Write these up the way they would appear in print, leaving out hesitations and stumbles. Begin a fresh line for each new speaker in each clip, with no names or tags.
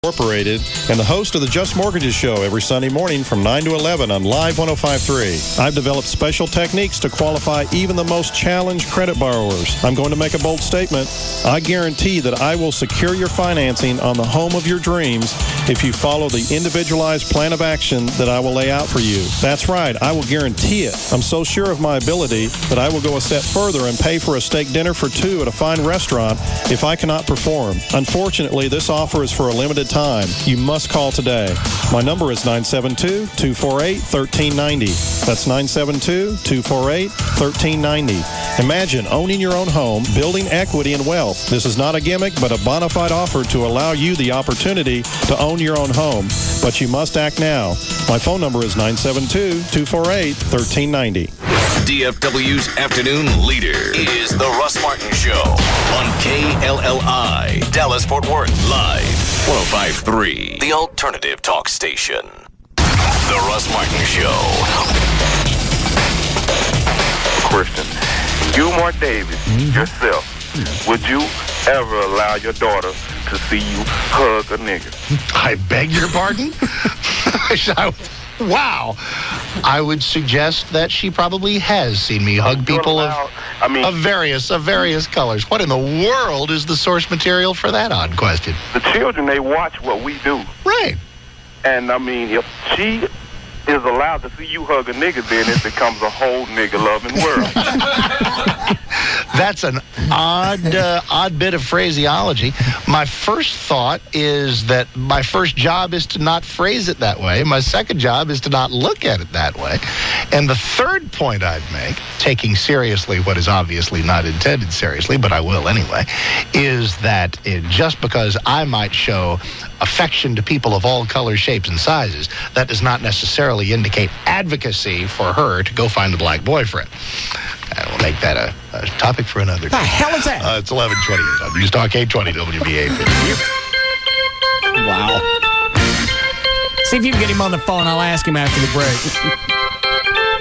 Incorporated, and the host of the Just Mortgages Show every Sunday morning from 9 to 11 on Live 105.3. I've developed special techniques to qualify even the most challenged credit borrowers. I'm going to make a bold statement. I guarantee that I will secure your financing on the home of your dreams if you follow the individualized plan of action that I will lay out for you. That's right, I will guarantee it. I'm so sure of my ability that I will go a step further and pay for a steak dinner for two at a fine restaurant if I cannot perform. Unfortunately, this offer is for a limited time. You must call today. My number is 972-248-1390. That's 972-248-1390. Imagine owning your own home, building equity and wealth. This is not a gimmick, but a bona fide offer to allow you the opportunity to own your own home. But you must act now. My phone number is 972-248-1390.
DFW's afternoon leader is the Russ Martin Show on KLLI, Dallas-Fort Worth, live 105.3, the alternative talk station. The Russ Martin Show.
Question. You, Mark Davis, yourself, would you ever allow your daughter to see you hug a nigga?
I beg your pardon? Wow. I would suggest that she probably has seen me hug people of various colors. What in the world is the source material for that odd question?
The children, they watch what we do.
Right.
And, I mean, if she is allowed to see you hug a nigga, then it becomes a whole nigga-loving world.
That's an odd bit of phraseology. My first thought is that my first job is to not phrase it that way. My second job is to not look at it that way. And the third point I'd make, taking seriously what is obviously not intended seriously, but I will anyway, is that just because I might show affection to people of all colors, shapes, and sizes, that does not necessarily indicate advocacy for her to go find a black boyfriend. And we'll make that a topic for another day.
The hell is that?
It's 11:28 on News Talk 820 WBA.
Wow. See if you can get him on the phone. I'll ask him after the break.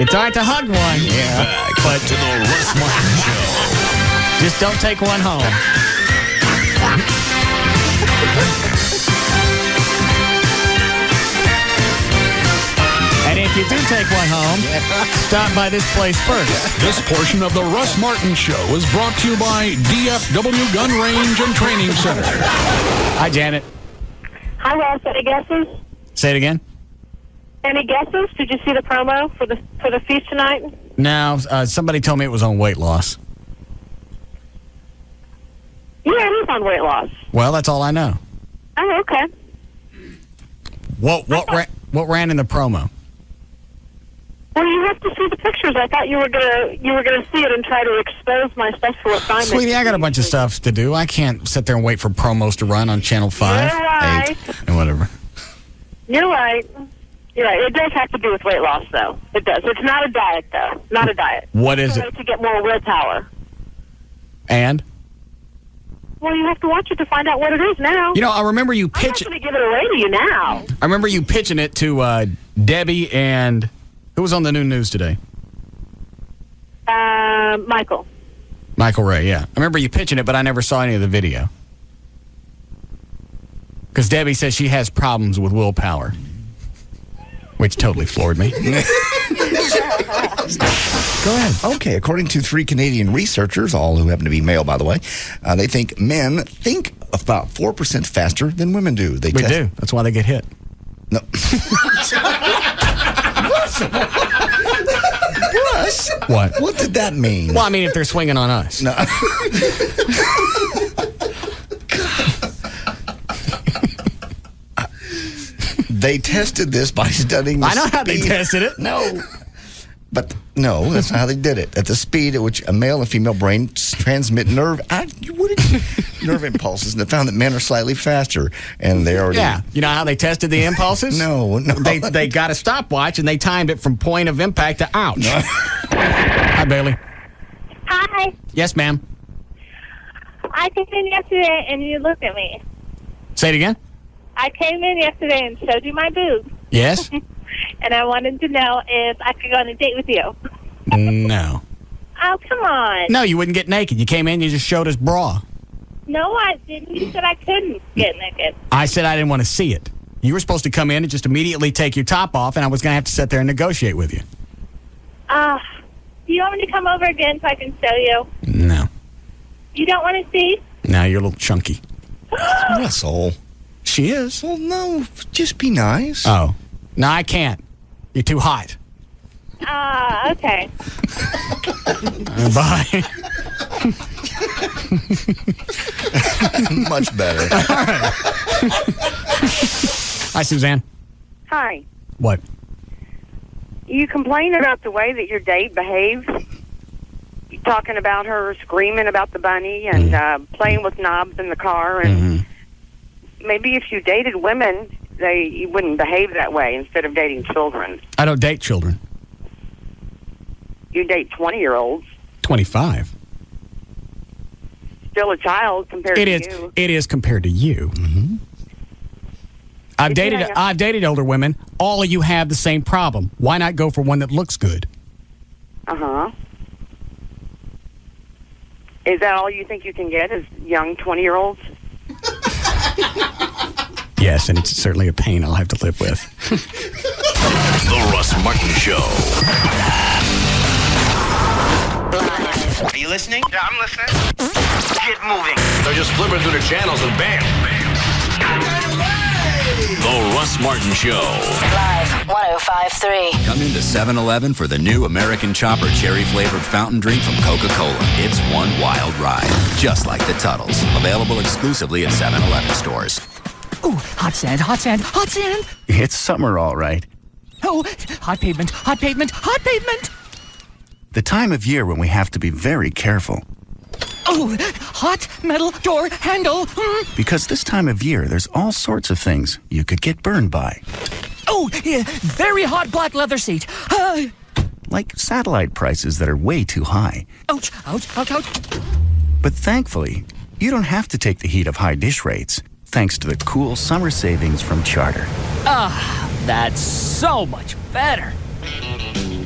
It's all right to hug one.
Yeah. Back to the Russ Martin Show.
Just don't take one home. And if you do take one home, stop by this place first.
This portion of the Russ Martin Show is brought to you by DFW Gun Range and Training Center.
Hi, Janet.
Hi, Russ. Any guesses?
Say it again.
Any guesses? Did you see the promo for the feast tonight?
No, somebody told me it was on weight loss.
Yeah, it is on weight loss.
Well, that's all I know.
Oh, okay.
What ran in the promo?
Well, you have to see the pictures. I thought you were gonna see it and try to expose my stuff for what time.
Sweetie, I got a bunch of stuff to do. I can't sit there and wait for promos to run on Channel 5,
You're right.
8, and whatever.
You're right. You're right. It does have to do with weight loss, though. It does. It's not a diet, though. Not a diet.
What is it?
To get more willpower.
And?
Well, you have to watch it to find out what it is now.
You know, I remember you
I'm not
pitching.
going to give it away to you now.
I remember you pitching it to Debbie and who was on the new news today?
Michael.
Michael Ray, yeah. I remember you pitching it, but I never saw any of the video. Because Debbie says she has problems with willpower, which totally floored me. Go ahead.
Okay, according to 3 Canadian researchers, all who happen to be male, by the way, they think men think about 4% faster than women do.
We do. That's why they get hit.
No. Russ,
what?
What did that mean?
Well, I mean, if they're swinging on us.
No. They tested this by studying the
I know how they tested it.
No. But no, that's not how they did it. At the speed at which a male and female brain transmit nerve impulses, and they found that men are slightly faster, and they already.
Yeah, you know how they tested the impulses?
No.
They got a stopwatch and they timed it from point of impact to ouch.
No.
Hi, Bailey.
Hi.
Yes, ma'am.
I came in yesterday and you looked at me.
Say it again.
I came in yesterday and showed you my boobs.
Yes.
And I wanted to know if I could go on a date with you.
No.
Oh, come on.
No, you wouldn't get naked. You came in, you just showed us bra.
No, I didn't. You said I couldn't get naked.
I said I didn't want to see it. You were supposed to come in and just immediately take your top off, and I was going to have to sit there and negotiate with you.
Do you want me to come over again so I can show you?
No.
You don't want to see?
No, you're a little chunky.
Asshole.
She is.
Well, no, just be nice.
Oh. No, I can't. You're too hot.
Okay.
Bye.
Much better.
All right. Hi, Suzanne.
Hi.
What?
You complain about the way that your date behaves. You're talking about her screaming about the bunny and playing with knobs in the car. And maybe if you dated women, you wouldn't behave that way instead of dating children.
I don't date children.
You date 20-year-olds.
25.
Still a child compared to you.
It is compared to you. Mm-hmm. I've dated older women. All of you have the same problem. Why not go for one that looks good?
Uh-huh. Is that all you think you can get is young 20-year-olds?
Yes, and it's certainly a pain I'll have to live with.
The Russ Martin Show.
Are you listening?
Yeah, I'm listening.
Get moving.
They're just flipping through the channels and bam. The Russ Martin Show.
Live 105.3.
Come into 7-Eleven for the new American Chopper cherry-flavored fountain drink from Coca-Cola. It's one wild ride, just like the Tuttles. Available exclusively at 7-Eleven stores.
Ooh, hot sand, hot sand, hot sand.
It's summer, all right.
Oh, hot pavement, hot pavement, hot pavement.
The time of year when we have to be very careful.
Oh, hot metal door handle.
Because this time of year, there's all sorts of things you could get burned by.
Oh, yeah, very hot black leather seat.
Like satellite prices that are way too high.
Ouch, ouch, ouch, ouch.
But thankfully, you don't have to take the heat of high dish rates, thanks to the cool summer savings from Charter.
That's so much better.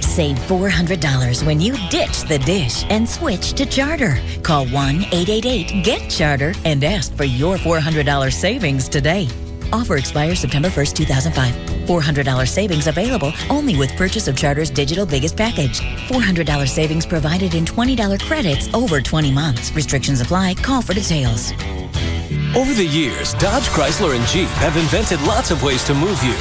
Save $400 when you ditch the dish and switch to Charter. Call 1-888-GET-CHARTER and ask for your $400 savings today. Offer expires September 1st, 2005. $400 savings available only with purchase of Charter's digital biggest package. $400 savings provided in $20 credits over 20 months. Restrictions apply. Call for details.
Over the years, Dodge, Chrysler, and Jeep have invented lots of ways to move you,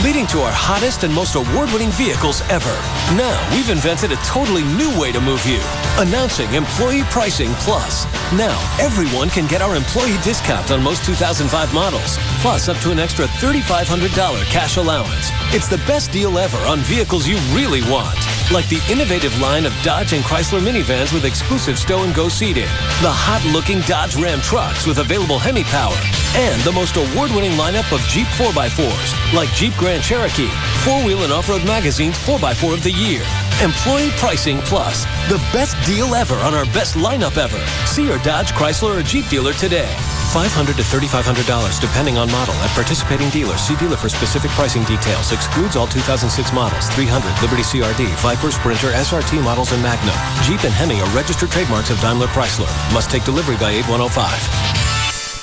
leading to our hottest and most award-winning vehicles ever. Now, we've invented a totally new way to move you. Announcing Employee Pricing Plus. Now, everyone can get our employee discount on most 2005 models, plus up to an extra $3,500 cash allowance. It's the best deal ever on vehicles you really want, like the innovative line of Dodge and Chrysler minivans with exclusive stow-and-go seating, the hot-looking Dodge Ram trucks with available Hemi power, and the most award-winning lineup of Jeep 4x4s, like Jeep Grand Cherokee, 4-Wheel and Off-Road Magazine's 4x4 of the Year. Employee Pricing Plus, the best deal ever on our best lineup ever. See your Dodge, Chrysler, or Jeep dealer today. $500 to $3,500, depending on model. At participating dealers, see dealer for specific pricing details. Excludes all 2006 models. 300, Liberty CRD, Viper, Sprinter, SRT models, and Magnum. Jeep and Hemi are registered trademarks of Daimler Chrysler. Must take delivery by 8105.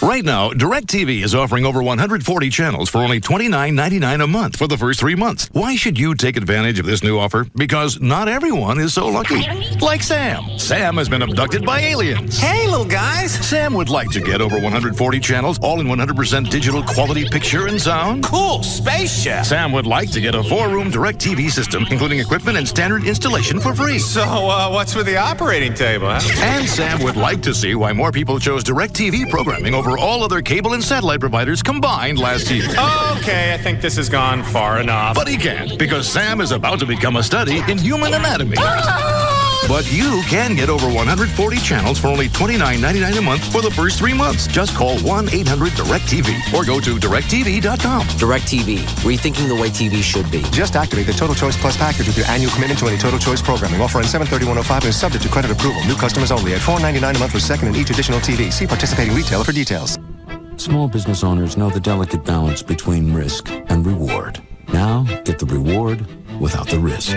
Right now, DirecTV is offering over 140 channels for only $29.99 a month for the first 3 months. Why should you take advantage of this new offer? Because not everyone is so lucky. Like Sam. Sam has been abducted by aliens.
Hey, little guys.
Sam would like to get over 140 channels, all in 100% digital quality picture and sound.
Cool spaceship.
Sam would like to get a 4-room DirecTV system, including equipment and standard installation for free.
So, what's with the operating table, huh?
And Sam would like to see why more people chose DirecTV programming over all other cable and satellite providers combined last year.
Okay, I think this has gone far enough.
But he can't, because Sam is about to become a study in human anatomy. But you can get over 140 channels for only $29.99 a month for the first 3 months. Just call 1-800-DIRECTV or go to DirecTV.com.
DirecTV, rethinking the way TV should be.
Just activate the Total Choice Plus package with your annual commitment to any Total Choice programming. Offer on 7/31/05 and is subject to credit approval. New customers only at $4.99 a month for second and each additional TV. See participating retailer for details.
Small business owners know the delicate balance between risk and reward. Now, get the reward without the risk.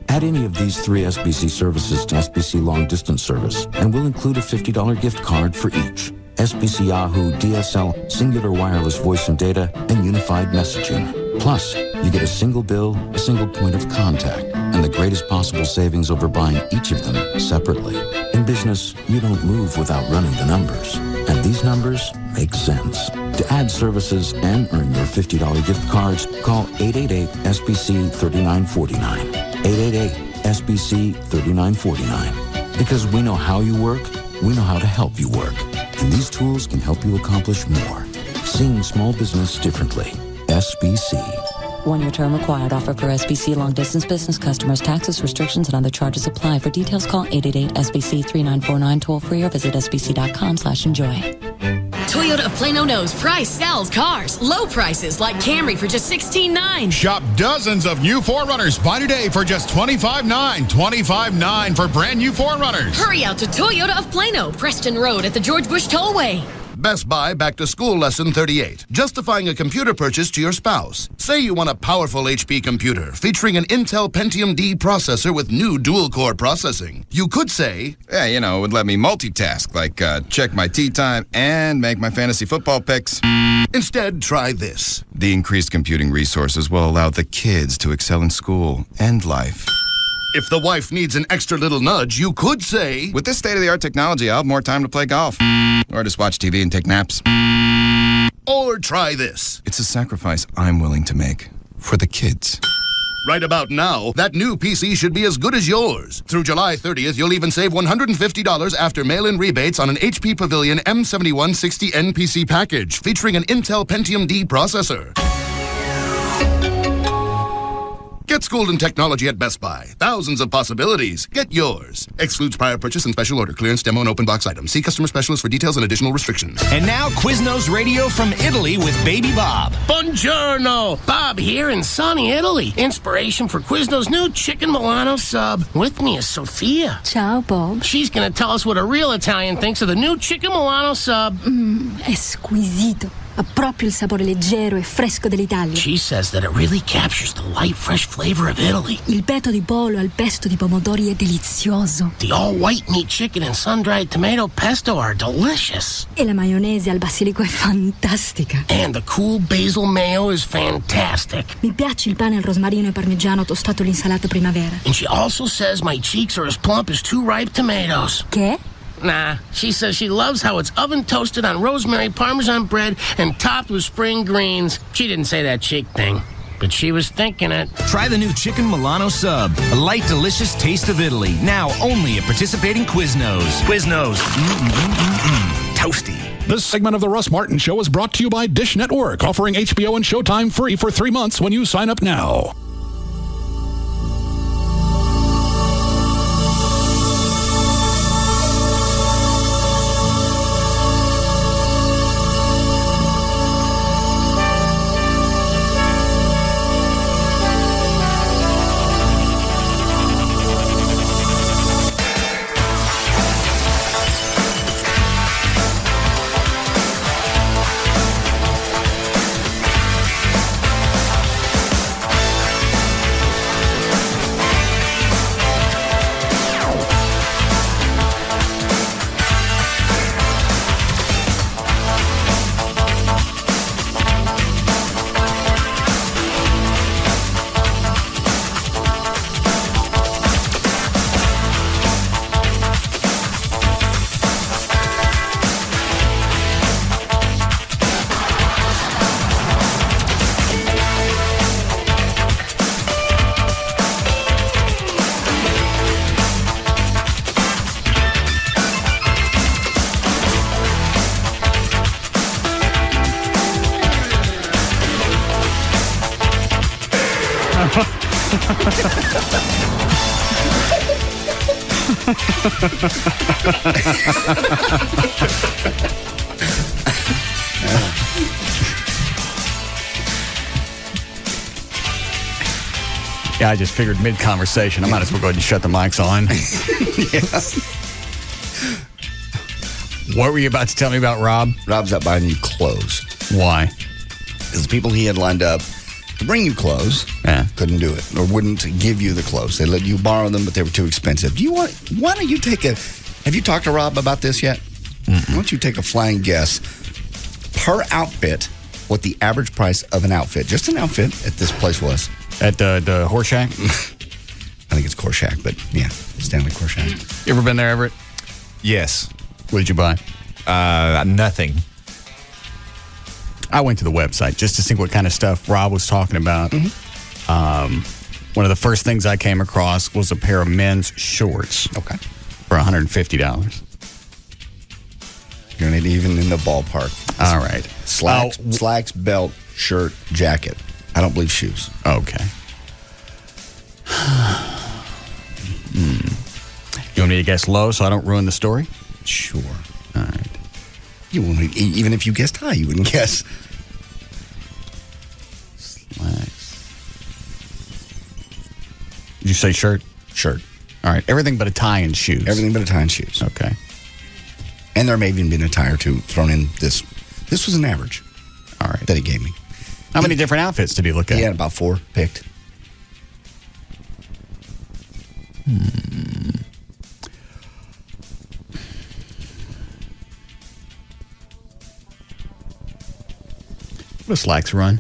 Add any of these 3 SBC services to SBC Long Distance Service, and we'll include a $50 gift card for each. SBC Yahoo DSL, singular wireless voice and data, and unified messaging. Plus, you get a single bill, a single point of contact, and the greatest possible savings over buying each of them separately. In business, you don't move without running the numbers. And these numbers make sense. To add services and earn your $50 gift cards, call 888-SBC-3949. 888-SBC-3949. Because we know how you work, we know how to help you work. And these tools can help you accomplish more. Seeing small business differently. SBC.
1-year term required. Offer for SBC long-distance business customers. Taxes, restrictions, and other charges apply. For details, call 888-SBC-3949 toll-free or visit sbc.com/enjoy.
Toyota of Plano knows price sells cars. Low prices like Camry for just $16,900.
Shop dozens of new 4Runners. Buy today for just $25,900. $25,900 for brand new 4Runners.
Hurry out to Toyota of Plano, Preston Road at the George Bush Tollway.
Best Buy Back to School Lesson 38. Justifying a computer purchase to your spouse. Say you want a powerful HP computer featuring an Intel Pentium D processor with new dual-core processing. You could say,
yeah, it would let me multitask, like check my tea time and make my fantasy football picks.
Instead, try this.
The increased computing resources will allow the kids to excel in school and life.
If the wife needs an extra little nudge, you could say,
with this state-of-the-art technology, I'll have more time to play golf. Or just watch TV and take naps.
Or try this.
It's a sacrifice I'm willing to make for the kids.
Right about now, that new PC should be as good as yours. Through July 30th, you'll even save $150 after mail-in rebates on an HP Pavilion M7160N PC package featuring an Intel Pentium D processor. Get schooled in technology at Best Buy. Thousands of possibilities. Get yours. Excludes prior purchase and special order clearance, demo, and open box items. See customer specialist for details and additional restrictions.
And now Quiznos Radio from Italy with Baby Bob.
Buongiorno. Bob here in sunny Italy. Inspiration for Quiznos' new chicken Milano sub. With me is Sophia.
Ciao, Bob.
She's going to tell us what a real Italian thinks of the new chicken Milano sub.
È squisito. Ha proprio il sapore leggero e fresco dell'Italia.
She says that it really captures the light, fresh flavor of Italy.
Il petto di pollo al pesto di pomodori è delizioso.
The all-white meat chicken and sun-dried tomato pesto are delicious.
E la maionese al basilico è fantastica.
And the cool basil mayo is fantastic.
Mi piace il pane al rosmarino e parmigiano tostato all'insalata primavera.
And she also says my cheeks are as plump as 2 ripe tomatoes.
Che?
Nah, she says she loves how it's oven toasted on rosemary parmesan bread and topped with spring greens. She didn't say that cheek thing, but she was thinking it.
Try the new Chicken Milano Sub, a light, delicious taste of Italy. Now only at participating Quiznos. Quiznos. Toasty.
This segment of the Russ Martin Show is brought to you by Dish Network, offering HBO and Showtime free for 3 months when you sign up now.
Yeah, I just figured mid-conversation, I might as well go ahead and shut the mics on. What were you about to tell me about Rob?
Rob's out buying you clothes.
Why?
Because the people he had lined up to bring you clothes couldn't do it or wouldn't give you the clothes. They let you borrow them, but they were too expensive. Why don't you take have you talked to Rob about this yet? Why don't you take a flying guess per outfit what the average price of an outfit, just an outfit, at this place was?
At the Horse Shack?
I think it's Korshack, but yeah, Stanley Korshack.
You ever been there, Everett?
Yes.
What did you buy?
Nothing.
I went to the website just to see what kind of stuff Rob was talking about. One of the first things I came across was a pair of men's shorts.
Okay.
For $150.
You're not even in the ballpark.
All right.
Slacks, belt, shirt, jacket. I don't believe shoes.
Okay. You want me to guess low so I don't ruin the story?
Sure.
All right.
You wouldn't, even if you guessed high, you wouldn't guess.
Slacks. Did you say shirt?
Shirt.
All right. Everything but a tie and shoes.
Everything but a tie and shoes.
Okay.
And there may have even been a tie or two thrown in this. This was an average.
All right.
That he gave me.
How many different outfits did he look at?
He had about 4 picked.
What does slacks run?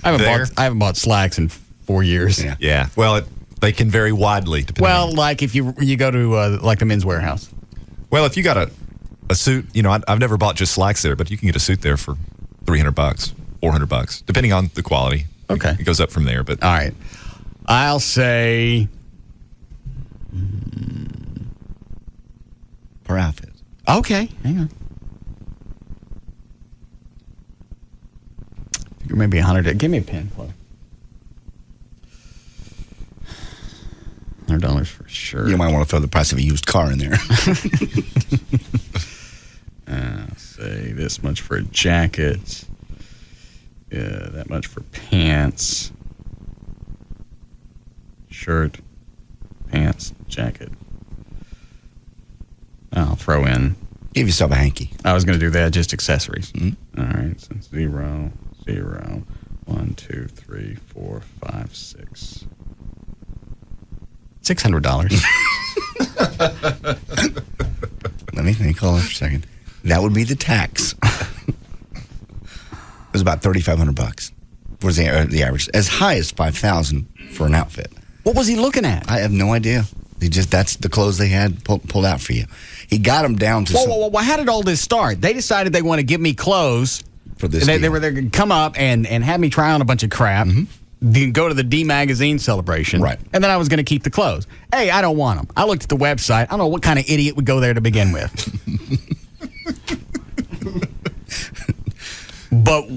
I haven't bought slacks in 4 years.
Yeah. Well, they can vary widely.
Well, like if you go to like the Men's Warehouse.
Well, if you got a suit, I've never bought just slacks there, but you can get a suit there for $300, $400, depending on the quality.
Okay.
It goes up from there, but.
All right. I'll say
per outfit.
Okay. Hang on. Maybe $100. Give me a pen, Chloe. $100 for sure.
You might want to throw the price of a used car in there.
Say this much for a jacket. Yeah, that much for pants. Shirt, pants, jacket. I'll throw in.
Give yourself a hanky.
I was going to do that, just accessories. Mm-hmm. All right, so 0, 0, 1, 2, 3, 4, 5, 6. $600.
Let me think. Hold on for a second. That would be the tax. It was about $3,500. Was the average? As high as $5,000 for an outfit.
What was he looking at?
I have no idea. That's the clothes they had pulled out for you. He got them down to.
Whoa! How did all this start? They decided they want to give me clothes
for this.
They were going to come up and have me try on a bunch of crap. Mm-hmm. Then go to the D Magazine celebration.
Right.
And then I was going to keep the clothes. Hey, I don't want them. I looked at the website. I don't know what kind of idiot would go there to begin with. But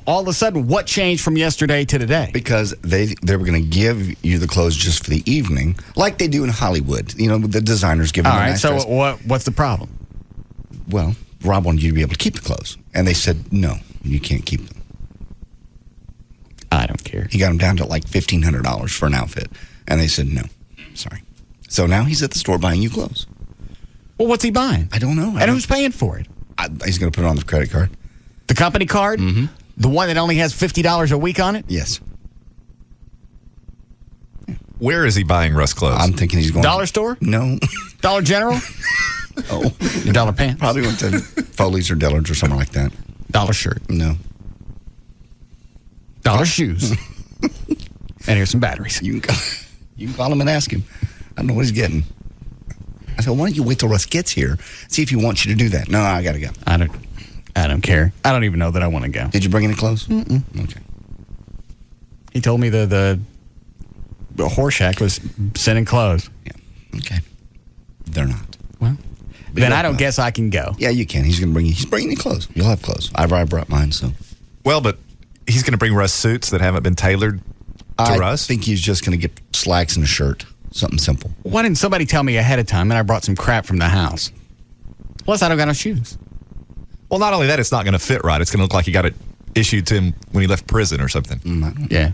all of a sudden, what changed from yesterday to today?
Because they were going to give you the clothes just for the evening, like they do in Hollywood. The designers give them.
All right.
Nice
So
dress.
what's the problem?
Well, Rob wanted you to be able to keep the clothes, and they said no, you can't keep them.
I don't care.
He got them down to like $1,500 for an outfit, and they said no, sorry. So now he's at the store buying you clothes.
Well, what's he buying?
I don't know.
And who's paying for it?
He's going to put it on the credit card.
The company card?
Mm-hmm.
The one that only has $50 a week on it?
Yes.
Where is he buying Russ clothes?
I'm thinking he's going
Dollar store?
No.
Dollar General?
Oh.
Your dollar pants?
Probably went to Foley's or Dillard's or something like that.
Dollar shirt?
No.
Dollar shoes? And here's some batteries.
You can call him and ask him. I don't know what he's getting. I said, why don't you wait till Russ gets here, see if he wants you to do that. No, I got to go.
I don't care. I don't even know that I want to go.
Did you bring any clothes?
Mm-mm.
Okay.
He told me the Horse Shack was sending clothes.
Yeah. Okay. They're not.
Well, then I don't guess I can go.
Yeah, you can. He's bringing you clothes. You'll have clothes. I brought mine, so.
Well, but he's going to bring Russ suits that haven't been tailored to Russ?
I think he's just going to get slacks and a shirt. Something simple.
Why didn't somebody tell me ahead of time and I brought some crap from the house? Plus, I don't got no shoes.
Well, not only that, it's not going to fit right. It's going to look like he got it issued to him when he left prison or something.
Yeah.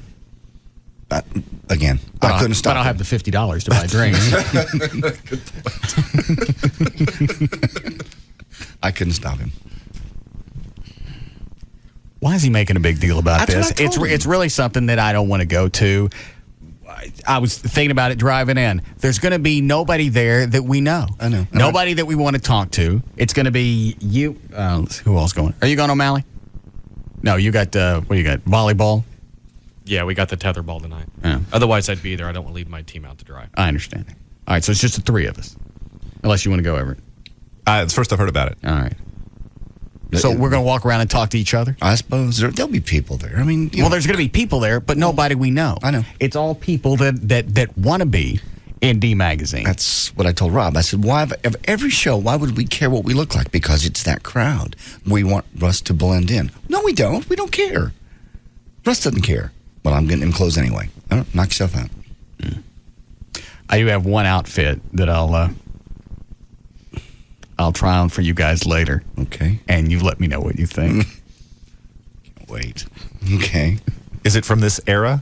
Again, I couldn't stop.
But I'll have the $50 to buy drinks.
I couldn't stop him.
Why is he making a big deal about this?
It's
It's really something that I don't want to go to. I was thinking about it driving in. There's going to be nobody there that we know.
I know.
Nobody that we want to talk to. It's going to be you. Who else going? Are you going, O'Malley? No, you got, what do you got? Volleyball?
Yeah, we got the tetherball tonight.
Yeah.
Otherwise, I'd be there. I don't want to leave my team out to dry.
I understand. All right, so it's just the three of us. Unless you want to go, Everett.
It's the first I've heard about it.
All right. So we're going to walk around and talk to each other?
I suppose there'll be people there. I mean,
well, there's going to be people there, but nobody we know.
I know.
It's all people that want to be in D Magazine.
That's what I told Rob. I said, why, of every show, why would we care what we look like? Because it's that crowd. We want Russ to blend in. No, we don't. We don't care. Russ doesn't care. Well, I'm getting him clothes anyway. Knock yourself out.
I do have one outfit that I'll try on for you guys later.
Okay.
And you let me know what you think.
Can't wait. Okay.
Is it from this era?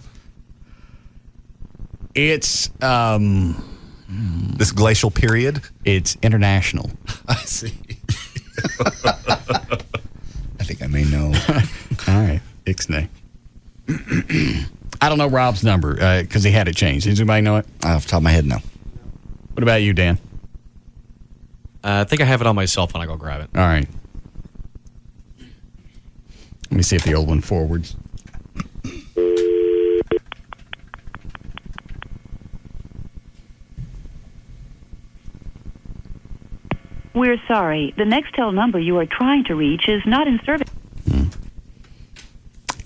It's
this glacial period?
It's international.
I see. I think I may know.
All right. Ixnay. I don't know Rob's number because he had it changed. Does anybody know it?
Off the top of my head, no.
What about you, Dan?
I think I have it on my cell phone. I'll go grab it.
All right. Let me see if the old one forwards.
We're sorry. The Nextel number you are trying to reach is not in service.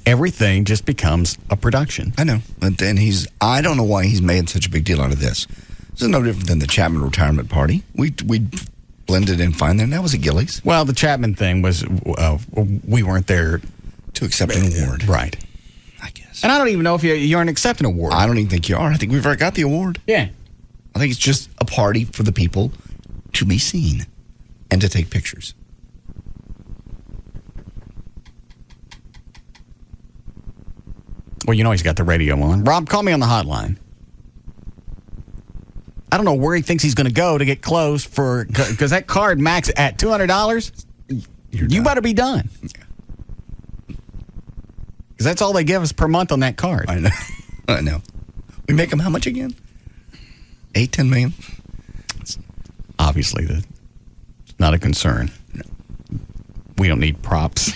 Everything just becomes a production.
I know. But then I don't know why he's made such a big deal out of this. This is no different than the Chapman retirement party. We blended in fine there. And that was at Gillies.
Well, the Chapman thing was we weren't there
to accept an award.
Right.
I guess.
And I don't even know if you're an accept an award.
I don't even think you are. I think we've already got the award.
Yeah.
I think it's just a party for the people to be seen and to take pictures.
Well, you know he's got the radio on. Rob, call me on the hotline. I don't know where he thinks he's going to go to get clothes for, because that card max at $200. You better be done. Because that's all they give us per month on that card.
I know. I know. We make them how much again? 8-10 million?
Obviously, that's not a concern.
No.
We don't need props.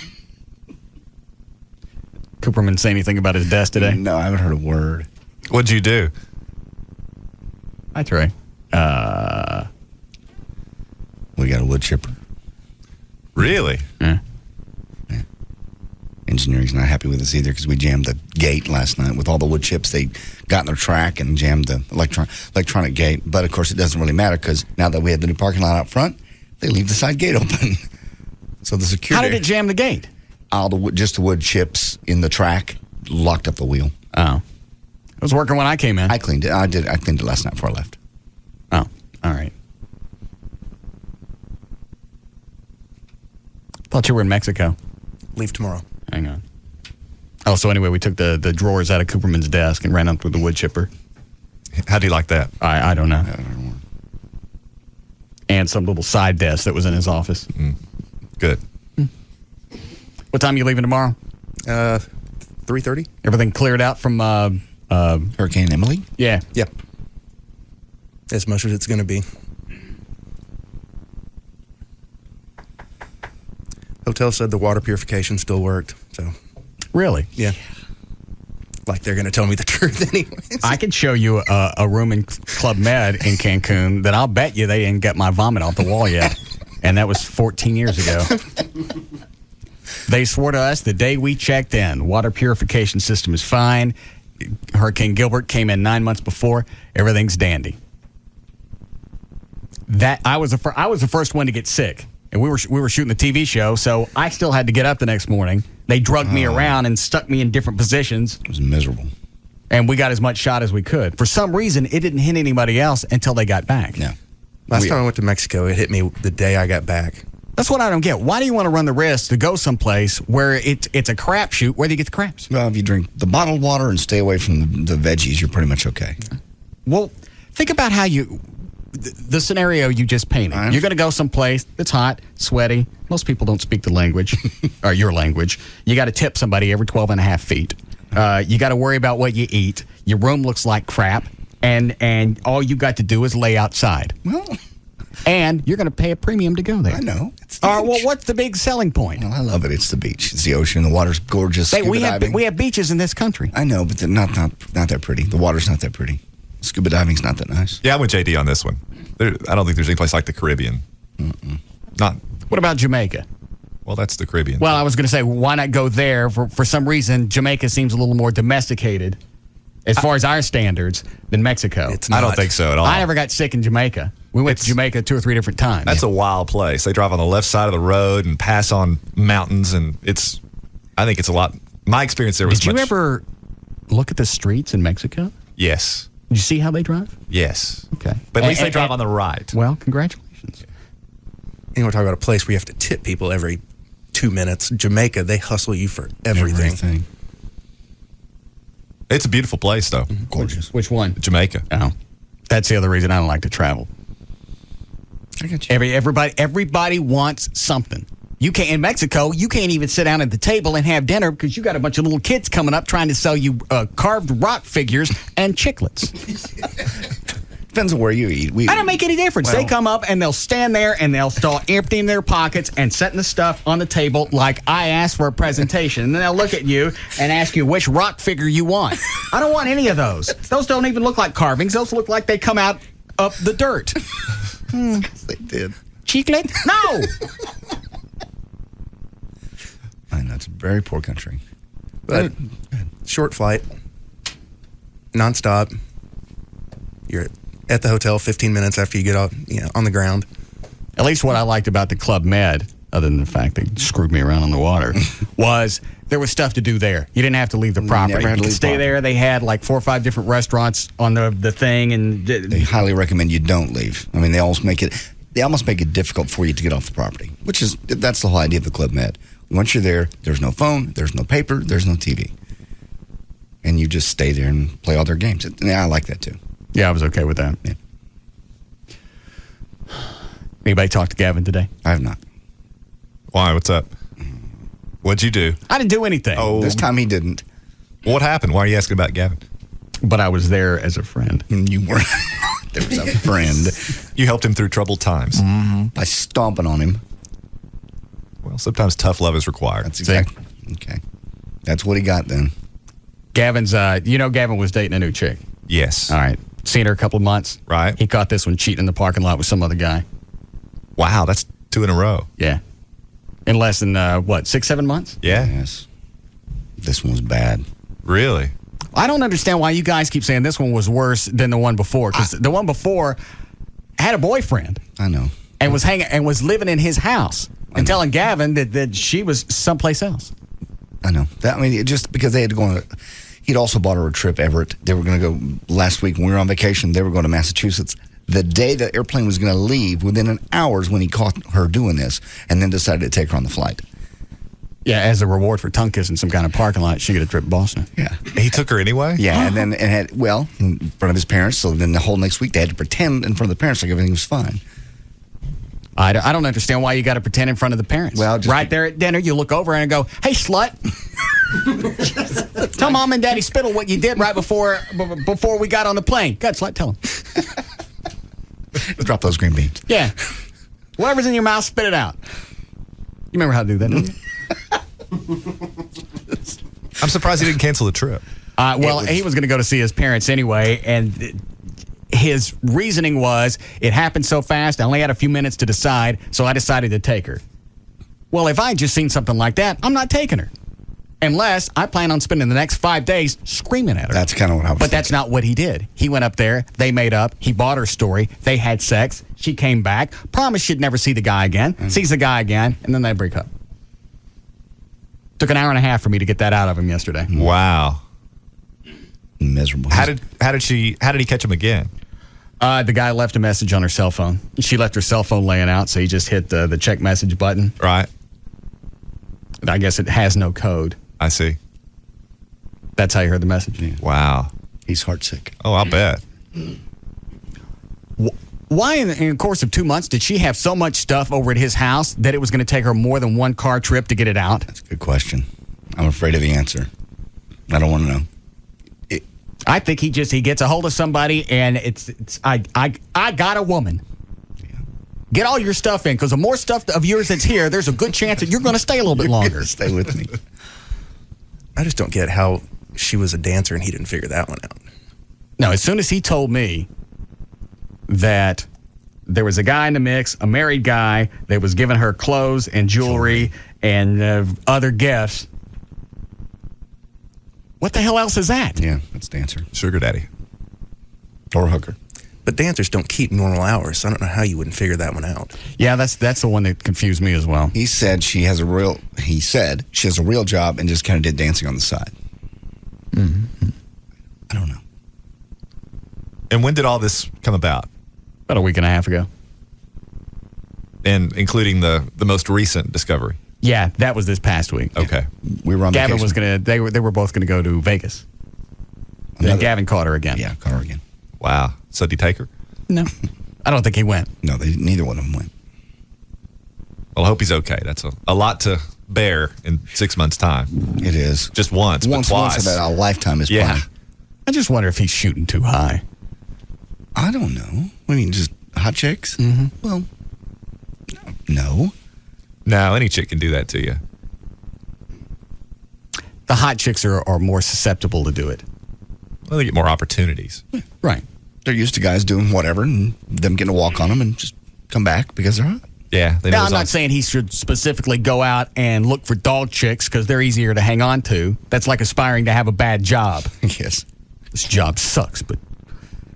Cooperman say anything about his desk today?
No, I haven't heard a word.
What'd you do?
Hi, Trey.
We got a wood chipper.
Really?
Yeah.
Engineering's not happy with us either because we jammed the gate last night with all the wood chips. They got in their track and jammed the electronic gate. But, of course, it doesn't really matter because now that we have the new parking lot out front, they leave the side gate open. So the security...
How did it jam the gate?
Just the wood chips in the track locked up the wheel.
Oh. It was working when I came in.
I cleaned it. I cleaned it last night before I left.
Oh, all right. Thought you were in Mexico.
Leave tomorrow.
Hang on. Oh, so anyway, we took the drawers out of Cooperman's desk and ran up with the wood chipper.
How do you like that?
I don't know. And some little side desk that was in his office.
Good.
What time are you leaving tomorrow?
3:30.
Everything cleared out from
Hurricane Emily?
Yeah.
Yep. As much as it's going to be. Hotel said the water purification still worked. So.
Really?
Yeah. Like they're going to tell me the truth anyways.
I could show you a room in Club Med in Cancun that I'll bet you they didn't get my vomit off the wall yet. And that was 14 years ago. They swore to us the day we checked in. Water purification system is fine. Hurricane Gilbert came in 9 months before. Everything's dandy. I was the first one to get sick, and we were shooting the TV show, so I still had to get up the next morning. They drugged me around and stuck me in different positions.
It was miserable.
And we got as much shot as we could. For some reason, it didn't hit anybody else until they got back.
Yeah.
Last time I went to Mexico, it hit me the day I got back.
That's what I don't get. Why do you want to run the risk to go someplace where it's a crapshoot? Where do you get the craps?
Well, if you drink the bottled water and stay away from the veggies, you're pretty much okay.
Well, think about how the scenario you just painted. You're going to go someplace that's hot, sweaty. Most people don't speak the language, or your language. You got to tip somebody every 12 and a half feet. You got to worry about what you eat. Your room looks like crap, and all you got to do is lay outside.
Well,
and you're going to pay a premium to go there.
I know.
Well, what's the big selling point?
Well, I love it. It's the beach. It's the ocean. The water's gorgeous.
We have beaches in this country.
I know, but they're not that pretty. The water's not that pretty. Scuba diving's not that nice.
Yeah, I'm with JD on this one. I don't think there's any place like the Caribbean. Not.
What about Jamaica?
Well, that's the Caribbean.
Well, I was going to say, why not go there? For some reason, Jamaica seems a little more domesticated as far as our standards than Mexico.
I don't think so at all.
I never got sick in Jamaica. We went to Jamaica 2 or 3 different times.
That's a wild place. They drive on the left side of the road and pass on mountains, and I think it's a lot. My experience there was
Did you ever look at the streets in Mexico?
Yes.
Did you see how they drive?
Yes.
Okay.
But at least they drive on the right.
Well, congratulations.
You know, we're talking about a place where you have to tip people every 2 minutes. Jamaica, they hustle you for everything.
It's a beautiful place, though.
Gorgeous.
Which one?
Jamaica.
Oh, that's the other reason I don't like to travel.
I got you.
Everybody wants something. You can't in Mexico. You can't even sit down at the table and have dinner because you got a bunch of little kids coming up trying to sell you carved rock figures and chiclets.
Depends on where you eat.
I don't make any difference. They come up and they'll stand there and they'll start emptying their pockets and setting the stuff on the table like I asked for a presentation. And then they'll look at you and ask you which rock figure you want. I don't want any of those. Those don't even look like carvings. Those look like they come out up the dirt.
They did.
Chiclet? No!
I know, it's a very poor country.
But short flight, nonstop. You're at the hotel 15 minutes after you get off, on the ground.
At least what I liked about the Club Med, other than the fact they screwed me around on the water, was there was stuff to do there. You didn't have to leave the property. You could stay there. They had like 4 or 5 different restaurants on the thing, and
they highly recommend you don't leave. I mean, they almost make it difficult for you to get off the property, that's the whole idea of the Club Med. Once you're there, there's no phone, there's no paper, there's no TV, and you just stay there and play all their games. And I like that too.
Yeah, I was okay with that.
Yeah.
Anybody talk to Gavin today?
I have not.
Why? What's up? What'd you do?
I didn't do anything.
Oh,
this time he didn't.
What happened? Why are you asking about Gavin?
But I was there as a friend.
You weren't. There was a friend.
You helped him through troubled times.
Mm-hmm. By stomping on him.
Well, sometimes tough love is required.
That's exactly. Okay. That's what he got then.
Gavin's, Gavin was dating a new chick.
Yes.
All right. Seen her a couple of months.
Right.
He caught this one cheating in the parking lot with some other guy.
Wow, that's 2 in a row.
Yeah. In less than, 6-7 months?
Yeah.
Yes. This one was bad.
Really?
I don't understand why you guys keep saying this one was worse than the one before, because the one before had a boyfriend.
I know.
And was living in his house and telling Gavin that she was someplace else.
I know. Just because they had to go on he'd also bought her a trip, Everett. They were going to go last week when we were on vacation. They were going to Massachusetts. The day the airplane was going to leave, within an hour when he caught her doing this, and then decided to take her on the flight.
Yeah, as a reward for tongue kissing some kind of parking lot, she got a trip to Boston.
Yeah.
He took her anyway?
Yeah, and then in front of his parents. So then the whole next week they had to pretend in front of the parents like everything was fine.
I don't understand why you got to pretend in front of the parents.
Well,
right there at dinner, you look over and go, "Hey, slut." Tell Mom and Daddy Spittle what you did right before we got on the plane. God, slut, tell them.
Drop those green beans.
Yeah. Whatever's in your mouth, spit it out. You remember how to do that, don't you?
I'm surprised he didn't cancel the trip.
He was going to go to see his parents anyway, and his reasoning was, it happened so fast, I only had a few minutes to decide, so I decided to take her. Well, if I had just seen something like that, I'm not taking her. Unless I plan on spending the next 5 days screaming at her.
That's kind of what I was
But that's not what he did. He went up there, they made up, he bought her story, they had sex, she came back, promised she'd never see the guy again, sees the guy again, and then they break up. Took an hour and a half for me to get that out of him yesterday.
Wow.
Miserable.
How did he catch him again?
The guy left a message on her cell phone. She left her cell phone laying out, so he just hit the check message button.
Right.
I guess it has no code.
I see.
That's how you heard the message.
Yeah.
Wow.
He's heartsick.
Oh, I'll bet.
Why in the course of 2 months did she have so much stuff over at his house that it was going to take her more than one car trip to get it out?
That's a good question. I'm afraid of the answer. I don't want to know.
I think he gets a hold of somebody, and I got a woman. Get all your stuff in, because the more stuff of yours that's here, there's a good chance that you're going to stay a little bit longer.
Stay with me.
I just don't get how she was a dancer and he didn't figure that one out.
No, as soon as he told me that there was a guy in the mix, a married guy, that was giving her clothes and jewelry and other gifts. What the hell else is that?
Yeah, that's dancer.
Sugar daddy.
Or hooker.
But dancers don't keep normal hours, so I don't know how you wouldn't figure that one out.
Yeah, that's the one that confused me as well.
He said she has a real job and just kind of did dancing on the side.
Mm-hmm.
I don't know.
And when did all this come about?
About a week and a half ago.
And including the most recent discovery?
Yeah, that was this past week.
Okay.
We were on
Gavin
vacation.
was going to, they were both going to go to Vegas. Then Gavin caught her again.
Yeah, caught her again.
Wow. So did he take her?
No. I don't think he went.
No, neither one of them went.
Well, I hope he's okay. That's a lot to bear in 6 months' time.
It is.
Just once, but twice.
Once in a lifetime is plenty.
I just wonder if he's shooting too high.
I don't know. I mean, just hot chicks?
Mm-hmm.
Well, no.
No, any chick can do that to you.
The hot chicks are more susceptible to do it.
Well, they get more opportunities.
Right.
They're used to guys doing whatever and them getting to walk on them and just come back because they're hot.
Yeah.
Now, I'm not saying he should specifically go out and look for dog chicks because they're easier to hang on to. That's like aspiring to have a bad job.
Yes.
This job sucks, but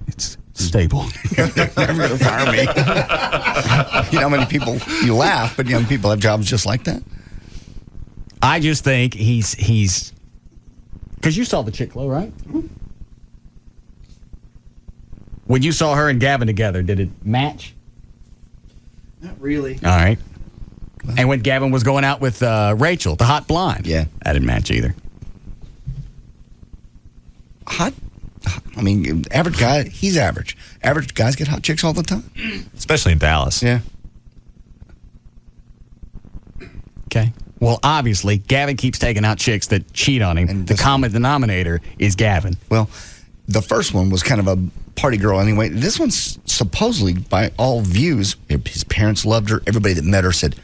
it's stable.
They're never going to fire me. You know how many people, you laugh, but young people have jobs just like that?
I just think he's because you saw the chick Chloe, right? When you saw her and Gavin together, did it match?
Not really.
All right. And when Gavin was going out with Rachel, the hot blonde,
yeah,
that didn't match either.
Hot? I mean, average guy, he's average. Average guys get hot chicks all the time.
Especially in Dallas.
Yeah.
Okay. Well, obviously, Gavin keeps taking out chicks that cheat on him. And the common denominator is Gavin.
Well, the first one was kind of a party girl anyway. This one's supposedly, by all views, his parents loved her. Everybody that met her said,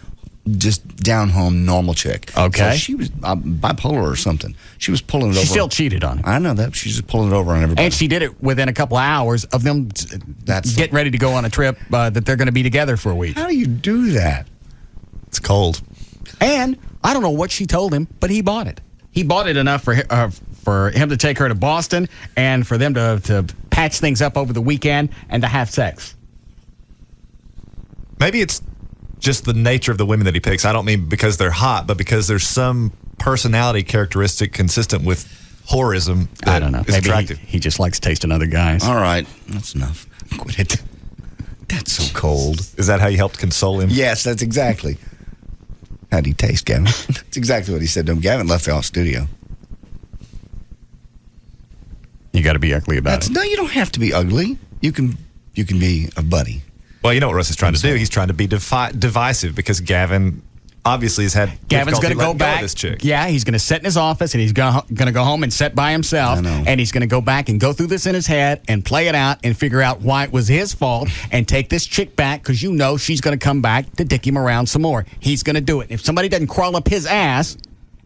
just down-home, normal chick.
Okay.
So she was bipolar or something. She was pulling it over.
She still cheated on him.
I know that. She's just pulling it over on everybody.
And she did it within a couple of hours of them getting ready to go on a trip that they're going to be together for a week.
How do you do that?
It's cold.
And I don't know what she told him, but he bought it. He bought it enough for him to take her to Boston and for them to patch things up over the weekend and to have sex.
Maybe it's just the nature of the women that he picks. I don't mean because they're hot, but because there's some personality characteristic consistent with whorism that
I don't know.
is
Maybe
attractive.
he just likes tasting other guys.
All right. That's enough. Quit it. That's so cold.
Is that how you helped console him?
Yes, that's exactly. How'd he taste, Gavin? That's exactly what he said to him. Gavin left the studio.
You got to be ugly about it.
No, you don't have to be ugly. You can be a buddy.
Well, you know what Russ is trying to do? He's trying to be divisive because Gavin obviously has had
Gavin's going to go back.
Of this chick.
Yeah, he's going to sit in his office and he's going to go home and sit by himself. And he's going to go back and go through this in his head and play it out and figure out why it was his fault and take this chick back because you know she's going to come back to dick him around some more. He's going to do it. If somebody doesn't crawl up his ass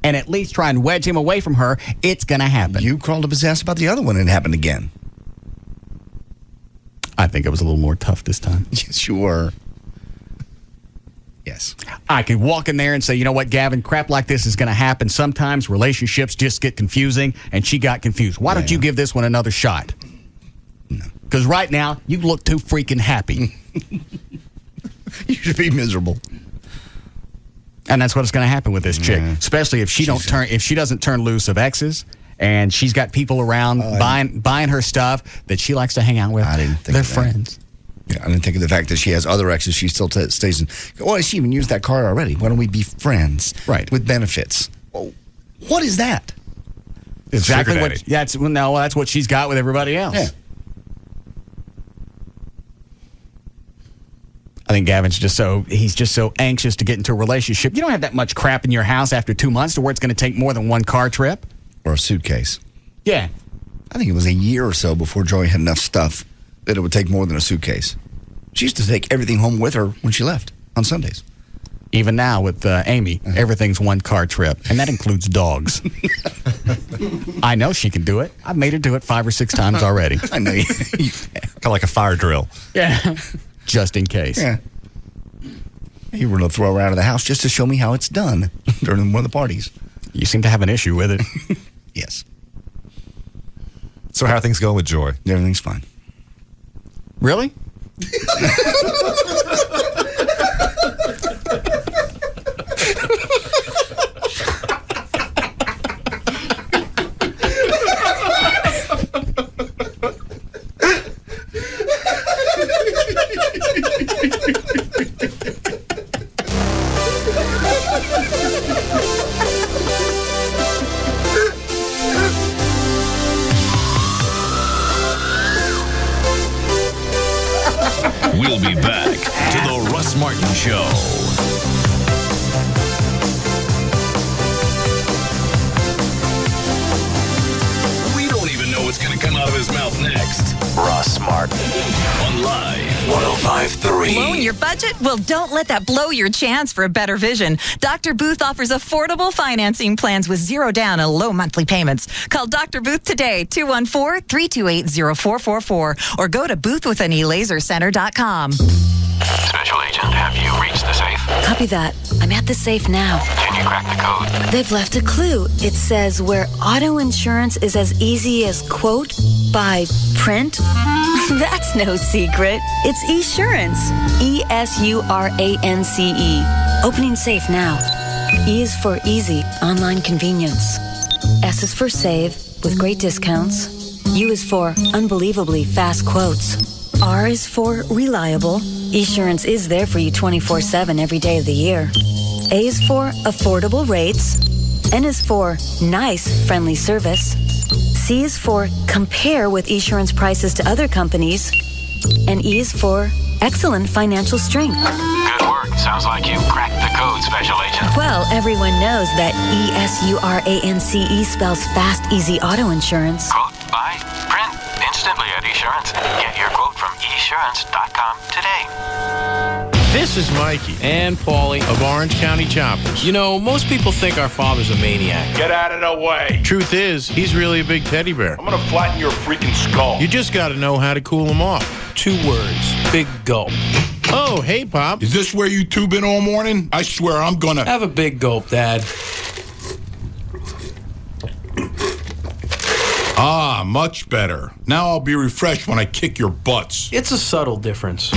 and at least try and wedge him away from her, it's going to happen.
You crawled up his ass about the other one and it happened again.
I think it was a little more tough this time.
Yes, you were. Yes.
I could walk in there and say, you know what, Gavin, crap like this is going to happen. Sometimes relationships just get confusing, and she got confused. Why don't you give this one another shot?
No.
Because right now, you look too freaking happy.
You should be miserable.
And that's what's going to happen with this chick, especially if she doesn't turn loose of exes. And she's got people around buying her stuff that she likes to hang out with.
I didn't think
they're
of that.
friends.
Yeah, I didn't think of the fact that she has other exes. She still stays in. Oh, she even used that card already. Why don't we be friends?
Right.
With benefits. Oh, what is that?
Exactly what. Yeah, that's what she's got with everybody else.
Yeah.
I think Gavin's just so anxious to get into a relationship. You don't have that much crap in your house after 2 months to where it's going to take more than one car trip.
or a suitcase.
Yeah.
I think it was a year or so before Joy had enough stuff that it would take more than a suitcase. She used to take everything home with her when she left on Sundays.
Even now with Amy, everything's one car trip, and that includes dogs. I know she can do it. I've made her do it 5 or 6 times already.
I know you.
Kind of like a fire drill.
Yeah. Just in case.
Yeah. You were going to throw her out of the house just to show me how it's done during one of the parties.
You seem to have an issue with it.
Yes.
So how are things going with Joy?
Everything's fine.
Really?
We'll be back to the Russ Martin Show. We don't even know what's going to come out of his mouth next. Russ Martin on Live 105.3.
Blown your budget? Well, don't let that blow your chance for a better vision. Dr. Booth offers affordable financing plans with zero down and low monthly payments. Call Dr. Booth today, 214-328-0444, or go to boothwithanelasercenter.com.
Special Agent, have you reached the safe?
Copy that. I'm at the safe now.
Can you crack the code?
They've left a clue. It says where auto insurance is as easy as quote by print. That's no secret. It's Esurance. ESURANCE. Opening safe now. E is for easy, online convenience. S is for save, with great discounts. U is for unbelievably fast quotes. R is for reliable. Esurance is there for you 24/7 every day of the year. A is for affordable rates. N is for nice, friendly service. C is for compare with Esurance prices to other companies. And E is for excellent financial strength.
Good work. Sounds like you cracked the code, Special Agent.
Well, everyone knows that ESURANCE spells fast, easy auto insurance.
Quote, buy, print instantly at Esurance. Get your quote from esurance.com today.
This is Mikey and Paulie of Orange County Choppers. You know, most people think our father's a maniac.
Get out of the way.
Truth is, he's really a big teddy bear.
I'm gonna flatten your freaking skull.
You just gotta know how to cool him off. 2 words. Big gulp. Oh, hey, Pop.
Is this where you two been all morning? I swear I'm gonna...
Have a big gulp, Dad.
Ah, much better. Now I'll be refreshed when I kick your butts.
It's a subtle difference.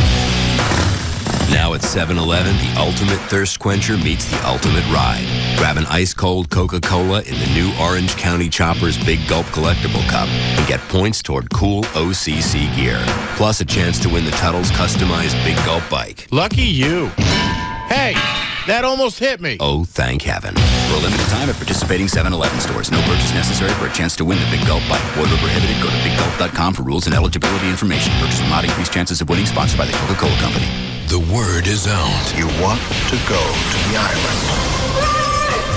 Now at 7-Eleven, the ultimate thirst quencher meets the ultimate ride. Grab an ice-cold Coca-Cola in the new Orange County Choppers Big Gulp Collectible Cup and get points toward cool OCC gear. Plus a chance to win the Tuttle's customized Big Gulp bike.
Lucky you. Hey, that almost hit me.
Oh, thank heaven. For a limited time at participating 7-Eleven stores. No purchase necessary for a chance to win the Big Gulp bike. Void where prohibited. Go to biggulp.com for rules and eligibility information. Purchase will not increase chances of winning. Sponsored by the Coca-Cola Company.
The word is out.
You want to go to the island.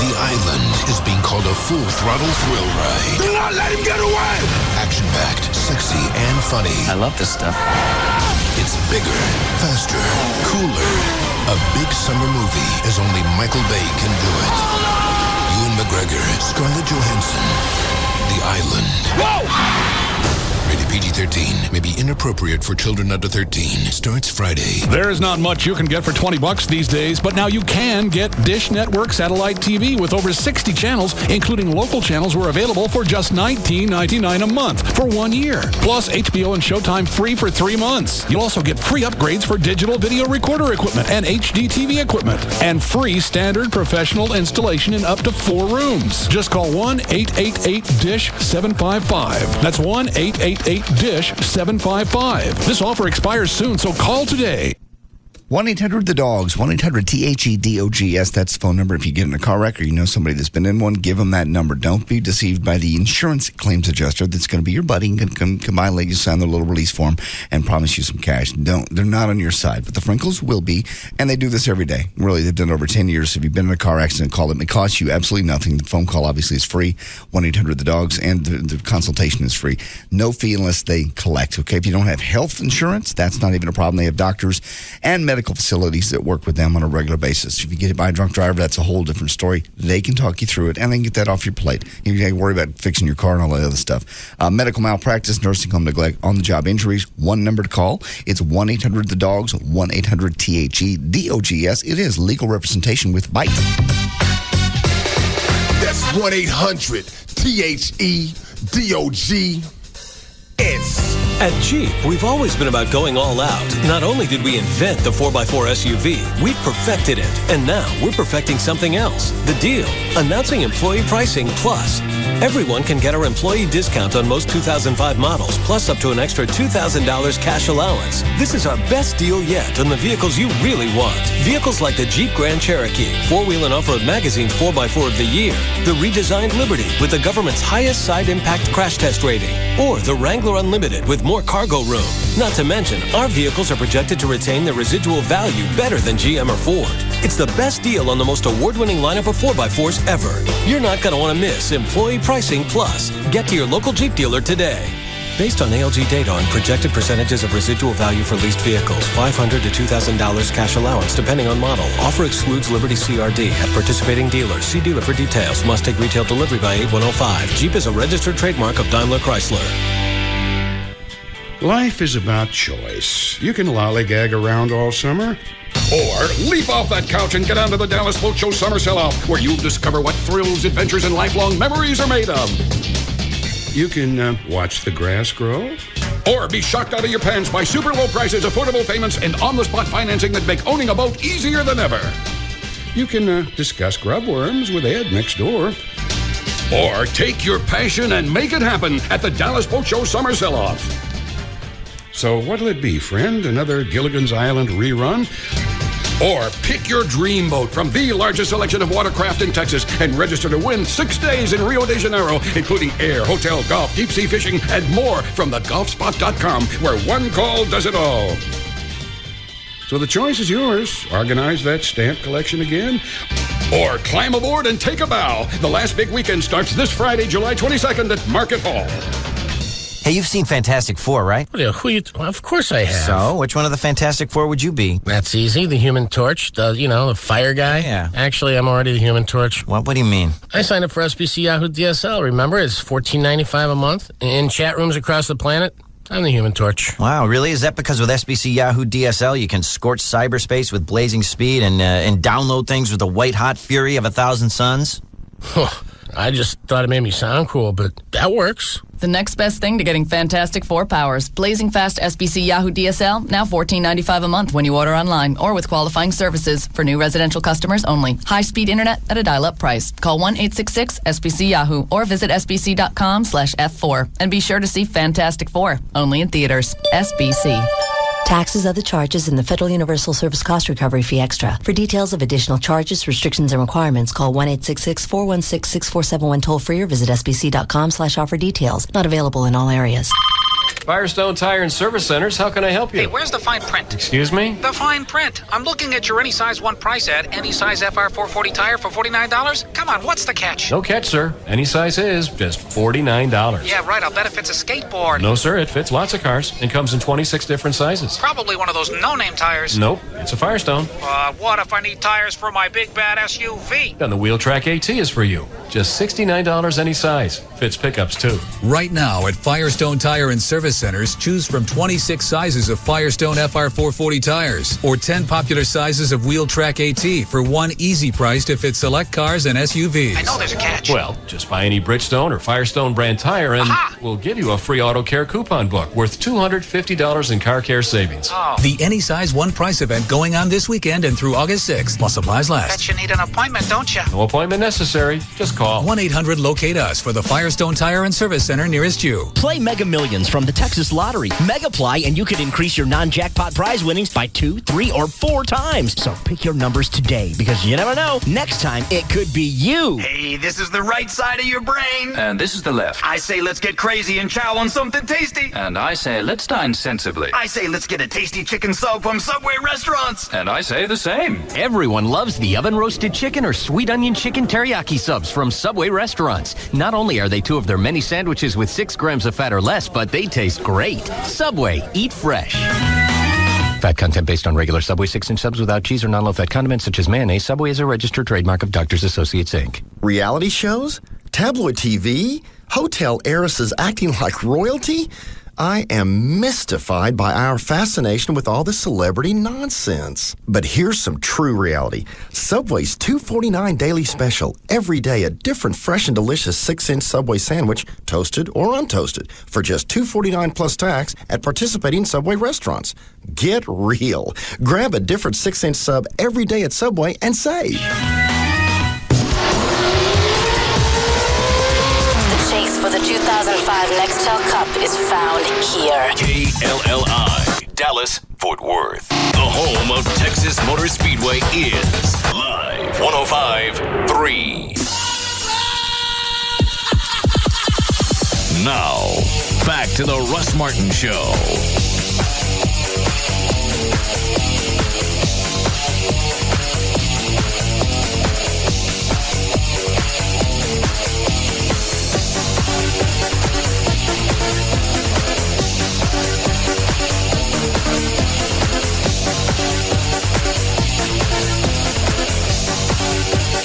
The island is being called a full-throttle thrill ride.
Do not let him get away!
Action-packed, sexy, and funny.
I love this stuff.
It's bigger, faster, cooler. A big summer movie as only Michael Bay can do it. Ewan McGregor, Scarlett Johansson. The Island.
Whoa!
Rated PG-13. May be inappropriate for children under 13. Starts Friday.
There's not much you can get for $20 these days, but now you can get Dish Network satellite TV with over 60 channels, including local channels, were available for just $19.99 a month for 1 year. Plus HBO and Showtime free for 3 months. You'll also get free upgrades for digital video recorder equipment and HD TV equipment, and free standard professional installation in up to 4 rooms. Just call 1-888-DISH-755. That's 1-888-DISH-755. This offer expires soon, so call today.
1-800-THE-DOGS, 1-800-THEDOGS. That's the phone number. If you get in a car wreck or you know somebody that's been in one, give them that number. Don't be deceived by the insurance claims adjuster that's going to be your buddy and going to come by and let you sign their little release form and promise you some cash. Don't. They're not on your side, but the Frinkles will be, and they do this every day. Really, they've done it over 10 years. If you've been in a car accident, call them. It costs you absolutely nothing. The phone call obviously is free, 1-800-THE-DOGS, and the consultation is free. No fee unless they collect, okay? If you don't have health insurance, that's not even a problem. They have doctors and medical facilities that work with them on a regular basis. If you get hit by a drunk driver, that's a whole different story. They can talk you through it, and they can get that off your plate. You don't have to worry about fixing your car and all that other stuff. Medical malpractice, nursing home neglect, on-the-job injuries, one number to call. It's 1-800-THE-DOGS, 1-800-THEDOGS. It is legal representation with Bite.
That's 1-800-THEDOGS.
At Jeep, we've always been about going all out. Not only did we invent the 4x4 SUV, we've perfected it. And now we're perfecting something else. The Deal. Announcing Employee Pricing Plus. Everyone can get our employee discount on most 2005 models, plus up to an extra $2,000 cash allowance. This is our best deal yet on the vehicles you really want. Vehicles like the Jeep Grand Cherokee, 4-Wheel and Off-Road Magazine's 4x4 of the Year, the redesigned Liberty with the government's highest side impact crash test rating, or the Wrangler Unlimited with more cargo room. Not to mention, our vehicles are projected to retain their residual value better than GM or Ford. It's the best deal on the most award-winning lineup of 4x4s ever. You're not going to want to miss Employee Pricing Plus. Get to your local Jeep dealer today. Based on ALG data on projected percentages of residual value for leased vehicles, $500 to $2,000 cash allowance depending on model. Offer excludes Liberty CRD at participating dealers. See dealer for details. Must take retail delivery by 8105. Jeep is a registered trademark of Daimler Chrysler.
Life is about choice. You can lollygag around all summer, or leap off that couch and get onto the Dallas Boat Show Summer Sell-Off, where you'll discover what thrills, adventures, and lifelong memories are made of. You can watch the grass grow, or be shocked out of your pants by super low prices, affordable payments, and on-the-spot financing that make owning a boat easier than ever. You can discuss grub worms with Ed next door, or take your passion and make it happen at the Dallas Boat Show Summer Sell-Off. So what'll it be, friend? Another Gilligan's Island rerun? Or pick your dream boat from the largest selection of watercraft in Texas and register to win 6 days in Rio de Janeiro, including air, hotel, golf, deep sea fishing, and more from thegolfspot.com, where one call does it all. So the choice is yours. Organize that stamp collection again, or climb aboard and take a bow. The last big weekend starts this Friday, July 22nd at Market Hall.
Hey, you've seen Fantastic Four, right?
Of course I have.
So, which one of the Fantastic Four would you be?
That's easy. The Human Torch, the fire guy.
Yeah.
Actually, I'm already the Human Torch.
What do you mean?
I signed up for SBC Yahoo DSL, remember? It's $14.95 a month. In chat rooms across the planet, I'm the Human Torch.
Wow, really? Is that because with SBC Yahoo DSL, you can scorch cyberspace with blazing speed and download things with the white-hot fury of 1,000 suns?
I just thought it made me sound cool, but that works.
The next best thing to getting Fantastic Four powers. Blazing fast SBC Yahoo DSL, now $14.95 a month when you order online or with qualifying services for new residential customers only. High-speed internet at a dial-up price. Call 1-866-SBC-YAHOO or visit sbc.com/F4. And be sure to see Fantastic Four, only in theaters. SBC.
Taxes, other charges, and the Federal Universal Service Cost Recovery Fee Extra. For details of additional charges, restrictions, and requirements, call 1-866-416-6471 toll-free or visit sbc.com/offer details. Not available in all areas.
Firestone Tire and Service Centers, how can I help you?
Hey, where's the fine print?
Excuse me?
The fine print. I'm looking at your any size one price ad, any size FR 440 tire for $49. Come on, what's the catch?
No catch, sir. Any size is just $49.
Yeah, right. I'll bet it fits a skateboard.
No, sir. It fits lots of cars and comes in 26 different sizes.
Probably one of those no-name tires.
Nope. It's a Firestone.
What if I need tires for my big bad SUV?
Then the Wheel Track AT is for you. Just $69 any size. Fits pickups, too.
Right now at Firestone Tire and Service Centers, choose from 26 sizes of Firestone FR 440 tires or 10 popular sizes of Wheel Track AT for one easy price to fit select cars and SUVs.
I know there's a catch.
Well, just buy any Bridgestone or Firestone brand tire and we'll give you a free auto care coupon book worth $250 in car care savings.
Oh.
The Any Size One Price event going on this weekend and through August 6th, while supplies last.
Bet you need an appointment, don't you?
No appointment necessary. Just
Call 1-800-LOCATE-US for the Firestone Tire and Service Center nearest you.
Play Mega Millions from the Texas Lottery. Megaply, and you could increase your non-jackpot prize winnings by 2, 3, or 4 times. So pick your numbers today, because you never know. Next time, it could be you.
Hey, this is the right side of your brain.
And this is the left.
I say let's get crazy and chow on something tasty.
And I say let's dine sensibly.
I say let's get a tasty chicken sub from Subway restaurants.
And I say the same.
Everyone loves the oven-roasted chicken or sweet onion chicken teriyaki subs from Subway restaurants. Not only are they 2 of their many sandwiches with 6 grams of fat or less, but they taste great. Subway, eat fresh. Fat content based on regular Subway 6-inch subs without cheese or non-low-fat condiments such as mayonnaise. Subway is a registered trademark of Doctors Associates, Inc.
Reality shows? Tabloid TV? Hotel heiresses acting like royalty? I am mystified by our fascination with all this celebrity nonsense. But here's some true reality. Subway's $2.49 daily special. Every day a different fresh and delicious 6-inch Subway sandwich, toasted or untoasted, for just $2.49 plus tax at participating Subway restaurants. Get real. Grab a different 6-inch sub every day at Subway and save.
Chase for the 2005 Nextel Cup is found here.
KLLI, Dallas, Fort Worth. The home of Texas Motor Speedway is Live 105.3. Now, back to the Russ Martin Show.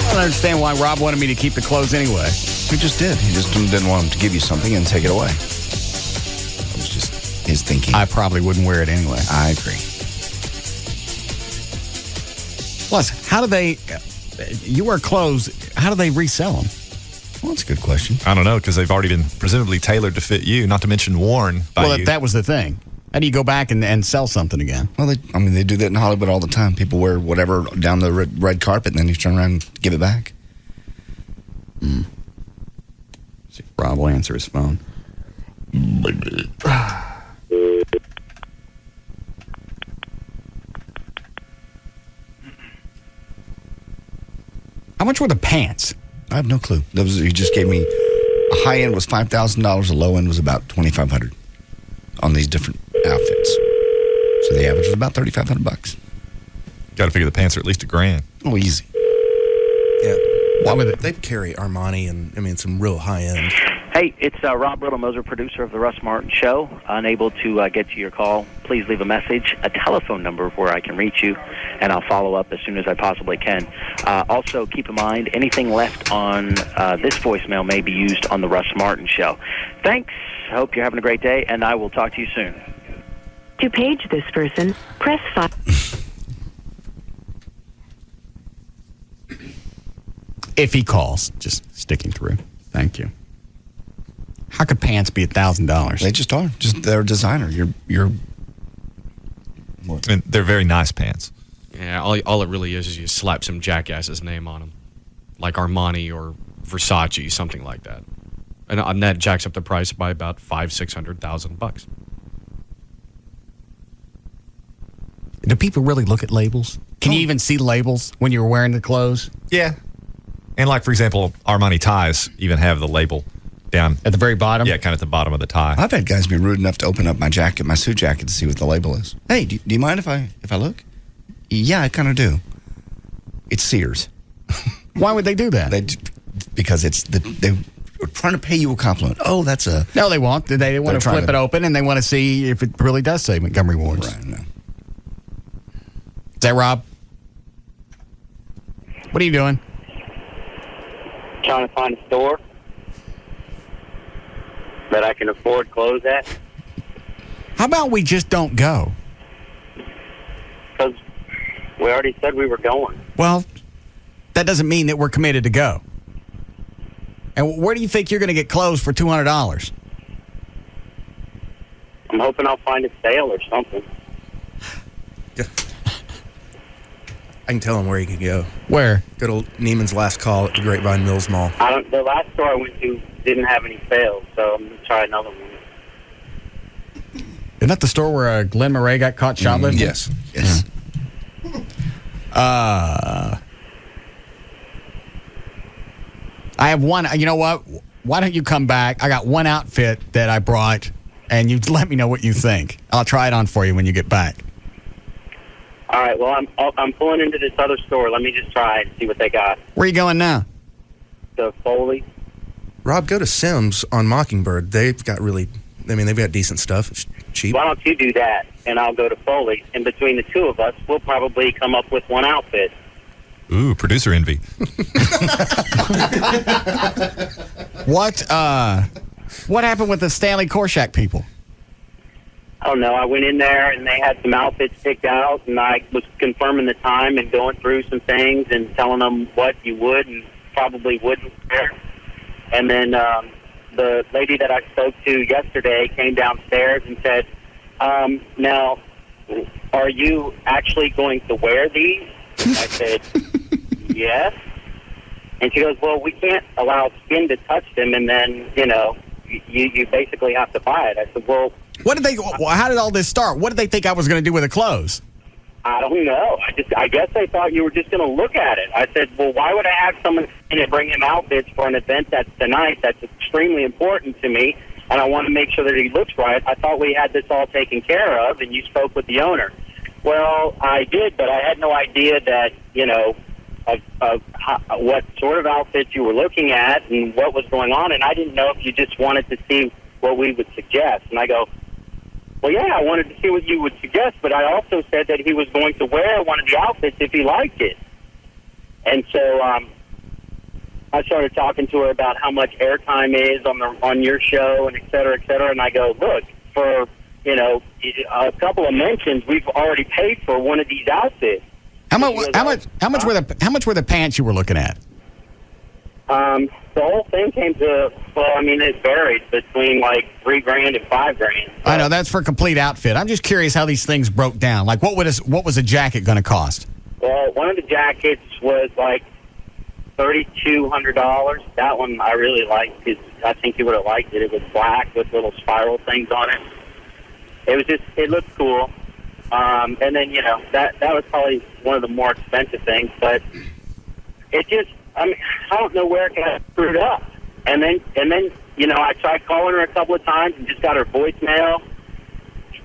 I don't understand why Rob wanted me to keep the clothes anyway.
He just did. He just didn't want him to give you something and take it away. That was just his thinking.
I probably wouldn't wear it anyway.
I agree.
Plus, how do they... You wear clothes, how do they resell them?
Well, that's a good question.
I don't know, because they've already been presumably tailored to fit you, not to mention worn by
Well,
you.
that was the thing. How do you go back and sell something again?
Well, they do that in Hollywood all the time. People wear whatever down the red carpet, and then you turn around and give it back.
See if Rob will answer his phone. How much were the pants?
I have no clue. He just gave me a high end was $5,000, a low end was about $2,500 on these different outfits. So the average was about $3,500.
Got to figure the pants are at least $1,000.
Oh, easy.
Yeah.
Why would
They carry Armani and some real high end.
Hey, it's Rob Riddle-Moser, producer of the Russ Martin Show. Unable to get to your call. Please leave a message, a telephone number where I can reach you, and I'll follow up as soon as I possibly can. Also, keep in mind, anything left on this voicemail may be used on the Russ Martin Show. Thanks. Hope you're having a great day, and I will talk to you soon.
To page this person, press 5.
If he calls, just sticking through. Thank you. How could pants be $1,000?
They just are. They're a designer. You're.
And they're very nice pants.
Yeah, all it really is you slap some jackass's name on them, like Armani or Versace, something like that, and that jacks up the price by about $500,000-$600,000.
Do people really look at labels? Can you even see labels when you're wearing the clothes?
Yeah. And like, for example, Armani ties even have the label down.
At the very bottom?
Yeah, kind of at the bottom of the tie.
I've had guys be rude enough to open up my jacket, my suit jacket, to see what the label is. Hey, do you mind if I look? Yeah, I kind of do. It's Sears.
Why would they do that?
Because they're trying to pay you a compliment. Oh, that's a...
No, they won't. They want to flip it open, and they want to see if it really does say Montgomery Ward's.
Right, no.
Is that Rob? What are you doing?
Trying to find a store that I can afford clothes at.
How about we just don't go?
Because we already said we were going.
Well, that doesn't mean that we're committed to go. And where do you think you're going to get clothes for $200?
I'm hoping I'll find a sale or something.
I can tell him where he can go.
Where?
Go to Neiman's Last Call at the Grapevine Mills Mall.
The last store I went to didn't have any sales, so I'm going to try another one.
Isn't that the store where Glenn Murray got caught shoplifting?
Yes.
Yes.
I have one. You know what? Why don't you come back? I got one outfit that I brought, and you let me know what you think. I'll try it on for you when you get back.
All right, well, I'm pulling into this other store. Let me just try and see what they got.
Where are you going now?
To Foley.
Rob, go to Sims on Mockingbird. They've got they've got decent stuff. It's cheap.
Why don't you do that, and I'll go to Foley. And between the two of us, we'll probably come up with one outfit.
Ooh, producer envy.
What happened with the Stanley Korshak people?
I don't know. I went in there, and they had some outfits picked out, and I was confirming the time and going through some things and telling them what you would and probably wouldn't wear. And then the lady that I spoke to yesterday came downstairs and said, now, are you actually going to wear these? I said, yes. And she goes, well, we can't allow skin to touch them, and then, you basically have to buy it. I said, well,
how did all this start? What did they think I was going to do with the clothes?
I don't know. I guess they thought you were just going to look at it. I said, well, why would I have someone in and bring him outfits for an event that's tonight that's extremely important to me, and I want to make sure that he looks right? I thought we had this all taken care of, and you spoke with the owner. Well, I did, but I had no idea that, of what sort of outfits you were looking at and what was going on, and I didn't know if you just wanted to see what we would suggest. And I go, well, yeah, I wanted to see what you would suggest, but I also said that he was going to wear one of the outfits if he liked it. And so I started talking to her about how much airtime is on your show and et cetera, and I go, look, for a couple of mentions, we've already paid for one of these outfits.
How much were the pants you were looking at?
The whole thing came to, it varied between like $3,000 and $5,000. So.
I know, that's for a complete outfit. I'm just curious how these things broke down. Like, what was a jacket going to cost?
Well, one of the jackets was like $3,200. That one I really liked because I think you would have liked it. It was black with little spiral things on it. It looked cool. And then, that was probably one of the more expensive things, but it just, I don't know where it got screwed up. And then, I tried calling her a couple of times and just got her voicemail,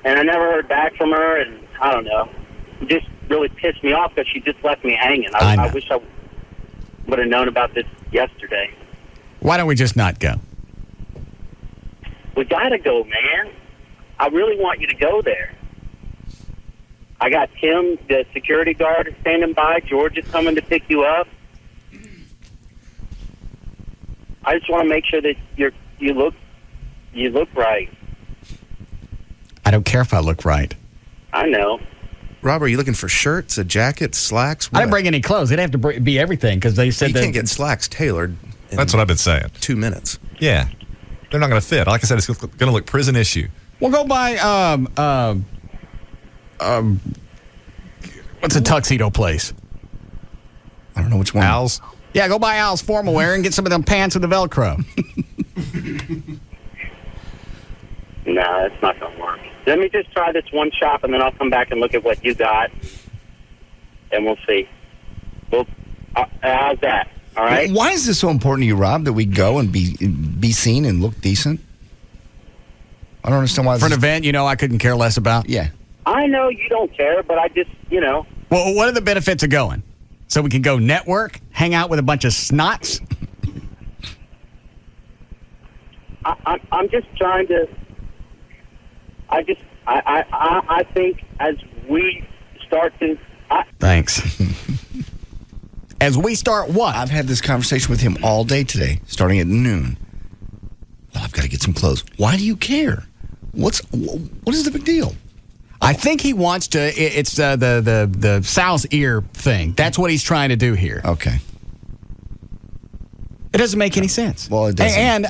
and I never heard back from her, and I don't know. It just really pissed me off because she just left me hanging. I wish I would have known about this yesterday.
Why don't we just not go?
We got to go, man. I really want you to go there. I got Tim, the security guard, is standing by. George is coming to pick you up. I just want to make sure that you look right.
I don't care if I look right.
I know.
Rob, are you looking for shirts, a jacket, slacks? What?
I didn't bring any clothes. It'd have to be everything because they said
you can't get slacks tailored.
That's what I've been saying.
2 minutes.
Yeah, they're not going to fit. Like I said, it's going to look prison issue.
We'll go buy what's a tuxedo place?
I don't know which one.
Al's?
Yeah, go buy Al's formal wear and get some of them pants with the Velcro.
No, that's not going to work. Let me just try this one shop, and then I'll come back and look at what you got, and we'll see. How's that? All right?
Why is this so important to you, Rob, that we go and be seen and look decent? I don't understand why.
For an event, I couldn't care less about?
Yeah.
I know you don't care, but I just,
Well, what are the benefits of going? So we can go network, hang out with a bunch of snots?
I'm just trying to... I think as we start to...
Thanks. As we start what?
I've had this conversation with him all day today, starting at noon. Well, I've got to get some clothes. Why do you care? What is the big deal?
I think he wants to. It's the sow's ear thing. That's what he's trying to do here.
Okay.
It doesn't make any sense.
Well, it doesn't.
And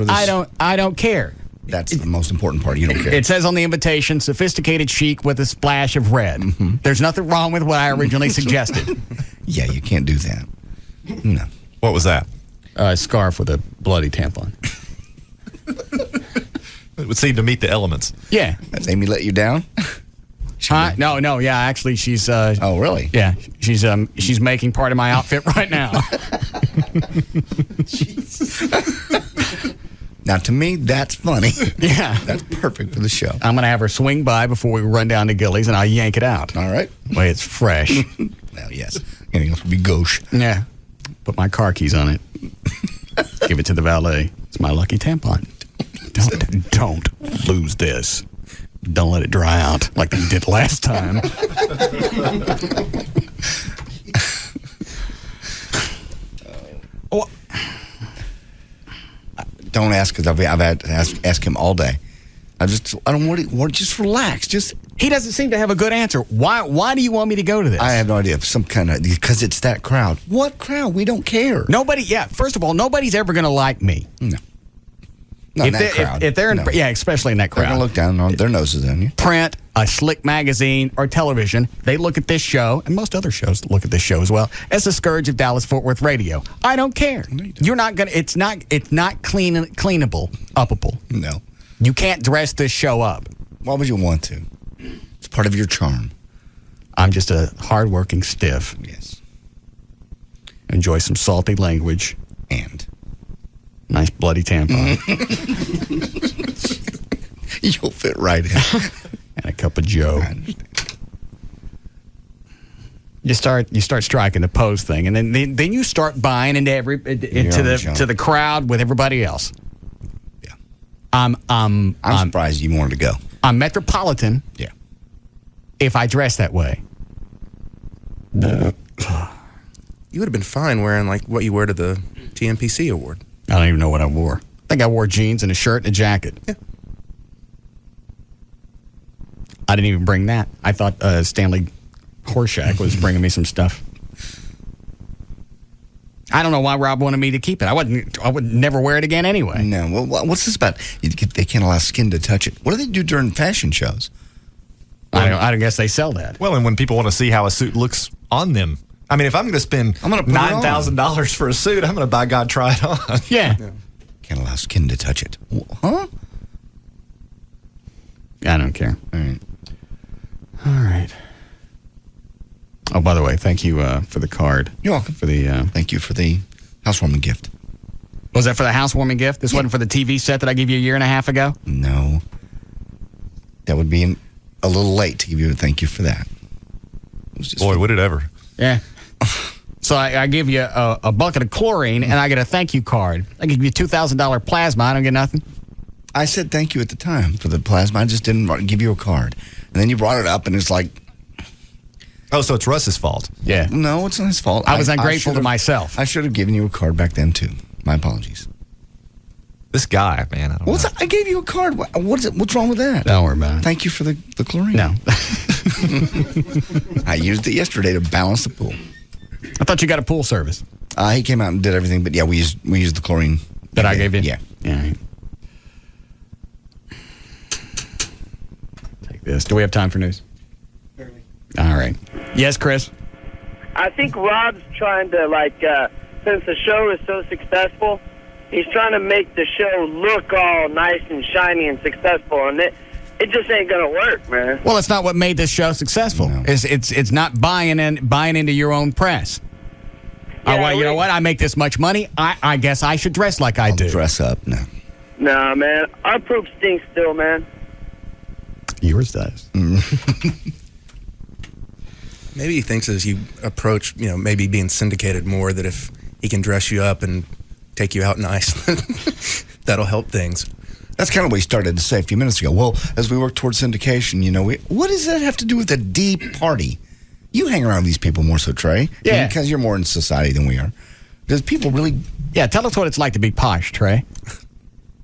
I don't care
That's the most important part. You don't care.
It says on the invitation, sophisticated chic with a splash of red. Mm-hmm. There's nothing wrong with what I originally suggested.
Yeah, you can't do that. No.
What was that?
A scarf with a bloody tampon.
It would seem to meet the elements.
Yeah.
Has Amy let you down?
No. Yeah, actually, she's.
Oh, really?
Yeah, she's making part of my outfit right now.
Now, to me, that's funny.
Yeah,
that's perfect for the show.
I'm gonna have her swing by before we run down to Gillies, and I'll yank it out.
All right.
Way it's fresh.
Well, yes. Anything else would be gauche.
Yeah. Put my car keys on it. Give it to the valet. It's my lucky tampon. Don't lose this. Don't let it dry out like you did last time.
Don't ask, because I've had to ask him all day. I don't want just relax.
He doesn't seem to have a good answer. Why do you want me to go to this?
I have no idea. Because it's that crowd. What crowd? We don't care.
Nobody. Yeah. First of all, nobody's ever going to like me.
No. Not in that crowd.
If they're in, yeah, especially in that crowd.
They're going to look down on their noses on you.
Print, a slick magazine, or television, they look at this show, and most other shows look at this show as well, as the scourge of Dallas-Fort Worth radio. I don't care. No, you don't. You're not going to, it's not cleanable, uppable.
No.
You can't dress this show up.
Why would you want to? It's part of your charm.
I'm just a hardworking stiff.
Yes.
Enjoy some salty language.
And
nice bloody tampon.
You'll fit right in.
And a cup of Joe. You start striking the pose thing, and then you start buying into the crowd with everybody else.
Yeah.
I'm
surprised you wanted to go.
I'm metropolitan.
Yeah.
If I dress that way.
You would have been fine wearing like what you wear to the TMPC award.
I don't even know what I wore. I think I wore jeans and a shirt and a jacket.
Yeah.
I didn't even bring that. I thought Stanley Horshack was bringing me some stuff. I don't know why Rob wanted me to keep it. I would never wear it again anyway.
No. Well, what's this about? They can't allow skin to touch it. What do they do during fashion shows?
I guess they sell that.
Well, and when people want to see how a suit looks on them. I mean, if I'm going to spend $9,000 for a suit, I'm going to, by God, try it on.
Yeah.
Can't allow skin to touch it. Huh?
I don't care.
All right.
All right. Oh, by the way, thank you for the card.
You're welcome. Thank you for the housewarming gift.
Was that for the housewarming gift? This wasn't for the TV set that I gave you a year and a half ago?
No. That would be a little late to give you a thank you for that.
Boy, would it ever.
Yeah. So I give you a bucket of chlorine, and I get a thank you card. I give you $2,000 plasma. I don't get nothing.
I said thank you at the time for the plasma. I just didn't give you a card. And then you brought it up, and it's like...
Oh, so it's Russ's fault.
Yeah.
No, it's not his fault.
I was ungrateful to myself.
I should have given you a card back then, too. My apologies.
This guy, man, I don't know.
I gave you a card. What's wrong with that?
Don't worry about it.
Thank you for the chlorine.
No.
I used it yesterday to balance the pool.
I thought you got a pool service.
He came out and did everything, but yeah, we used the chlorine.
That I gave you?
Yeah.
Yeah. Take this. Do we have time for news?
Barely.
All right. Yes, Chris?
I think Rob's trying to, since the show is so successful, he's trying to make the show look all nice and shiny and successful, and it just ain't gonna work, man.
Well, it's not what made this show successful. No. It's not buying into your own press.
Yeah,
well, you know what? I make this much money. I guess I should dress like I do.
Dress up, no.
Nah, man. Our poop stinks still, man.
Yours does.
Maybe he thinks as you approach, maybe being syndicated more, that if he can dress you up and take you out nice, that'll help things.
That's kind of what he started to say a few minutes ago. Well, as we work towards syndication, what does that have to do with a deep party? You hang around with these people more so, Trey.
Yeah.
Because you're more in society than we are. Does people really...
Yeah, tell us what it's like to be posh, Trey.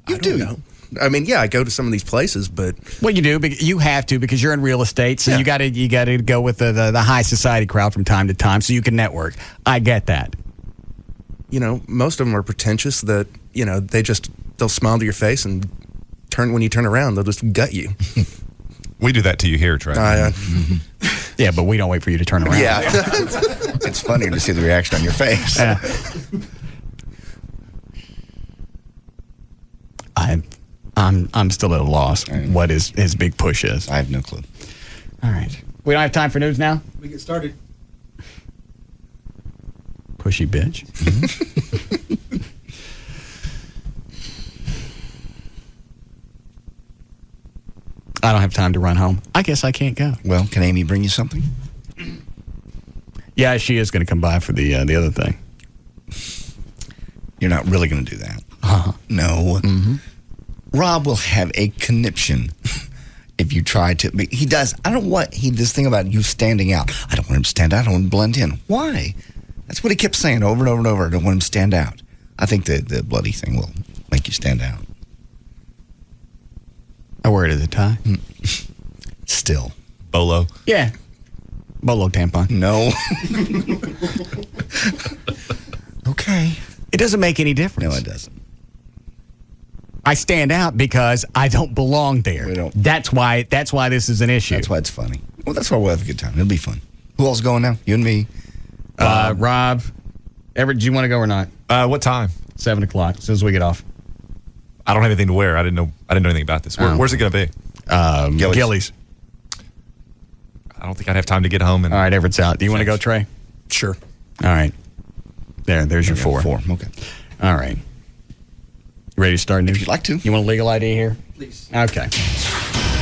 You do. Know. I mean, yeah, I go to some of these places, but...
Well, you do. You have to because you're in real estate, so you got to go with the high society crowd from time to time so you can network. I get that.
Most of them are pretentious that, they'll smile to your face and when you turn around, they'll just gut you.
We do that to you here, Trey.
Yeah, but we don't wait for you to turn around.
Yeah. It's funnier to see the reaction on your face.
I'm still at a loss. What his big push is.
I have no clue.
All right. We don't have time for news now?
We get started.
Pushy bitch. I don't have time to run home. I guess I can't go.
Well, can Amy bring you something?
Yeah, she is going to come by for the other thing.
You're not really going to do that.
Uh-huh.
No. Rob will have a conniption if you try to. But he does. I don't know what this thing about you standing out. I don't want him to stand out. I don't want him to blend in. Why? That's what he kept saying over and over and over. I don't want him to stand out. I think the bloody thing will make you stand out.
A word at a time.
Still.
Bolo.
Yeah. Bolo tampon.
No. Okay.
It doesn't make any difference.
No, it doesn't.
I stand out because I don't belong there. That's why this is an issue.
That's why it's funny. Well, that's why we'll have a good time. It'll be fun. Who else is going now? You and me.
Rob. Everett, do you want to go or not?
What time?
7 o'clock, as soon as we get off.
I don't have anything to wear. I didn't know anything about this. Where's it going to be?
Gillies.
I don't think I'd have time to get home.
All right, Everett's out. Do you want to go, Trey?
Sure.
All right. There's your 4.
4. Okay.
All right. You ready to start news?
If you'd like to.
You want a legal ID here?
Please.
Okay.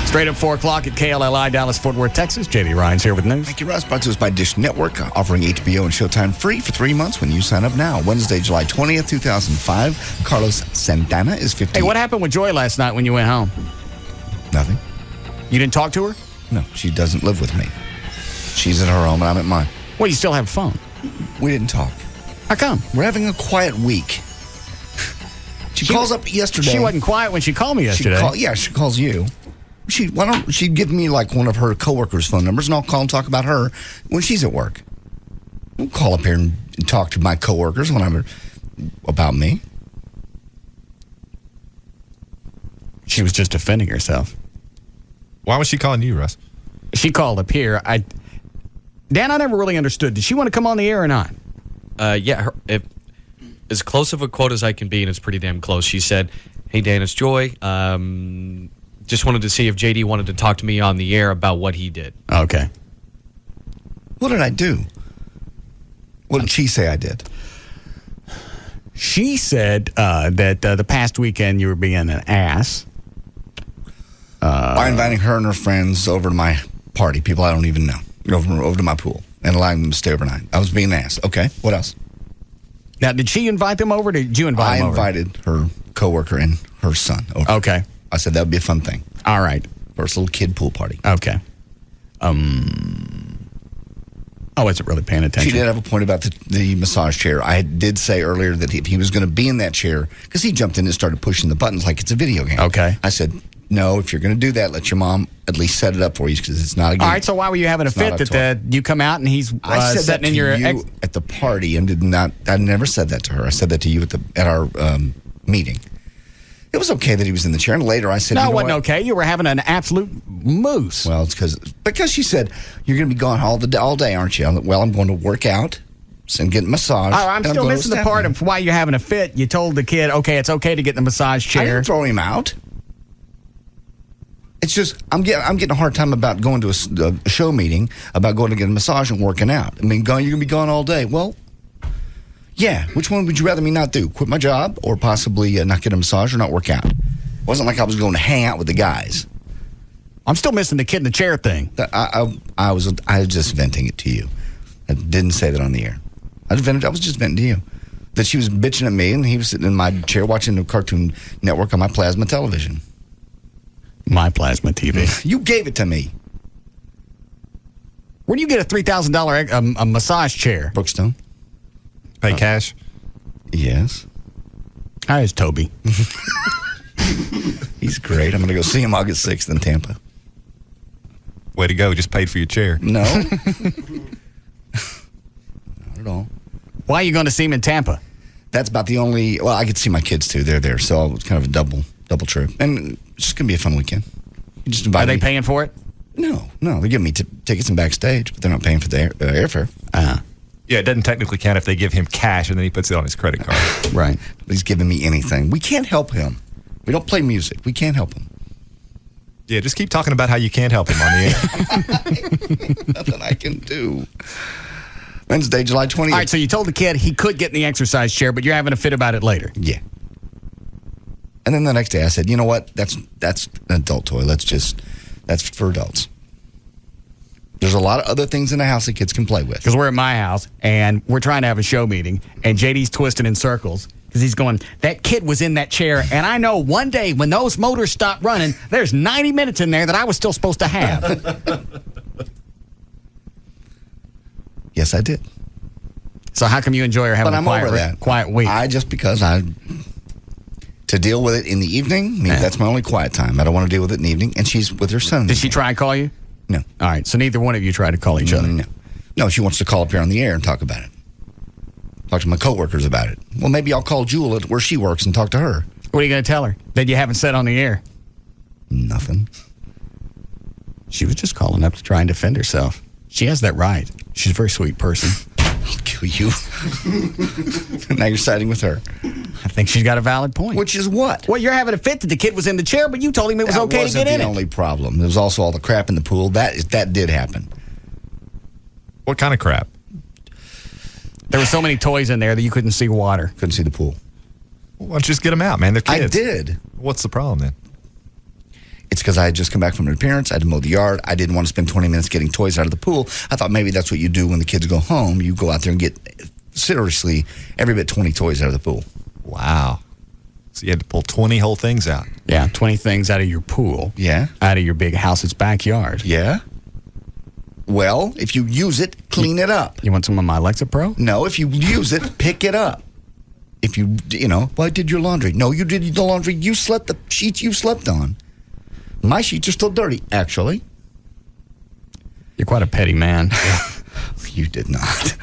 Straight up 4 o'clock at KLLI, Dallas, Fort Worth, Texas. JD Ryan's here with news.
Thank you, Russ. Brought to us by Dish Network, offering HBO and Showtime free for 3 months when you sign up now. Wednesday, July 20th, 2005. Carlos Santana is 50.
Hey, what happened with Joy last night when you went home?
Nothing.
You didn't talk to her?
No, she doesn't live with me. She's at her home and I'm at mine.
Well, you still have a phone.
We didn't talk.
How come?
We're having a quiet week. She calls up yesterday.
She wasn't quiet when she called me yesterday.
She calls you. She'd give me like one of her coworkers' phone numbers, and I'll call and talk about her when she's at work. Don't call up here and talk to my coworkers about me.
She was just defending herself.
Why was she calling you, Russ?
She called up here. Dan, I never really understood. Did she want to come on the air or not?
Yeah, as close of a quote as I can be, and it's pretty damn close. She said, "Hey, Dan, it's Joy. Just wanted to see if JD wanted to talk to me on the air about what he did."
Okay.
What did I do? What did she say I did?
She said that the past weekend you were being an ass.
By inviting her and her friends over to my party, people I don't even know, over to my pool, and allowing them to stay overnight. I was being an ass. Okay, what else?
Now, did she invite them over? Or did you invite them over?
I invited her coworker and her son over.
Okay.
I said that would be a fun thing.
All right.
First little kid pool party.
Okay. I wasn't really paying attention.
She did have a point about the massage chair. I did say earlier that if he was going to be in that chair, because he jumped in and started pushing the buttons like it's a video game.
Okay.
I said, no, if you're going to do that, let your mom at least set it up for you because it's not a game.
All right, so why were you having a fit that you come out and he's
I said
sitting
that
in
to
your
you at the party and I never said that to her. I said that to you at our meeting. It was okay that he was in the chair, and later I said,
no, it wasn't okay. You were having an absolute moose.
Well, it's because she said, you're going to be gone all day, aren't you? Well, I'm going to work out and get a massage.
I'm still missing the part of why you're having a fit. You told the kid, okay, it's okay to get in the massage chair.
I didn't throw him out. It's just, I'm getting a hard time about going to a show meeting, about going to get a massage and working out. I mean, you're going to be gone all day. Well, yeah, which one would you rather me not do? Quit my job or possibly not get a massage or not work out? It wasn't like I was going to hang out with the guys.
I'm still missing the kid in the chair thing.
I was just venting it to you. I didn't say that on the air. I was just venting to you. That she was bitching at me and he was sitting in my chair watching the Cartoon Network on my plasma television.
My plasma TV.
You gave it to me.
Where do you get a $3,000 a massage chair?
Brookstone.
Pay cash?
Yes.
How is Toby?
He's great. I'm going to go see him August 6th in Tampa.
Way to go. Just paid for your chair.
No. Not at all.
Why are you going to see him in Tampa?
That's about the only... Well, I could see my kids, too. They're there. So it's kind of a double double trip. And it's just going to be a fun weekend. You just invite
Are they
me.
paying for it?
No. They're giving me tickets and backstage, but they're not paying for the airfare.
Yeah, it doesn't technically count if they give him cash and then he puts it on his credit card.
Right.
He's giving me anything. We can't help him. We don't play music. We can't help him.
Yeah, just keep talking about how you can't help him on the air.
Nothing I can do. Wednesday, July 20th.
All right, so you told the kid he could get in the exercise chair, but you're having a fit about it later.
Yeah. And then the next day I said, you know what? That's an adult toy. That's for adults. There's a lot of other things in the house that kids can play with.
Because we're at my house, and we're trying to have a show meeting, and JD's twisting in circles. Because he's going, that kid was in that chair, and I know one day when those motors stop running, there's 90 minutes in there that I was still supposed to have.
Yes, I did.
So how come you enjoy her having
But
a
I'm over that.
quiet week?
To deal with it in the evening, that's my only quiet time. I don't want to deal with it in the evening, and she's with her son.
Did she try and call you?
No.
All right, so neither one of you tried to call each other?
No, she wants to call up here on the air and talk about it. Talk to my coworkers about it. Well, maybe I'll call Jewel at where she works and talk to her.
What are you going to tell her that you haven't said on the air?
Nothing.
She was just calling up to try and defend herself. She has that right. She's a very sweet person.
I'll kill you. Now you're siding with her.
I think she's got a valid point.
Which is what?
Well, you're having a fit that the kid was in the chair, but you told him it was okay to get in it.
That wasn't the only problem. There was also all the crap in the pool. That did happen.
What kind of crap?
There were so many toys in there that you couldn't see water.
Couldn't see the pool.
Well, why don't you just get them out, man? They're kids.
I did.
What's the problem then?
It's because I had just come back from an appearance. I had to mow the yard. I didn't want to spend 20 minutes getting toys out of the pool. I thought maybe that's what you do when the kids go home. You go out there and get, seriously, every bit 20 toys out of the pool.
Wow. So you had to pull 20 whole things out.
Yeah, 20 things out of your pool.
Yeah.
Out of your big house's backyard.
Yeah. Well, if you use it, clean it up.
You want some of my Alexa Pro?
No, if you use it, pick it up. If you know, well, I did your laundry. No, you did the laundry. You slept the sheets you slept on. My sheets are still dirty, actually.
You're quite a petty man.
You did not.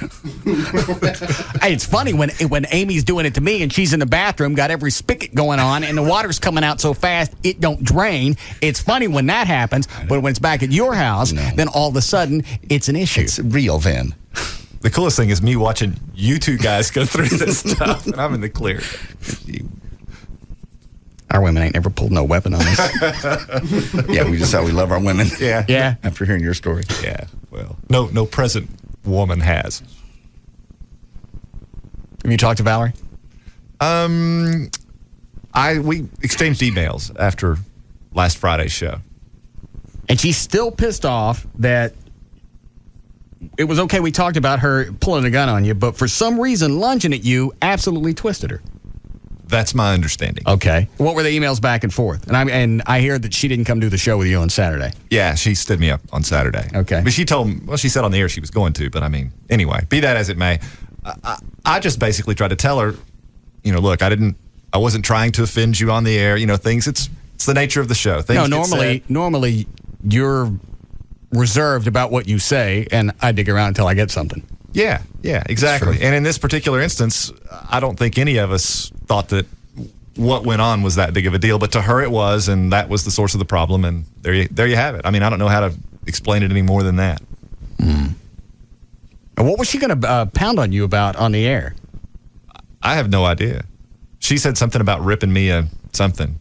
Hey, it's funny when Amy's doing it to me and she's in the bathroom, got every spigot going on, and the water's coming out so fast it don't drain. It's funny when that happens, but when it's back at your house, then all of a sudden it's an issue.
It's real then.
The coolest thing is me watching you two guys go through this stuff, and I'm in the clear.
Our women ain't never pulled no weapon on us.
Yeah, we just how we love our women.
Yeah.
Yeah.
After hearing your story.
Yeah. Well, no present woman has.
Have you talked to Valerie?
We exchanged emails after last Friday's show.
And she's still pissed off that it was okay we talked about her pulling a gun on you, but for some reason lunging at you absolutely twisted her.
That's my understanding.
Okay. What were the emails back and forth? And I hear that she didn't come do the show with you on Saturday.
Yeah, she stood me up on Saturday.
Okay.
But she said on the air she was going to, but I mean, anyway, be that as it may, I just basically tried to tell her, look, I wasn't trying to offend you on the air, things, it's the nature of the show. Things
normally you're reserved about what you say, and I dig around until I get something.
Yeah, exactly. And in this particular instance, I don't think any of us thought that what went on was that big of a deal, but to her it was, and that was the source of the problem, and there you have it. I mean, I don't know how to explain it any more than that.
And what was she going to pound on you about on the air?
I have no idea. She said something about ripping me something.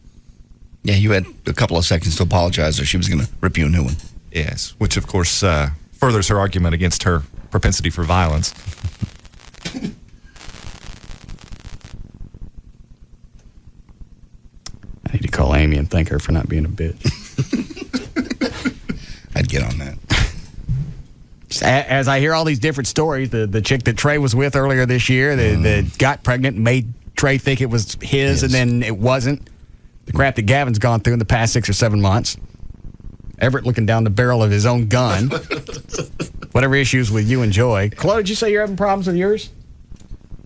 Yeah, you had a couple of seconds to apologize, or she was going to rip you a new one.
Yes, which of course furthers her argument against her propensity for violence.
I need to call Amy and thank her for not being a bitch.
I'd get on that.
As I hear all these different stories, the chick that Trey was with earlier this year that got pregnant and made Trey think it was his, and then it wasn't. The crap that Gavin's gone through in the past 6 or 7 months. Everett looking down the barrel of his own gun. Whatever issues with you and Joy. Chloe, did you say you're having problems with yours?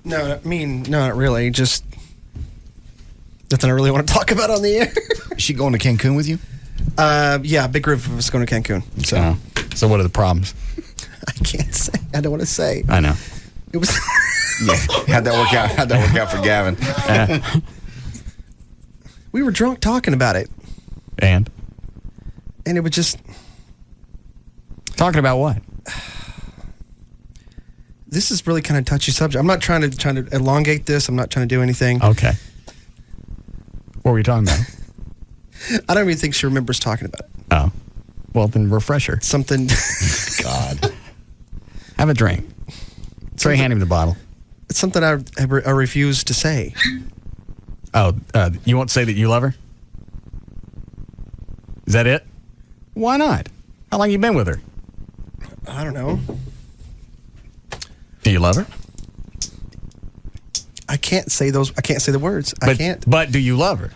No, not really. Just nothing I really want to talk about on the air.
Is she going to Cancun with you?
Yeah, big group of us going to Cancun.
So what are the problems?
I can't say. I don't want to say.
I know.
It was.
Yeah, how'd that work out? How'd that work out for Gavin?
We were drunk talking about it.
And
it was just...
Talking about what?
This is really kind of touchy subject. I'm not trying to elongate this. I'm not trying to do anything.
Okay. What were you talking about?
I don't even think she remembers talking about it.
Oh. Well, then refresh her.
Something...
God.
Have a drink. Trey, hand him the bottle.
It's something I refuse to say.
Oh, you won't say that you love her? Is that it? Why not? How long you been with her?
I don't know.
Do you love her?
I can't say those. I can't say the words. I can't.
But do you love her?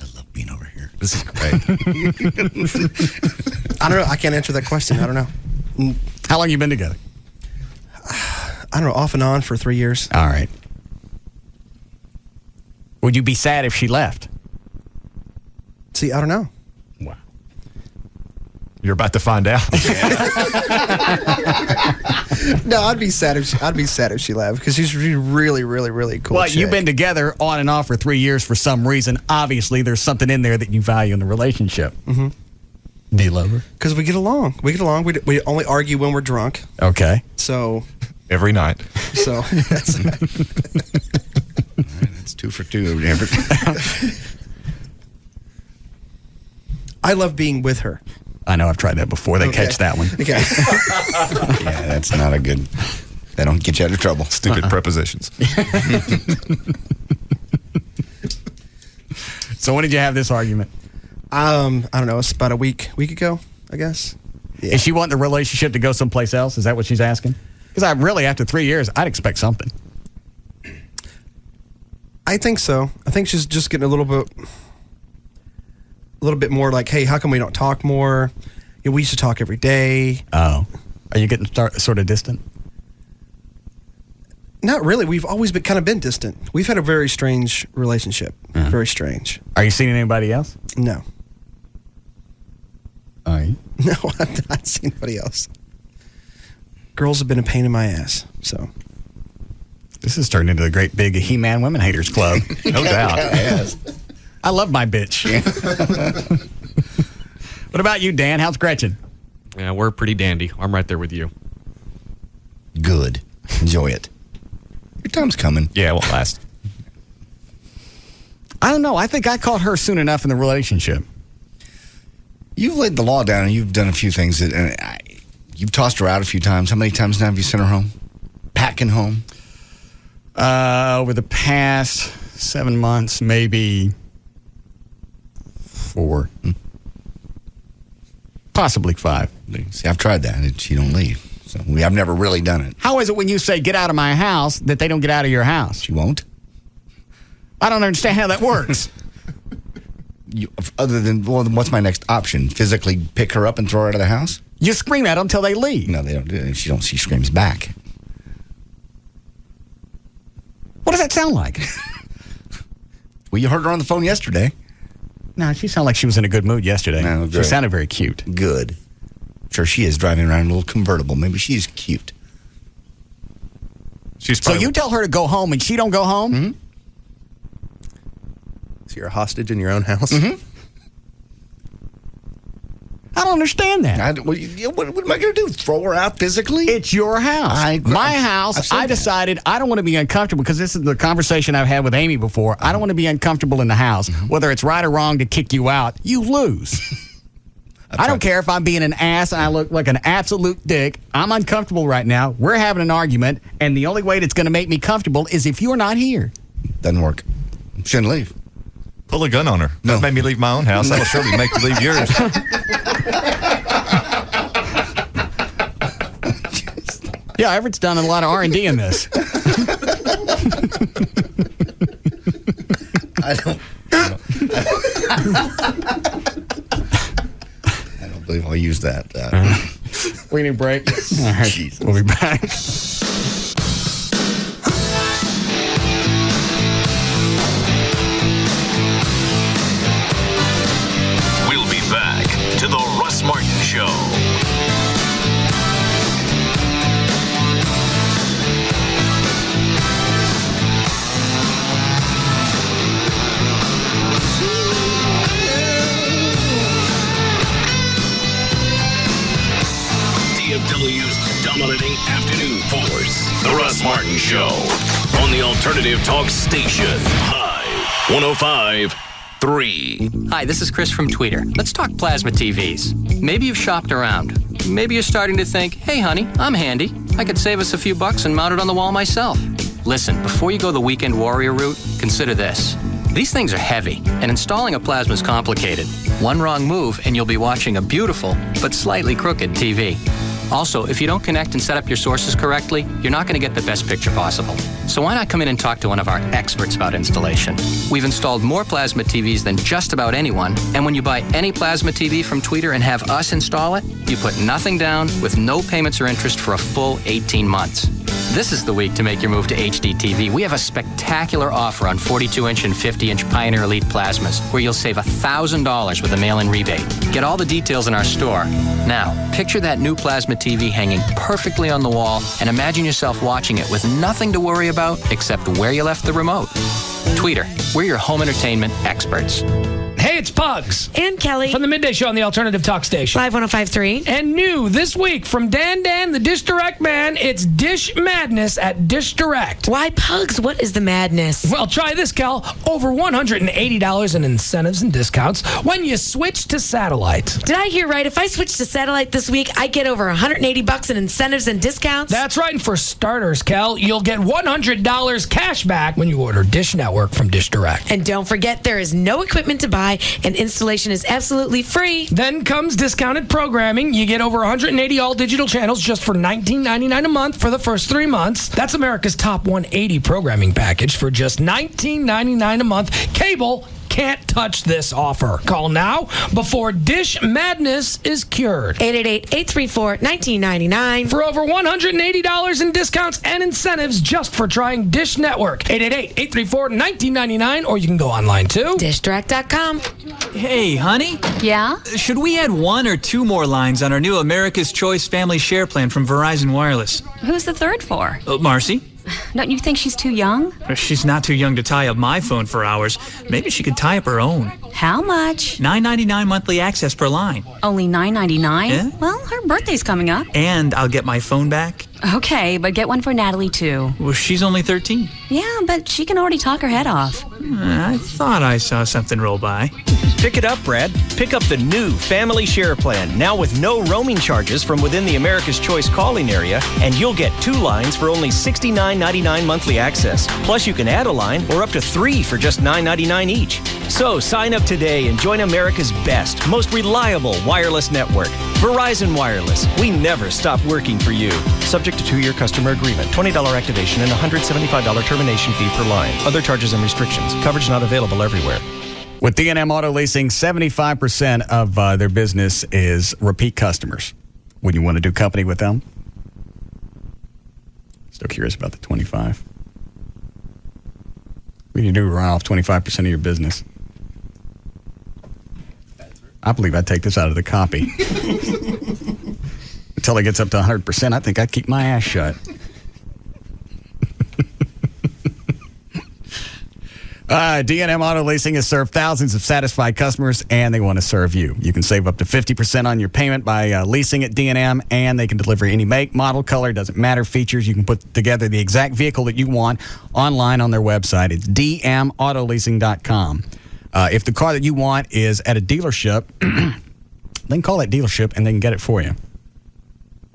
I love being over here.
This is great.
I don't know. I can't answer that question. I don't know.
How long you been together?
I don't know. Off and on for 3 years.
All right. Would you be sad if she left?
See, I don't know.
Wow.
You're about to find out.
No, I'd be sad if she left because she's really, really, really cool.
Well,
chick.
you've been together on and off for 3 years for some reason. Obviously, there's something in there that you value in the relationship.
Mm-hmm.
Do you love her?
Because we get along. We only argue when we're drunk.
Okay.
So
every night.
So that's
It's 2 for 2.
I love being with her.
I know I've tried that before. They catch that one.
Okay.
Yeah, that's not a good. They don't get you out of trouble.
Stupid prepositions.
So when did you have this argument?
I don't know. It's about a week ago, I guess. Yeah.
Is she wanting the relationship to go someplace else? Is that what she's asking? Because after 3 years, I'd expect something.
I think so. I think she's just getting a little bit more like, hey, how come we don't talk more? You know, we used to talk every day.
Oh. Are you getting sort of distant?
Not really. We've always been distant. We've had a very strange relationship.
Uh-huh.
Very strange.
Are you seeing anybody else?
No.
Are you?
No, I've not seen anybody else. Girls have been a pain in my ass, so.
This is turning into a great big He-Man Women Haters Club.
No doubt.
Yes.
I love my bitch. What about you, Dan? How's Gretchen?
Yeah, we're pretty dandy. I'm right there with you.
Good. Enjoy it. Your time's coming.
Yeah, it won't last.
I don't know. I think I caught her soon enough in the relationship.
You've laid the law down and you've done a few things you've tossed her out a few times. How many times now have you sent her home? Packing home?
Over the past 7 months, maybe 4. Possibly 5.
See, I've tried that and she don't leave. So I've never really done it.
How is it when you say get out of my house that they don't get out of your house?
She won't.
I don't understand how that works.
Other than, well, then what's my next option? Physically pick her up and throw her out of the house?
You scream at them until they leave.
No, they don't do it. She screams back.
What does that sound like?
Well, you heard her on the phone yesterday.
No, she sounded like she was in a good mood yesterday.
No,
she sounded very cute.
Good. Sure, she is driving around in a little convertible. Maybe she's cute.
So you tell her to go home and she don't go home?
Mm-hmm.
So you're a hostage in your own house?
Mm-hmm.
I don't understand that.
What am I going to do? Throw her out physically?
It's your house. My house. I decided I don't want to be uncomfortable because this is the conversation I've had with Amy before. I don't want to be uncomfortable in the house. Whether it's right or wrong to kick you out, you lose. I don't care if I'm being an ass and I look like an absolute dick. I'm uncomfortable right now. We're having an argument, and the only way that's going to make me comfortable is if you're not here.
Doesn't work. Shouldn't leave.
Pull a gun on her. No. That made me leave my own house. That'll surely make you leave yours.
Yeah, Everett's done a lot of R&D in this.
I don't believe I'll use that.
We need a break. All right,
Jesus.
We'll be back.
We'll be back to the Russ Martin Show. Martin Show on the Alternative Talk Station. Live 105.3.
Hi, this is Chris from Tweeter. Let's talk plasma TVs. Maybe you've shopped around. Maybe you're starting to think, hey, honey, I'm handy. I could save us a few bucks and mount it on the wall myself. Listen, before you go the weekend warrior route, consider this. These things are heavy, and installing a plasma is complicated. One wrong move, and you'll be watching a beautiful but slightly crooked TV. Also, if you don't connect and set up your sources correctly, you're not going to get the best picture possible. So why not come in and talk to one of our experts about installation? We've installed more plasma TVs than just about anyone, and when you buy any plasma TV from Tweeter and have us install it, you put nothing down with no payments or interest for a full 18 months. This is the week to make your move to HD TV. We have a spectacular offer on 42-inch and 50-inch Pioneer Elite plasmas, where you'll save $1,000 with a mail-in rebate. Get all the details in our store. Now, picture that new plasma TV hanging perfectly on the wall, and imagine yourself watching it with nothing to worry about except where you left the remote. Tweeter, we're your home entertainment experts.
Hey, it's Pugs.
And Kelly.
From the Midday Show on the Alternative Talk Station.
Live 105.3.
And new this week from Dan, the Dish Direct Man, it's Dish Madness at Dish Direct.
Why Pugs? What is the madness?
Well, try this, Cal. Over $180 in incentives and discounts when you switch to satellite.
Did I hear right? If I switch to satellite this week, I get over $180 in incentives and discounts?
That's right. And for starters, Cal, you'll get $100 cash back when you order Dish Network from Dish Direct.
And don't forget, there is no equipment to buy, and installation is absolutely free.
Then comes discounted programming. You get over 180 all-digital channels just for $19.99 a month for the first 3 months. That's America's top 180 programming package for just $19.99 a month. Cable can't touch this offer. Call now before Dish Madness is cured.
888-834-1999.
For over $180 in discounts and incentives just for trying Dish Network. 888-834-1999, or you can go online too.
DishDirect.com.
Hey, honey.
Yeah?
Should we add 1 or 2 more lines on our new America's Choice Family Share Plan from Verizon Wireless?
Who's the third for?
Marcy.
Don't you think she's too young?
She's not too young to tie up my phone for hours. Maybe she could tie up her own.
How much?
$9.99 monthly access per line.
Only $9.99?
Yeah?
Well, her birthday's coming up.
And I'll get my phone back.
Okay, but get one for Natalie, too.
Well, she's only 13.
Yeah, but she can already talk her head off.
I thought I saw something roll by.
Pick it up, Brad. Pick up the new Family Share Plan, now with no roaming charges from within the America's Choice calling area, and you'll get 2 lines for only $69.99 monthly access. Plus, you can add a line or up to 3 for just $9.99 each. So sign up today and join America's best, most reliable wireless network. Verizon Wireless. We never stop working for you. Subject to 2-year customer agreement, $20 activation, and $175 termination fee per line. Other charges and restrictions. Coverage not available everywhere.
With D&M Auto Leasing, 75% of their business is repeat customers. Would you want to do company with them? Still curious about the 25. What do you do to run off 25% of your business? I believe I'd take this out of the copy. Until it gets up to 100%, I think I'd keep my ass shut. D&M Auto Leasing has served thousands of satisfied customers, and they want to serve you. You can save up to 50% on your payment by leasing at D&M, and they can deliver any make, model, color, doesn't matter, features. You can put together the exact vehicle that you want online on their website. It's dmautoleasing.com. If the car that you want is at a dealership, then call that dealership, and they can get it for you.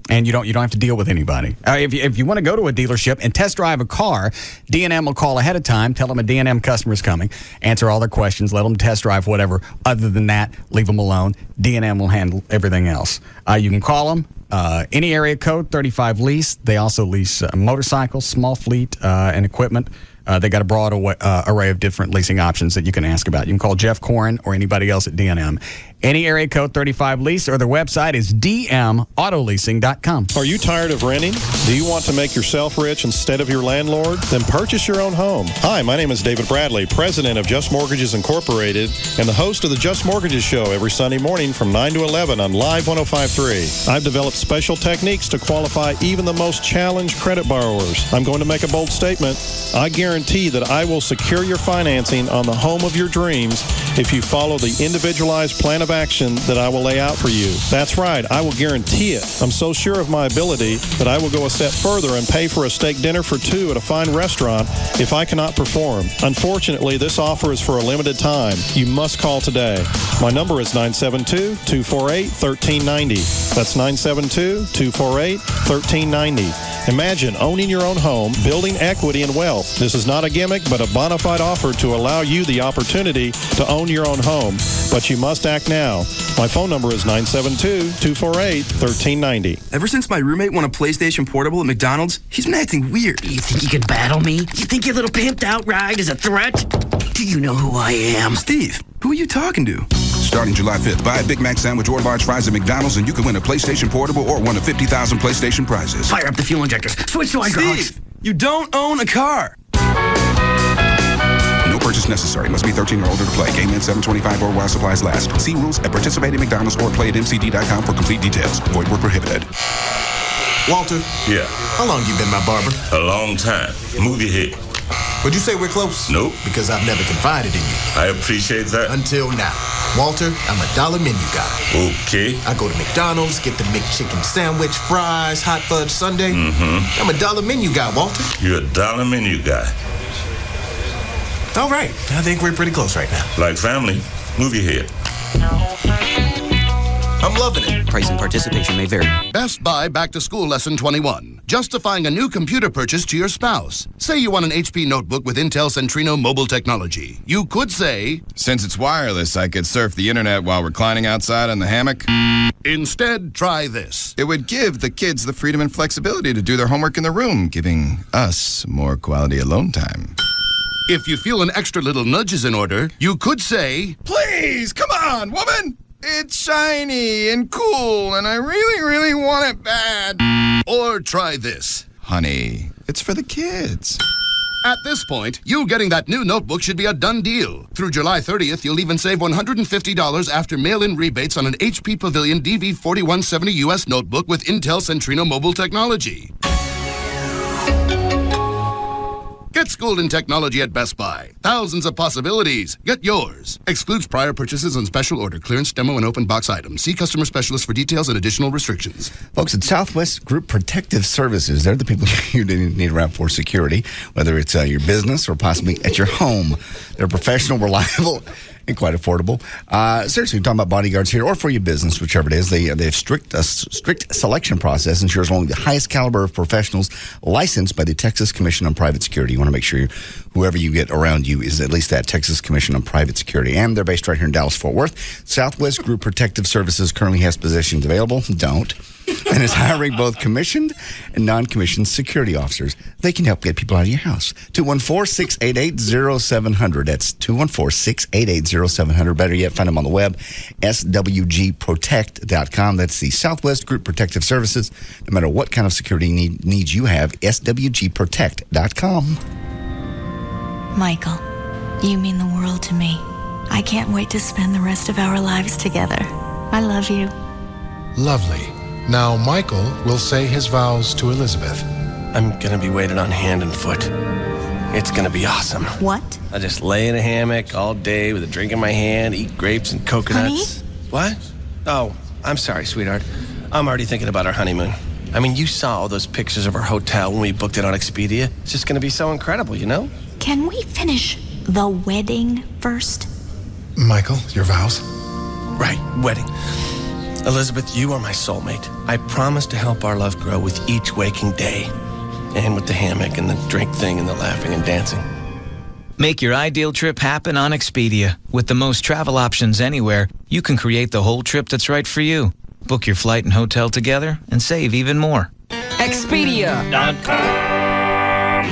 And you don't have to deal with anybody. If you want to go to a dealership and test drive a car, D&M will call ahead of time, tell them a D&M customer is coming, answer all their questions, let them test drive whatever. Other than that, leave them alone. D&M will handle everything else. You can call them. Any area code, 35 lease. They also lease motorcycles, small fleet, and equipment. They got a broad array of different leasing options that you can ask about. You can call Jeff Corin or anybody else at D&M. Any area code 35 lease, or their website is dmautoleasing.com.
Are you tired of renting? Do you want to make yourself rich instead of your landlord? Then purchase your own home. Hi, my name is David Bradley, president of Just Mortgages Incorporated, and the host of the Just Mortgages Show every Sunday morning from 9 to 11 on Live 105.3. I've developed special techniques to qualify even the most challenged credit borrowers. I'm going to make a bold statement. I guarantee that I will secure your financing on the home of your dreams if you follow the individualized plan of of action that I will lay out for you. That's right, I will guarantee it. I'm so sure of my ability that I will go a step further and pay for a steak dinner for two at a fine restaurant if I cannot perform. Unfortunately, this offer is for a limited time. You must call today. My number is 972-248-1390. That's 972-248-1390. Imagine owning your own home, building equity and wealth. This is not a gimmick, but a bona fide offer to allow you the opportunity to own your own home. But you must act now. My phone number is 972-248-1390.
Ever since my roommate won a PlayStation Portable at McDonald's, he's been acting weird.
You think you can battle me? You think your little pimped out ride is a threat? Do you know who I am?
Steve, who are you talking to?
Starting July 5th, buy a Big Mac sandwich or large fries at McDonald's and you can win a PlayStation Portable or one of 50,000 PlayStation prizes.
Fire up the fuel injectors. Switch to hydraulics.
Steve, you don't own a car.
No purchase necessary. Must be 13 or older to play. Game in $7.25 or while supplies last. See rules at participating McDonald's or play at mcd.com for complete details. Void where prohibited.
Walter?
Yeah.
How long you been my barber?
A long time. Move your head.
Would you say we're close?
Nope.
Because I've never confided in you.
I appreciate that.
Until now. Walter, I'm a dollar menu guy.
Okay.
I go to McDonald's, get the McChicken sandwich, fries, hot fudge sundae.
Mm-hmm.
I'm a dollar menu guy, Walter.
You're a dollar menu guy.
All right. I think we're pretty close right now.
Like family. Move your head.
I'm loving it.
Price and participation may vary.
Best Buy Back to School Lesson 21. Justifying a new computer purchase to your spouse. Say you want an HP notebook with Intel Centrino mobile technology. You could say,
since it's wireless, I could surf the internet while reclining outside on the hammock.
Instead, try this.
It would give the kids the freedom and flexibility to do their homework in the room, giving us more quality alone time.
If you feel an extra little nudge is in order, you could say,
please, come on, woman! It's shiny and cool, and I really, really want it bad.
Or try this.
Honey, it's for the kids.
At this point, you getting that new notebook should be a done deal. Through July 30th, you'll even save $150 after mail-in rebates on an HP Pavilion DV4170 US notebook with Intel Centrino mobile technology. Get schooled in technology at Best Buy. Thousands of possibilities. Get yours. Excludes prior purchases on special order, clearance, demo, and open box items. See customer specialist for details and additional restrictions.
Folks at Southwest Group Protective Services, they're the people you need around for security, whether it's your business or possibly at your home. They're professional, reliable, and quite affordable. Seriously, we're talking about bodyguards here or for your business, whichever it is. They have strict selection process, ensures only the highest caliber of professionals licensed by the Texas Commission on Private Security. You want to make sure whoever you get around you is at least that Texas Commission on Private Security. And they're based right here in Dallas-Fort Worth. Southwest Group Protective Services currently has positions available. Don't. And is hiring both commissioned and non-commissioned security officers. They can help get people out of your house. 214-688-0700. That's 214-688-0700. Better yet, find them on the web, swgprotect.com. That's the Southwest Group Protective Services. No matter what kind of security needs you have, swgprotect.com.
Michael, you mean the world to me. I can't wait to spend the rest of our lives together. I love you.
Lovely. Now, Michael will say his vows to Elizabeth.
I'm going to be waited on hand and foot. It's going to be awesome.
What?
I just lay in a hammock all day with a drink in my hand, eat grapes and coconuts.
Honey?
What? Oh, I'm sorry, sweetheart. I'm already thinking about our honeymoon. I mean, you saw all those pictures of our hotel when we booked it on Expedia. It's just going to be so incredible, you know?
Can we finish the wedding first?
Michael, your vows?
Right, wedding. Elizabeth, you are my soulmate. I promise to help our love grow with each waking day. And with the hammock and the drink thing and the laughing and dancing.
Make your ideal trip happen on Expedia. With the most travel options anywhere, you can create the whole trip that's right for you. Book your flight and hotel together and save even more.
Expedia.com.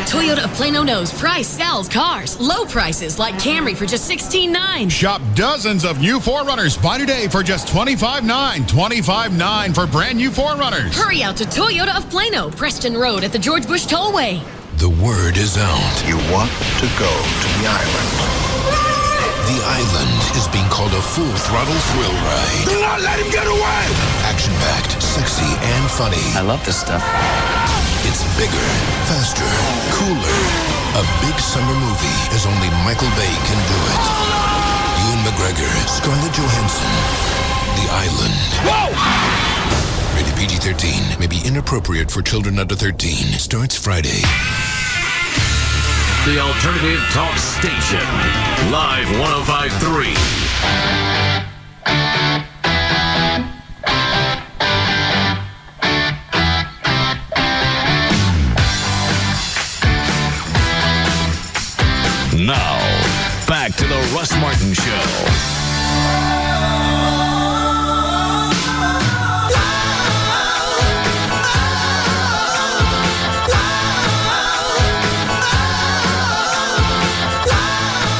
Toyota of Plano knows price sells cars. Low prices like Camry for just $16,900.
Shop dozens of new 4Runners. Buy today for just $25,900. $25,900 for brand new 4Runners.
Hurry out to Toyota of Plano, Preston Road at the George Bush Tollway.
The word is out.
You want to go to the island.
The island is being called a full-throttle thrill ride.
Do not let him get away!
Action-packed, sexy, and funny.
I love this stuff.
It's bigger, faster, cooler. A big summer movie as only Michael Bay can do it. You and McGregor, Scarlett Johansson. The Island. Whoa! Rated PG-13. May be inappropriate for children under 13. Starts Friday.
The Alternative Talk Station. Live 105.3. Now, back to the Russ Martin Show.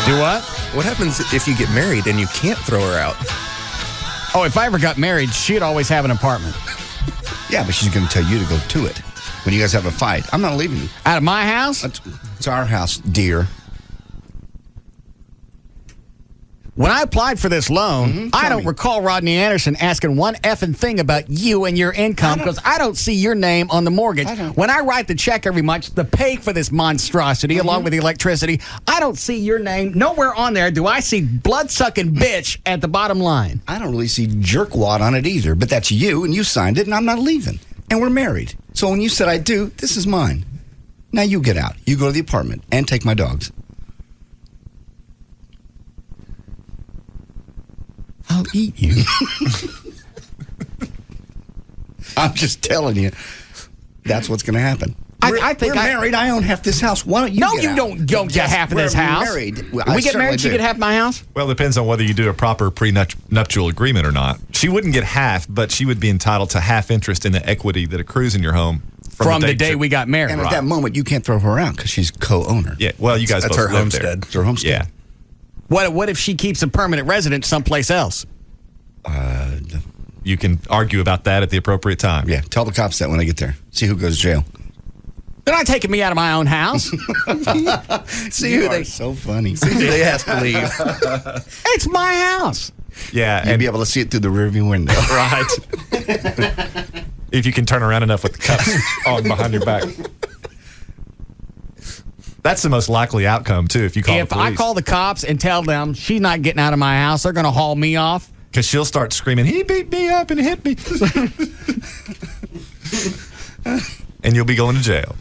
Do what?
What happens if you get married and you can't throw her out?
Oh, if I ever got married, she'd always have an apartment.
Yeah, but she's going to tell you to go to it when you guys have a fight. I'm not leaving you.
Out of my house?
It's our house, dear.
When I applied for this loan, I don't recall Rodney Anderson asking one effing thing about you and your income because I don't see your name on the mortgage. When I write the check every month to pay for this monstrosity along with the electricity, I don't see your name nowhere on there. Do I see blood-sucking bitch at the bottom line?
I don't really see jerkwad on it either, but that's you, and you signed it, and I'm not leaving. And we're married. So when you said I do, this is mine. Now you get out. You go to the apartment and take my dogs.
I'll eat you.
I'm just telling you, that's what's going to happen. I think we're married. I own half this house. Why don't you?
No,
get
you
out?
don't get half of this house.
Married.
When we get married, you get half my house.
Well, it depends on whether you do a proper prenuptial agreement or not. She wouldn't get half, but she would be entitled to half interest in the equity that accrues in your home
from the day we got married.
And at that moment, you can't throw her out because she's co-owner.
Yeah. Well, you guys
That's
both
her
live
homestead.
there.
It's her homestead.
Yeah.
What if she keeps a permanent residence someplace else?
You can argue about that at the appropriate time.
Yeah, tell the cops that when they get there. See who goes to jail.
They're not taking me out of my own house.
See who they so funny. See who they ask to leave.
It's my house.
Yeah,
You'll be able to see it through the rearview window.
Right. If you can turn around enough with the cups on behind your back. That's the most likely outcome, too, if you call the police.
If I call the cops and tell them she's not getting out of my house, they're going to haul me off.
Because she'll start screaming, he beat me up and hit me. And you'll be going to jail.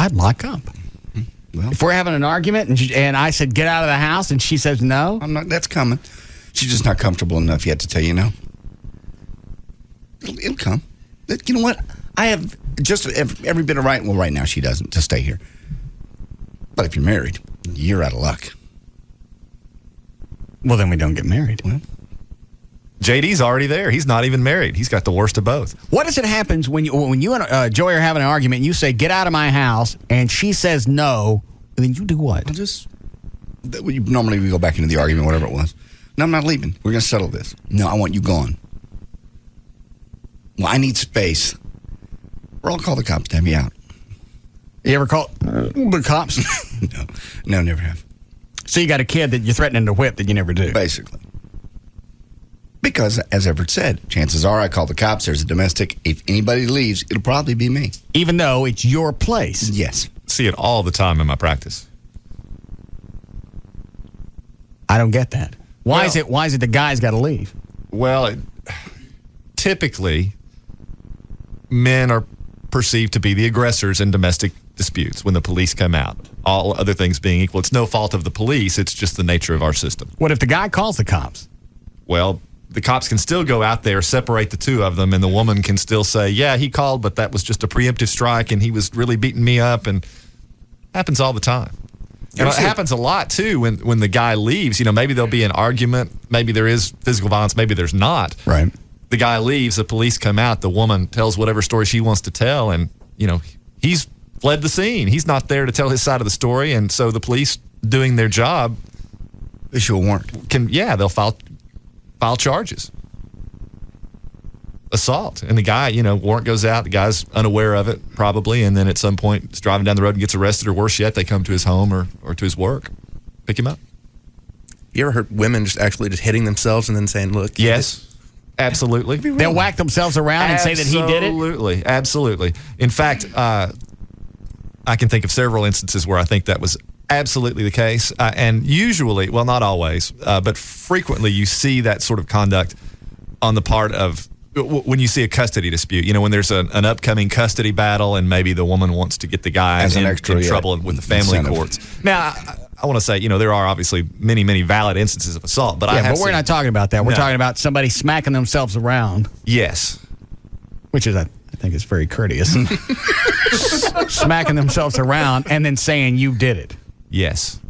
I'd lock up. Well, if we're having an argument and I said, get out of the house, and she says no.
I'm not. That's coming. She's just not comfortable enough yet to tell you no. It'll come. You know what? I have just every bit of right. Well, right now she doesn't to stay here. But if you're married, you're out of luck.
Well, then we don't get married.
Well,
JD's already there. He's not even married. He's got the worst of both.
What does it happen when you and Joy are having an argument and you say, get out of my house, and she says no, and then you do what?
Normally we go back into the argument, whatever it was. No, I'm not leaving. We're going to settle this. No, I want you gone. Well, I need space. Or I'll call the cops to have you out.
You ever call the cops?
No, never have.
So you got a kid that you're threatening to whip that you never do?
Basically. Because, as Everett said, chances are I call the cops, there's a domestic. If anybody leaves, it'll probably be me.
Even though it's your place?
Yes.
See it all the time in my practice.
I don't get that. Why is it the guy's got to leave?
Well, typically, men are perceived to be the aggressors in domestic disputes when the police come out. All other things being equal, it's no fault of the police. It's just the nature of our system.
What if the guy calls the cops?
Well, the cops can still go out there, separate the two of them, and the woman can still say, yeah, he called, but that was just a preemptive strike, and he was really beating me up, and happens all the time. And it happens a lot, too, when the guy leaves. You know, maybe there'll be an argument. Maybe there is physical violence. Maybe there's not.
Right.
The guy leaves. The police come out. The woman tells whatever story she wants to tell, and, you know, he's fled the scene. He's not there to tell his side of the story, and so the police doing their job
issue a warrant.
They'll file charges. Assault. And the guy, warrant goes out. The guy's unaware of it, probably. And then at some point, he's driving down the road and gets arrested, or worse yet, they come to his home or to his work, pick him up.
You ever heard women just hitting themselves and then saying, look?
Yes, absolutely.
They'll whack themselves around and say that he did it?
Absolutely. In fact, I can think of several instances where I think that was absolutely the case. And usually, well, not always, but frequently you see that sort of conduct on the part of when you see a custody dispute. You know, when there's an upcoming custody battle and maybe the woman wants to get the guy in trouble with the family courts. Now, I want to say, there are obviously many, many valid instances of assault, but
we're not talking about that. We're talking about somebody smacking themselves around.
Yes.
Which is, I think, is very courteous. Smacking themselves around and then saying you did it.
Yes.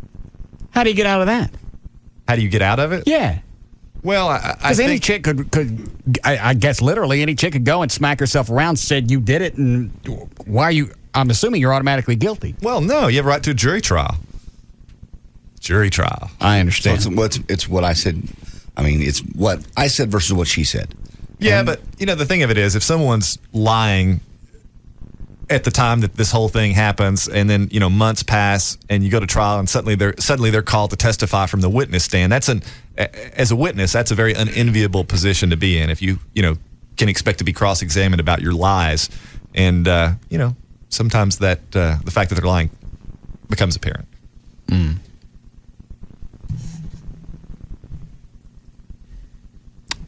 How do you get out of that?
How do you get out of it?
Yeah.
Well, I think
any chick could I guess literally any chick could go and smack herself around, said you did it, and why are you? I'm assuming you're automatically guilty.
Well, no, you have a right to a jury trial. Jury trial.
I understand.
So it's what I said. I mean, it's what I said versus what she said.
Yeah, but the thing of it is, if someone's lying at the time that this whole thing happens, and then months pass, and you go to trial, and suddenly they're called to testify from the witness stand. As a witness, that's a very unenviable position to be in. If you can expect to be cross-examined about your lies, and sometimes that the fact that they're lying becomes apparent.
Mm.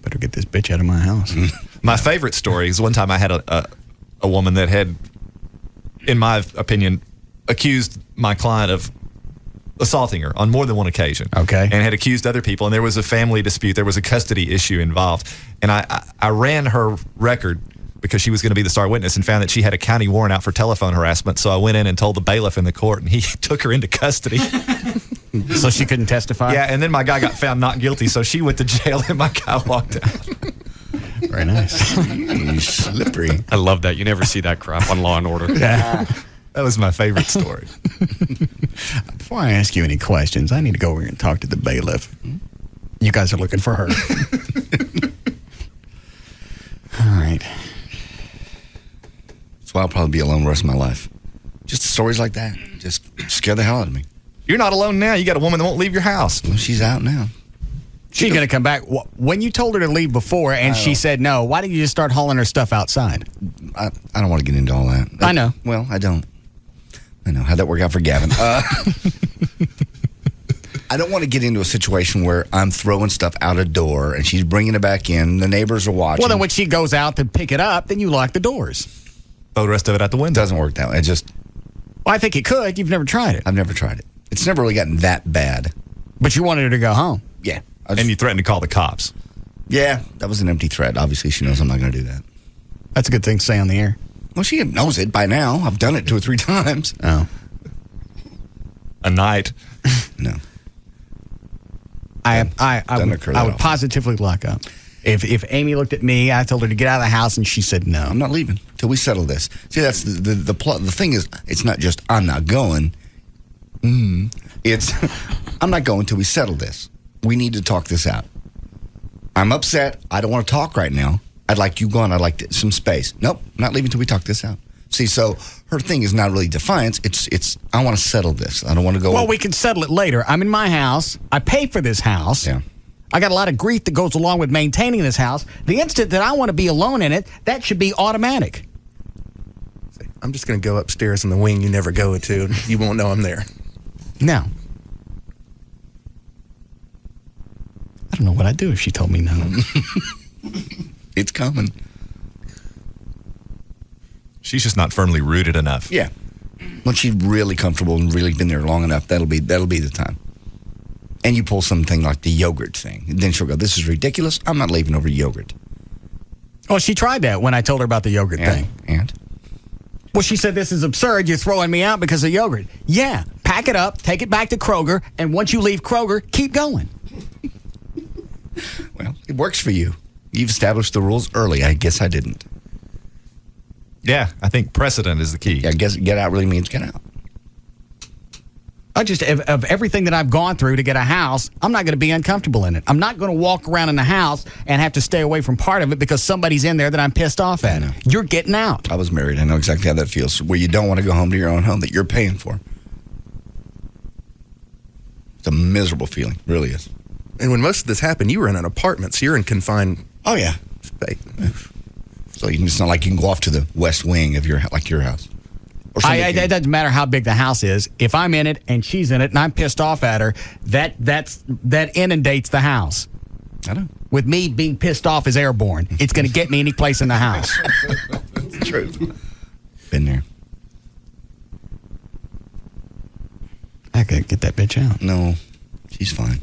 Better get this bitch out of my house.
My favorite story is one time I had a woman that had, in my opinion, accused my client of assaulting her on more than one occasion.
Okay.
And had accused other people, and there was a family dispute. There was a custody issue involved. And I ran her record because she was going to be the star witness and found that she had a county warrant out for telephone harassment. So I went in and told the bailiff in the court, and he took her into custody.
So she couldn't testify?
Yeah, and then my guy got found not guilty, so she went to jail, and my guy walked out.
Very nice.
Slippery.
I love that. You never see that crap on Law and Order.
Yeah. That was my favorite story.
Before I ask you any questions, I need to go over here and talk to the bailiff. You guys are looking for her. All right.
That's why I'll probably be alone the rest of my life. Just stories like that just scare the hell out of me.
You're not alone now. You got a woman that won't leave your house.
Well, she's out now.
She's going to come back. When you told her to leave before and she said no, why didn't you just start hauling her stuff outside?
I don't want to get into all that.
I know.
Well, I don't. I know. How'd that work out for Gavin? I don't want to get into a situation where I'm throwing stuff out a door and she's bringing it back in. The neighbors are watching.
Well, then when she goes out to pick it up, then you lock the doors.
Throw the rest of it out the window.
Doesn't work that way.
Well, I think it could. You've never tried it.
I've never tried it. It's never really gotten that bad.
But you wanted her to go home.
Yeah.
And you threatened to call the cops.
Yeah, that was an empty threat. Obviously, she knows I'm not going to do that.
That's a good thing to say on the air.
Well, she knows it by now. I've done it 2 or 3 times.
Oh.
A night.
No.
I would positively lock up. If Amy looked at me, I told her to get out of the house, and she said no.
I'm not leaving till we settle this. See, that's the plot. The thing is, it's not just I'm not going. It's I'm not going till we settle this. We need to talk this out. I'm upset. I don't want to talk right now. I'd like you gone. I'd like some space. Nope, not leaving till we talk this out. See, so her thing is not really defiance. It's I want to settle this. I don't want to go.
Well, we can settle it later. I'm in my house. I pay for this house.
Yeah.
I got a lot of grief that goes along with maintaining this house. The instant that I want to be alone in it, that should be automatic.
I'm just going to go upstairs in the wing you never go to. You won't know I'm there.
No. I don't know what I'd do if she told me no.
It's coming.
She's just not firmly rooted enough.
Yeah. When she's really comfortable and really been there long enough, that'll be the time. And you pull something like the yogurt thing. And then she'll go, this is ridiculous. I'm not leaving over yogurt.
Oh, she tried that when I told her about the yogurt thing.
And?
Well, she said, this is absurd. You're throwing me out because of yogurt. Yeah. Pack it up, take it back to Kroger, and once you leave Kroger, keep going.
Well, it works for you. You've established the rules early. I guess I didn't.
Yeah, I think precedent is the key.
Yeah, I guess get out really means get out.
I just, of everything that I've gone through to get a house, I'm not going to be uncomfortable in it. I'm not going to walk around in the house and have to stay away from part of it because somebody's in there that I'm pissed off at. You're getting out.
I was married. I know exactly how that feels. Where you don't want to go home to your own home that you're paying for. It's a miserable feeling. It really is.
And when most of this happened, you were in an apartment, so you're in confined.
Oh, yeah.
Space.
So it's not like you can go off to the west wing of your house.
It doesn't matter how big the house is. If I'm in it and she's in it and I'm pissed off at her, that inundates the house.
I know.
With me being pissed off is airborne. It's going to get me any place in the house.
True. Been there.
I could get that bitch out.
No, she's fine.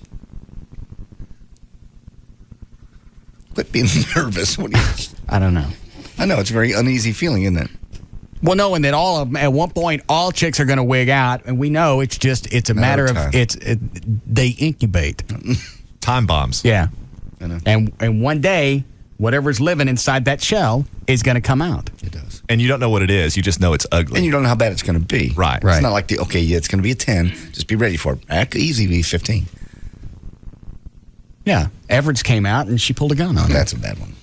Quit being nervous.
I don't know.
I know, it's a very uneasy feeling, isn't it?
Well, knowing that at one point, all chicks are going to wig out, and we know it's a matter of they incubate.
Time bombs.
Yeah.
I know.
And one day, whatever's living inside that shell is going to come out.
It does.
And you don't know what it is. You just know it's ugly.
And you don't know how bad it's going to be.
Right.
It's not like it's going to be a 10. Just be ready for it. That could easily be 15.
Yeah. Everett's came out, and she pulled a gun on him.
That's a bad one.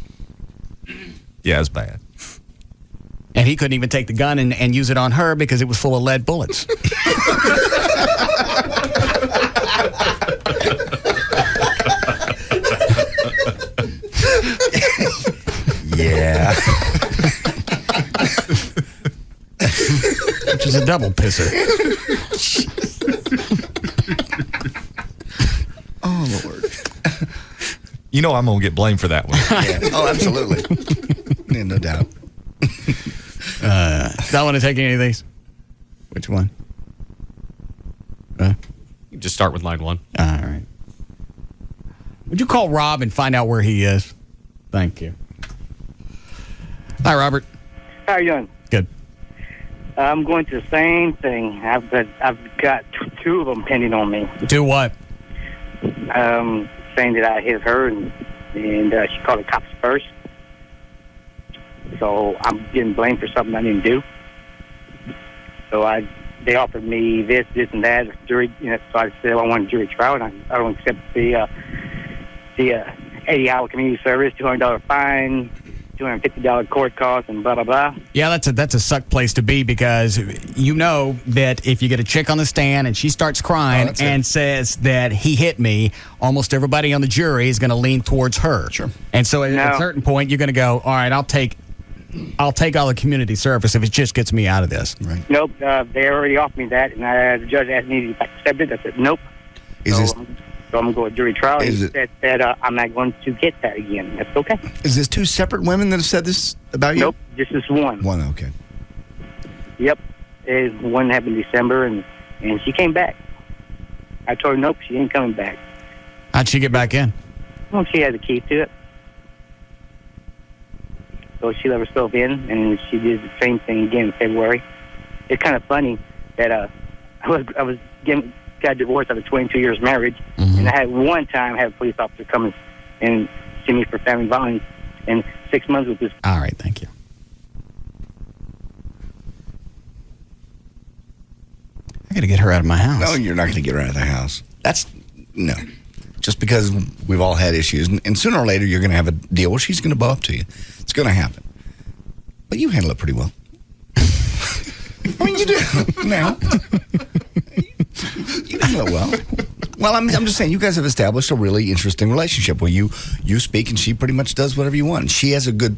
Yeah, it's bad.
And he couldn't even take the gun and use it on her because it was full of lead bullets.
Yeah.
Which is a double pisser.
Oh, Lord.
You know I'm going to get blamed for that one.
Yeah. Oh, absolutely. Yeah, no doubt.
Do I want to take any of these? Which one?
You just start with line 1.
All right. Would you call Rob and find out where he is? Thank you. Hi, Robert.
How you doing?
Good.
I'm going through the same thing. I've got two of them pending on me.
Do what?
Saying that I hit her and she called the cops first. So I'm getting blamed for something I didn't do. So they offered me this, and that, jury. So I said, I want a jury trial, and I don't accept the 80-hour community service, $200 fine, $250 court costs, and blah blah blah.
Yeah, that's a suck place to be because you know that if you get a chick on the stand and she starts crying and says that he hit me, almost everybody on the jury is going to lean towards her.
Sure.
And so at a certain point, you're going to go, all right, I'll take all the community service if it just gets me out of this.
Right.
Nope, they already offered me that, and the judge asked me if I accepted it. I said nope. So I'm going to go to jury trial. He said that I'm not going to get that again. That's okay.
Is this two separate women that have said this about you?
Nope, just this one.
One, okay.
Yep. One happened in December, and she came back. I told her, nope, she ain't coming back.
How'd she get back in?
Well, she had the key to it. So she let herself in, and she did the same thing again in February. It's kind of funny that I was got divorced after 22 years marriage, and I had one time have a police officer come and see me for family violence, and 6 months with this.
All right, thank you. I got to get her out of my house.
No, you're not going to get her out of the house. No. Just because we've all had issues, and sooner or later you're going to have a deal where she's going to bow up to you. It's going to happen. But you handle it pretty well. I mean, you do. Now. You handle it well. Well, I'm just saying, you guys have established a really interesting relationship where you speak and she pretty much does whatever you want. And she has a good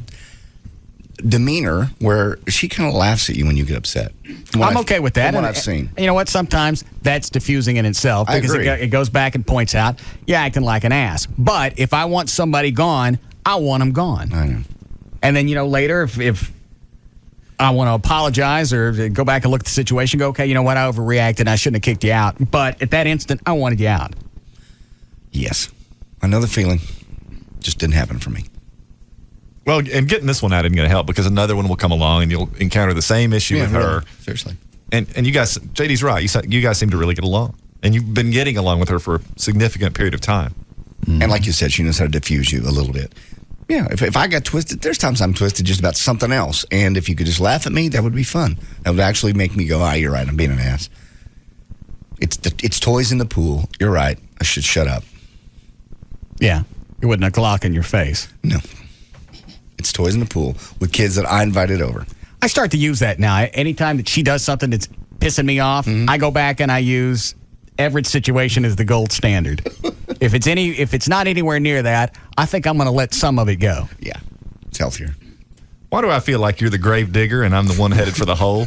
demeanor where she kind of laughs at you when you get upset.
I'm okay with that.
From what I've seen.
You know what? Sometimes that's diffusing in itself because it goes back and points out you're acting like an ass. But if I want somebody gone, I want them gone.
I know.
And then, later if I want to apologize or go back and look at the situation, go, okay, you know what? I overreacted. I shouldn't have kicked you out. But at that instant, I wanted you out.
Yes. I know the feeling. Just didn't happen for me.
Well, and getting this one out isn't going to help because another one will come along and you'll encounter the same issue with her.
Seriously.
And you guys, JD's right. You guys seem to really get along. And you've been getting along with her for a significant period of time.
Mm-hmm. And like you said, she knows how to diffuse you a little bit. Yeah, if I got twisted, there's times I'm twisted just about something else. And if you could just laugh at me, that would be fun. That would actually make me go, you're right, I'm being an ass. It's toys in the pool. You're right. I should shut up.
Yeah. It wasn't a Glock in your face.
No. It's toys in the pool with kids that I invited over.
I start to use that now. Anytime that she does something that's pissing me off, I go back and I use Everett's situation as the gold standard. If it's not anywhere near that, I think I'm going to let some of it go.
Yeah, it's healthier.
Why do I feel like you're the grave digger and I'm the one headed for the hole?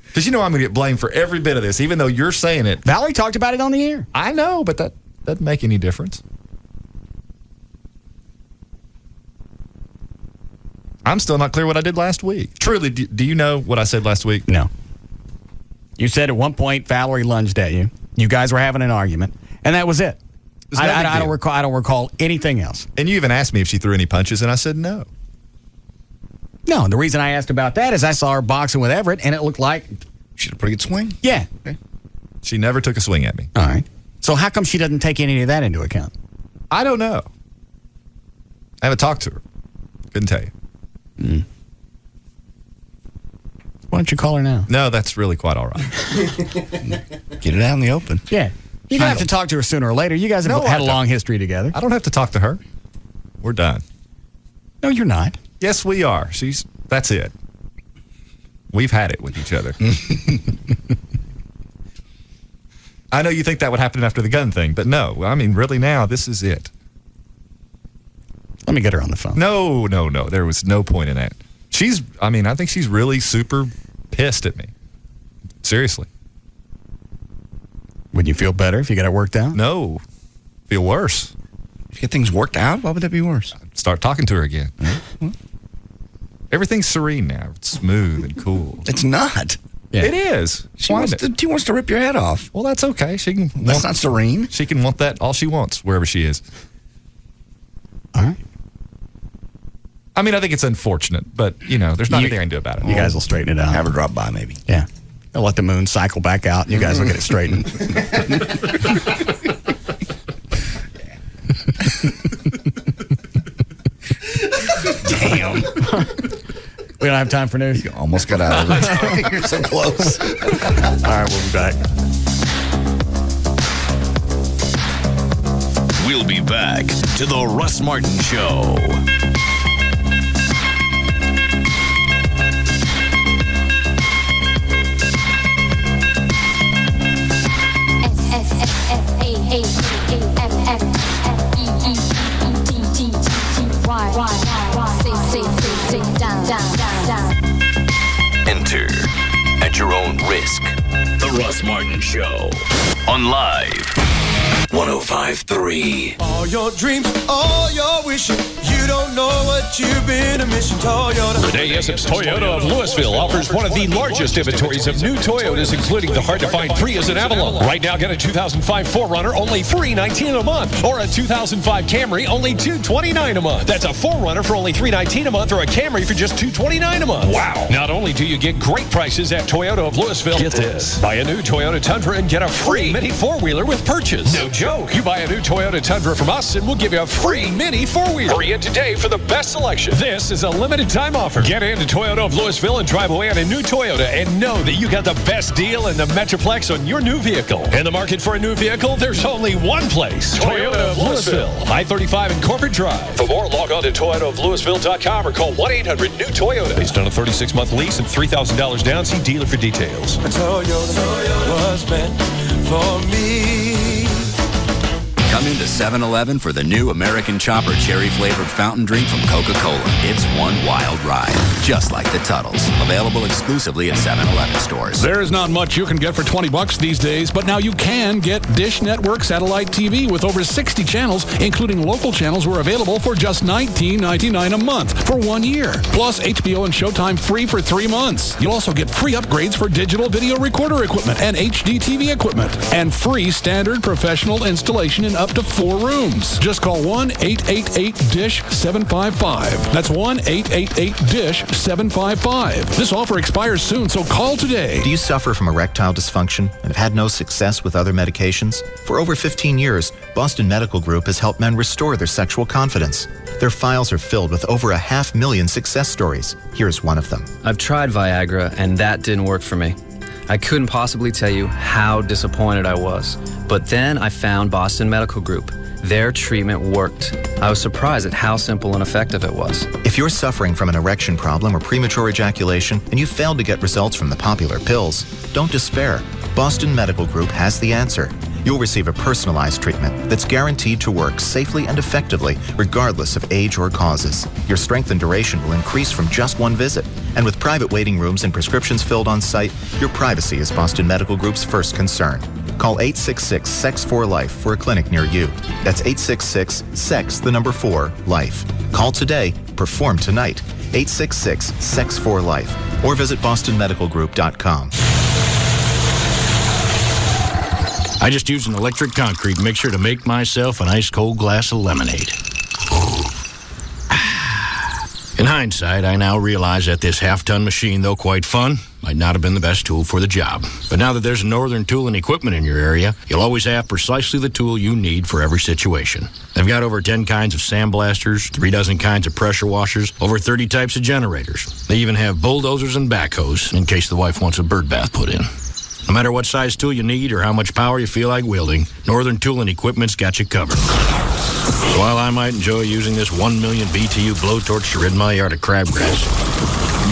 Because you know I'm going to get blamed for every bit of this, even though you're saying it.
Valerie talked about it on the air.
I know, but that doesn't make any difference. I'm still not clear what I did last week. Truly, do you know what I said last week?
No. You said at one point Valerie lunged at you. You guys were having an argument, and that was it. I don't recall anything else.
And you even asked me if she threw any punches, and I said no.
No, and the reason I asked about that is I saw her boxing with Everett, and it looked like
she had a pretty good swing.
Yeah.
Okay.
She never took a swing at me.
All right. So how come she doesn't take any of that into account?
I don't know. I haven't talked to her. Couldn't tell you.
Why don't you call her now?
No, that's really quite all right.
Get it out in the open.
Yeah. You don't have to talk to her sooner or later. You guys have had a long history together.
I don't have to talk to her. We're done.
No, you're not.
Yes, we are. That's it. We've had it with each other. I know you think that would happen after the gun thing, but no. I mean, really now, this is it.
Let me get her on the phone.
No. There was no point in that. I think she's really super pissed at me. Seriously.
Would you feel better if you got it worked out?
No. Feel worse.
If you get things worked out, why would that be worse?
Start talking to her again. Everything's serene now. It's smooth and cool.
It's not.
Yeah. It is.
She wants to rip your head off.
Well, that's okay.
That's not serene.
She can want that all she wants, wherever she is.
All right.
I mean, I think it's unfortunate, but, there's not anything I can do about it.
You guys will straighten it out.
Have her drop by, maybe.
Yeah. They'll let the moon cycle back out, and you guys will get it straightened.
Damn.
We don't have time for news.
You almost got out of it. You're so close.
All right, we'll be back.
We'll be back to the Russ Martin Show. Enter at your own risk. The Russ Martin Show on Live 105.3.
All your dreams, all your wishing. You don't know what you've been missing. Toyota.
Today, Yesip's Toyota of Louisville offers one of the largest inventories of new Toyotas, including the hard-to-find Prius and Avalon. Right now, get a 2005 4Runner, only $319 a month, or a 2005 Camry, only $229 a month. That's a 4Runner for only $319 a month, or a Camry for just $229 a month. Wow! Not only do you get great prices at Toyota of Louisville, get this: buy a new Toyota Tundra and get a free mini four-wheeler with purchase. No joke! You buy a new Toyota Tundra from us, and we'll give you a free mini four-wheeler. Hurry in today for the best selection. This is a limited time offer. Get into Toyota of Louisville and drive away on a new Toyota and know that you got the best deal in the Metroplex on your new vehicle. In the market for a new vehicle, there's only one place: Toyota of Louisville. I-35 and Corporate Drive. For more, log on to ToyotaofLouisville.com or call 1-800-NEW-TOYOTA. Based on a 36-month lease and $3,000 down, see dealer for details.
Toyota was meant for me.
Come into 7-Eleven for the new American Chopper cherry-flavored fountain drink from Coca-Cola. It's one wild ride, just like the Tuttles. Available exclusively at 7-Eleven stores.
There is not much you can get for $20 these days, but now you can get Dish Network satellite TV with over 60 channels, including local channels, were available for just $19.99 a month for 1 year. Plus HBO and Showtime free for 3 months. You'll also get free upgrades for digital video recorder equipment and HD TV equipment, and free standard professional installation in up to 4 rooms. Just call 1-888-DISH-755. That's 1-888-DISH-755. This offer expires soon, so call today.
Do you suffer from erectile dysfunction and have had no success with other medications? For over 15 years, Boston Medical Group has helped men restore their sexual confidence. Their files are filled with over 500,000 success stories. Here's one of them.
I've tried Viagra, and that didn't work for me. I couldn't possibly tell you how disappointed I was. But then I found Boston Medical Group. Their treatment worked. I was surprised at how simple and effective it was.
If you're suffering from an erection problem or premature ejaculation and you failed to get results from the popular pills, don't despair. Boston Medical Group has the answer. You'll receive a personalized treatment that's guaranteed to work safely and effectively, regardless of age or causes. Your strength and duration will increase from just one visit. And with private waiting rooms and prescriptions filled on site, your privacy is Boston Medical Group's first concern. Call 866-SEX4-LIFE for a clinic near you. That's 866-SEX4-LIFE. Call today, perform tonight. 866-SEX4-LIFE. Or visit bostonmedicalgroup.com.
I just used an electric concrete mixer to make myself an ice-cold glass of lemonade. In hindsight, I now realize that this half-ton machine, though quite fun, might not have been the best tool for the job. But now that there's a Northern Tool and Equipment in your area, you'll always have precisely the tool you need for every situation. They've got over 10 kinds of sandblasters, 36 kinds of pressure washers, over 30 types of generators. They even have bulldozers and backhoes in case the wife wants a bird bath put in. No matter what size tool you need or how much power you feel like wielding, Northern Tool and Equipment's got you covered. While I might enjoy using this 1 million BTU blowtorch to rid my yard of crabgrass,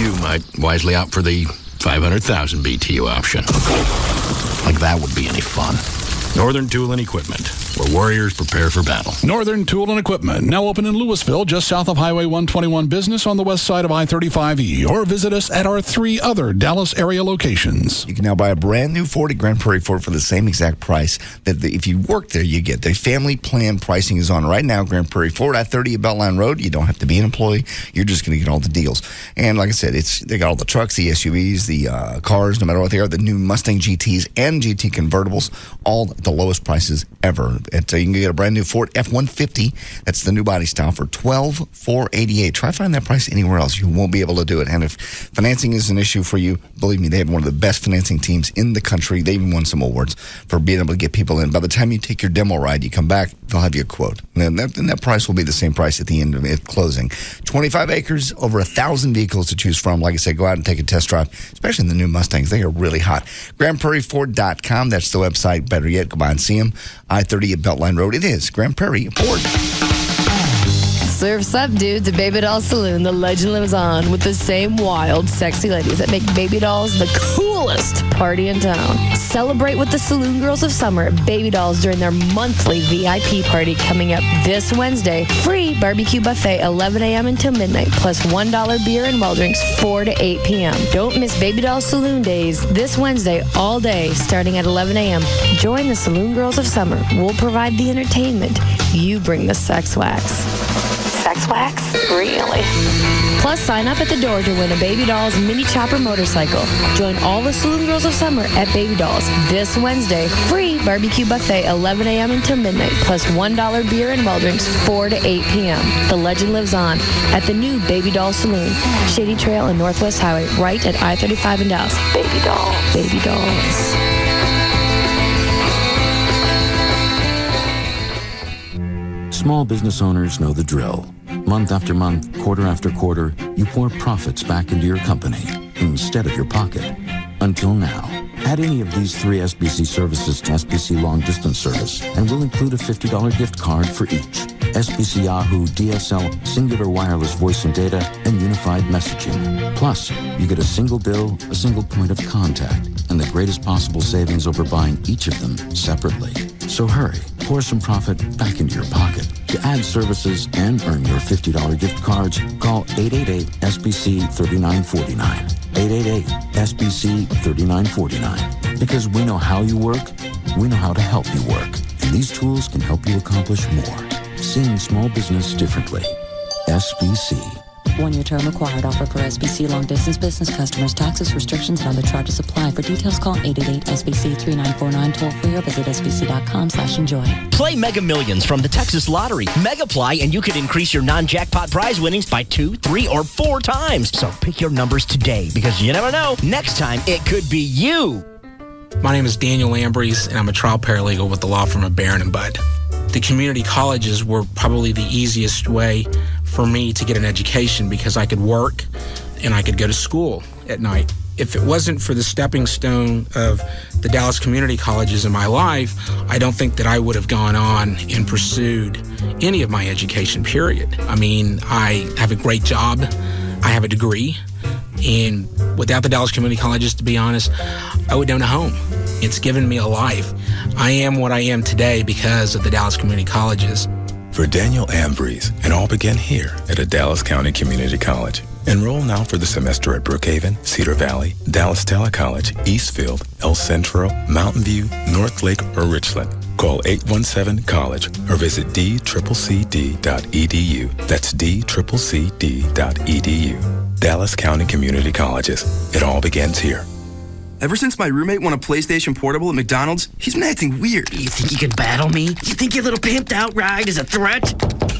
you might wisely opt for the 500,000 BTU option. Like that would be any fun. Northern Tool and Equipment, where warriors prepare for battle.
Northern Tool and Equipment, now open in Louisville, just south of Highway 121 Business on the west side of I-35E, or visit us at our 3 other Dallas area locations.
You can now buy a brand new Ford at Grand Prairie Ford for the same exact price that if you work there, you get. The family plan pricing is on right now, Grand Prairie Ford, I-30 at Beltline Road. You don't have to be an employee. You're just going to get all the deals. And like I said, they got all the trucks, the SUVs, the cars, no matter what they are, the new Mustang GTs and GT convertibles, all at the lowest prices ever. So you can get a brand new Ford F-150. That's the new body style for $12,488. Try to find that price anywhere else. You won't be able to do it. And if financing is an issue for you, believe me, they have one of the best financing teams in the country. They even won some awards for being able to get people in. By the time you take your demo ride, you come back, they'll have you a quote. And that price will be the same price at the end of it closing. 25 acres, over 1,000 vehicles to choose from. Like I said, go out and take a test drive, especially in the new Mustangs. They are really hot. GrandPrairieFord.com. That's the website. Better yet, go by and see them. I-30 at Beltline Road. It is Grand Prairie Ford.
Surf's up, dudes, at Baby Doll Saloon. The legend lives on with the same wild, sexy ladies that make Baby Dolls the coolest party in town. Celebrate with the Saloon Girls of Summer at Baby Dolls during their monthly VIP party coming up this Wednesday. Free barbecue buffet 11 a.m. until midnight, plus $1 beer and well drinks 4 to 8 p.m. Don't miss Baby Doll Saloon Days this Wednesday all day starting at 11 a.m. Join the Saloon Girls of Summer. We'll provide the entertainment. You bring the sex wax. Sex wax? Really? Plus, sign up at the door to win a Baby Dolls mini chopper motorcycle. Join all the Saloon Girls of Summer at Baby Dolls this Wednesday. Free barbecue buffet 11 a.m. until midnight, plus $1 beer and well drinks 4 to 8 p.m. The legend lives on at the new Baby Doll Saloon, Shady Trail and Northwest Highway, right at I-35 in Dallas. Baby Dolls. Baby Dolls.
Small business owners know the drill. Month after month, quarter after quarter, you pour profits back into your company instead of your pocket. Until now. Add any of these 3 SBC services to SBC Long Distance Service, and we'll include a $50 gift card for each. SBC Yahoo, DSL, Singular Wireless Voice and Data, and Unified Messaging. Plus, you get a single bill, a single point of contact, and the greatest possible savings over buying each of them separately. So hurry, pour some profit back into your pocket. To add services and earn your $50 gift cards, call 888-SBC-3949. 888-SBC-3949. Because we know how you work, we know how to help you work. And these tools can help you accomplish more. Seeing small business differently. SBC.
1-year term required. Offer for SBC long distance business customers. Taxes, restrictions, and other charges apply. For details, call 888-SBC-3949 toll free or visit sbc.com/enjoy.
Play Mega Millions from the Texas Lottery. Megaply, and you could increase your non-jackpot prize winnings by 2, 3, or 4 times. So pick your numbers today, because you never know. Next time, it could be you.
My name is Daniel Lambrese, and I'm a trial paralegal with the law firm of Barron & Budd. The community colleges were probably the easiest way for me to get an education because I could work and I could go to school at night. If it wasn't for the stepping stone of the Dallas community colleges in my life, I don't think that I would have gone on and pursued any of my education, period. I mean, I have a great job. I have a degree. And without the Dallas community colleges, to be honest, I would own a home. It's given me a life. I am what I am today because of the Dallas Community Colleges.
For Daniel Ambries, it all began here at a Dallas County Community College. Enroll now for the semester at Brookhaven, Cedar Valley, Dallas Telecollege, Eastfield, El Centro, Mountain View, North Lake, or Richland. Call 817-COLLEGE or visit dccd.edu. That's dccd.edu. Dallas County Community Colleges. It all begins here.
Ever since my roommate won a PlayStation Portable at McDonald's, he's been acting weird.
You think you can battle me? You think your little pimped out ride is a threat?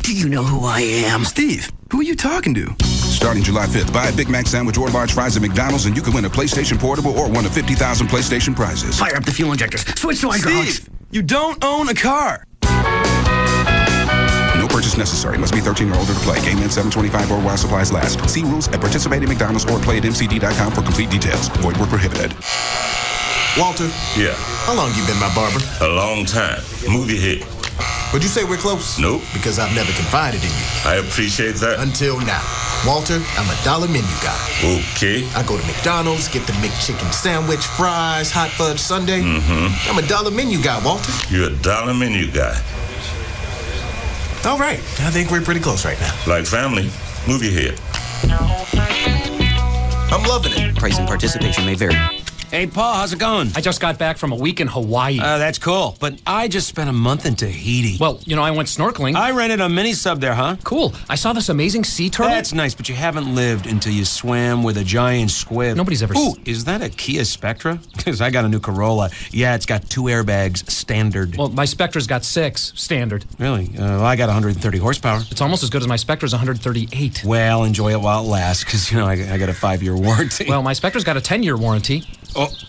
Do you know who I am?
Steve, who are you talking to?
Starting July 5th, buy a Big Mac sandwich or large fries at McDonald's and you can win a PlayStation Portable or one of 50,000 PlayStation prizes.
Fire up the fuel injectors. Switch to hydraulics.
Steve, you don't own a car.
No purchase necessary. Must be 13 or older to play. Game in 725 or while supplies last. See rules at participating McDonald's or play at mcd.com for complete details. Void where prohibited.
Walter.
Yeah.
How long you been my barber?
A long time. Move your head.
Would you say we're close?
Nope.
Because I've never confided in you.
I appreciate that.
Until now. Walter, I'm a dollar menu guy.
Okay.
I go to McDonald's, get the McChicken sandwich, fries, hot fudge sundae.
Mm-hmm.
I'm a dollar menu guy, Walter.
You're a dollar menu guy.
All right. I think we're pretty close right now.
Like family. Move your head.
I'm loving it.
Price and participation may vary.
Hey, Paul, how's it going?
I just got back from a week in Hawaii.
That's cool. But I just spent a month in Tahiti.
Well, I went snorkeling.
I rented a mini sub there, huh?
Cool. I saw this amazing sea turtle.
That's nice, but you haven't lived until you swam with a giant squid.
Nobody's ever...
Ooh, is that a Kia Spectra? Because I got a new Corolla. Yeah, it's got 2 airbags, standard.
Well, my Spectra's got 6, standard.
Really? Well, I got 130 horsepower.
It's almost as good as my Spectra's 138.
Well, enjoy it while it lasts, because, I got a 5-year warranty.
Well, my Spectra's got a 10-year warranty.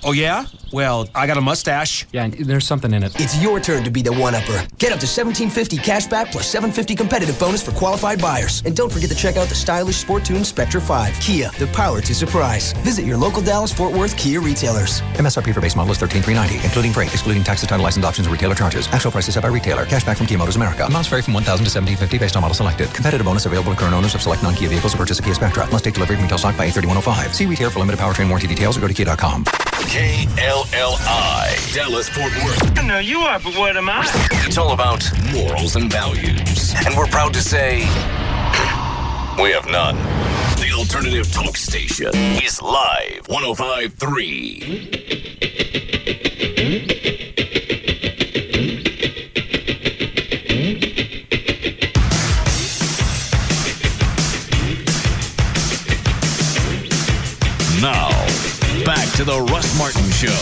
Oh, yeah? Well, I got a mustache.
Yeah, there's something in it.
It's your turn to be the one-upper. Get up to $1,750 cash back plus $750 competitive bonus for qualified buyers. And don't forget to check out the stylish Sport-Tuned Spectra 5. Kia, the power to surprise. Visit your local Dallas-Fort Worth Kia retailers.
MSRP for base model is $13,390, including freight, excluding taxes, title, license options, and retailer charges. Actual prices set by retailer. Cash back from Kia Motors America. Amounts vary from $1,000 to $1,750 based on model selected. Competitive bonus available to current owners of select non-Kia vehicles who purchase a Kia Spectra. Must take delivery of retail stock by 8/31/05. See retailer for limited powertrain warranty details or go to kia.com.
KLLI, Dallas Fort Worth.
I know you are, but what am I?
It's all about morals and values. And we're proud to say we have none. The alternative talk station is live 105.3. Now, back to the Russ Martin Show.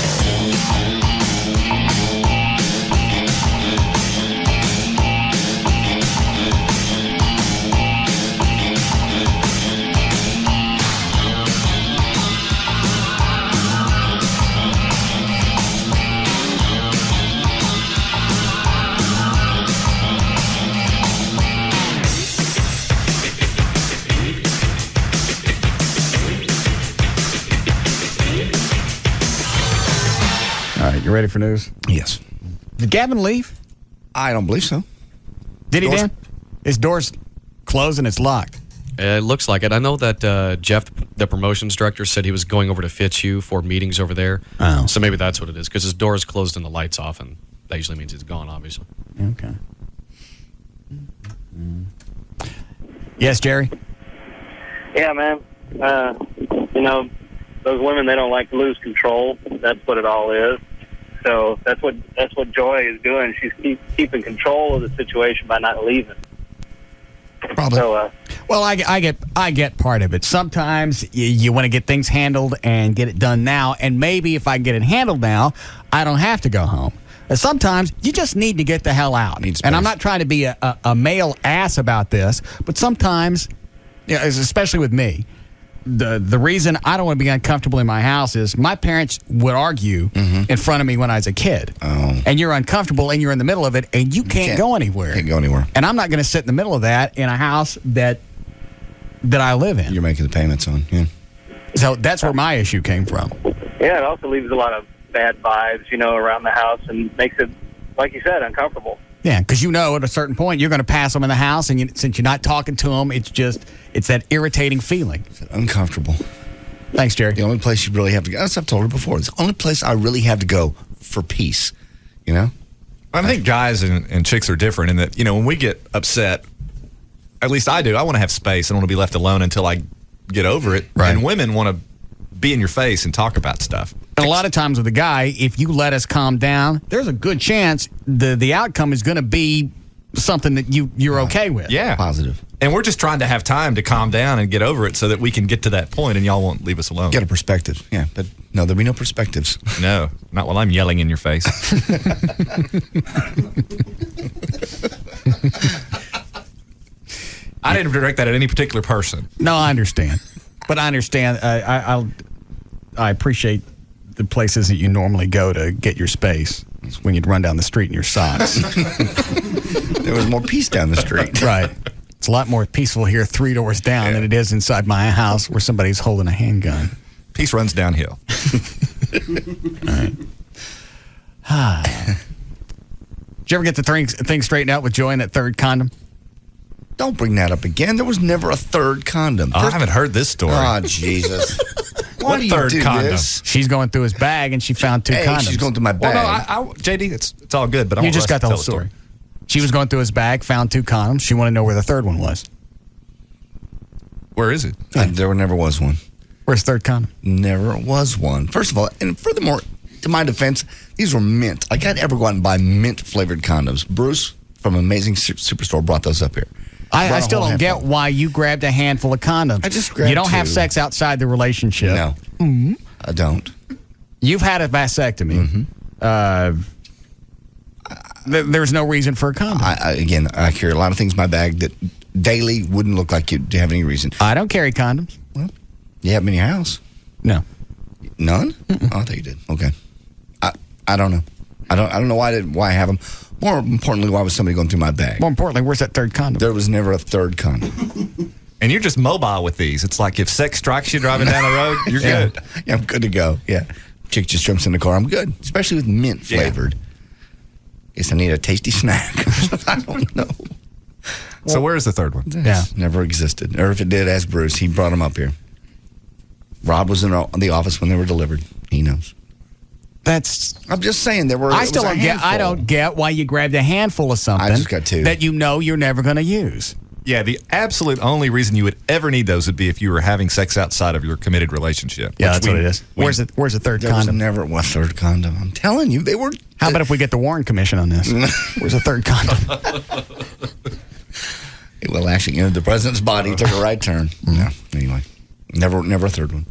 All right, you ready for news?
Yes.
Did Gavin leave?
I don't believe so.
Did he, Dan? His door's closed and it's locked.
It looks like it. I know that Jeff, the promotions director, said he was going over to Fitzhugh for meetings over there.
Oh.
So maybe that's what it is, because his door is closed and the light's off, and that usually means he's gone, obviously.
Okay. Yes, Jerry?
Yeah, man. Those women, they don't like to lose control. That's what it all is. So that's what Joy is doing. She's keeping control of the situation by not leaving.
Probably.
So,
Well, I get part of it. Sometimes you want to get things handled and get it done now, and maybe if I can get it handled now, I don't have to go home. And sometimes you just need to get the hell out. And I'm not trying to be a male ass about this, but sometimes, especially with me, the reason I don't want to be uncomfortable in my house is my parents would argue in front of me when I was a kid.
Oh.
And you're uncomfortable and you're in the middle of it and you can't go anywhere.
Can't go anywhere.
And I'm not going to sit in the middle of that in a house that I live in.
You're making the payments on, yeah.
So that's where my issue came from.
yeah, it also leaves a lot of bad vibes, around the house and makes it, like you said, uncomfortable.
Yeah, because at a certain point you're going to pass them in the house, and since you're not talking to them, it's that irritating feeling.
It's uncomfortable.
Thanks, Jerry.
The only place you really have to go, as I've told her before, it's the only place I really have to go for peace You know?
I think guys and chicks are different in that, when we get upset, at least I do, I want to have space. I don't want to be left alone until I get over it.
Right.
And women want to be in your face and talk about stuff.
And a lot of times with a guy, if you let us calm down, there's a good chance the outcome is going to be something that you're okay with.
Yeah.
Positive.
And we're just trying to have time to calm down and get over it so that we can get to that point and y'all won't leave us alone.
Get a perspective. Yeah, but no, there'll be no perspectives.
No, not while I'm yelling in your face. I didn't direct that at any particular person.
No, I understand. But I understand. I appreciate the places that you normally go to get your space. It's when you'd run down the street in your socks.
There was more peace down the street.
Right. It's a lot more peaceful here 3 doors down than it is inside my house where somebody's holding a handgun.
Peace runs downhill.
All right. Did you ever get the thing straightened out with Joy in that third condom?
Don't bring that up again. There was never a third condom.
I haven't heard this story.
Oh, Jesus. Why
What
do you
third
do
condom?
this?
She's going through his bag and she found 2 condoms.
She's going through my bag.
Well, no, JD, it's all good, but I
You
want
just
Russ
got the
to
whole
tell
story. She was going through his bag, found 2 condoms. She wanted to know where the third one was.
Where is it?
There never was one.
Where's the third condom?
Never was one. First of all, and furthermore, to my defense, these were mint. Like, I'd ever go out and buy mint-flavored condoms. Bruce from Amazing Superstore brought those up here.
I still don't get why you grabbed a handful of condoms.
I just grabbed
You don't have
2.
sex outside the relationship.
No.
Mm-hmm.
I don't.
You've had a vasectomy. There's no reason for a condom.
I carry a lot of things in my bag that daily wouldn't look like you have any reason.
I don't carry condoms.
Well, you have them in your house?
No.
None? Oh, I thought you did. Okay. I don't know. I don't know why I have them. More importantly, why was somebody going through my bag?
More importantly, where's that third condom?
There was never a third condom.
And you're just mobile with these. It's like if sex strikes you driving down the road, you're good.
Yeah, I'm good to go. Yeah. Chick just jumps in the car. I'm good. Especially with mint flavored. Guess I need a tasty snack. I don't know.
So where's the third one?
Yeah. Never existed. Or if it did, ask Bruce. He brought them up here. Rob was in the office when they were delivered. He knows. I'm just saying there were.
I still don't get. I don't get why you grabbed a handful of something.
I just got 2
that you know you're never going to use.
Yeah, the absolute only reason you would ever need those would be if you were having sex outside of your committed relationship.
Yeah, that's what it is. Where's the third
There
condom?
was never a third condom. I'm telling you, they were.
How about if we get the Warren Commission on this? Where's the third condom?
It will actually entered the president's body, took a right turn. Yeah. Anyway, never a third one.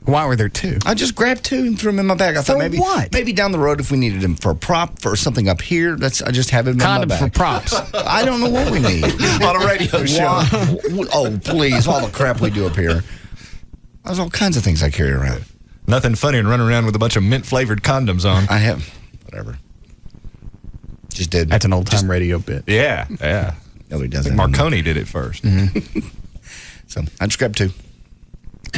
Why were there 2?
I just grabbed 2 and threw them in my bag. I thought maybe
what?
Maybe down the road if we needed them for a prop for something up here. I just have it in my
Condoms
bag.
for props.
I don't know what we need
On a radio show.
Oh, please! All the crap we do up here. There's all kinds of things I carry around.
Nothing funny than running around with a bunch of mint-flavored condoms on.
I have whatever. Just did.
That's an old-time radio bit.
Yeah.
Nobody does
I
it.
think Marconi did it first.
So I just grabbed 2.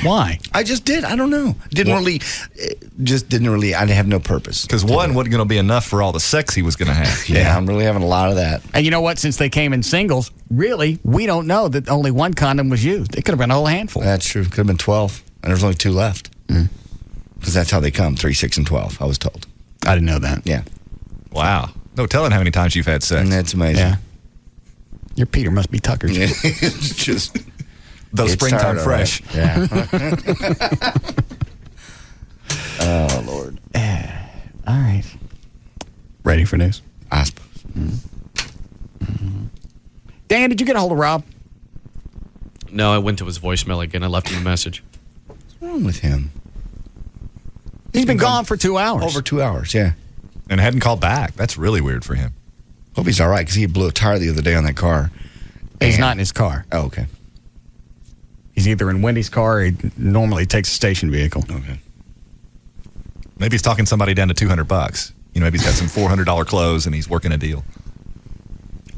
Why?
I just did. I don't know. Didn't really. I have no purpose.
Because one wasn't going to be enough for all the sex he was going to have.
Yeah, I'm really having a lot of that.
And you know what? Since they came in singles, really, we don't know that only 1 condom was used. It could have been a whole handful.
That's true. Could have been 12, and there's only 2 left. Because that's how they come: 3, 6, and 12. I was told.
I didn't know that.
Yeah.
Wow. No telling how many times you've had sex.
And that's amazing.
Yeah. Your Peter must be tuckered.
It's just.
Those springtime fresh.
Yeah. Oh, Lord.
All right. Ready for news?
I suppose.
Dan, did you get a hold of Rob?
No, I went to his voicemail again. I left him a message.
What's wrong with him?
He's been gone for 2 hours.
Over 2 hours, yeah.
And hadn't called back. That's really weird for him.
Hope he's all right because he blew a tire the other day on that car.
He's not in his car.
Oh, okay.
He's either in Wendy's car or he normally takes a station vehicle.
Okay.
Maybe he's talking somebody down to $200. Maybe he's got some $400 clothes and he's working a deal.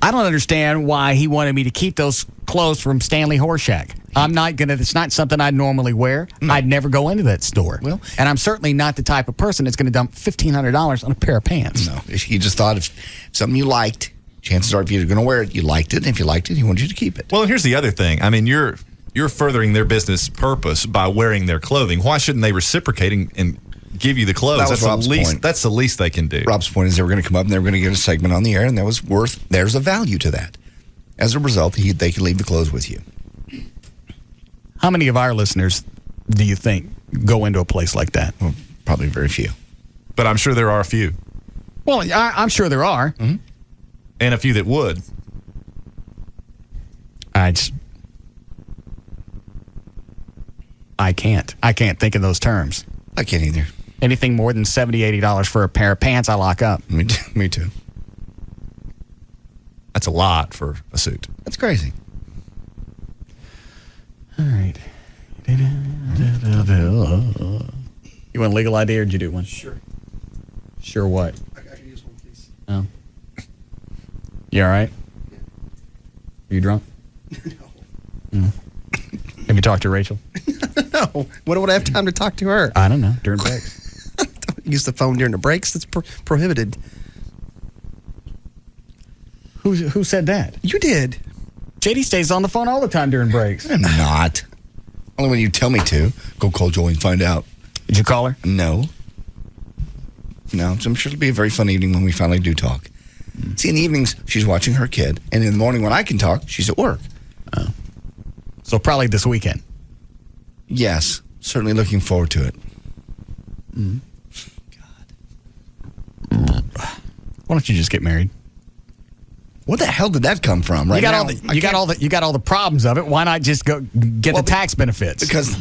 I don't understand why he wanted me to keep those clothes from Stanley Horshack. It's not something I'd normally wear. I'd never go into that store.
Well,
and I'm certainly not the type of person that's going to dump $1,500 on a pair of pants.
No. He just thought if something you liked, chances are if you're going to wear it, you liked it. And if you liked it, he wanted you to keep it.
Well, and here's the other thing. I mean, you're furthering their business purpose by wearing their clothing. Why shouldn't they reciprocate and give you the clothes.
That was Rob's point.
That's the least they can do.
Rob's point is they were going to come up and they were going to get a segment on the air, and there's a value to that. As a result, they can leave the clothes with you.
How many of our listeners do you think go into a place like that?
Well, probably very few.
But I'm sure there are a few.
Well, I'm sure there are.
Mm-hmm.
And a few that would.
I can't think in those terms.
I can't either.
Anything more than $70, $80 for a pair of pants, I lock up.
Me too.
That's a lot for a suit.
That's crazy.
All right. You want a legal ID or did you do one?
Sure.
Sure what?
I can use one, please.
Oh. You all right? Are you drunk?
No.
Have you talked to Rachel?
No. When would I have time to talk to her?
I don't know. During breaks.
Don't use the phone during the breaks. That's prohibited.
Who said that?
You did.
JD stays on the phone all the time during breaks.
I'm not. Only when you tell me to. Go call Joy and find out.
Did you call her?
No. No, so I'm sure it'll be a very fun evening when we finally do talk. See, in the evenings, she's watching her kid. And in the morning when I can talk, she's at work.
Oh. So probably this weekend.
Yes. Certainly looking forward to it.
Mm. God. Why don't you just get married?
What the hell did that come from? Right,
you got all the problems of it. Why not just go get the tax benefits?
Because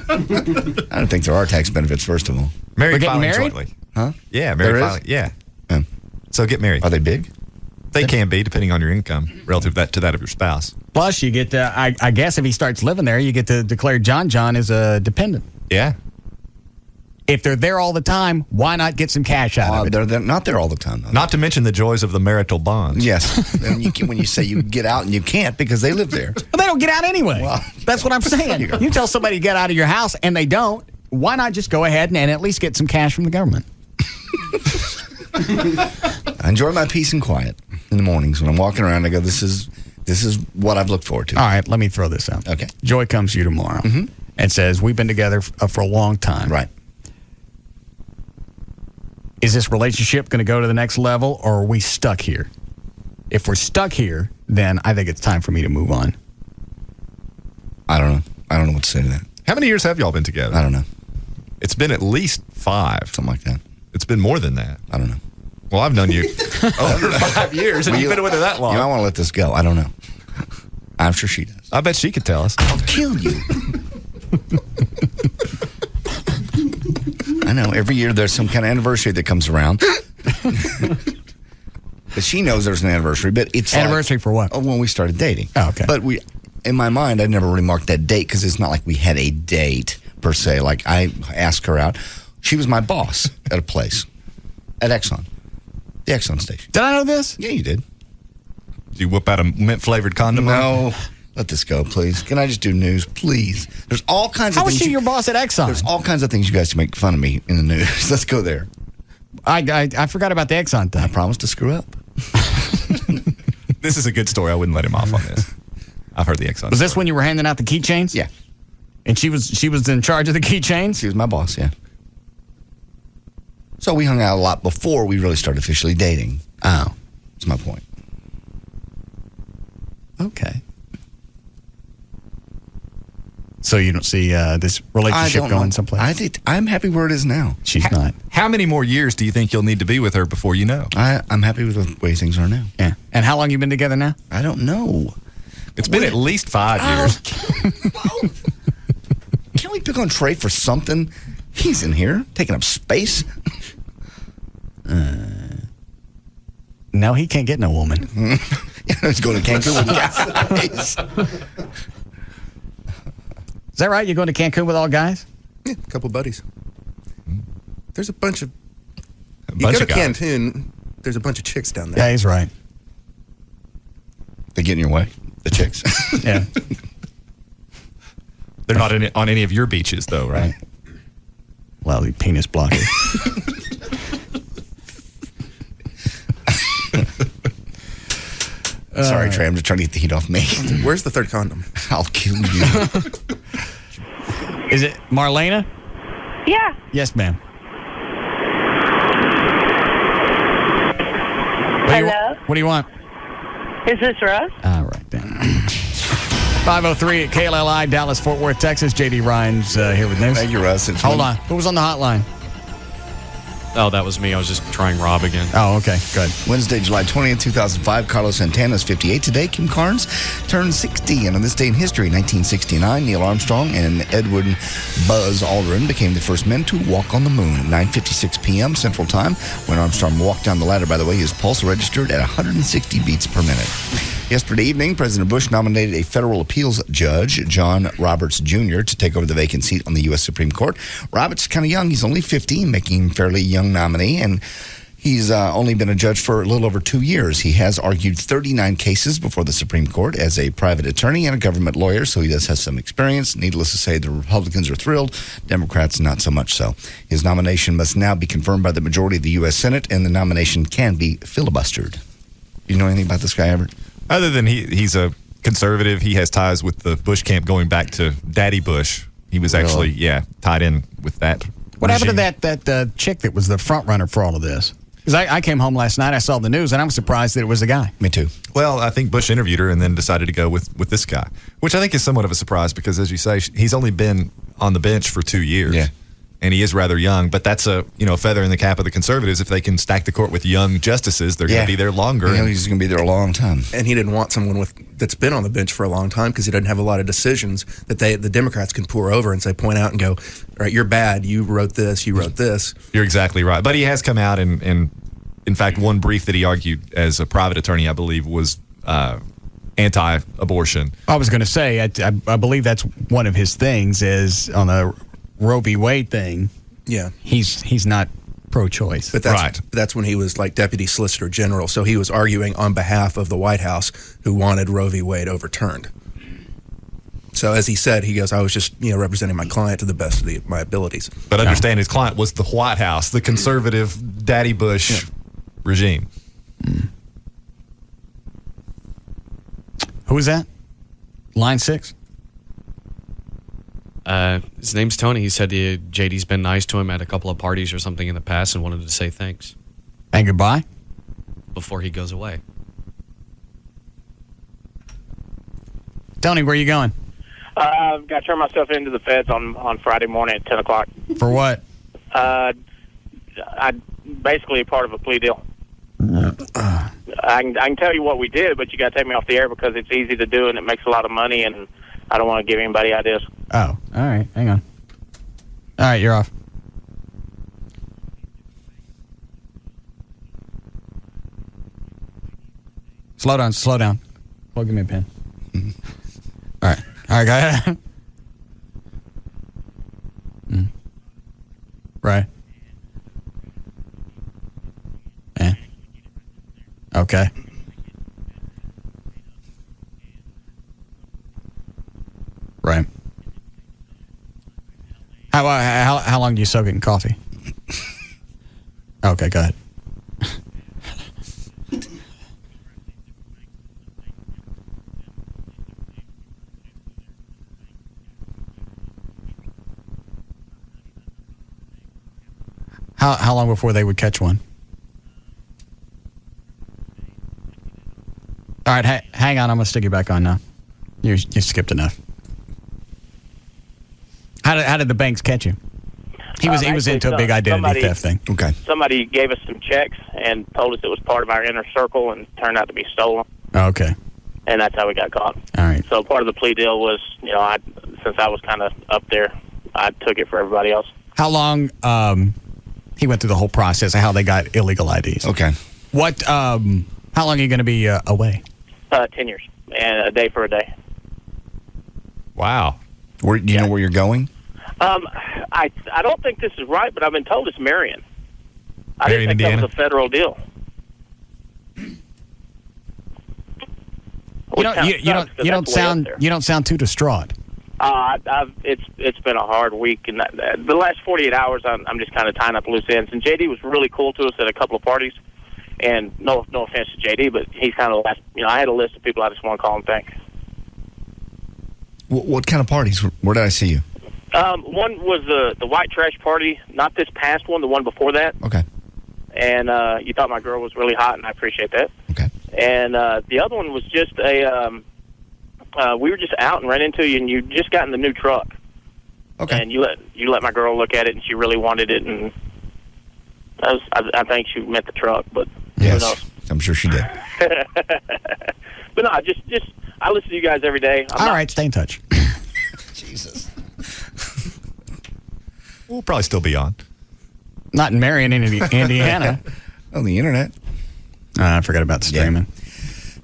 I don't think there are tax benefits. First of all,
Married
We're getting
filing
married?
jointly.
Huh?
Yeah, married
There is?
filing. Yeah. So get married.
Are they big?
They can be, depending on your income relative to that of your spouse.
Plus, you get to, I guess if he starts living there, you get to declare John as a dependent.
Yeah.
If they're there all the time, why not get some cash out of it?
They're not there all the time, though.
Not to mention the joys of the marital bonds.
Yes. And when you say you get out and you can't because they live there.
Well, they don't get out anyway. Well, that's what I'm saying. You tell somebody to get out of your house and they don't, why not just go ahead and at least get some cash from the government?
I enjoy my peace and quiet in the mornings when I'm walking around. I go, this is what I've looked forward to.
All right, let me throw this out.
Okay.
Joy comes to you tomorrow and says, we've been together for a long time.
Right.
Is this relationship going to go to the next level, or are we stuck here? If we're stuck here, then I think it's time for me to move on.
I don't know. I don't know what to say to that.
How many years have y'all been together?
I don't know.
It's been at least 5.
Something like that.
It's been more than that.
I don't know.
Well, I've known you over 5 years, and you've been with her that long.
You might want to let this go. I don't know. I'm sure she does.
I bet she could tell us.
I'll kill you. I know. Every year there's some kind of anniversary that comes around. But she knows there's an anniversary. But it's
anniversary for what?
Oh, when we started dating.
Oh, okay.
But in my mind, I never really marked that date because it's not like we had a date per se. Like I asked her out. She was my boss at a place at Exxon, the Exxon station.
Did I know this?
Yeah, you did.
Did you whip out a mint-flavored condom?
No. Let this go, please. Can I just do news, please? There's all kinds of
How
things.
was she your boss at Exxon?
There's all kinds of things you guys can make fun of me in the news. Let's go there.
I forgot about the Exxon thing.
I promised to screw up.
This is a good story. I wouldn't let him off on this. I've heard the Exxon
Was this when you were handing out the keychains?
Yeah.
And she was in charge of the keychains?
She was my boss, yeah. So we hung out a lot before we really started officially dating.
Oh.
That's my point.
Okay. So you don't see this relationship going someplace?
I think I'm happy where it is now.
She's not.
How many more years do you think you'll need to be with her before you know?
I'm happy with the way things are now.
Yeah. And how long you been together now?
I don't know.
It's been at least 5 years.
Can't we pick on Trey for something? He's in here taking up space.
No, he can't get no woman.
Yeah, he's going to Cancun with guys.
Is that right? You're going to Cancun with all guys?
Yeah, a couple buddies. There's a bunch of... You
bunch
go to
of guys.
Cancun, there's a bunch of chicks down there.
Yeah, he's right.
They get in your way, the chicks.
Yeah.
They're not on any of your beaches, though, right?
Lousy penis blocker.
Sorry, Trey. I'm just trying to get the heat off me.
Where's the third condom?
I'll kill you.
Is it Marlena?
Yeah.
Yes, ma'am.
Hello?
What do you want?
Is this Russ?
All right, then. 503 at KLLI, Dallas, Fort Worth, Texas. J.D. Ryan's here with news.
Thank you, Russ.
Hold on. Who was on the hotline?
Oh, that was me. I was just trying Rob again.
Oh, okay. Good.
Wednesday, July 20th, 2005. Carlos Santana's 58 today. Kim Carnes turned 60. And on this day in history, 1969, Neil Armstrong and Edwin Buzz Aldrin became the first men to walk on the moon at 9:56 p.m. Central Time. When Armstrong walked down the ladder, by the way, his pulse registered at 160 beats per minute. Yesterday evening, President Bush nominated a federal appeals judge, John Roberts Jr., to take over the vacant seat on the U.S. Supreme Court. Roberts is kind of young. He's only 50, making him a fairly young nominee, and he's only been a judge for a little over 2 years. He has argued 39 cases before the Supreme Court as a private attorney and a government lawyer, so he does have some experience. Needless to say, the Republicans are thrilled. Democrats, not so much so. His nomination must now be confirmed by the majority of the U.S. Senate, and the nomination can be filibustered. You know anything about this guy, Everett?
Other than he's a conservative, he has ties with the Bush camp going back to Daddy Bush. He was actually, tied in with that.
What happened to that chick that was the front runner for all of this? Because I came home last night, I saw the news, and I was surprised that it was a guy.
Me too.
Well, I think Bush interviewed her and then decided to go with this guy, which I think is somewhat of a surprise because, as you say, he's only been on the bench for 2 years.
Yeah.
And he is rather young, but that's a feather in the cap of the conservatives. If they can stack the court with young justices, they're going to be there longer.
He's going to be there a long time.
And he didn't want someone that's been on the bench for a long time because he doesn't have a lot of decisions that the Democrats can pour over and say, point out and go, all right, you're bad. You wrote this. You wrote this.
You're exactly right. But he has come out and in fact, one brief that he argued as a private attorney, I believe, was anti-abortion.
I was going to say, I believe that's one of his things is on the Roe v. Wade thing.
Yeah.
He's not pro-choice.
But that's when he was like Deputy Solicitor General. So he was arguing on behalf of the White House who wanted Roe v. Wade overturned. So as he said, he goes, I was just representing my client to the best of my abilities.
But understand his client was the White House, the conservative Daddy Bush regime.
Who is that? Line 6?
His name's Tony. He said JD's been nice to him at a couple of parties or something in the past and wanted to say thanks.
And goodbye?
Before he goes away.
Tony,
where are you going?
I've got to turn myself into the feds on Friday morning at 10 o'clock.
For what?
I basically part of a plea deal. I can tell you what we did, but you got to take me off the air because it's easy to do and it makes a lot of money, and I don't want to give anybody ideas.
Oh, all right. Hang on. All right, you're off. Slow down. Well, give me a pen. All right, go ahead. Right. Yeah. Okay. Right. How long do you soak it in coffee? Okay, go ahead. How long before they would catch one? All right, hang on. I'm going to stick you back on now. You skipped enough. How did the banks catch you? He was into a big identity theft thing.
Okay.
Somebody gave us some checks and told us it was part of our inner circle and turned out to be stolen.
Okay.
And that's how we got caught.
All right.
So part of the plea deal was, since I was kind of up there, I took it for everybody else.
How long he went through the whole process of how they got illegal IDs?
Okay.
What? How long are you going to be away?
10 years and a day for a day.
Wow.
Do you know where you're going?
I don't think this is right, but I've been told it's Marion. I didn't think
Indiana?
that was a federal deal.
You don't sound too distraught.
It's been a hard week, and the last 48 hours, I'm just kind of tying up loose ends. And JD was really cool to us at a couple of parties. And no offense to JD, but he's kind of the last. I had a list of people I just want to call and thank.
What kind of parties? Where did I see you?
One was the white trash party, not this past one, the one before that.
Okay.
And you thought my girl was really hot, and I appreciate that.
Okay.
And the other one was just we were just out and ran into you, and you just got in the new truck.
Okay.
And you let my girl look at it, and she really wanted it, and I think she meant the truck, but who knows?
Yes, I'm sure she did.
But no, just I listen to you guys every day.
All right, stay in touch.
Jesus.
We'll probably still be on.
Not in Marion, Indiana.
On the internet.
I forgot about the streaming.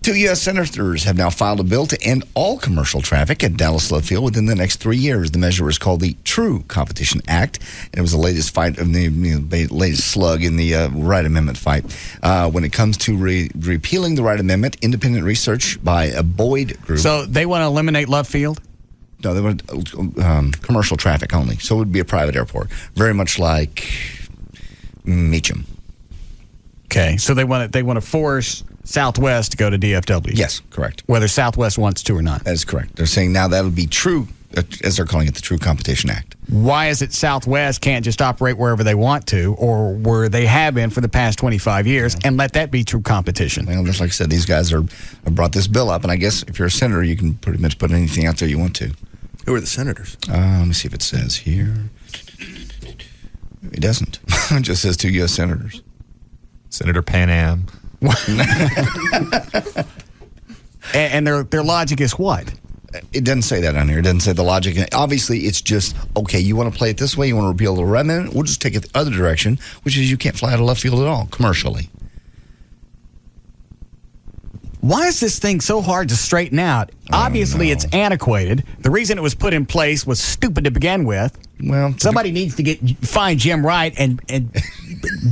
2 U.S. senators have now filed a bill to end all commercial traffic at Dallas Love Field within the next 3 years. The measure is called the True Competition Act, and it was the latest fight of the latest slug in the Wright Amendment fight. When it comes to repealing the Wright Amendment, independent research by a Boyd group.
So they want to eliminate Love Field?
No, they want commercial traffic only. So it would be a private airport, very much like Meacham.
Okay, so they want to force Southwest to go to DFW.
Yes, correct.
Whether Southwest wants to or not.
That is correct. They're saying now that'll be true, as they're calling it, the True Competition Act.
Why is it Southwest can't just operate wherever they want to, or where they have been for the past 25 years, and let that be true competition?
Well, just like I said, these guys have brought this bill up, and I guess if you're a senator, you can pretty much put anything out there you want to.
Who are the senators?
Let me see if it says here. It doesn't. It just says 2 U.S. senators.
Senator Pan Am.
And their logic is what?
It doesn't say that on here. It doesn't say the logic. Obviously, it's just, okay, you want to play it this way, you want to repeal the Wright Amendment, we'll just take it the other direction, which is you can't fly out of left field at all, commercially.
Why is this thing so hard to straighten out? Obviously, it's antiquated. The reason it was put in place was stupid to begin with.
Well,
somebody needs to find Jim Wright and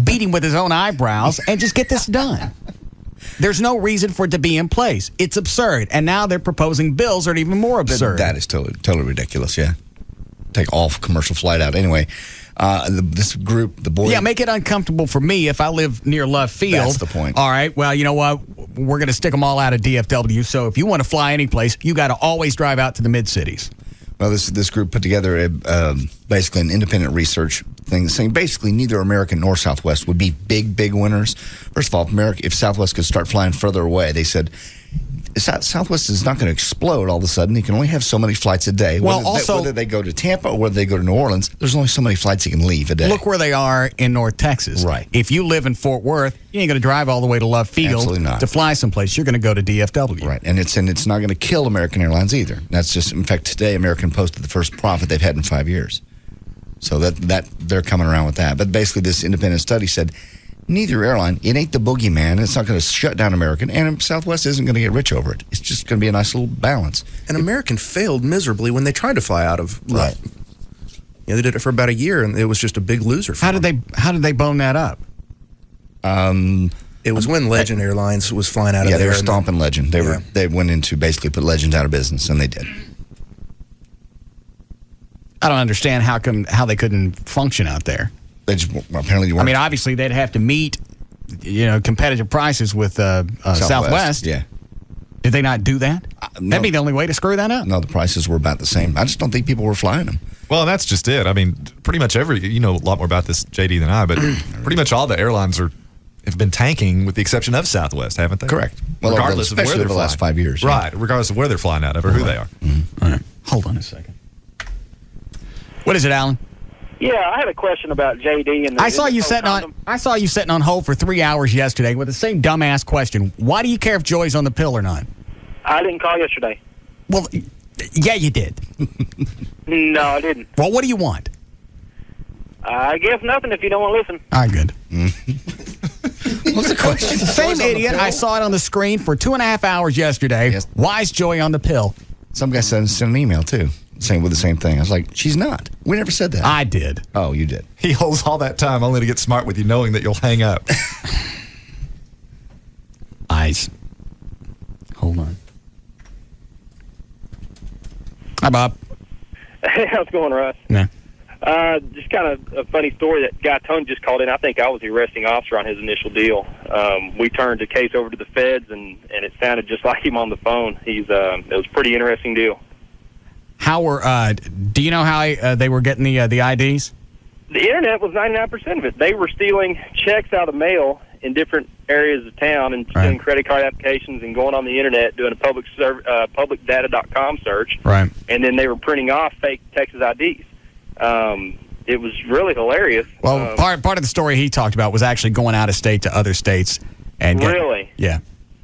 beat him with his own eyebrows and just get this done. There's no reason for it to be in place. It's absurd. And now they're proposing bills that are even more absurd.
That is totally ridiculous, yeah. Take all commercial flight out. Anyway, this group, the boys.
Yeah, make it uncomfortable for me if I live near Love Field.
That's the point.
All right, well, you know what? We're going to stick them all out of DFW. So if you want to fly any place, you got to always drive out to the mid-cities.
Well, this group put together basically an independent research thing saying basically neither American nor Southwest would be big winners. First of all, if Southwest could start flying further away, they said Southwest is not going to explode all of a sudden. You can only have so many flights a day.
Well,
whether they go to Tampa or whether they go to New Orleans, there's only so many flights you can leave a day.
Look where they are in North Texas.
Right.
If you live in Fort Worth, you ain't going to drive all the way to Love Field to fly someplace. You're going to go to DFW.
Right, and it's not going to kill American Airlines either. That's just, in fact, today American posted the first profit they've had in 5 years. So that they're coming around with that. But basically, this independent study said neither airline, it ain't the boogeyman. It's not going to shut down American, and Southwest isn't going to get rich over it. It's just going to be a nice little balance.
And American failed miserably when they tried to fly out of right. Yeah, they did it for about a year, and it was just a big loser.
How did they bone that up?
It was when Legend Airlines was flying out of there.
Yeah, they were stomping Legend. They went in to basically put Legend out of business, and they did.
I don't understand how they couldn't function out there.
They just apparently weren't.
I mean, obviously they'd have to meet, competitive prices with Southwest.
Yeah.
Did they not do that?
No.
That'd be the only way to screw that up.
No, the prices were about the same. I just don't think people were flying them.
Well, and that's just it. I mean, pretty much you know a lot more about this, JD, than I, but pretty much all the airlines have been tanking with the exception of Southwest, haven't they?
Correct. Well,
regardless of where they're
the last 5 years.
Right, regardless of where they're flying out of or who they are.
Mm-hmm.
All right. Hold on a second. What is it, Alan?
Yeah, I had a question about JD and the
I saw you sitting on hold for 3 hours yesterday with the same dumbass question. Why do you care if Joy's on the pill or not?
I didn't call yesterday.
Well, yeah, you did.
No, I didn't.
Well, what do you want?
I guess nothing if you don't want to listen.
All right, good.
What's the question?
Same idiot. I saw it on the screen for 2.5 hours yesterday. Yes. Why is Joy on the pill?
Some guy sent an email, too. Saying with the same thing. I was like, she's not. We never said that.
I did.
Oh, you did.
He holds all that time only to get smart with you, knowing that you'll hang up.
Hold on. Hi, Bob.
Hey, how's it going, Russ?
Yeah.
Just kind of a funny story. That guy Tony just called in. I think I was the arresting officer on his initial deal. We turned the case over to the feds, and it sounded just like him on the phone. It was a pretty interesting deal.
How were? Do you know how they were getting the IDs?
The internet was 99% of it. They were stealing checks out of mail in different areas of town and doing credit card applications and going on the internet doing a publicdata.com search.
Right.
And then they were printing off fake Texas IDs. It was really hilarious.
Well, part of the story he talked about was actually going out of state to other states and
really.
Yeah.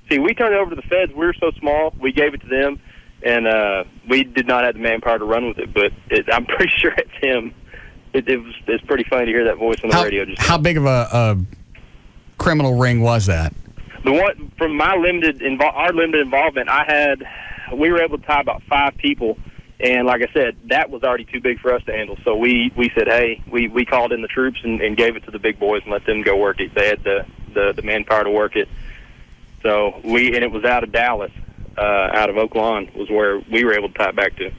See, we turned it over to the feds. We were so small, we gave it to them, and we did not have the manpower to run with it. But I'm pretty sure it's him. It's pretty funny to hear that voice on the radio.
How big of a criminal ring was that?
The one from my our limited involvement, we were able to tie about 5 people, and like I said, that was already too big for us to handle. So we said, hey, we called in the troops and gave it to the big boys and let them go work it. They had the manpower to work it. So and it was out of Dallas, out of Oak Lawn was where we were able to tie it back to.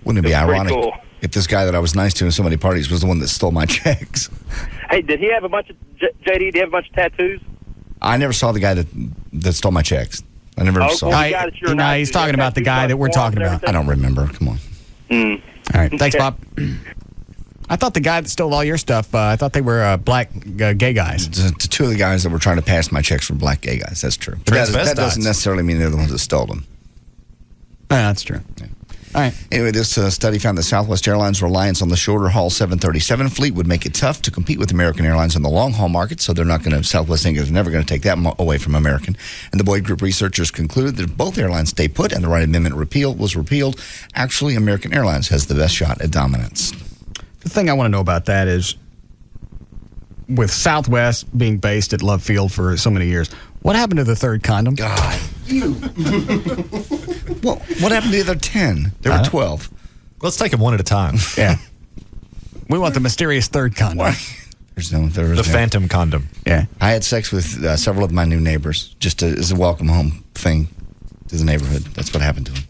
Wouldn't it be ironic
cool.
if this guy that I was nice to in so many parties was the one that stole my checks?
Hey, did he have a bunch of JD? Did he have a bunch of tattoos?
I never saw the guy that stole my checks. I never saw.
He's talking about the guy that we're talking about.
I don't remember. Come on.
All right. Thanks, Bob. I thought the guy that stole all your stuff, I thought they were black gay guys.
Two of the guys that were trying to pass my checks were black gay guys. That's true. But that doesn't necessarily mean they're the ones that stole them.
Yeah, that's true.
Yeah.
All right.
Anyway, this study found that Southwest Airlines' reliance on the shorter haul 737 fleet would make it tough to compete with American Airlines in the long haul market. So they're not going to. Southwest is never going to take that away from American. And the Boyd Group researchers concluded that if both airlines stay put and the Wright Amendment was repealed, actually American Airlines has the best shot at dominance.
The thing I want to know about that is, with Southwest being based at Love Field for so many years, what happened to the third condom?
God, Well, what happened to the other 10? There were 12.
Let's take them one at a time.
Yeah. We want the mysterious third condom.
The phantom condom.
Yeah.
I had sex with several of my new neighbors just as a welcome home thing to the neighborhood. That's what happened to them.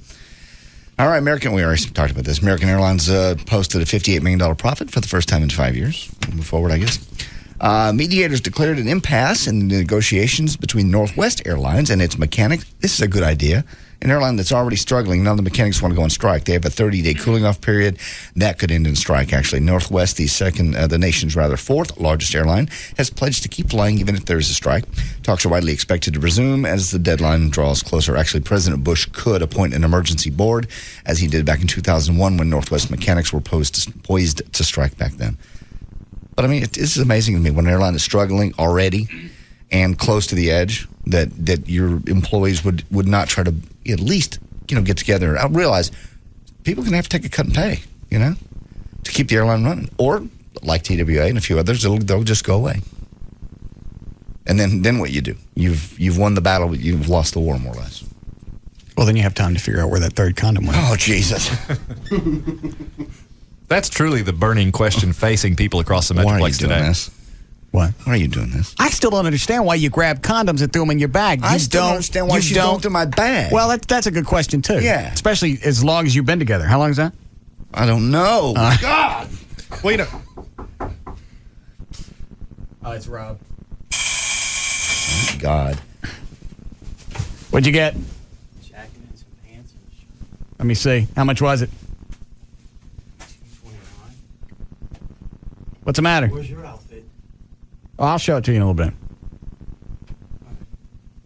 All right, we already talked about this. American Airlines posted a $58 million profit for the first time in 5 years. We'll move forward, I guess. Mediators declared an impasse in the negotiations between Northwest Airlines and its mechanics. This is a good idea. An airline that's already struggling, none of the mechanics want to go on strike. They have a 30-day cooling-off period. That could end in strike, actually. Northwest, the nation's fourth largest airline, has pledged to keep flying even if there is a strike. Talks are widely expected to resume as the deadline draws closer. Actually, President Bush could appoint an emergency board, as he did back in 2001 when Northwest mechanics were poised to strike back then. But, I mean, this is amazing to me. When an airline is struggling already and close to the edge, that your employees would not try to at least, get together. I realize people can have to take a cut in pay, to keep the airline running. Or, like TWA and a few others, they'll just go away. And then what you do? You've won the battle, but you've lost the war, more or less.
Well, then you have time to figure out where that third condom went.
Oh, Jesus.
That's truly the burning question facing people across the Metroplex today.
This?
What?
Why are you doing this?
I still don't understand why you grab condoms and threw them in your bag.
I still don't understand why she's going through my bag.
Well, that's a good question, too.
Yeah.
Especially as long as you've been together. How long is that?
I don't know.
God! Wait a...
Oh, it's Rob.
Oh, God.
What'd you get? Jacket and some pants and a shirt. Let me see. How much was it? What's the matter?
Where's your outfit?
Oh, I'll show it to you in a little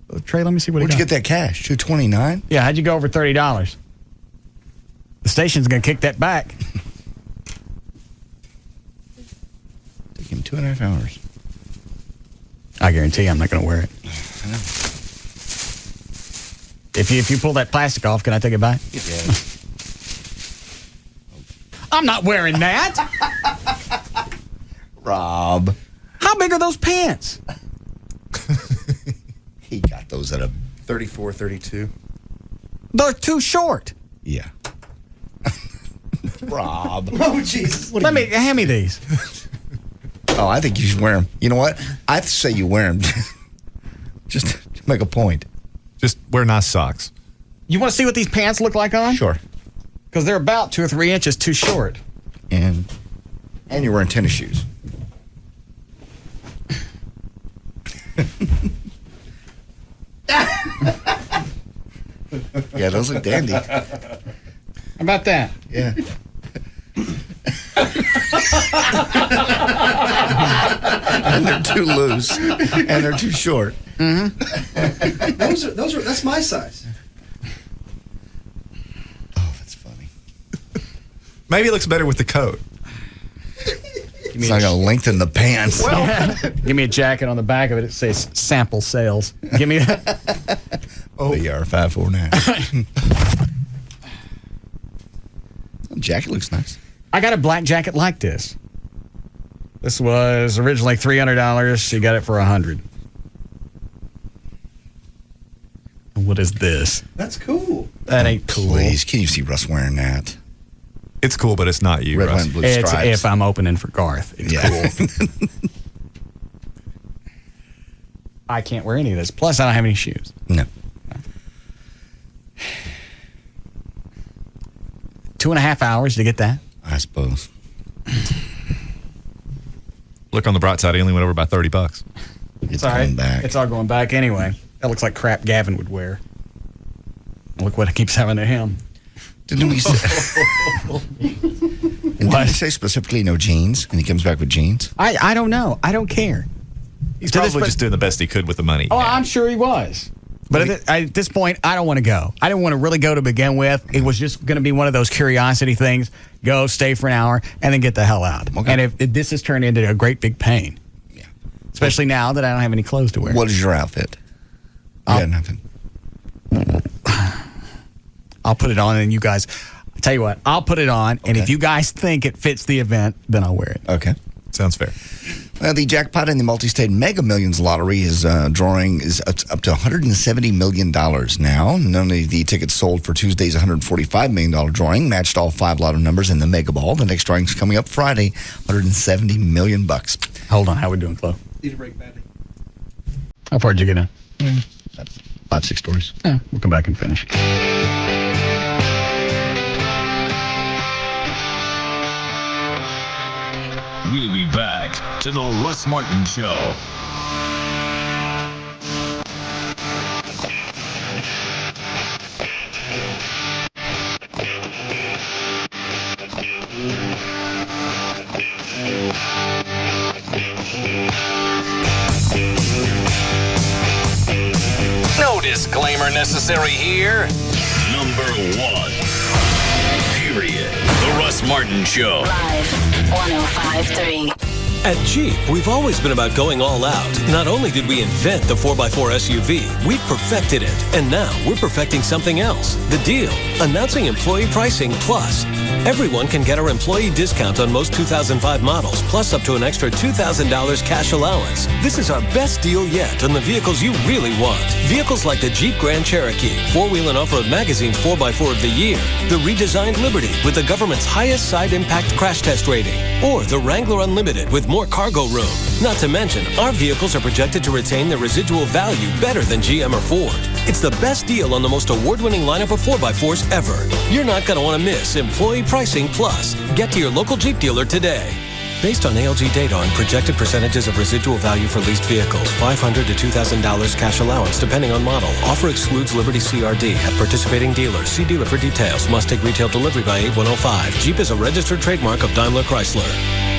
bit. Trey, let me see what
Where'd you get that cash? $229?
Yeah, how'd you go over $30? The station's going to kick that back.
Took him 2.5 hours.
I guarantee I'm not going to wear it.
I know.
If you pull that plastic off, can I take it back?
Yeah.
I'm not wearing that.
Rob.
How big are those pants?
He got those at a
34, 32.
They're too short.
Yeah. Rob.
Oh, Jesus.
Hand me these.
Oh, I think you should wear them. You know what? I say you wear them. Just to make a point.
Just wear nice socks.
You want to see what these pants look like on?
Sure.
Because they're about 2 or 3 inches too short.
And you're wearing tennis shoes. Yeah, those look dandy.
How about that?
Yeah. And they're too loose, and they're too short.
Mm-hmm. That's my size.
Maybe it looks better with the coat.
It's not going to lengthen the pants.
Give me a jacket on the back of it. It says sample sales. Give me that.
VR 549. The jacket looks nice.
I got a black jacket like this. This was originally $300. You got it for $100. What is this?
That's cool.
That ain't cool.
Please, can you see Russ wearing that?
It's cool, but it's not you,
Red,
Russ.
white, and blue
It's
stripes.
if I'm opening for Garth. It's cool. I can't wear any of this. Plus, I don't have any shoes.
No.
2.5 hours to get that.
I suppose.
Look on the bright side, he only went over by $30.
It's all right. It's all going back anyway. That looks like crap Gavin would wear. Look what it keeps having to him.
Didn't we say? Didn't we say specifically no jeans, and he comes back with jeans?
I don't know. I don't care.
He's probably just doing the best he could with the money.
Oh, I'm sure he was. But at this point, I don't want to go. I didn't want to really go to begin with. It was just going to be one of those curiosity things. Go, stay for an hour, and then get the hell out. Okay. And if this has turned into a great big pain. Yeah. Especially now that I don't have any clothes to wear.
What is your outfit? Yeah, nothing.
I'll put it on, and you guys, I'll tell you what, I'll put it on, and if you guys think it fits the event, then I'll wear it.
Okay.
Sounds fair.
Well, the jackpot in the multi-state Mega Millions lottery is drawing is up to $170 million now. None of the tickets sold for Tuesday's $145 million drawing matched all 5 lotto numbers in the Mega Ball. The next drawing is coming up Friday, $170 million.
Hold on, how we doing, Chloe?
Need a break badly.
How far did you get in?
5-6 stories.
Yeah, we'll come back and finish.
We'll be back to the Russ Martin Show. No disclaimer necessary here. Number 1. Period. The Russ Martin Show.
Live 105.3.
At Jeep, we've always been about going all out. Not only did we invent the 4x4 SUV, we've perfected it. And now we're perfecting something else. The Deal. Announcing Employee Pricing Plus. Everyone can get our employee discount on most 2005 models, plus up to an extra $2,000 cash allowance. This is our best deal yet on the vehicles you really want. Vehicles like the Jeep Grand Cherokee, 4-Wheel and Off-Road Magazine's 4x4 of the Year, the redesigned Liberty with the government's highest side impact crash test rating, or the Wrangler Unlimited with more cargo room. Not to mention, our vehicles are projected to retain their residual value better than GM or Ford. It's the best deal on the most award-winning lineup of 4x4s ever. You're not going to want to miss Employee Pricing Plus. Get to your local Jeep dealer today. Based on ALG data on projected percentages of residual value for leased vehicles, $500 to $2,000 cash allowance depending on model. Offer excludes Liberty CRD at participating dealers. See dealer for details. Must take retail delivery by 8105. Jeep is a registered trademark of Daimler Chrysler.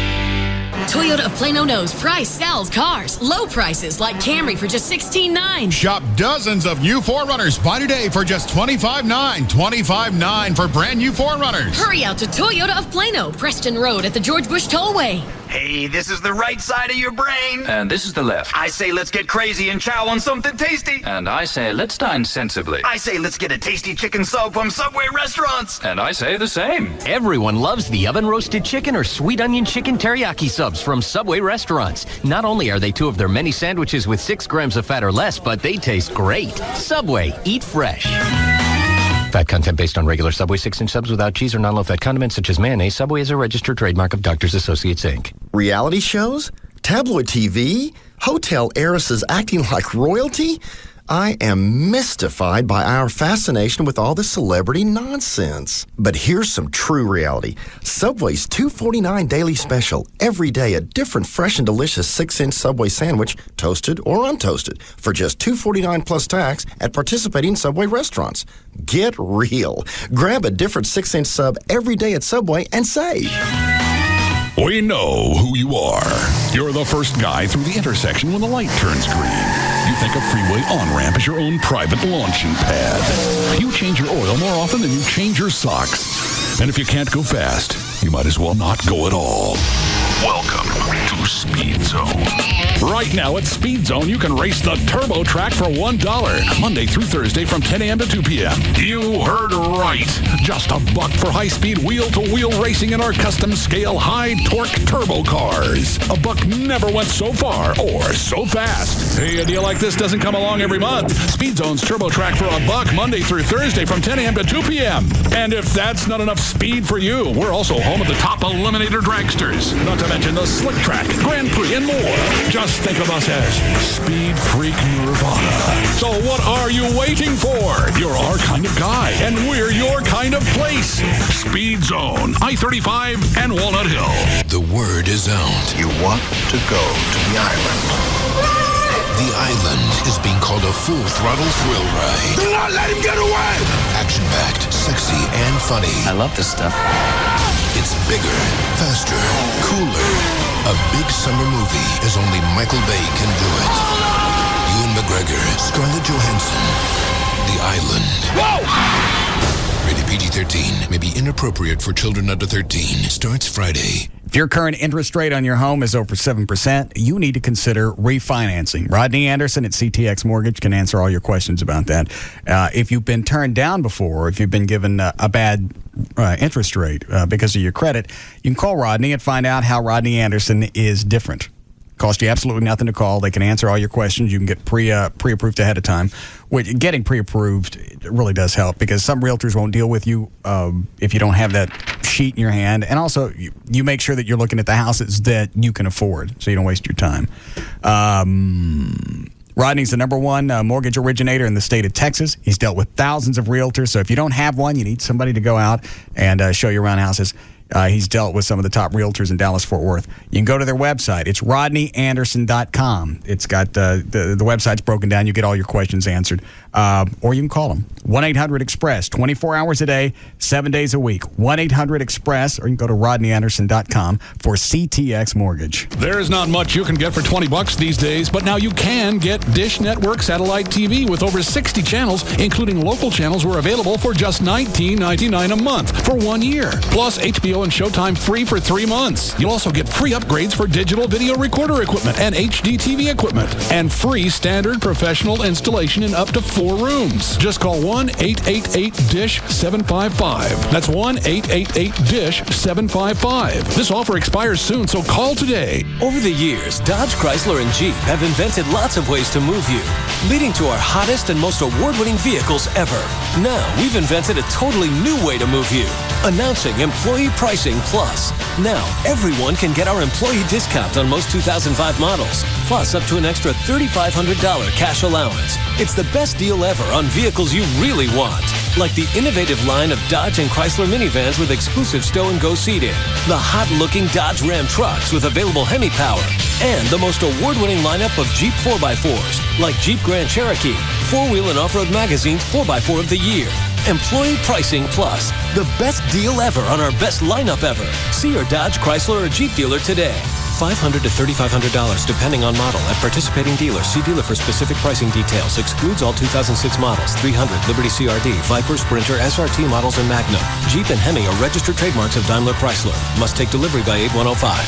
Toyota of Plano knows price sells cars. Low prices like Camry for just $16,900.
Shop dozens of new 4Runners. Buy today for just $25,900. $25,900 for brand new 4Runners.
Hurry out to Toyota of Plano, Preston Road at the George Bush Tollway.
Hey, this is the right side of your brain.
And this is the left.
I say let's get crazy and chow on something tasty.
And I say let's dine sensibly.
I say let's get a tasty chicken sub from Subway restaurants.
And I say the same.
Everyone loves the oven-roasted chicken or sweet onion chicken teriyaki subs from Subway restaurants. Not only are they 2 of their many sandwiches with 6 grams of fat or less, but they taste great. Subway, eat fresh. Fat content based on regular Subway 6-inch subs without cheese or non-low-fat condiments such as mayonnaise. Subway is a registered trademark of Doctors Associates, Inc.
Reality shows? Tabloid TV? Hotel heiresses acting like royalty? I am mystified by our fascination with all the celebrity nonsense. But here's some true reality. Subway's $2.49 daily special. Every day, a different fresh and delicious 6-inch Subway sandwich, toasted or untoasted, for just $2.49 plus tax at participating Subway restaurants. Get real. Grab a different 6-inch sub every day at Subway and save.
We know who you are. You're the first guy through the intersection when the light turns green. You think a freeway on-ramp is your own private launching pad. You change your oil more often than you change your socks. And if you can't go fast, you might as well not go at all. Welcome to Speed Zone. Right now at Speed Zone, you can race the Turbo Track for $1, Monday through Thursday from 10 a.m. to 2 p.m. You heard right. Just $1 for high-speed wheel-to-wheel racing in our custom-scale high-torque turbo cars. $1 never went so far or so fast. Hey, a deal like this doesn't come along every month. Speed Zone's Turbo Track for $1, Monday through Thursday from 10 a.m. to 2 p.m. And if that's not enough speed for you, we're also home of the top Eliminator dragsters. Not to mention the Slick Track, Grand Prix, and more. Just think of us as Speed Freak Nirvana. So what are you waiting for? You're our kind of guy, and we're your kind of place. Speed Zone, I-35 and Walnut Hill.
The word is out. You want to go to the island. The island is being called a full-throttle thrill ride. Do not let him get away! Action-packed, sexy, and funny. I love this stuff. It's bigger, faster, cooler. A big summer movie as only Michael Bay can do it. Ewan McGregor, Scarlett Johansson, The Island. Whoa! Rated PG-13. May be inappropriate for children under 13. Starts Friday.
If your current interest rate on your home is over 7%, you need to consider refinancing. Rodney Anderson at CTX Mortgage can answer all your questions about that. If you've been turned down before, if you've been given a bad interest rate because of your credit, you can call Rodney and find out how Rodney Anderson is different. Cost you absolutely nothing to call. They can answer all your questions. You can get pre-approved ahead of time. Getting pre-approved really does help because some realtors won't deal with you if you don't have that sheet in your hand. And also, you make sure that you're looking at the houses that you can afford so you don't waste your time. Rodney's the number one mortgage originator in the state of Texas. He's dealt with thousands of realtors. So if you don't have one, you need somebody to go out and show you around houses. He's dealt with some of the top realtors in Dallas-Fort Worth. You can go to their website. It's rodneyanderson.com. It's got the website's broken down. You get all your questions answered. Or you can call them. 1-800-EXPRESS, 24 hours a day, 7 days a week. 1-800-EXPRESS, or you can go to rodneyanderson.com for CTX Mortgage.
There's not much you can get for $20 these days, but now you can get Dish Network satellite TV with over 60 channels, including local channels, were available for just $19.99 a month for 1 year. Plus HBO and Showtime free for 3 months. You'll also get free upgrades for digital video recorder equipment and HD TV equipment, and free standard professional installation in up to 4 rooms. Just call 1-888-DISH-755. That's 1-888-DISH-755. This offer expires soon, so call today.
Over the years, Dodge, Chrysler, and Jeep have invented lots of ways to move you, leading to our hottest and most award-winning vehicles ever. Now, we've invented a totally new way to move you. Announcing Employee Pricing Plus. Now, everyone can get our employee discount on most 2005 models, plus up to an extra $3,500 cash allowance. It's the best deal ever on vehicles you really want, like the innovative line of Dodge and Chrysler minivans with exclusive stow-and-go seating, the hot-looking Dodge Ram trucks with available Hemi power, and the most award-winning lineup of Jeep 4x4s, like Jeep Grand Cherokee, 4-Wheel and Off-Road Magazine's 4x4 of the Year. Employee Pricing Plus, the best deal ever on our best lineup ever. See your Dodge, Chrysler, or Jeep dealer today. $500 to $3,500 depending on model at participating dealers. See dealer for specific pricing details. Excludes all 2006 models. 300 Liberty CRD, Viper, Sprinter, SRT models, and Magnum. Jeep and Hemi are registered trademarks of Daimler Chrysler. Must take delivery by 8105.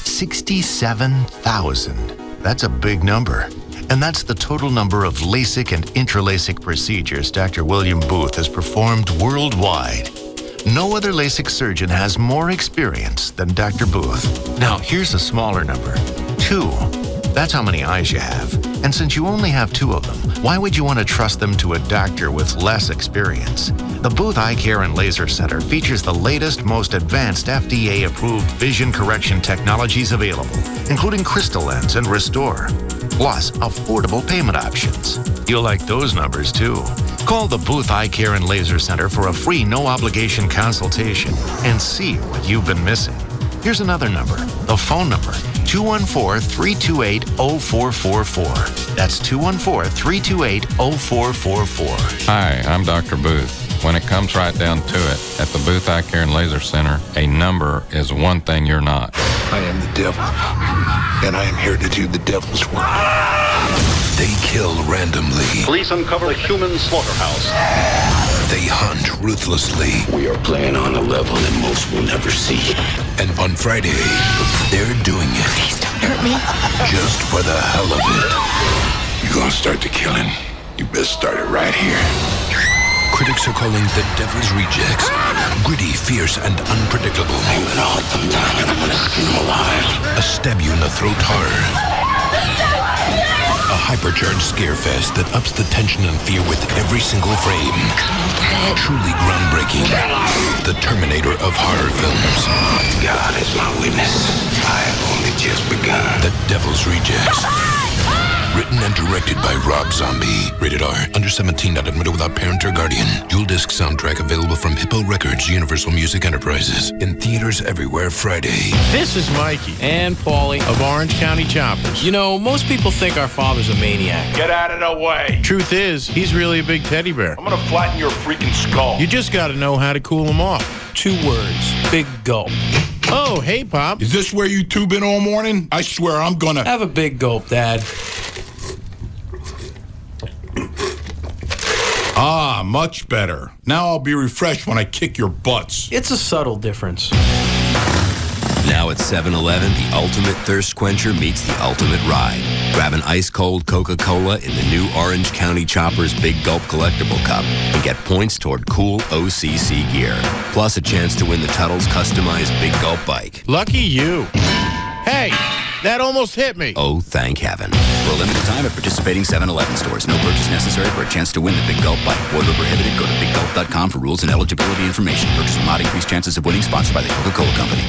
67,000. That's a big number. And that's the total number of LASIK and intraLASIK procedures Dr. William Booth has performed worldwide. No other LASIK surgeon has more experience than Dr. Booth. Now, here's a smaller number. 2. That's how many eyes you have. And since you only have 2 of them, why would you want to trust them to a doctor with less experience? The Booth Eye Care and Laser Center features the latest, most advanced FDA-approved vision correction technologies available, including Crystal Lens and Restore, plus affordable payment options. You'll like those numbers, too. Call the Booth Eye Care and Laser Center for a free, no-obligation consultation and see what you've been missing. Here's another number, the phone number, 214-328-0444. That's 214-328-0444.
Hi, I'm Dr. Booth. When it comes right down to it, at the Booth Eye Care and Laser Center, a number is one thing you're not.
I am the devil, and I am here to do the devil's work. They kill randomly.
Police uncover a human slaughterhouse.
They hunt ruthlessly.
We are playing on a level that most will never see.
And on Friday, they're doing it.
Please don't hurt me.
Just for the hell of it. You're gonna start the killing. You best start it right here. Critics are calling The Devil's Rejects gritty, fierce, and unpredictable.
I'm gonna hunt them down and I'm gonna skin them alive.
A stab you in the throat horror. A hypercharged scare fest that ups the tension and fear with every single frame. Truly groundbreaking. The Terminator of horror films.
God is my witness. I have only just begun.
The Devil's Rejects. Written and directed by Rob Zombie. Rated R. Under 17, not admitted without parent or guardian. Dual disc soundtrack available from Hippo Records, Universal Music Enterprises. In theaters everywhere Friday.
This is Mikey and Paulie of Orange County Choppers. You know, most people think our father's a maniac.
Get out of the way.
Truth is, he's really a big teddy bear.
I'm gonna flatten your freaking skull.
You just gotta know how to cool him off. 2 words. Big gulp. Oh, hey, Pop.
Is this where you two been all morning? I swear I'm gonna...
Have a big gulp, Dad.
Ah, much better. Now I'll be refreshed when I kick your butts.
It's a subtle difference.
Now at 7-Eleven, the ultimate thirst quencher meets the ultimate ride. Grab an ice-cold Coca-Cola in the new Orange County Choppers Big Gulp Collectible Cup and get points toward cool OCC gear. Plus a chance to win the Tuttle's customized Big Gulp bike.
Lucky you. Hey, that almost hit me.
Oh, thank heaven. For a limited time at participating 7-Eleven stores. No purchase necessary for a chance to win the Big Gulp bike. Void or prohibited. Go to biggulp.com for rules and eligibility information. Purchase will not increase chances of winning. Sponsored by the Coca-Cola Company.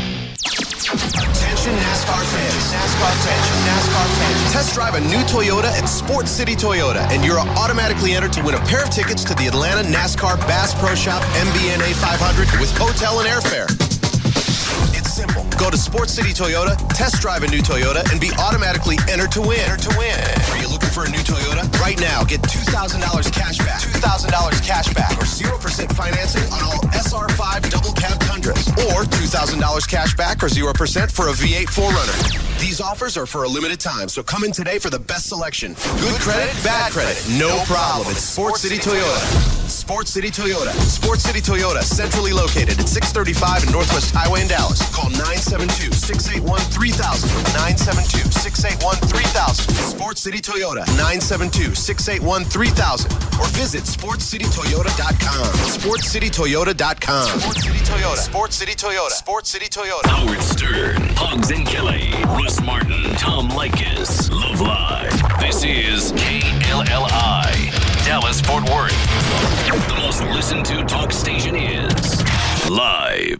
Attention NASCAR fans. NASCAR fans. Test drive a new Toyota at Sports City Toyota, and you're automatically entered to win a pair of tickets to the Atlanta NASCAR Bass Pro Shop MBNA 500 with hotel and airfare. It's simple. Go to Sports City Toyota, test drive a new Toyota, and be automatically entered to win. Are you looking for a new Toyota? Right now, get $2,000 cash back. $2,000 cash back or 0% financing on all SR5 double cab Tundras. Or $2,000 cash back or 0% for a V8 4Runner. These offers are for a limited time, so come in today for the best selection. Good credit, bad credit, no problem. It's Sports City Toyota. Sports City Toyota. Sports City Toyota, centrally located at 635 and Northwest Highway in Dallas. Call 972-681-3000. 972-681-3000. Sports City Toyota. 972-681-3000. Or visit sportscitytoyota.com. sportscitytoyota.com. Sports City Toyota. Sports City Toyota. Sports City Toyota.
Howard Stern, Pugs and Kelly, Russ Martin, Tom Leykis, Love Live. This is KLLI, Dallas, Fort Worth. The most listened to talk station is Live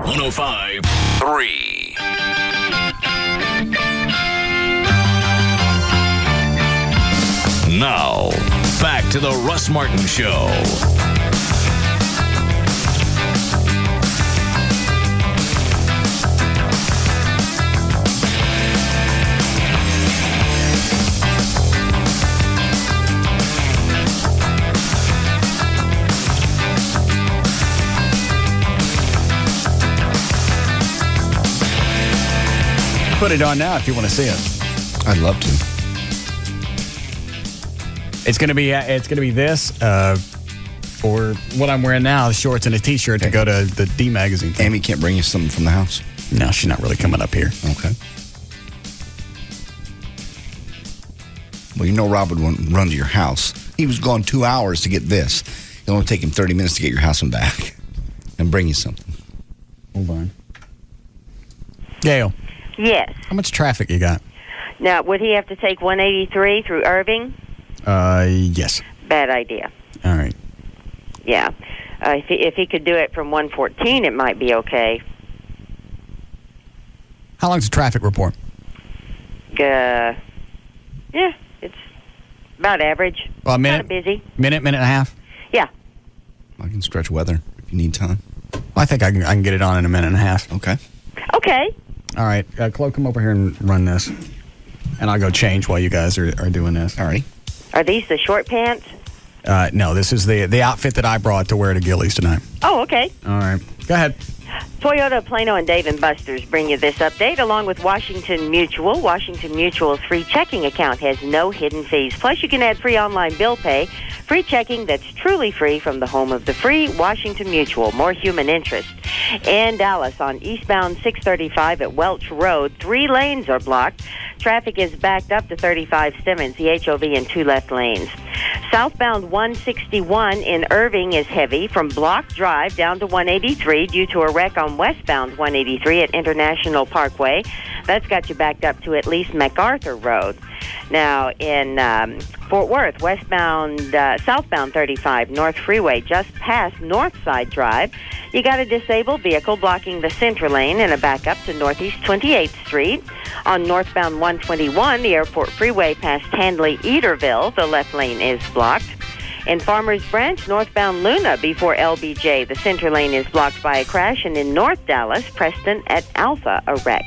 105.3. Now, back to the Russ Martin Show.
Put it on now if you want to see it.
I'd love to.
It's gonna be this or what I'm wearing now, shorts and a t-shirt to go to the D magazine thing.
Amy can't bring you something from the house?
No, she's not really coming up here.
Okay. Well, you know Rob would run to your house. He was gone 2 hours to get this. It'll only take him 30 minutes to get your house and back and bring you something.
Hold on. Gail.
Yes.
How much traffic you got?
Now, would he have to take 183 through Irving?
Yes.
Bad idea.
All right.
Yeah. If he could do it from 114, it might be okay.
How long's the traffic report?
Yeah, it's about average.
Well, a minute.
Kind of busy.
Minute and a half?
Yeah.
I can stretch weather if you need time.
I think I can get it on in a minute and a half.
Okay.
Okay.
All right. Chloe, come over here and run this. And I'll go change while you guys are doing this.
All right.
Are these the short pants?
No, this is the outfit that I brought to wear to Gillies tonight.
Oh, okay.
All right. Go ahead.
Toyota Plano and Dave & Buster's bring you this update along with Washington Mutual. Washington Mutual's free checking account has no hidden fees. Plus, you can add free online bill pay. Free checking that's truly free from the home of the free, Washington Mutual. More human interest. In Dallas, on eastbound 635 at Welch Road, 3 lanes are blocked. Traffic is backed up to 35 Stemmons, the HOV in 2 left lanes. Southbound 161 in Irving is heavy from Block Drive down to 183 due to a wreck on westbound 183 at International Parkway. That's got you backed up to at least MacArthur Road. Now, in Fort Worth, southbound 35 North Freeway, just past Northside Drive, you got a disabled vehicle blocking the center lane and a backup to Northeast 28th Street. On northbound 121, the Airport Freeway past Handley-Eaterville, the left lane is blocked. In Farmers Branch, northbound Luna before LBJ, the center lane is blocked by a crash. And in North Dallas, Preston at Alpha, a wreck.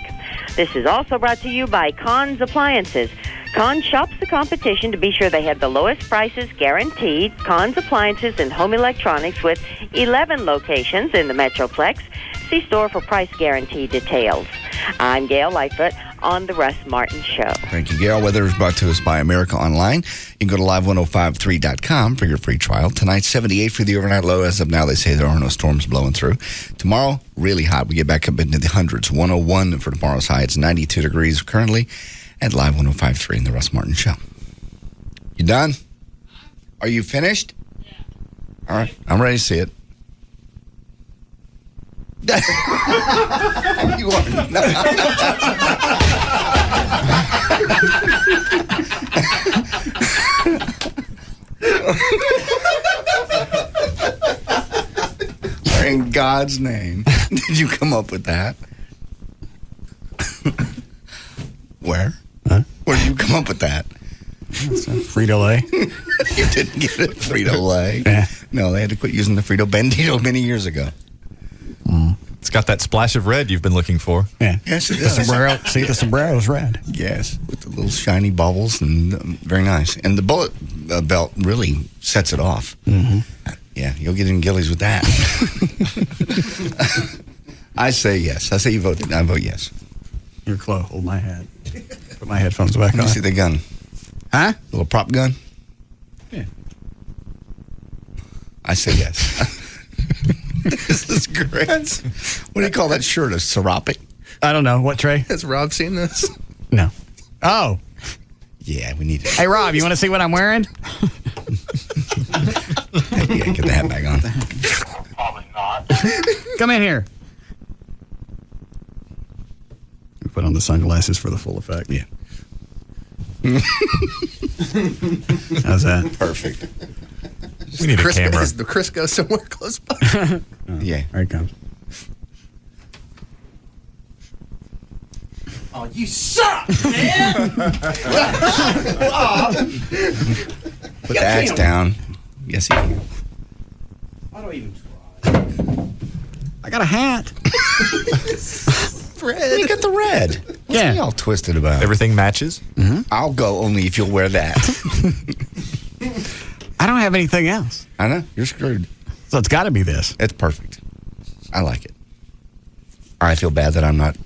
This is also brought to you by Conn's Appliances. Conn's shops the competition to be sure they have the lowest prices guaranteed. Conn's Appliances and Home Electronics with 11 locations in the Metroplex. See store for price guarantee details. I'm Gail Lightfoot on the Russ Martin Show.
Thank you, Gail. Weather is brought to us by America Online. You can go to live1053.com for your free trial. Tonight, 78 for the overnight low. As of now, they say there are no storms blowing through. Tomorrow, really hot. We get back up into the hundreds. 101 for tomorrow's high. It's 92 degrees currently at Live 105.3 in the Russ Martin Show. You done? Are you finished? Yeah. All right. I'm ready to see it. You are not. In God's name, did you come up with that? Where?
Huh?
Where did you come up with that?
Frito-Lay.
You didn't get it, Frito-Lay.
Yeah.
No, they had to quit using the Frito Bandito many years ago.
It's got that splash of red you've been looking for.
Yeah.
Yes, it
The
does.
sombrero. See, the sombrero's red.
Yes, with the little shiny bubbles and very nice. And the bullet belt really sets it off.
Mm-hmm.
Yeah, you'll get in Gillies with that. I say yes. I say you vote. I vote yes.
Here, Chloe, hold my hat. Put my headphones back
Let
on.
me see the gun.
Huh?
Little prop gun.
Yeah.
I say yes. This is great. What do you call that shirt? A serape?
I don't know. What, Trey?
Has Rob seen this?
No. Oh.
Yeah, we need it.
Hey, Rob, you want to see what I'm wearing?
Yeah, get the hat back on.
Probably not.
Come in here. Put on the sunglasses for the full effect.
Yeah.
How's that?
Perfect.
We need a camera.
Does the Chris go somewhere close by?
Yeah.
There it comes.
Oh, you suck, man!
Put the axe down. Yes, he can.
I don't even try.
I got a hat.
Red.
You got the red. What's
Yeah.
he all twisted about?
Everything matches.
Mm-hmm.
I'll go only if you'll wear that.
I don't have anything else.
I know. You're screwed.
So it's got to be this.
It's perfect. I like it. I feel bad that I'm not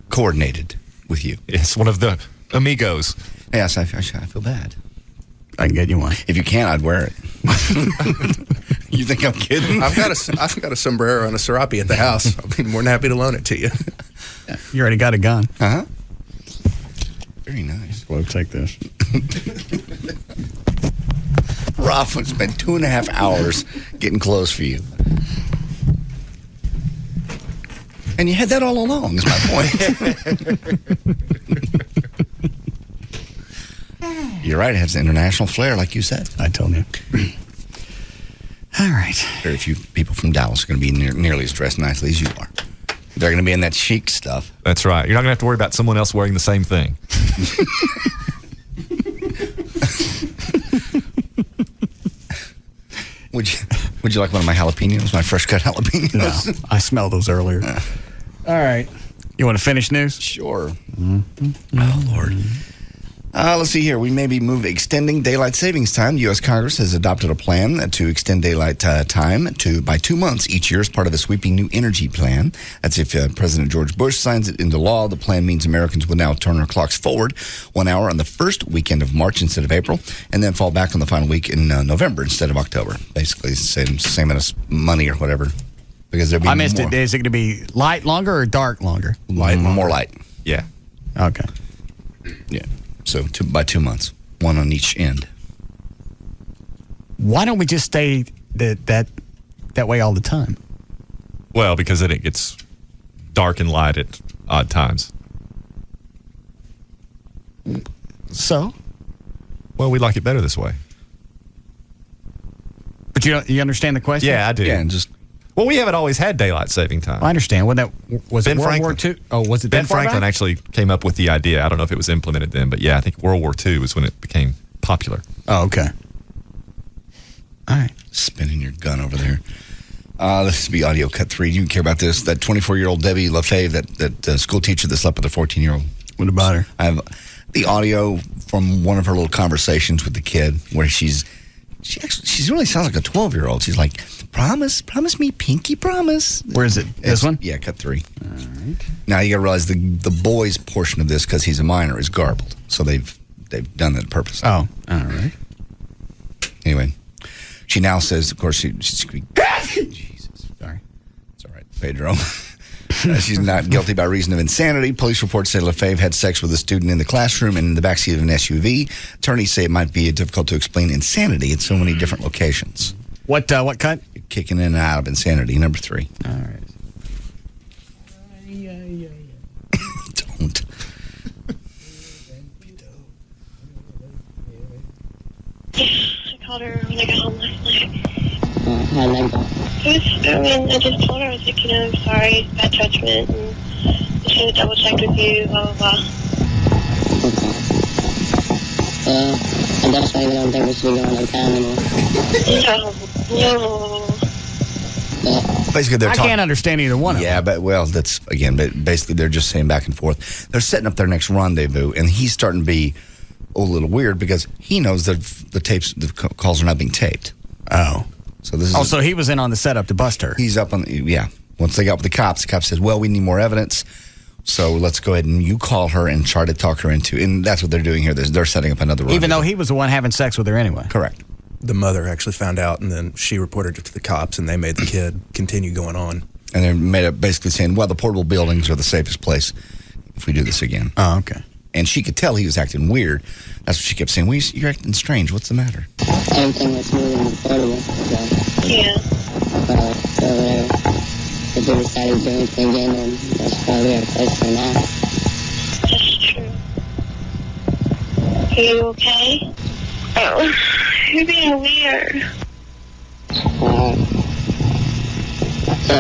coordinated with you.
It's one of the amigos.
Yes, I feel bad.
I can get you one.
If you can't, I'd wear it. You think I'm kidding?
I've got a sombrero and a serape at the house. I'll be more than happy to loan it to you.
You already got a gun.
Uh-huh. Very nice.
Well, take this.
Rob would spend 2.5 hours getting clothes for you. And you had that all along, is my point. You're right. It has an international flair, like you said.
I told you. All right.
Very few people from Dallas are going to be nearly as dressed nicely as you are. They're going to be in that chic stuff.
That's right. You're not going to have to worry about someone else wearing the same thing.
Would you like one of my jalapenos, my fresh cut jalapenos?
No, I smelled those earlier. All right. You want to finish news?
Sure. Oh, Lord. Let's see here. We may be extending daylight savings time. The U.S. Congress has adopted a plan to extend daylight time by 2 months each year as part of a sweeping new energy plan. That's if President George Bush signs it into law. The plan means Americans will now turn their clocks forward 1 hour on the first weekend of March instead of April, and then fall back on the final week in November instead of October. Basically, same as money or whatever. Because there'll be
I missed it. Is it going to be light longer or dark longer?
More light.
Yeah.
Okay.
Yeah. So by 2 months, one on each end.
Why don't we just stay that way all the time?
Well, because then it gets dark and light at odd times.
So?
Well, we like it better this way.
But you understand the question?
Yeah, I do.
Yeah, and
well, we haven't always had daylight saving time.
I understand. Was it World War II? Oh, was it
Ben Franklin actually came up with the idea. I don't know if it was implemented then, but yeah, I think World War II was when it became popular.
Oh, okay. All right.
Spinning your gun over there. This will be audio cut 3. You can care about this. That 24-year-old Debbie LaFave, that school teacher that slept with a 14-year-old.
What about her?
I have the audio from one of her little conversations with the kid where she really sounds like a 12-year-old. She's like, promise me, pinky promise.
Where is it? This one?
Yeah, cut 3.
All right.
Now you got to realize the boys' portion of this, because he's a minor, is garbled. So they've done that purposely.
Oh, all right.
Anyway, she now says, of course, she's Jesus. Sorry. It's all right, Pedro. She's not guilty by reason of insanity. Police reports say LaFave had sex with a student in the classroom and in the backseat of an SUV. Attorneys say it might be difficult to explain insanity at so many different locations.
What cut?
Kicking in and out of insanity, number 3.
All right.
Don't.
I called her when I got home last night. I just told her, I was like, I'm sorry, bad judgment, and I should have double checked with you, blah, blah, blah.
I guess I don't think we should be going to town anymore.
No.
Basically, they're
I can't understand either one of them.
Yeah, but that's again. But basically, they're just saying back and forth. They're setting up their next rendezvous, and he's starting to be a little weird because he knows that the calls are not being taped.
Oh,
so this is.
So he was in on the setup to bust her.
He's up on. Once they got with the cop says, "Well, we need more evidence." So let's go ahead and you call her and try to talk her into, and that's what they're doing here. They're setting up another rendezvous.
Even though he was the one having sex with her anyway.
Correct.
The mother actually found out, and then she reported it to the cops, and they made the kid continue going on.
And they made it basically saying, well, the portable buildings are the safest place if we do this again.
Oh, okay.
And she could tell he was acting weird. That's what she kept saying. Well, you're acting strange. What's the matter?
Everything was moving and portable. So.
Yeah.
So whatever. If they decided to do anything again, then that's probably our place for now.
That's true. Are you okay? Oh, you're being weird.
So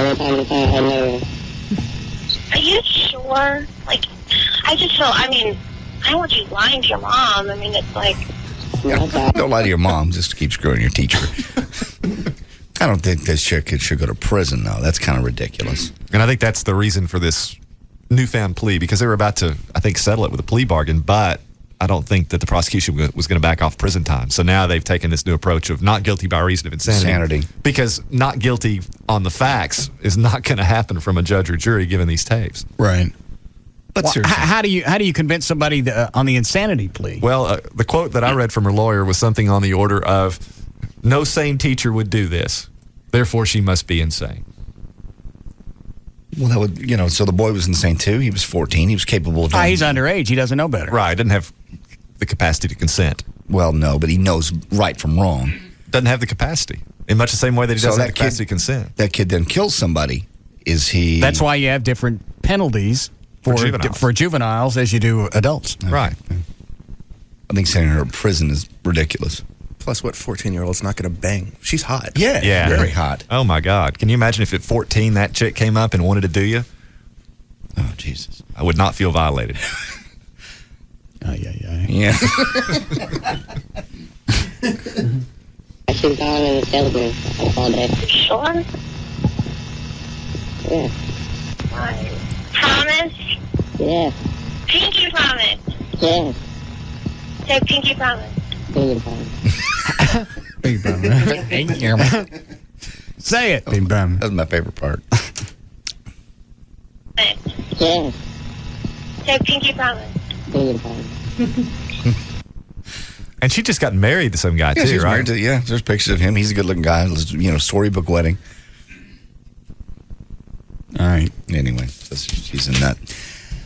what time do you think I had over?
Are you sure? Like, I just feel, I don't want you lying to your mom. It's like...
Don't lie to your mom. Just keep screwing your teacher. I don't think this chick should go to prison, though. That's kind of ridiculous.
And I think that's the reason for this newfound plea, because they were about to, I think, settle it with a plea bargain, but I don't think that the prosecution was going to back off prison time. So now they've taken this new approach of not guilty by reason of insanity. Because not guilty on the facts is not going to happen from a judge or jury given these tapes.
Right.
But
well, how do you convince somebody on the insanity plea?
Well, the quote that I read from her lawyer was something on the order of, no sane teacher would do this, therefore she must be insane.
Well, that would, so the boy was insane too. He was 14. He was capable of...
he's underage. He doesn't know better.
Right. Doesn't have the capacity to consent.
Well, no, but he knows right from wrong.
Doesn't have the capacity. In much the same way that he doesn't have the capacity to consent.
That kid then kills somebody. Is he...
That's why you have different penalties for juveniles as you do adults.
Right.
I think sending her to prison is ridiculous.
Plus, what 14-year-old's not going to bang? She's hot.
Yeah, very hot.
Oh, my God. Can you imagine if at 14 that chick came up and wanted to do you?
Oh, Jesus.
I would not feel violated.
Yeah.
I should call in the telegram all day.
Sure?
Yeah.
Promise?
Yeah.
Pinky promise.
Yeah.
Say pinky promise.
Pinky promise.
Big bum. Say it. Big bum.
That was my favorite part.
Yeah.
Say pinky promise.
Pinky promise.
And she just got married to some guy,
Yeah,
too,
she's
right?
married to, yeah, there's pictures of him. He's a good-looking guy. Storybook wedding.
All right.
Anyway, so she's in that.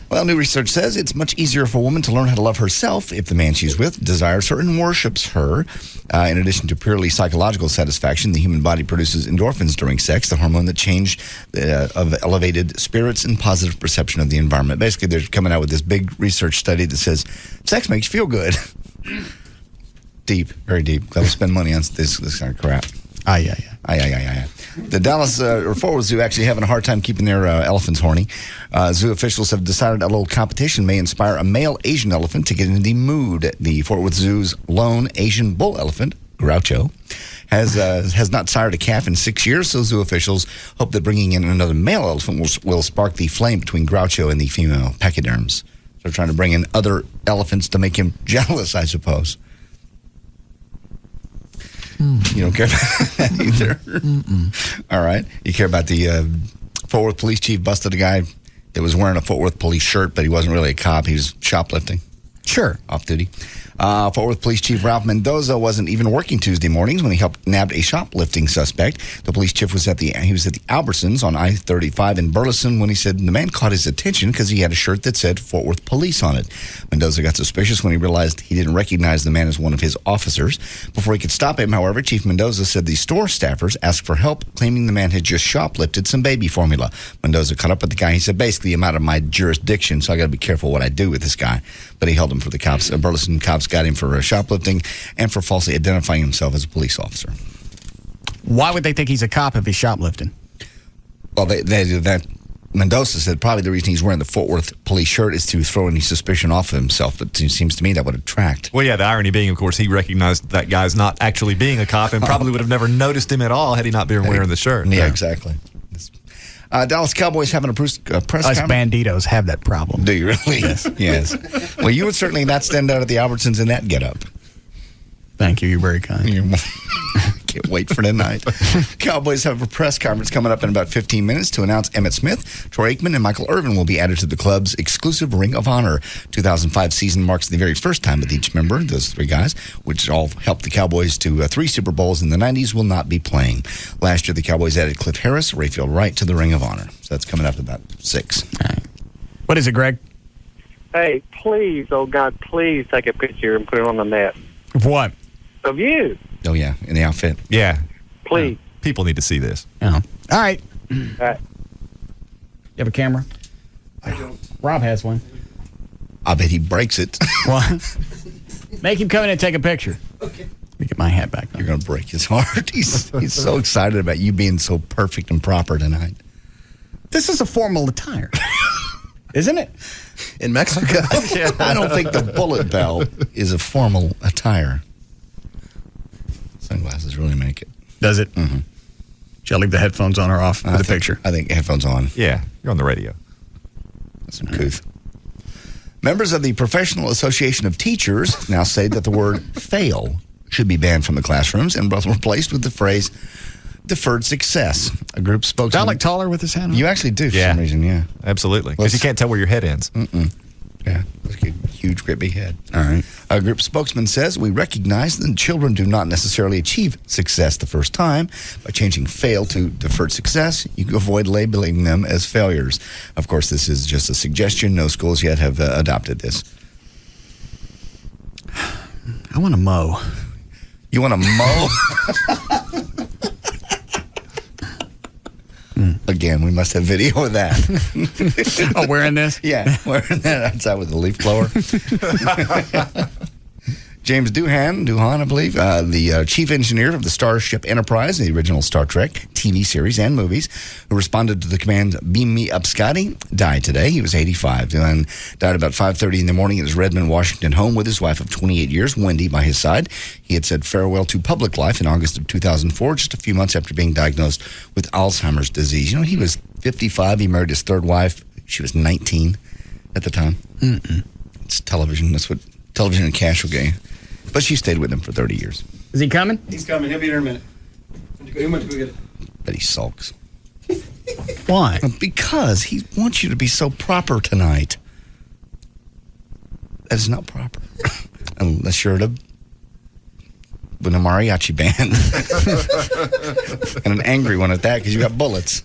Well, new research says it's much easier for a woman to learn how to love herself if the man she's with desires her and worships her. In addition to purely psychological satisfaction, the human body produces endorphins during sex, the hormone that change of elevated spirits and positive perception of the environment. Basically, they're coming out with this big research study that says sex makes you feel good. Deep, very deep. Got to spend money on this kind of crap.
Aye.
The Dallas Fort Worth Zoo actually having a hard time keeping their elephants horny. Zoo officials have decided a little competition may inspire a male Asian elephant to get into the mood. The Fort Worth Zoo's lone Asian bull elephant, Groucho, has not sired a calf in 6 years, so zoo officials hope that bringing in another male elephant will spark the flame between Groucho and the female pachyderms. They're trying to bring in other elephants to make him jealous, I suppose. You don't care about that either? All right. You care about the Fort Worth police chief busted a guy that was wearing a Fort Worth police shirt, but he wasn't really a cop. He was shoplifting.
Sure.
Off duty. Fort Worth Police Chief Ralph Mendoza wasn't even working Tuesday mornings when he helped nab a shoplifting suspect. The police chief was at the Albertsons on I-35 in Burleson when he said the man caught his attention because he had a shirt that said Fort Worth Police on it. Mendoza got suspicious when he realized he didn't recognize the man as one of his officers. Before he could stop him, however, Chief Mendoza said the store staffers asked for help, claiming the man had just shoplifted some baby formula. Mendoza caught up with the guy. He said, basically, I'm out of my jurisdiction, so I got to be careful what I do with this guy. But he held him for the cops. Burleson cops got him for shoplifting and for falsely identifying himself as a police officer.
Why would they think he's a cop if he's shoplifting?
Well, that Mendoza said probably the reason he's wearing the Fort Worth police shirt is to throw any suspicion off of himself, but it seems to me that would attract.
Well, yeah, the irony being, of course, he recognized that guy's not actually being a cop and probably would have never noticed him at all had he not been wearing the shirt.
Yeah, exactly. Dallas Cowboys having a press conference.
Us banditos have that problem.
Do you really? Yes. Well, you would certainly not stand out at the Albertsons in that getup.
Thank you. You're very kind.
Can't wait for tonight. Cowboys have a press conference coming up in about 15 minutes to announce Emmitt Smith, Troy Aikman, and Michael Irvin will be added to the club's exclusive Ring of Honor. 2005 season marks the very first time that each member, those three guys, which all helped the Cowboys to 3 Super Bowls in the 90s, will not be playing. Last year, the Cowboys added Cliff Harris, Rayfield Wright to the Ring of Honor. So that's coming up about 6.
All right. What is it, Greg?
Hey, please, oh God, please take a picture and put it on the net.
Of what?
Of you.
Oh, yeah, in the outfit.
Yeah.
Please.
People need to see this.
Oh. All right.
All right.
You have a camera?
I don't.
Rob has one.
I bet he breaks it.
What? Make him come in and take a picture.
Okay.
Let me get my hat back.
You're going to break his heart. He's so excited about you being so perfect and proper tonight.
This is a formal attire. Isn't it?
In Mexico.
Yeah. I don't think the bullet bell is a formal attire. Sunglasses really make it.
Does it?
Mm-hmm.
Shall I leave the headphones on or off for the picture?
I think headphones on.
Yeah, you're on the radio.
That's some couth. Members of the Professional Association of Teachers now say that the word fail should be banned from the classrooms and both replaced with the phrase deferred success. A group spokesman.
Do I look taller with this hat on?
You actually do for some reason, yeah.
Absolutely. Because you can't tell where your head ends.
Yeah, huge, great big head.
All right.
A group spokesman says, we recognize that children do not necessarily achieve success the first time. By changing fail to deferred success, you can avoid labeling them as failures. Of course, this is just a suggestion. No schools yet have adopted this.
I want to mow.
You want to mow? Again, we must have video of that.
Oh, wearing this?
Yeah, wearing that outside with the leaf blower. James Doohan, I believe, the chief engineer of the Starship Enterprise, the original Star Trek TV series and movies, who responded to the command, "Beam me up, Scotty," died today. He was 85. Doohan died about 5:30 in the morning at his Redmond, Washington home with his wife of 28 years, Wendy, by his side. He had said farewell to public life in August of 2004, just a few months after being diagnosed with Alzheimer's disease. You know, he was 55. He married his third wife. She was 19 at the time. It's television. That's what television and cash will get you. But she stayed with him for 30 years.
Is he coming?
He's coming. He'll be here in a minute. He went to go get it.
But he sulks.
Why?
Because he wants you to be so proper tonight. That is not proper. Unless you're with a mariachi band. And an angry one at that, because you got bullets.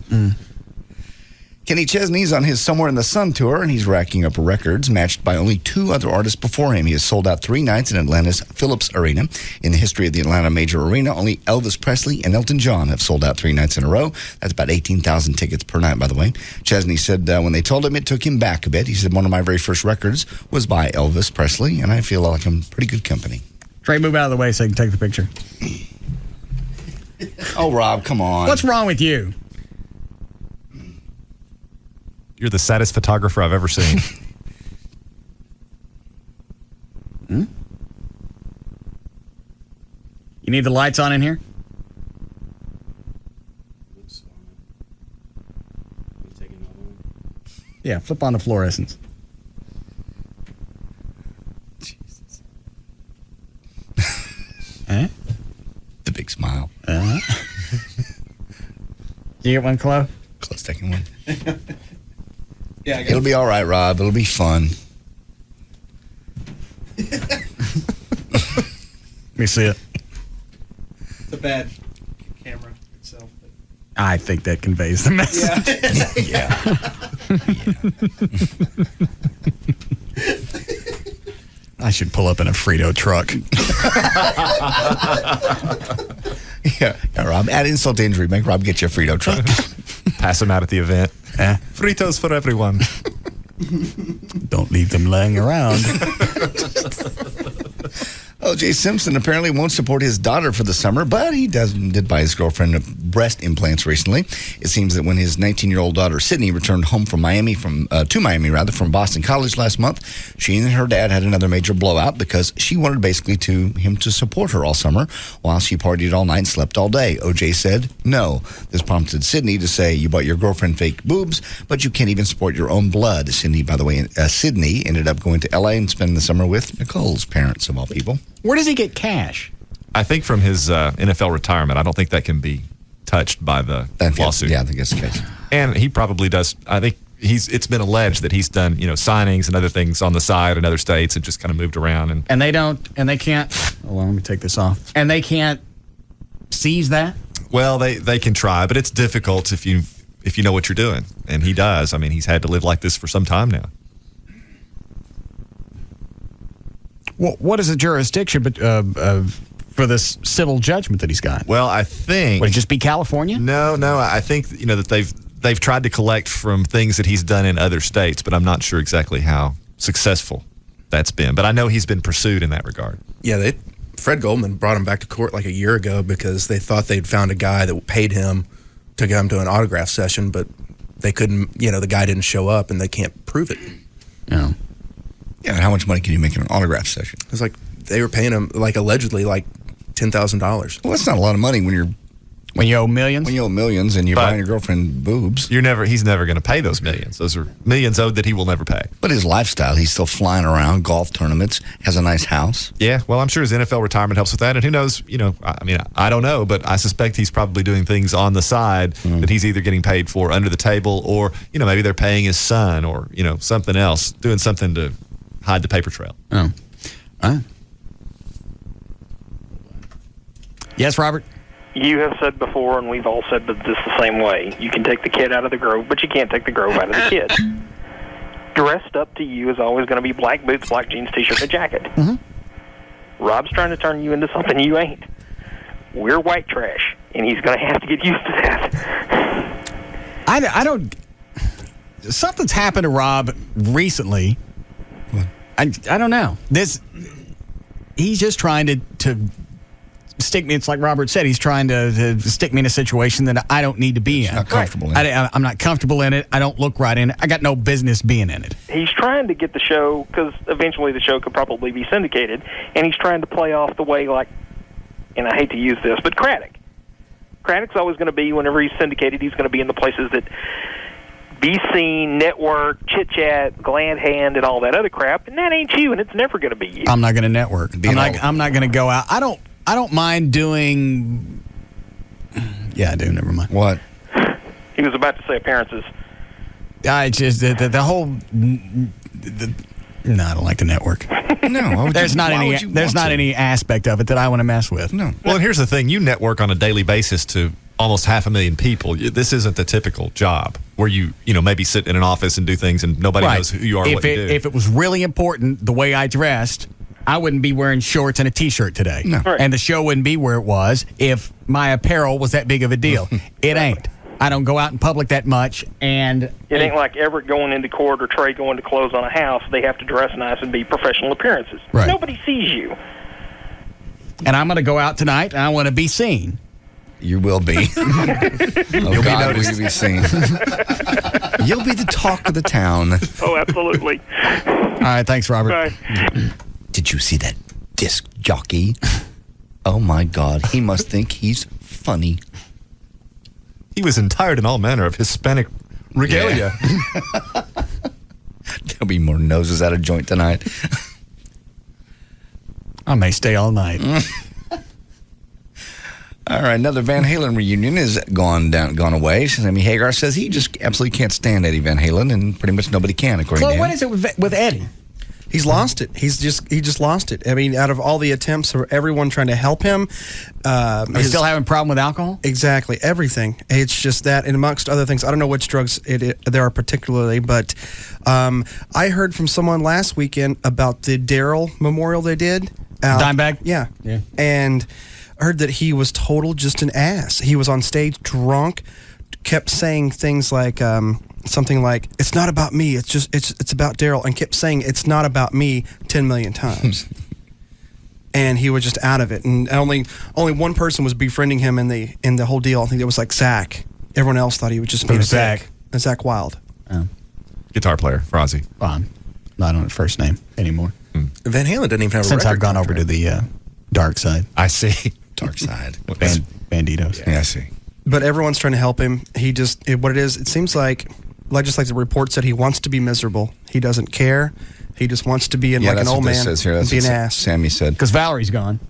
Kenny Chesney's on his Somewhere in the Sun tour, and he's racking up records matched by only 2 other artists before him. He has sold out 3 nights in Atlanta's Phillips Arena. In the history of the Atlanta Major Arena, only Elvis Presley and Elton John have sold out 3 nights in a row. That's about 18,000 tickets per night, by the way. Chesney said when they told him, it took him back a bit. He said, one of my very first records was by Elvis Presley, and I feel like I'm pretty good company.
Trey, move out of the way so I can take the picture.
Oh, Rob, come on.
What's wrong with you?
You're the saddest photographer I've ever seen.
You need the lights on in here? Yeah, flip on the fluorescents.
Jesus.
Eh?
The big smile.
Did you get one, Chloe?
Chloe's taking one.
Yeah,
it'll be all right, Rob. It'll be fun.
Let me see it.
It's a bad camera itself.
I think that conveys the message. I should pull up in a Frito truck.
Yeah, Rob. Add insult to injury. Make Rob get you a Frito truck.
Pass them out at the event. Fritos for everyone.
Don't leave them laying around.
O.J. Simpson apparently won't support his daughter for the summer, but he did buy his girlfriend breast implants recently. It seems that when his 19-year-old daughter Sydney returned home from Miami, from Boston College last month, she and her dad had another major blowout because she wanted basically him to support her all summer while she partied all night and slept all day. O.J. said no. This prompted Sydney to say, "You bought your girlfriend fake boobs, but you can't even support your own blood." Sydney, by the way, Sydney ended up going to L.A. and spending the summer with Nicole's parents, of all people.
Where does he get cash?
I think from his NFL retirement. I don't think that can be touched by the lawsuit.
Yeah, I think that's the case.
And he probably does. I think it's been alleged that he's done, signings and other things on the side in other states and just kind of moved around.
And they can't. Hold on, let me take this off. And they can't seize that?
Well, they can try, but it's difficult if you know what you're doing. And he does. I mean, he's had to live like this for some time now.
What is the jurisdiction for this civil judgment that he's got?
Well, I think...
Would it just be California?
No. I think, that they've tried to collect from things that he's done in other states, but I'm not sure exactly how successful that's been. But I know he's been pursued in that regard.
Yeah, Fred Goldman brought him back to court like a year ago because they thought they'd found a guy that paid him to come to an autograph session, but they couldn't, the guy didn't show up and they can't prove it.
No.
Yeah, and how much money can you make in an autograph session?
It's like they were paying him allegedly $10,000.
Well, that's not a lot of money when you
owe millions.
When you owe millions and you're buying your girlfriend boobs.
He's never going to pay those millions. Those are millions owed that he will never pay.
But his lifestyle, he's still flying around, golf tournaments, has a nice house.
Yeah, well, I'm sure his NFL retirement helps with that. And who knows, I don't know, but I suspect he's probably doing things on the side that he's either getting paid for under the table or, maybe they're paying his son or, something else, doing something to hide the paper trail.
Oh. Yes, Robert?
You have said before, and we've all said this the same way, you can take the kid out of the grove, but you can't take the grove out of the kid. Dressed up to you is always going to be black boots, black jeans, t-shirt, and a jacket.
Mm-hmm.
Rob's trying to turn you into something you ain't. We're white trash, and he's going to have to get used to that.
I don't... Something's happened to Rob recently. I don't know. he's just trying to stick me. It's like Robert said. He's trying to stick me in a situation that I don't need to be in.
Not comfortable in it.
I'm not comfortable in it. I don't look right in it. I got no business being in it.
He's trying to get the show, because eventually the show could probably be syndicated, and he's trying to play off the way, like, and I hate to use this, but Craddock. Craddock's always going to be, whenever he's syndicated, he's going to be in the places that Be Seen, Network, Chit Chat, Glad Hand, and all that other crap, and that ain't you, and it's never going to be you.
I'm not going to network. I'm not going to go out. I don't mind doing. Yeah, I do. Never mind.
What?
He was about to say appearances.
I just the whole. No, I don't like the network.
No,
there's not any aspect of it that I want to mess with.
No.
Well, and here's the thing: you network on a daily basis to almost 500,000 people. This isn't the typical job where you maybe sit in an office and do things and nobody knows who you are. What you do.
If it was really important the way I dressed, I wouldn't be wearing shorts and a T-shirt today.
No.
Right.
And the show wouldn't be where it was if my apparel was that big of a deal. It ain't. I don't go out in public that much, and
it ain't like Everett going into court or Trey going to close on a house. They have to dress nice and be professional appearances.
Right.
Nobody sees you.
And I'm going to go out tonight, and I want to be seen.
You will be. Oh, God, will you be seen. You'll be the talk of the town.
Oh, absolutely.
All right, thanks, Robert.
Bye.
Did you see that disc jockey? Oh, my God. He must think he's funny.
He was attired in all manner of Hispanic regalia.
Yeah. There'll be more noses out of joint tonight.
I may stay all night.
All right, another Van Halen reunion is gone away. Sammy Hagar says he just absolutely can't stand Eddie Van Halen, and pretty much nobody can, according to him.
What is it with Eddie?
He's lost it. He just lost it. I mean, out of all the attempts for everyone trying to help him,
he's still having a problem with alcohol.
Exactly, everything. It's just that, and amongst other things, I don't know which drugs there are particularly, but I heard from someone last weekend about the Daryl memorial they did.
Dimebag.
Yeah, and I heard that he was just an ass. He was on stage drunk, kept saying things like. Something like, it's not about me, it's about Daryl, and kept saying it's not about me 10 million times. And he was just out of it, and only one person was befriending him in the whole deal. I think it was like Zach. Everyone else thought he was just being
Zach.
Zach Wild.
Oh.
Guitar player, Frozzy.
Well, I'm not on his first name anymore.
Van Halen didn't even have a
Since
record
I've gone over to the dark side.
I see.
Dark side.
Banditos.
Yeah, I see.
But everyone's trying to help him. It seems like the report said he wants to be miserable. He doesn't care. He just wants to be like an old man and be an ass.
Sammy said.
Because Valerie's gone.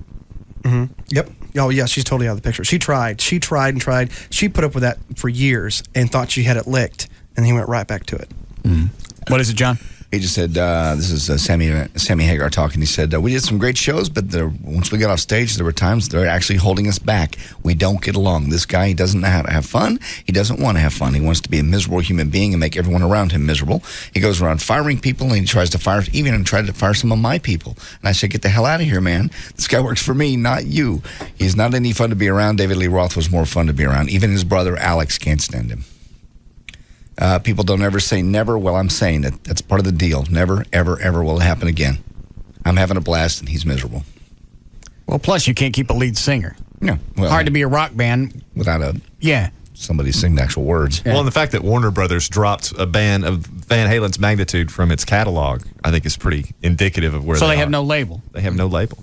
Mm-hmm. Yep. Oh, yeah, she's totally out of the picture. She tried and tried. She put up with that for years and thought she had it licked, and he went right back to it.
Mm. What is it, John?
He just said, this is Sammy Hagar talking. He said, we did some great shows, but once we got off stage, there were times they're actually holding us back. We don't get along. This guy, he doesn't know how to have fun. He doesn't want to have fun. He wants to be a miserable human being and make everyone around him miserable. He goes around firing people, and he tried to fire some of my people. And I said, get the hell out of here, man. This guy works for me, not you. He's not any fun to be around. David Lee Roth was more fun to be around. Even his brother, Alex, can't stand him. People don't ever say never. Well, I'm saying it. That's part of the deal. Never, ever, ever will it happen again. I'm having a blast, and he's miserable.
Well, plus you can't keep a lead singer.
No. Well,
hard to be a rock band
without somebody sing the actual words.
Yeah. Well, and the fact that Warner Brothers dropped a band of Van Halen's magnitude from its catalog, I think is pretty indicative of where
they are. So they have no label.
They have no label.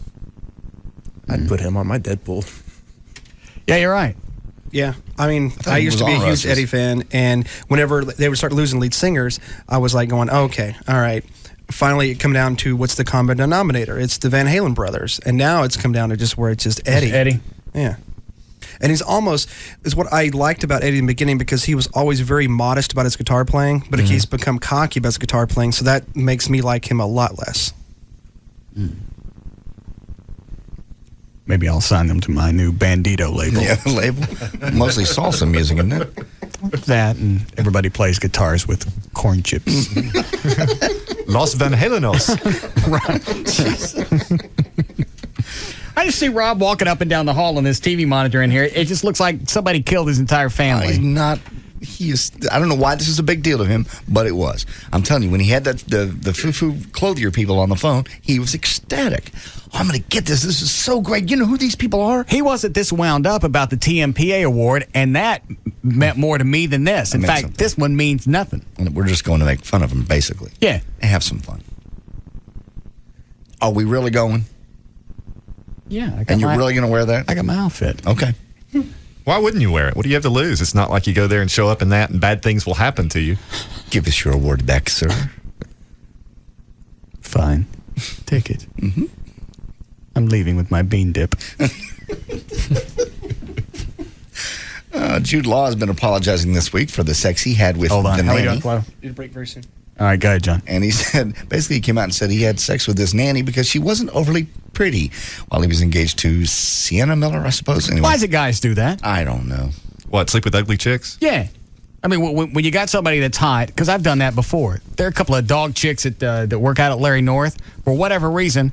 I'd put him on my Deadpool.
Yeah, you're right.
Yeah, I mean, I used to be a huge Eddie fan, and whenever they would start losing lead singers, I was like going, okay, all right. Finally, it come down to what's the common denominator? It's the Van Halen brothers, and now it's come down to just where it's just Eddie.
Eddie.
Yeah. And he's is what I liked about Eddie in the beginning, because he was always very modest about his guitar playing, but he's become cocky about his guitar playing, so that makes me like him a lot less.
Mm. Maybe I'll sign them to my new Bandito label.
Yeah, label. Mostly salsa music, isn't it?
That, and everybody plays guitars with corn chips.
Los Van Halenos.
Right. I just see Rob walking up and down the hall on this TV monitor in here. It just looks like somebody killed his entire family.
I don't know why this is a big deal to him, but it was. I'm telling you, when he had the foo-foo clothier people on the phone, he was ecstatic. Oh, I'm going to get this. This is so great. You know who these people are?
He wasn't this wound up about the TMPA award, and that meant more to me than this. In fact, this one means nothing.
We're just going to make fun of him, basically.
Yeah.
And have some fun. Are we really going?
Yeah.
And you're really going to wear that?
I got my outfit.
Okay.
Why wouldn't you wear it? What do you have to lose? It's not like you go there and show up in that and bad things will happen to you.
Give us your award back, sir.
Fine. Take it.
Mm-hmm.
I'm leaving with my bean dip.
Jude Law has been apologizing this week for the sex he had with
Hold on.
the
How
nanny.
are we doing?
Need a break very soon.
All right, go ahead, John.
And he said, basically, he came out and said he had sex with this nanny because she wasn't overly pretty while he was engaged to Sienna Miller, I suppose. Anyway,
Why is it guys do that?
I don't know.
What, sleep with ugly chicks?
Yeah. I mean, when you got somebody that's hot, because I've done that before. There are a couple of dog chicks that work out at Larry North. For whatever reason,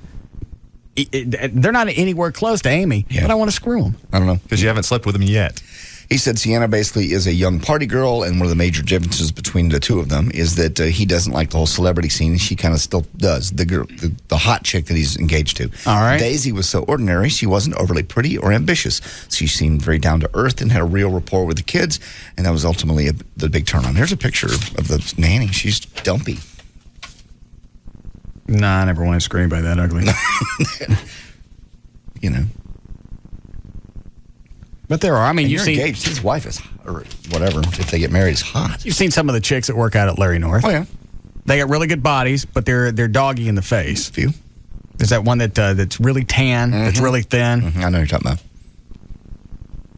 they're not anywhere close to Amy, but I want to screw them.
I don't know.
Because you haven't slept with them yet.
He said Sienna basically is a young party girl, and one of the major differences between the two of them is that he doesn't like the whole celebrity scene, and she kind of still does, the girl, the hot chick that he's engaged to.
All right.
Daisy was so ordinary. She wasn't overly pretty or ambitious. She seemed very down to earth and had a real rapport with the kids, and that was ultimately the big turn on. Here's a picture of the nanny. She's dumpy.
Nah, I never want to screw anybody that ugly.
You know.
But there are. I mean,
you're engaged. His wife is, or whatever, if they get married, is hot.
You've seen some of the chicks that work out at Larry North.
Oh, yeah.
They got really good bodies, but they're doggy in the face.
A few.
There's that one that's really tan, that's really thin.
Mm-hmm. I know what you're talking about.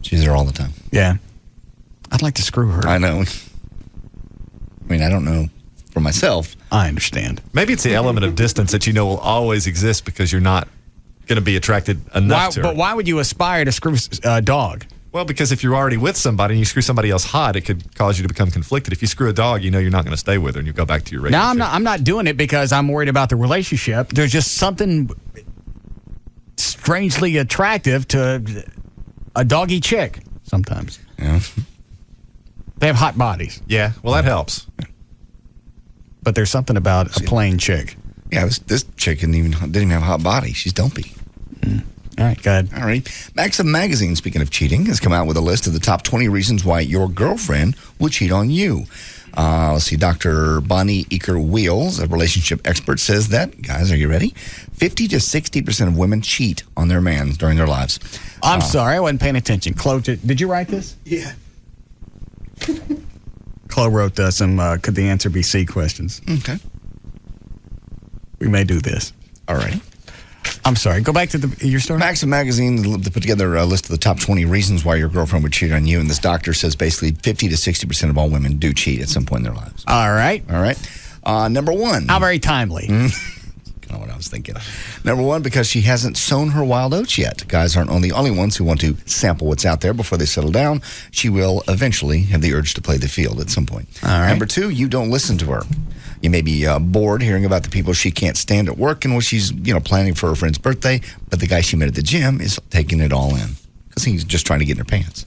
She's there all the time.
Yeah. I'd like to screw her.
I know. I mean, I don't know for myself.
I understand.
Maybe it's the element of distance that you know will always exist because you're not going to be attracted enough to her.
But why would you aspire to screw a dog?
Well, because if you're already with somebody and you screw somebody else hot, it could cause you to become conflicted. If you screw a dog, you know you're not going to stay with her and you go back to your relationship.
No, I'm not doing it because I'm worried about the relationship. There's just something strangely attractive to a doggy chick sometimes.
Yeah.
They have hot bodies.
Yeah, well, that helps.
But there's something about a plain chick.
Yeah, this chick didn't even have a hot body. She's dumpy.
All right, go ahead.
All right. Maxim Magazine, speaking of cheating, has come out with a list of the top 20 reasons why your girlfriend would cheat on you. Let's see. Dr. Bonnie Eaker-Wheels, a relationship expert, says that, guys, are you ready? 50 to 60% of women cheat on their man during their lives.
I'm sorry, I wasn't paying attention. Chloe, did you write this?
Yeah.
Chloe wrote some could the answer be C questions.
Okay.
We may do this.
All right.
I'm sorry. Go back to your story.
Maxim Magazine put together a list of the top 20 reasons why your girlfriend would cheat on you. And this doctor says basically 50 to 60% of all women do cheat at some point in their lives.
All right.
All right. Number one.
How very timely.
Kind of what I was thinking. Number one, because she hasn't sown her wild oats yet. Guys aren't the only ones who want to sample what's out there before they settle down. She will eventually have the urge to play the field at some point.
All right.
Number two, you don't listen to her. You may be bored hearing about the people she can't stand at work and what she's planning for her friend's birthday, but the guy she met at the gym is taking it all in because he's just trying to get in her pants.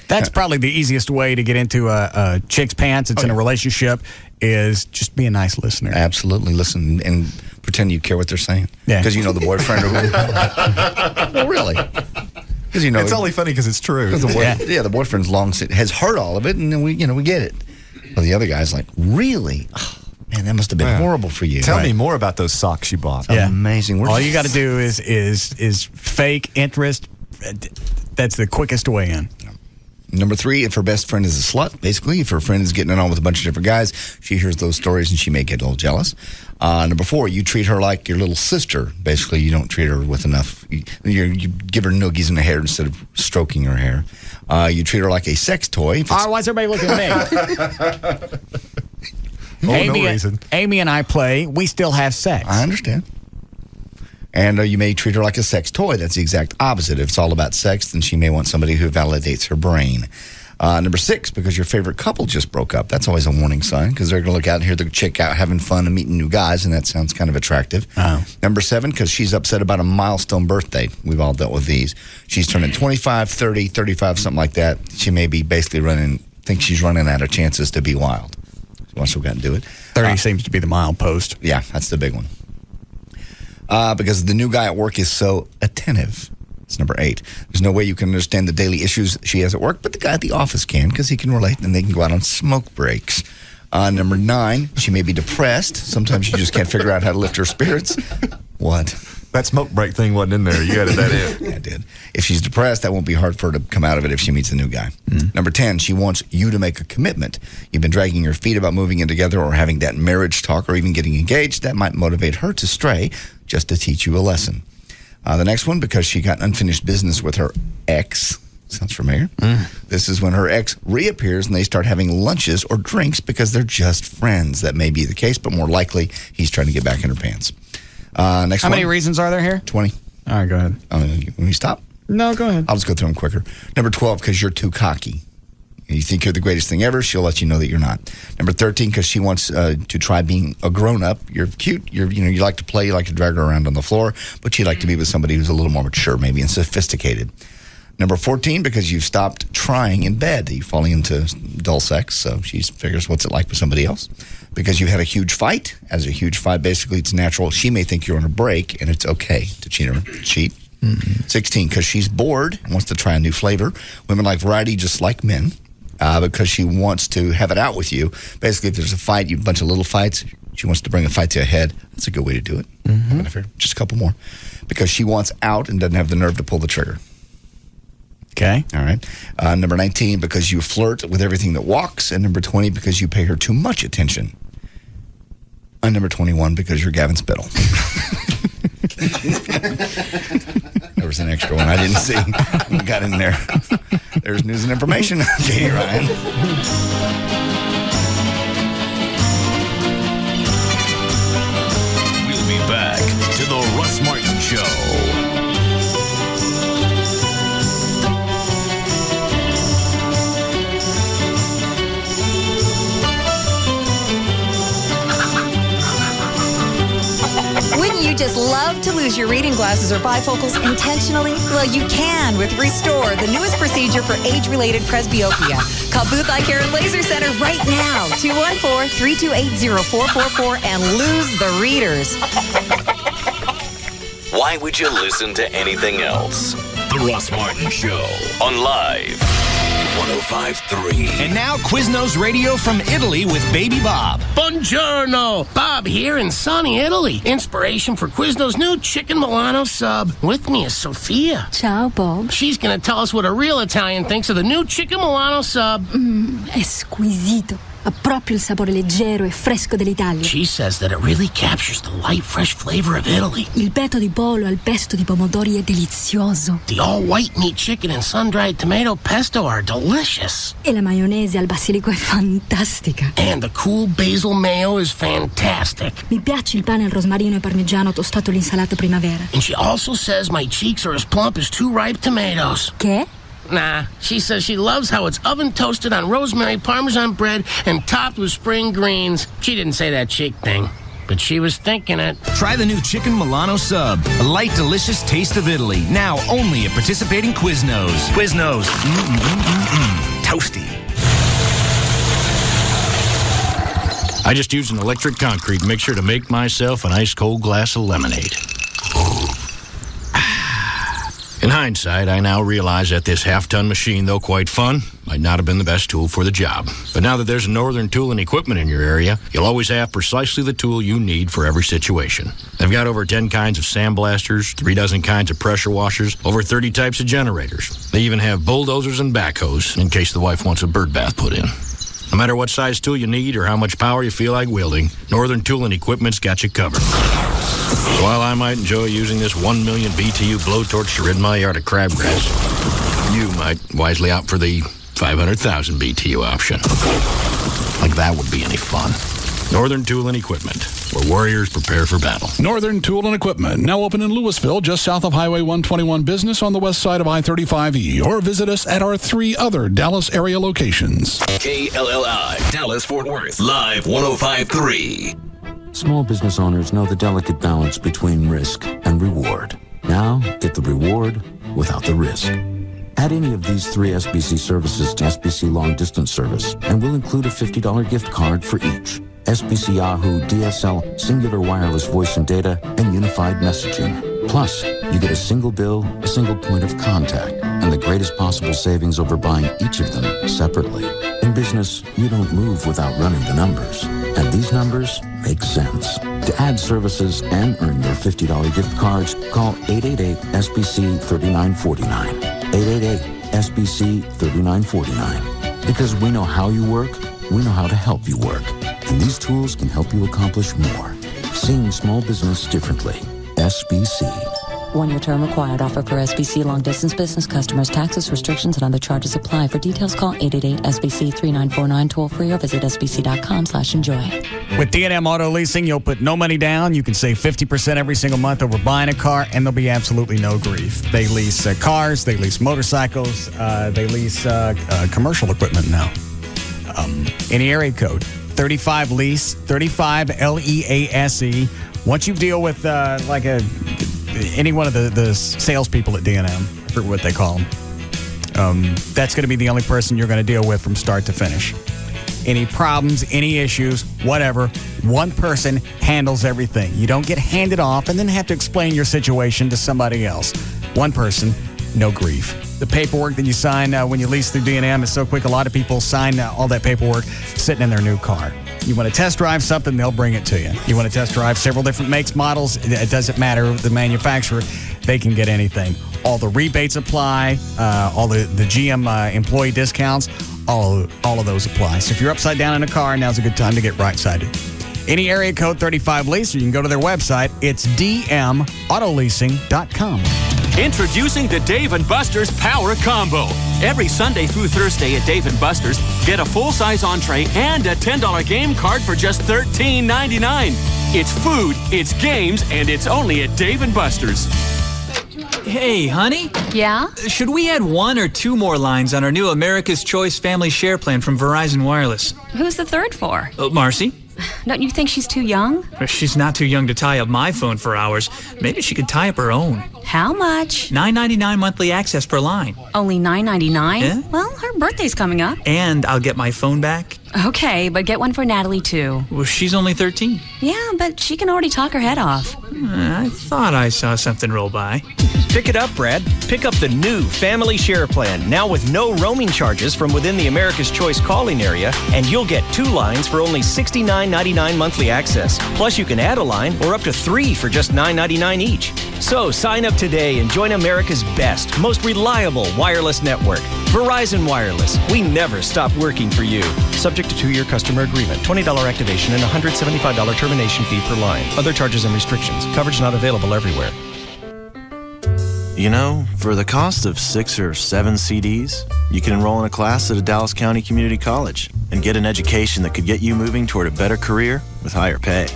That's probably the easiest way to get into a chick's pants. It's in a relationship is just be a nice listener.
Absolutely. Listen and pretend you care what they're saying.
Yeah.
Because you know the boyfriend. Well, really. Because
it's only funny because it's true.
The boyfriend's has heard all of it, and then we get it. Well, the other guy's like, really? Oh, man, that must have been horrible for you.
Tell me more about those socks you bought.
Yeah.
Amazing.
All you got to do is fake interest. That's the quickest way in.
Number three, if her best friend is a slut, basically, if her friend is getting it on with a bunch of different guys, she hears those stories and she may get a little jealous. Number four, you treat her like your little sister. Basically, you don't treat her with enough. You give her noogies in the hair instead of stroking her hair. You treat her like a sex toy.
Why is everybody looking at me?
No reason.
Amy and I play. We still have sex.
I understand. And you may treat her like a sex toy. That's the exact opposite. If it's all about sex, then she may want somebody who validates her brain. Number six, because your favorite couple just broke up. That's always a warning sign because they're going to look out and hear the chick out having fun and meeting new guys, and that sounds kind of attractive.
Oh.
Number seven, because she's upset about a milestone birthday. We've all dealt with these. She's turning 25, 30, 35, something like that. She may be basically running thinks she's running out of chances to be wild. She wants to go out and do it.
30 seems to be the milepost.
Yeah, that's the big one. Because the new guy at work is so attentive. It's number 8. There's no way you can understand the daily issues she has at work, but the guy at the office can, because he can relate, and they can go out on smoke breaks. Number 9, she may be depressed. Sometimes she just can't figure out how to lift her spirits. What?
That smoke break thing wasn't in there. You added that in.
Yeah, I did. If she's depressed, that won't be hard for her to come out of it if she meets a new guy. Number 10, she wants you to make a commitment. You've been dragging your feet about moving in together or having that marriage talk or even getting engaged. That might motivate her to stray just to teach you a lesson. The next one, because she got unfinished business with her ex. Sounds familiar? This is when her ex reappears and they start having lunches or drinks because they're just friends. That may be the case, but more likely he's trying to get back in her pants. Next
How
one.
many reasons are there here?
20.
All right, go ahead.
When we stop?
No, go ahead.
I'll just go through them quicker. Number 12, because you're too cocky. You think you're the greatest thing ever, she'll let you know that you're not. Number 13, because she wants to try being a grown-up. You're cute. You like to play. You like to drag her around on the floor, but she'd like to be with somebody who's a little more mature, maybe, and sophisticated. Number 14, because you've stopped trying in bed. You're falling into dull sex, so she figures what's it like with somebody else. Because you had a huge fight. As a huge fight, basically, it's natural. She may think you're on a break, and it's okay to cheat. 16, because she's bored and wants to try a new flavor. Women like variety just like men. Because she wants to have it out with you. Basically, if there's a fight, a bunch of little fights, she wants to bring a fight to a head. That's a good way to do it. Just a couple more. Because she wants out and doesn't have the nerve to pull the trigger.
Okay.
All right. Number 19, because you flirt with everything that walks. And number 20, because you pay her too much attention. And number 21, because you're Gavin Spittle. There was an extra one I didn't see. Got in there. There's news and information. Katie Ryan.
We'll be back to the Russ Martin Show.
Wouldn't you just love to lose your reading glasses or bifocals intentionally? Well, you can with Restore, the newest procedure for age-related presbyopia. Call Booth Eye Care and Laser Center right now, 214-328-0444, and lose the readers.
Why would you listen to anything else? The Russ Martin Show on Live 105.3.
And now Quiznos Radio from Italy with Baby Bob.
Buongiorno. Bob here in sunny Italy. Inspiration for Quiznos' new Chicken Milano sub. With me is Sophia.
Ciao, Bob.
She's going to tell us what a real Italian thinks of the new Chicken Milano sub.
È squisito. Ha proprio il sapore leggero e fresco dell'Italia.
She says that it really captures the light, fresh flavor of Italy.
Il petto di pollo al pesto di pomodori è delizioso.
The all-white meat chicken and sun-dried tomato pesto are delicious.
E la maionese al basilico è fantastica.
And the cool basil mayo is fantastic.
Mi piace il pane al rosmarino e parmigiano tostato all'insalata primavera.
And she also says my cheeks are as plump as 2 ripe tomatoes.
Che?
Nah, she says she loves how it's oven toasted on rosemary parmesan bread and topped with spring greens. She didn't say that cheek thing, but she was thinking it.
Try the new Chicken Milano sub. A light, delicious taste of Italy. Now only at participating Quiznos. Quiznos. Toasty.
I just used an electric concrete mixer to make myself an ice-cold glass of lemonade. In hindsight, I now realize that this half-ton machine, though quite fun, might not have been the best tool for the job. But now that there's a Northern Tool and Equipment in your area, you'll always have precisely the tool you need for every situation. They've got over 10 kinds of sandblasters, 3 dozen kinds of pressure washers, over 30 types of generators. They even have bulldozers and backhoes in case the wife wants a bird bath put in. No matter what size tool you need or how much power you feel like wielding, Northern Tool and Equipment's got you covered. So while I might enjoy using this 1 million BTU blowtorch to rid my yard of crabgrass, you might wisely opt for the 500,000 BTU option. Like that would be any fun. Northern Tool and Equipment, where warriors prepare for battle.
Northern Tool and Equipment, now open in Louisville, just south of Highway 121 Business on the west side of I-35E, or visit us at our 3 other Dallas area locations.
KLLI, Dallas-Fort Worth, Live 105.3.
Small business owners know the delicate balance between risk and reward. Now, get the reward without the risk. Add any of these 3 SBC services to SBC Long Distance Service, and we'll include a $50 gift card for each. SBC Yahoo, DSL, Singular Wireless Voice and Data, and Unified Messaging. Plus, you get a single bill, a single point of contact, and the greatest possible savings over buying each of them separately. In business, you don't move without running the numbers, and these numbers make sense. To add services and earn your $50 gift cards, call 888-SBC-3949. 888-SBC-3949. Because we know how you work, we know how to help you work. And these tools can help you accomplish more. Seeing small business differently. SBC.
1-year term required. Offer for SBC long distance business customers. Taxes, restrictions, and other charges apply. For details, call 888-SBC-3949 toll free or visit sbc.com/enjoy.
With D&M Auto Leasing, you'll put no money down. You can save 50% every single month over buying a car, and there'll be absolutely no grief. They lease cars, they lease motorcycles, they lease commercial equipment now. Any area code, 35 lease, 35 LEASE. Once you deal with any one of the salespeople at D&M, I forget what they call them, that's going to be the only person you're going to deal with from start to finish. Any problems, any issues, whatever, one person handles everything. You don't get handed off and then have to explain your situation to somebody else. One person, no grief. The paperwork that you sign when you lease through D&M is so quick, a lot of people sign all that paperwork sitting in their new car. You want to test drive something, they'll bring it to you. You want to test drive several different makes, models, it doesn't matter the manufacturer, they can get anything. All the rebates apply, all the GM employee discounts, all of those apply. So if you're upside down in a car, now's a good time to get right-sided. Any area code 35 lease, or you can go to their website. It's dmautoleasing.com.
Introducing the Dave & Buster's Power Combo. Every Sunday through Thursday at Dave & Buster's, get a full-size entree and a $10 game card for just $13.99. It's food, it's games, and it's only at Dave & Buster's.
Hey, honey?
Yeah?
Should we add 1 or 2 more lines on our new America's Choice Family Share Plan from Verizon Wireless?
Who's the third for?
Marcy?
Don't you think she's too young?
She's not too young to tie up my phone for hours. Maybe she could tie up her own.
How much?
$9.99 monthly access per line.
Only $9.99?
Yeah?
Well, her birthday's coming up.
And I'll get my phone back.
Okay, but get one for Natalie, too.
Well, she's only 13.
Yeah, but she can already talk her head off.
I thought I saw something roll by.
Pick it up, Brad. Pick up the new Family Share Plan, now with no roaming charges from within the America's Choice calling area, and you'll get 2 lines for only $69.99 monthly access. Plus, you can add a line or up to 3 for just $9.99 each. So sign up today and join America's best, most reliable wireless network. Verizon Wireless. We never stop working for you. Subject to 2-year customer agreement, $20 activation, and $175 termination fee per line. Other charges and restrictions. Coverage not available everywhere.
You know, for the cost of 6 or 7 CDs, you can enroll in a class at a Dallas County Community College and get an education that could get you moving toward a better career with higher pay.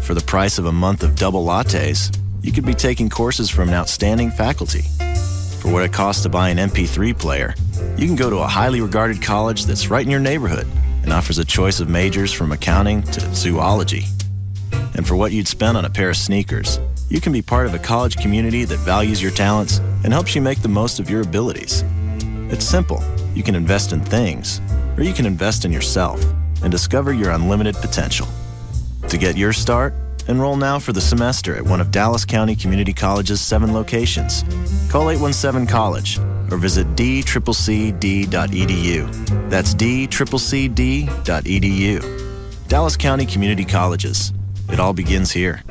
For the price of a month of double lattes, you could be taking courses from an outstanding faculty. For what it costs to buy an MP3 player, you can go to a highly regarded college that's right in your neighborhood and offers a choice of majors from accounting to zoology. And for what you'd spend on a pair of sneakers, you can be part of a college community that values your talents and helps you make the most of your abilities. It's simple. You can invest in things, or you can invest in yourself and discover your unlimited potential. To get your start, enroll now for the semester at one of Dallas County Community College's 7 locations. Call 817-COLLEGE or visit dccd.edu. That's dccd.edu. Dallas County Community Colleges. It all begins here.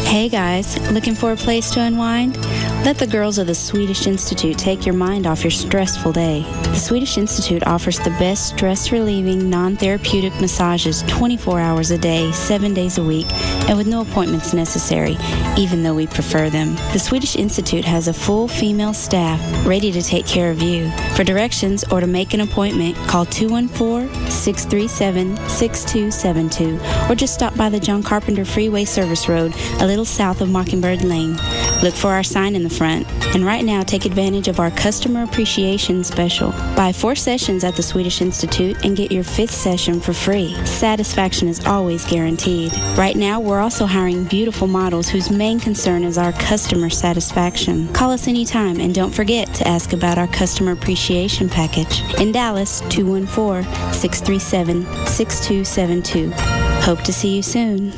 Hey guys, looking for a place to unwind? Let the girls of the Swedish Institute take your mind off your stressful day. The Swedish Institute offers the best stress-relieving, non-therapeutic massages 24 hours a day, 7 days a week, and with no appointments necessary, even though we prefer them. The Swedish Institute has a full female staff ready to take care of you. For directions or to make an appointment, call 214-637-6272 or just stop by the John Carpenter Freeway Service Road, a little south of Mockingbird Lane. Look for our sign in the front. And right now, take advantage of our Customer Appreciation Special. Buy 4 sessions at the Swedish Institute and get your 5th session for free. Satisfaction is always guaranteed. Right now, we're also hiring beautiful models whose main concern is our customer satisfaction. Call us anytime and don't forget to ask about our Customer Appreciation Package. In Dallas, 214-637-6272. Hope to see you soon.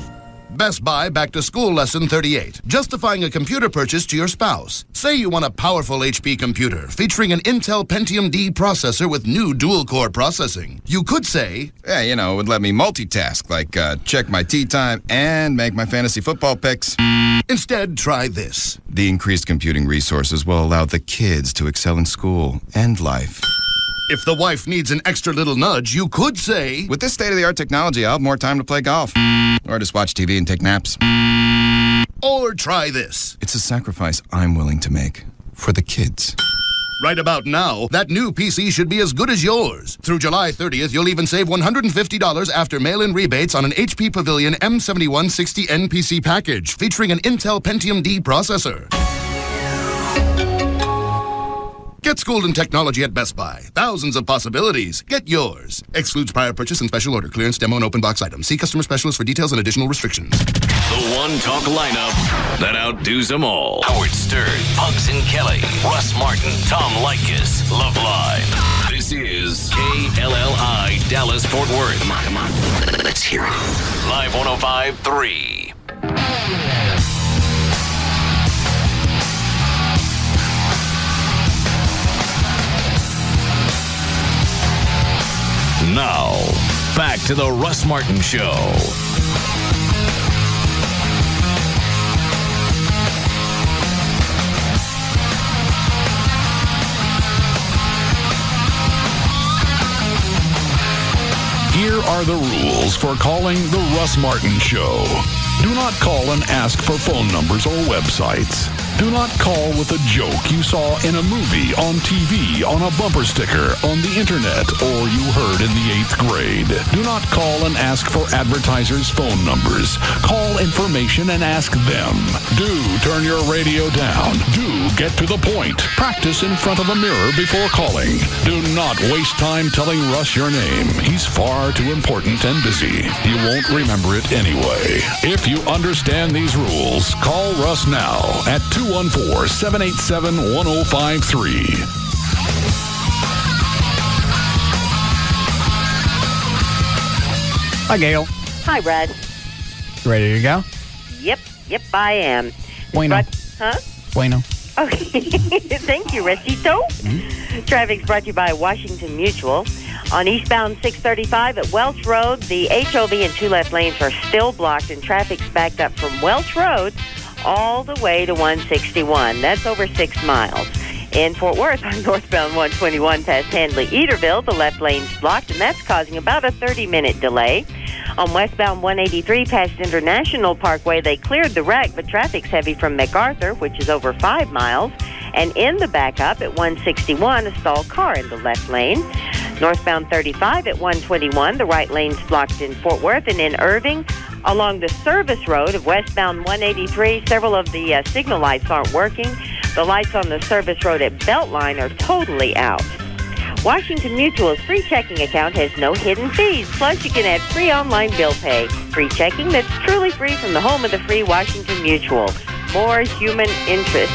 Best Buy Back to School Lesson 38. Justifying a computer purchase to your spouse. Say you want a powerful HP computer featuring an Intel Pentium D processor with new dual-core processing. You could say,
yeah, it would let me multitask, like check my tea time and make my fantasy football picks.
Instead, try this.
The increased computing resources will allow the kids to excel in school and life.
If the wife needs an extra little nudge, you could say,
with this state-of-the-art technology, I'll have more time to play golf. Or just watch TV and take naps.
Or try this.
It's a sacrifice I'm willing to make for the kids.
Right about now, that new PC should be as good as yours. Through July 30th, you'll even save $150 after mail-in rebates on an HP Pavilion M7160N PC package featuring an Intel Pentium D processor. Get schooled in technology at Best Buy. Thousands of possibilities. Get yours. Excludes prior purchase and special order. Clearance, demo, and open box items. See customer specialist for details and additional restrictions.
The one talk lineup that outdoes them all. Howard Stern, Pugs and Kelly, Russ Martin, Tom Likas, Love Live. This is KLLI Dallas Fort Worth. Come on. Let's hear it. Live 105.3. Now, back to the Russ Martin Show.
Here are the rules for calling the Russ Martin Show. Do not call and ask for phone numbers or websites. Do not call with a joke you saw in a movie, on TV, on a bumper sticker, on the internet, or you heard in the 8th grade. Do not call and ask for advertisers' phone numbers. Call information and ask them. Do turn your radio down. Do get to the point. Practice in front of a mirror before calling. Do not waste time telling Russ your name. He's far too important and busy. You won't remember it anyway. If you understand these rules, call Russ now at 214-787-1053.
Hi, Gail.
Hi, Russ.
You ready to go?
Yep, I am.
Bueno.
Huh?
Bueno.
Oh, thank you, Restito.
Mm-hmm.
Traffic's brought to you by Washington Mutual. On eastbound 635 at Welch Road, the HOV and 2 left lanes are still blocked, and traffic's backed up from Welch Road all the way to 161. That's over 6 miles. In Fort Worth, on northbound 121 past Handley-Eaterville, the left lane's blocked, and that's causing about a 30-minute delay. On westbound 183 past International Parkway, they cleared the wreck, but traffic's heavy from MacArthur, which is over 5 miles. And in the backup at 161, a stalled car in the left lane. Northbound 35 at 121, the right lane's blocked in Fort Worth. And in Irving, along the service road of westbound 183, several of the signal lights aren't working. The lights on the service road at Beltline are totally out. Washington Mutual's free checking account has no hidden fees. Plus, you can add free online bill pay. Free checking that's truly free from the home of the free Washington Mutual. More human interest.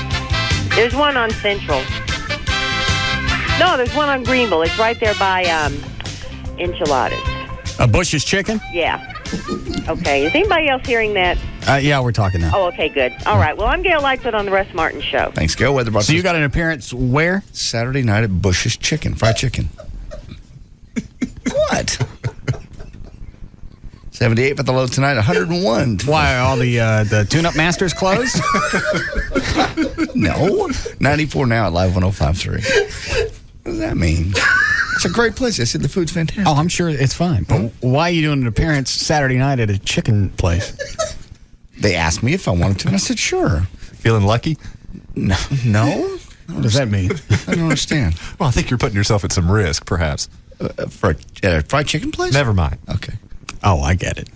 There's one on Central. No, there's one on Greenville. It's right there by Enchiladas.
A Bush's Chicken?
Yeah. Okay. Is anybody else hearing that?
Yeah, we're talking now.
Oh, okay, good. All right. Well, I'm Gail Lightfoot on the Russ Martin Show.
Thanks, Gail. Weather brought
So you got an appearance where?
Saturday night at Bush's Chicken, fried chicken. What? 78 for the low tonight, 101.
Why, all the tune-up masters closed?
No. 94 now at Live 105.3. What does that mean? It's a great place. I said the food's fantastic.
Oh, I'm sure it's fine. But why are you doing an appearance Saturday night at a chicken place?
They asked me if I wanted to, and I said, sure.
Feeling lucky?
No.
What does that mean?
I don't understand.
Well, I think you're putting yourself at some risk, perhaps.
For a fried chicken place?
Never mind.
Okay.
Oh, I get it.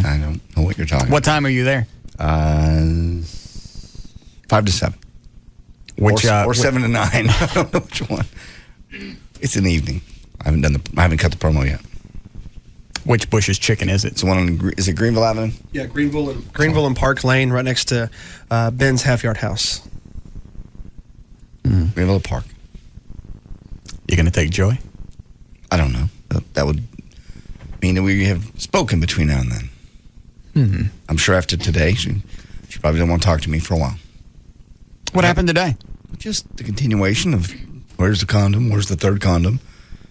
I don't know what you're talking.
What time are you there?
5 to 7.
Which,
or 7 to 9. I don't know which one. It's in the evening. I haven't cut the promo yet.
Which Bush's Chicken is it?
It's the one on, is it Greenville Avenue?
Yeah, Greenville and Park Lane, right next to Ben's Half Yard House.
Greenville Park.
You going to take Joy?
I don't know. That would mean that we have spoken between now and then.
Mm-hmm.
I'm sure after today, she probably don't want to talk to me for a while.
What happened today?
Just the continuation of where's the condom? Where's the third condom?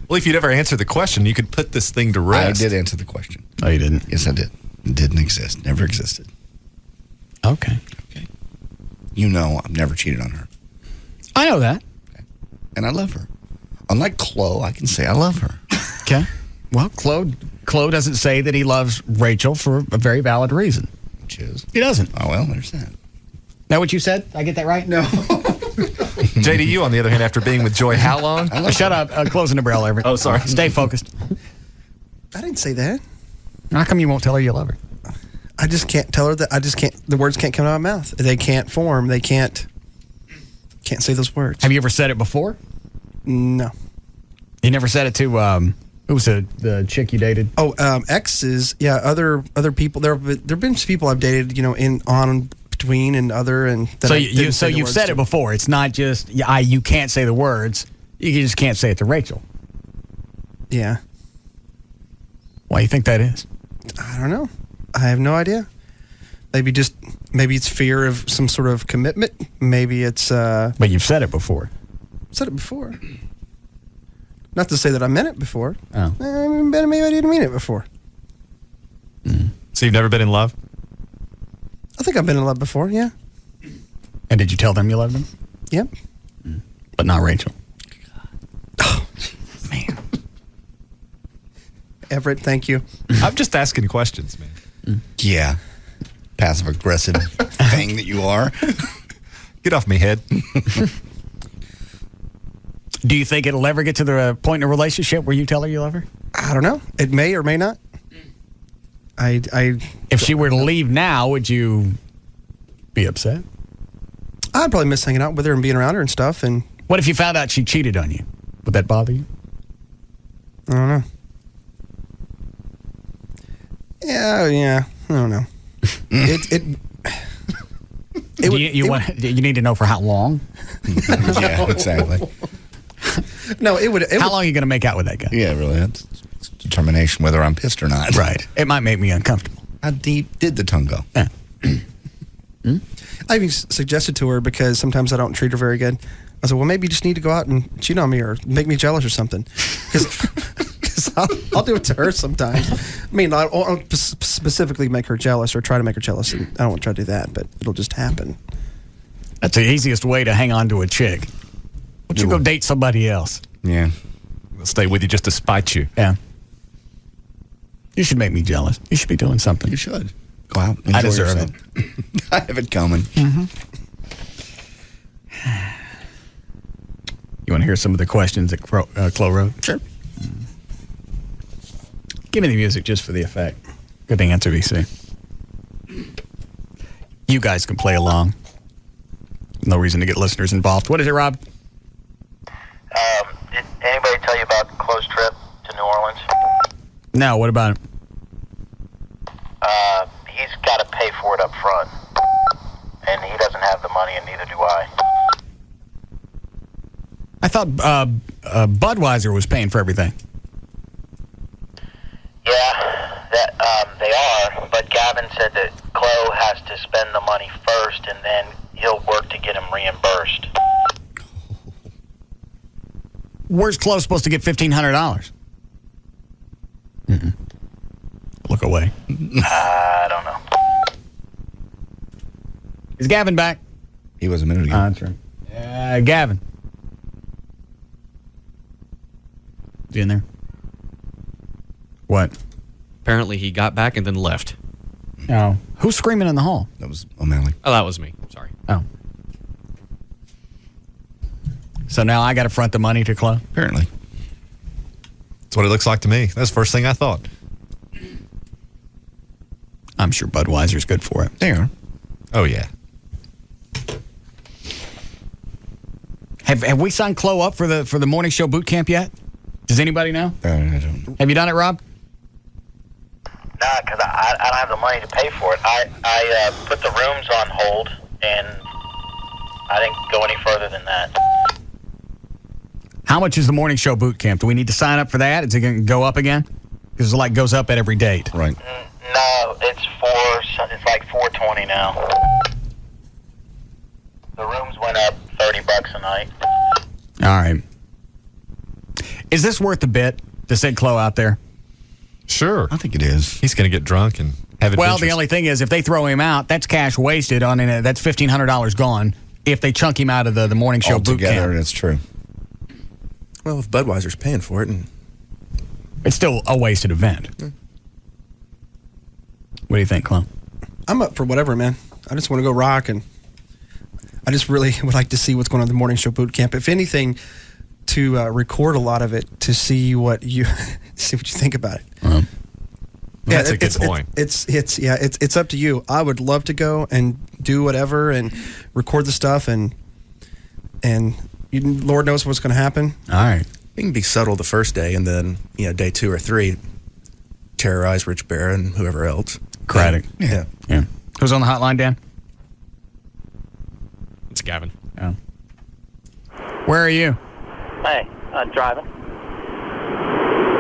Well, if you'd ever answered the question, you could put this thing to rest.
I did answer the question.
Oh, you didn't?
Yes, I did. It didn't exist. Never existed.
Okay.
You know I've never cheated on her.
I know that.
Okay. And I love her. Unlike Chloe, I can say I love her.
Okay. Well, Chloe doesn't say that he loves Rachel for a very valid reason.
Which is?
He doesn't.
Oh, well, there's that.
That what you said? I get that right? No.
JD, you, on the other hand, after being with Joy how long?
Shut up. Closing the barrel, Everett.
Oh, sorry.
Stay focused.
I didn't say that.
How come you won't tell her you love her?
I just can't tell her that. The words can't come out of my mouth. They can't form. They can't say those words.
Have you ever said it before?
No.
You never said it to, who was the chick you dated?
Oh, exes. Yeah, other people. There have been people I've dated, between and other. And
so you've said it before. It's not just, you can't say the words. You just can't say it to Rachel.
Yeah.
Why do you think that is?
I don't know. I have no idea. Maybe it's fear of some sort of commitment. Maybe it's...
But you've said it before.
Said it before. Not to say that I meant it before.
Oh.
Maybe I didn't mean it before.
So you've never been in love?
I think I've been in love before, yeah.
And did you tell them you loved them?
Yep.
But not Rachel.
Oh, man. Everett, thank you.
I'm just asking questions, man.
Yeah. Passive-aggressive thing that you are.
Get off me, head.
Do you think it'll ever get to the point in a relationship where you tell her you love her?
I don't know. It may or may not.
If she were to leave now, would you be upset?
I'd probably miss hanging out with her and being around her and stuff. And
what if you found out she cheated on you? Would that bother you?
I don't know. Yeah. I don't know.
You need to know for how long?
Yeah, exactly.
No, it would.
How long are you going to make out with that guy?
Yeah, really. That's determination whether I'm pissed or not.
Right. It might make me uncomfortable.
How deep did the tongue go?
Yeah.
I even suggested to her, because sometimes I don't treat her very good. I said, well, maybe you just need to go out and cheat on me or make me jealous or something. Because I'll do it to her sometimes. I mean, I'll specifically make her jealous or try to make her jealous. And I don't want to try to do that, but it'll just happen.
That's the easiest way to hang on to a chick. Why don't you go date somebody else?
Yeah.
They'll stay with you just to spite you.
Yeah. You should make me jealous. You should be doing something.
You should. Go out.
I deserve it.
I have it coming.
Mm-hmm. You want to hear some of the questions that Chloe wrote?
Sure.
Give me the music just for the effect. Good answer, VC. You guys can play along. No reason to get listeners involved. What is it, Rob?
Did anybody tell you about Chloe's trip to New Orleans?
No, what about it?
He's got to pay for it up front. And he doesn't have the money, and neither do I.
I thought Budweiser was paying for everything.
Yeah, they are. But Gavin said that Chloe has to spend the money first, and then he'll work to get him reimbursed.
Where's Chloe supposed to get $1,500? Look away.
I don't know.
Is Gavin back?
He was a minute ago.
That's right. Gavin. Is he in there? What?
Apparently he got back and then left.
Oh. Who's screaming in the hall?
That was O'Malley.
Oh, that was me. Sorry.
Oh. So now I got to front the money to Chloe?
Apparently.
That's what it looks like to me. That's the first thing I thought.
I'm sure Budweiser's good for it.
They are.
Oh, yeah.
Have we signed Chloe up for the morning show boot camp yet? Does anybody know?
I don't.
Have you done it, Rob?
Nah, because I don't have the money to pay for it. I put the rooms on hold, and I didn't go any further than that.
How much is the morning show boot camp? Do we need to sign up for that? Is it going to go up again? Because it goes up at every date.
Right.
No, it's like $420 now. The rooms went up $30 a night.
All right. Is this worth the bit to send Chloe out there?
Sure.
I think it is.
He's going to get drunk and have adventures.
Well, the only thing is, if they throw him out, that's cash wasted on it. That's $1,500 gone. If they chunk him out of the morning show boot camp,
Altogether, that's true.
Well, if Budweiser's paying for it, and
it's still a wasted event. What do you think, Chloe?
I'm up for whatever, man. I just want to go rock, and I just really would like to see what's going on at the morning show boot camp. If anything, to record a lot of it to see what you think about it.
That's a good point.
It's up to you. I would love to go and do whatever and record the stuff, and Lord knows what's going to happen.
All right.
You can be subtle the first day, and then day 2 or 3, terrorize Rich Bear and whoever else.
Craddock.
Yeah.
Who's on the hotline, Dan?
It's Gavin.
Oh. Where are you?
Hey, I'm driving.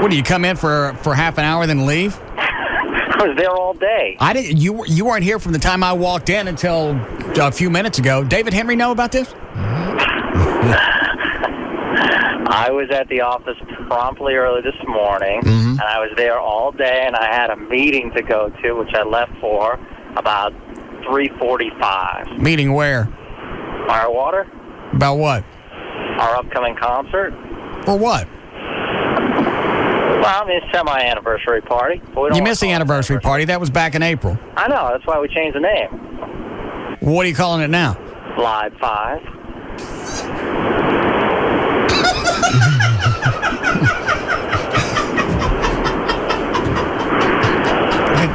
What do you come in for half an hour then leave?
I was there all day.
I didn't. You weren't here from the time I walked in until a few minutes ago. David Henry know about this?
I was at the office promptly early this morning, and I was there all day, and I had a meeting to go to, which I left for about 3:45.
Meeting where?
Firewater.
About what?
Our upcoming concert.
For what?
Well, I mean, it's semi-anniversary party.
You missed the anniversary party. That was back in April.
I know. That's why we changed the name.
What are you calling it now?
Live 5.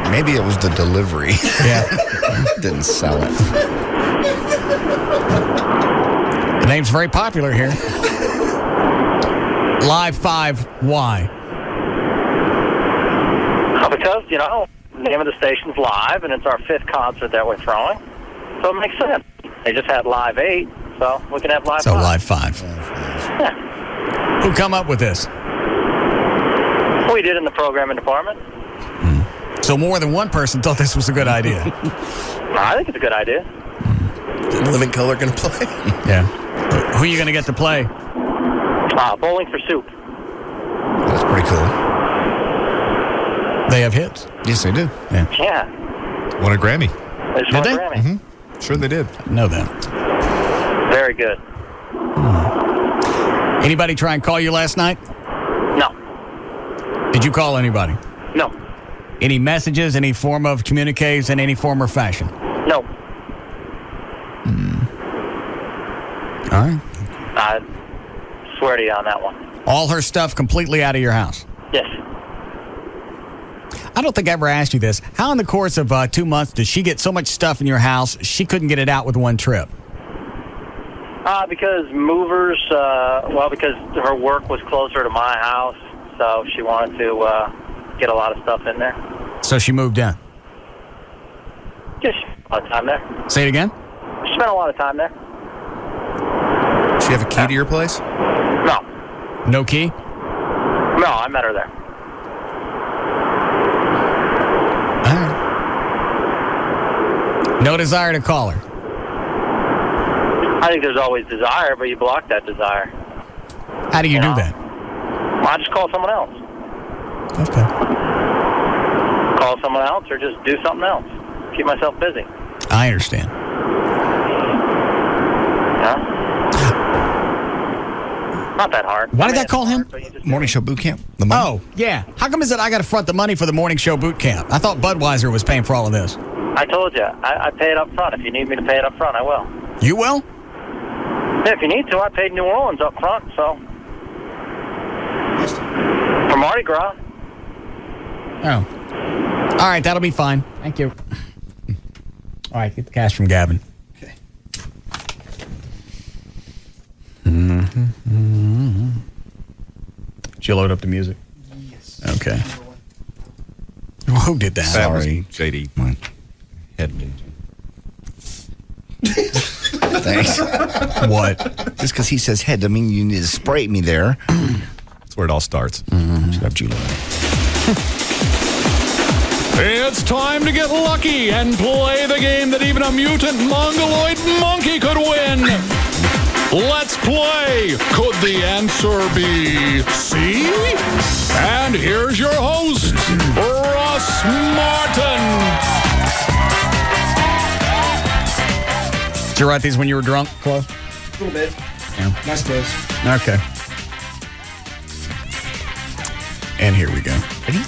Maybe it was the delivery.
Yeah.
Didn't sell it.
The name's very popular here. Live 5, why?
Because, the name of the station's Live, and it's our 5th concert that we're throwing. So it makes sense. They just had Live 8, so we can have Live 5.
So Live 5.
Yeah.
Who come up with this?
We did in the programming department.
So more than one person thought this was a good idea.
I think it's a good idea.
Living Color going to play?
Yeah. Who are you going to get to play?
Bowling for Soup.
That's pretty cool.
They have hits.
Yes, they do.
Yeah.
Won a Grammy.
They just won a Grammy.
Mm-hmm. Sure they did.
I know that.
Very good.
Anybody try and call you last night?
No.
Did you call anybody?
No.
Any messages, any form of communiques in any form or fashion?
No.
All right.
I swear to you on that one.
All her stuff completely out of your house?
Yes.
I don't think I ever asked you this. How in the course of 2 months did she get so much stuff in your house she couldn't get it out with one trip?
Because movers, because her work was closer to my house, so she wanted to get a lot of stuff in there.
So she moved in?
Just a lot of time there.
Say it again?
She spent a lot of time there.
Does she have a key to your place?
No.
No key?
No, I met her there.
All right. No desire to call her?
I think there's always desire, but you block that desire.
How do you do that?
Well, I just call someone else.
Okay.
Call someone else or just do something else. Keep myself busy.
I understand.
Not that hard.
Why did I call him?
Morning show boot camp.
Oh, yeah. How come is it I got to front the money for the morning show boot camp? I thought Budweiser was paying for all of this.
I told you. I pay it up front. If you need me to pay it up front, I will.
You will?
Yeah, if you need to. I paid New Orleans up front, so. For Mardi Gras.
Oh. All right, that'll be fine. Thank you. All right, get the cash from Gavin.
Okay.
Did you load up the music?
Yes.
Okay. Well, who did that?
Sorry.
JD.
Mine.
Head.
Thanks.
What?
Just because he says head doesn't mean you need to spray me there.
That's where it all starts.
Should have Julie.
It's time to get lucky and play the game that even a mutant mongoloid monkey could win. Let's play. Could the answer be C? And here's your host, Russ Martin.
Did you write these when you were drunk, Chloe?
A little bit.
Yeah.
Nice close.
Okay. And here we go. Ready?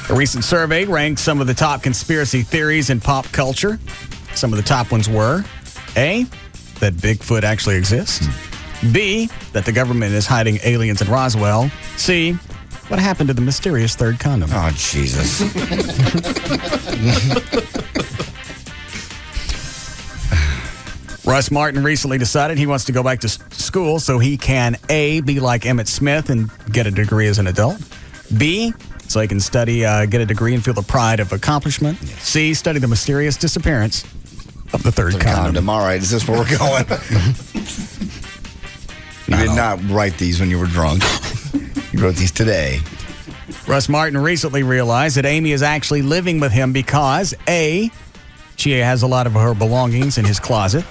A recent survey ranked some of the top conspiracy theories in pop culture. Some of the top ones were A, that Bigfoot actually exists. B, that the government is hiding aliens in Roswell. C, what happened to the mysterious third condom?
Oh, Jesus.
Russ Martin recently decided he wants to go back to school so he can A, be like Emmett Smith and get a degree as an adult. B, so he can study, get a degree and feel the pride of accomplishment. C, study the mysterious disappearance of the third condom.
All right, is this where we're going? You did not write these when you were drunk. You wrote these today.
Russ Martin recently realized that Amy is actually living with him because A, she has a lot of her belongings in his closet.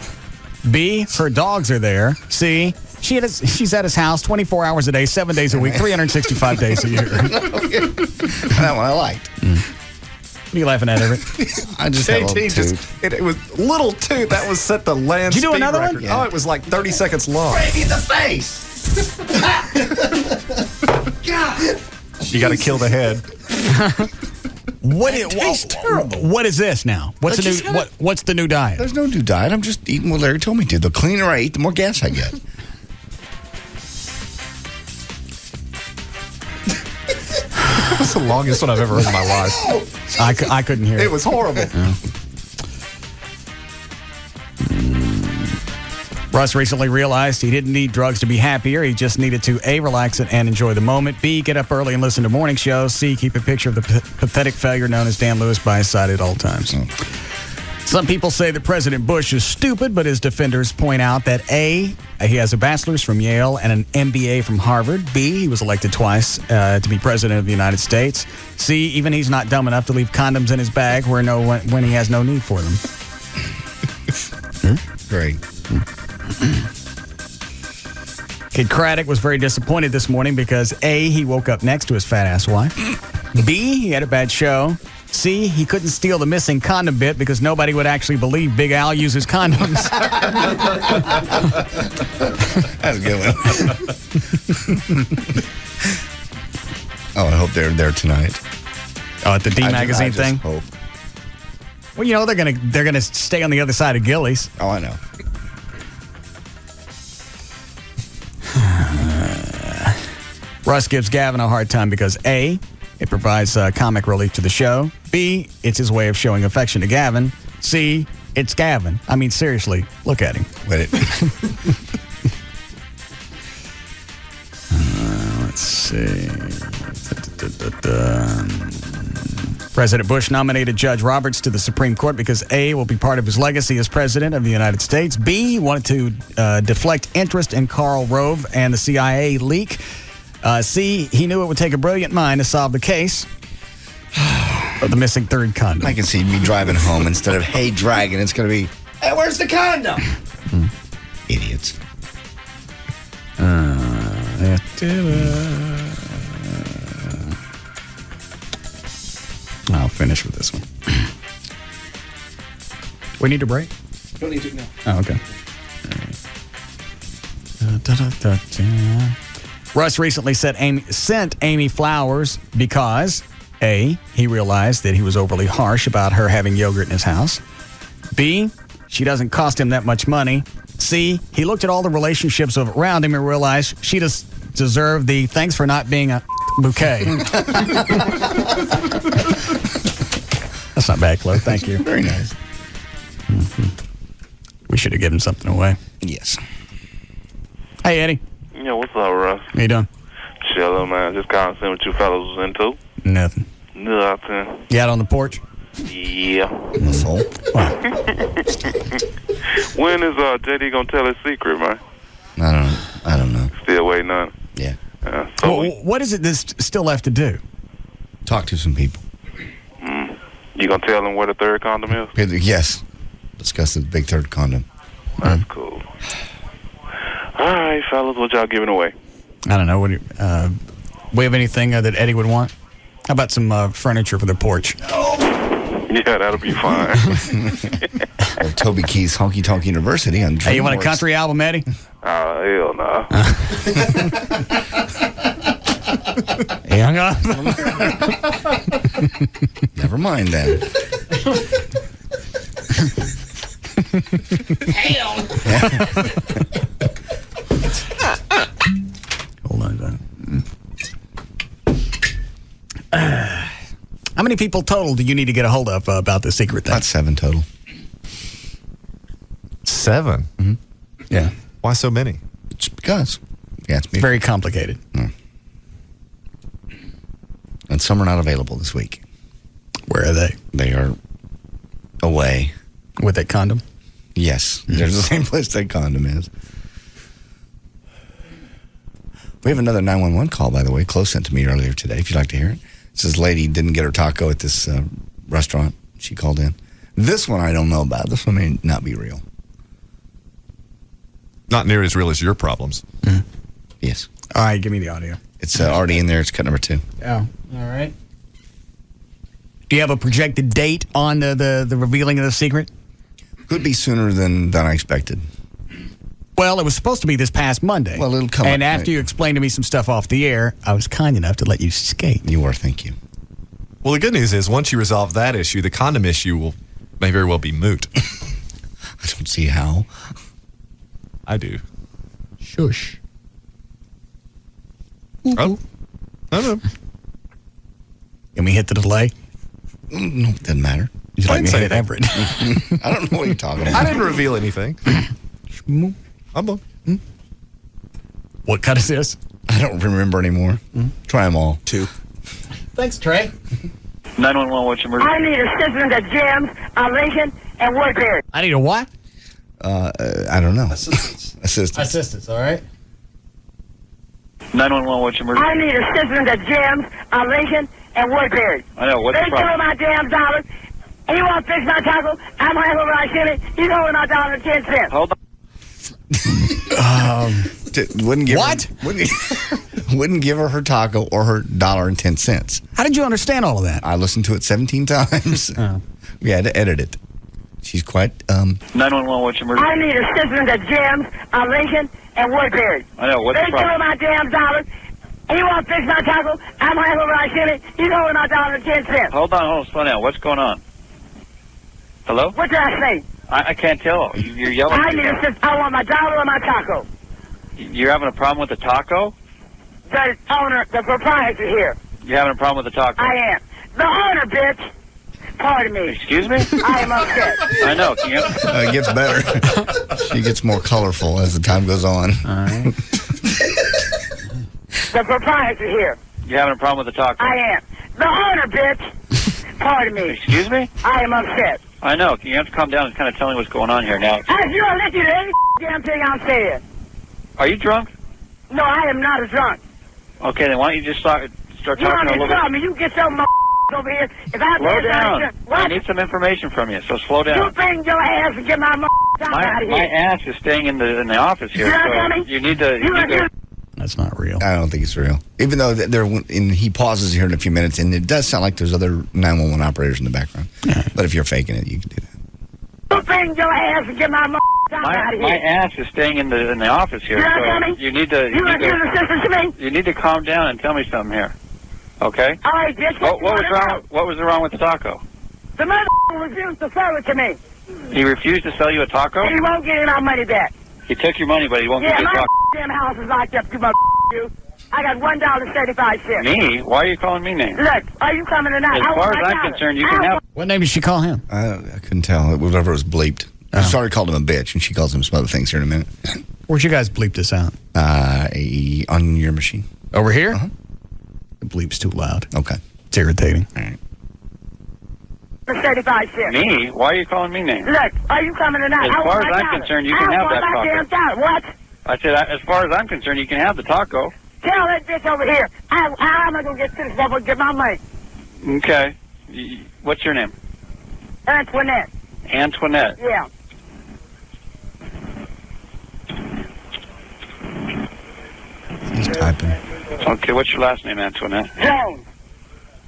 B, her dogs are there. C, she's at his house 24 hours a day, 7 days a week, 365 days a year.
That one I liked.
What are you laughing at, Everett?
I just had a little toot.
It was little toot. That was set the land
Did you do
speed
another
record.
one?
Yeah. Oh, it was like 30 seconds long.
Spray me in the face! God!
You got to kill the head.
What is this now? What's the new diet?
There's no new diet. I'm just eating what Larry told me to. The cleaner I eat, the more gas I get.
That was the longest one I've ever heard in my life.
I couldn't hear it.
It was horrible.
Yeah. Russ recently realized he didn't need drugs to be happier. He just needed to A, relax and enjoy the moment. B, get up early and listen to morning shows. C, keep a picture of the pathetic failure known as Dan Lewis by his side at all times. Some people say that President Bush is stupid, but his defenders point out that A, he has a bachelor's from Yale and an MBA from Harvard. B, he was elected twice to be president of the United States. C, even he's not dumb enough to leave condoms in his bag when he has no need for them.
Great.
Kid Craddock was very disappointed this morning because A, he woke up next to his fat ass wife. B, he had a bad show. C, he couldn't steal the missing condom bit because nobody would actually believe Big Al uses condoms.
That's a good one. Oh, I hope they're there tonight.
Oh, at the D Magazine thing?
Hope.
Well, you know, they're gonna stay on the other side of Gillies.
Oh, I know.
Russ gives Gavin a hard time because A, it provides comic relief to the show. B, it's his way of showing affection to Gavin. C, it's Gavin. I mean, seriously, look at him.
Wait.
Let's see. President Bush nominated Judge Roberts to the Supreme Court because A, will be part of his legacy as president of the United States. B, wanted to deflect interest in Karl Rove and the CIA leak. C, he knew it would take a brilliant mind to solve the case of the missing third condom.
I can see me driving home instead of, hey, Dragon, it's going to be, hey, where's the condom? Idiots.
I'll finish with this one. We need a break?
Don't need to, no.
Oh, okay. Russ recently sent Amy flowers because A, he realized that he was overly harsh about her having yogurt in his house. B, she doesn't cost him that much money. C, he looked at all the relationships around him and realized she just deserved the thanks for not being a bouquet. That's not bad, Chloe. Thank you.
Very nice.
We should have given something away.
Yes.
Hey, Eddie.
Yeah, what's up, Russ?
How you doing?
Chillin', man. Just kind of seeing what you fellas was into.
Nothing.
Nothing.
You out on the porch?
Yeah.
Asshole.
When is JD gonna tell his secret, man?
I don't know.
Still waiting on it.
Yeah.
Well, what is it that's still left to do?
Talk to some people.
You gonna tell him where the third condom is?
Yes. Discuss the big third condom.
That's cool. All right, fellas, what y'all giving away?
I don't know. We have anything that Eddie would want? How about some furniture for the porch?
Yeah, that'll be fine.
Or Toby Keith's Honky Tonk University on DreamWorks.
Hey, you want a country album, Eddie?
Hell no.
He hung up.
Never mind then.
Hell. Hold on a second. How many people total do you need to get a hold of about the secret thing?
About 7 total.
7?
Mm-hmm.
Yeah.
Why so many?
Just because. Yeah, it's
very complicated.
And some are not available this week.
Where are they?
They are away.
With that condom?
Yes. They're the same place that condom is. We have another 911 call, by the way. Chloe sent to me earlier today, if you'd like to hear it. It says lady didn't get her taco at this restaurant. She called in. This one I don't know about. This one may not be real.
Not near as real as your problems.
Mm-hmm.
Yes.
All right, give me the audio.
It's already in there. It's cut number 2.
Oh, all right. Do you have a projected date on the revealing of the secret?
Could be sooner than I expected.
Well, it was supposed to be this past Monday.
Well, it'll come
And
up,
after you explained to me some stuff off the air, I was kind enough to let you skate.
You were, thank you.
Well, the good news is once you resolve that issue, the condom issue may very well be moot.
I don't see how.
I do.
Shush.
Oh. I don't know.
Can we hit the delay?
No, it doesn't matter.
You'd like me to hit Everett?
I don't know what you're talking about.
I didn't reveal anything.
What cut is this?
I don't remember anymore. Try them all. 2.
Thanks, Trey.
911, what's your emergency?
I need assistance at Jams, Lincoln, and Woodbury.
I need a what?
I don't know. Assistance.
All right.
911, what's your emergency?
I need assistance at Jams, Lincoln, and Woodbury.
I know, what's
They
the problem?
stole my damn dollars. He won't fix my taco. I'm going to where I sent it. He's holding my $1.10.
Hold on.
Wouldn't give
What?
Her, wouldn't give her taco or her $1.10.
How did you understand all of that?
I listened to it 17 times. We had to edit it. She's quite.
911, what's your emergency?
I need assistance at Jams, Lincoln, and Woodbury.
I know, what's
They
the problem?
stole my damn dollars. He won't fix my taco. I'm going to where I sent it. He's holding my $1.10.
Hold on, slow down. What's going on? Hello?
What did I say?
I can't tell. You're yelling.
I need assistance. I want my dollar or my taco.
You're having a problem with the taco?
The owner, the proprietor here.
You're having a problem with the taco?
I am. The owner, bitch. Pardon me.
Excuse me?
I am upset.
I know. Can you...
It gets better. She gets more colorful as the time goes on.
All right.
The proprietor here.
You're having a problem with the taco?
I am. The owner, bitch. Pardon me.
Excuse me?
I am upset.
I know. You have to calm down and kind of tell me what's going on here now.
If you don't listen to any damn thing I'm saying.
Are you drunk?
No, I am not a drunk.
Okay, then why don't you just start
You
talking
don't
a
need
little
to tell
bit?
me. You get some over here. If I
Slow
pay
down.
attention-
I
What?
need some information from you, so slow
You
down.
bring your ass and get my time out of
My
here.
ass is staying in the office here,
You know
so
what I mean?
you need to...
That's not real.
I don't think it's real. Even though he pauses here in a few minutes, and it does sound like there's other 911 operators in the background. But if you're faking it, you can do that.
You bring your ass and get my time out of
My
here.
ass is staying in the office here,
You know what I
so
mean?
you need to...
You want to give assistance to me?
You need to calm down and tell me something here. Okay?
All right, bitch.
What was wrong? What was wrong with the taco?
The mother refused to sell it to me.
He refused to sell you a taco?
And he won't get my money back.
He took your money, but he won't
Yeah,
give you a
my
taco.
damn house is locked up, you mother you. I got $1.35.
Me? Why are you calling me names?
Look, are you coming tonight?
As far as I'm concerned, you can have.
What name did she call him?
I couldn't tell. Whatever was bleeped. I started calling him a bitch, and she calls him some other things here in a minute.
Where'd you guys bleep this out?
On your machine.
Over here? The bleep's too loud.
Okay.
It's irritating.
All right.
$35.
Me? Why are you calling me names?
Look, are you coming tonight?
As far as I'm concerned, you can have that taco.
What?
I said, as far as I'm concerned, you can have the taco.
Tell that bitch over here. How am I going to get to this level and get my money?
Okay. What's your name?
Antoinette.
Antoinette.
Yeah.
He's typing.
Okay, what's your last name, Antoinette?
Jones.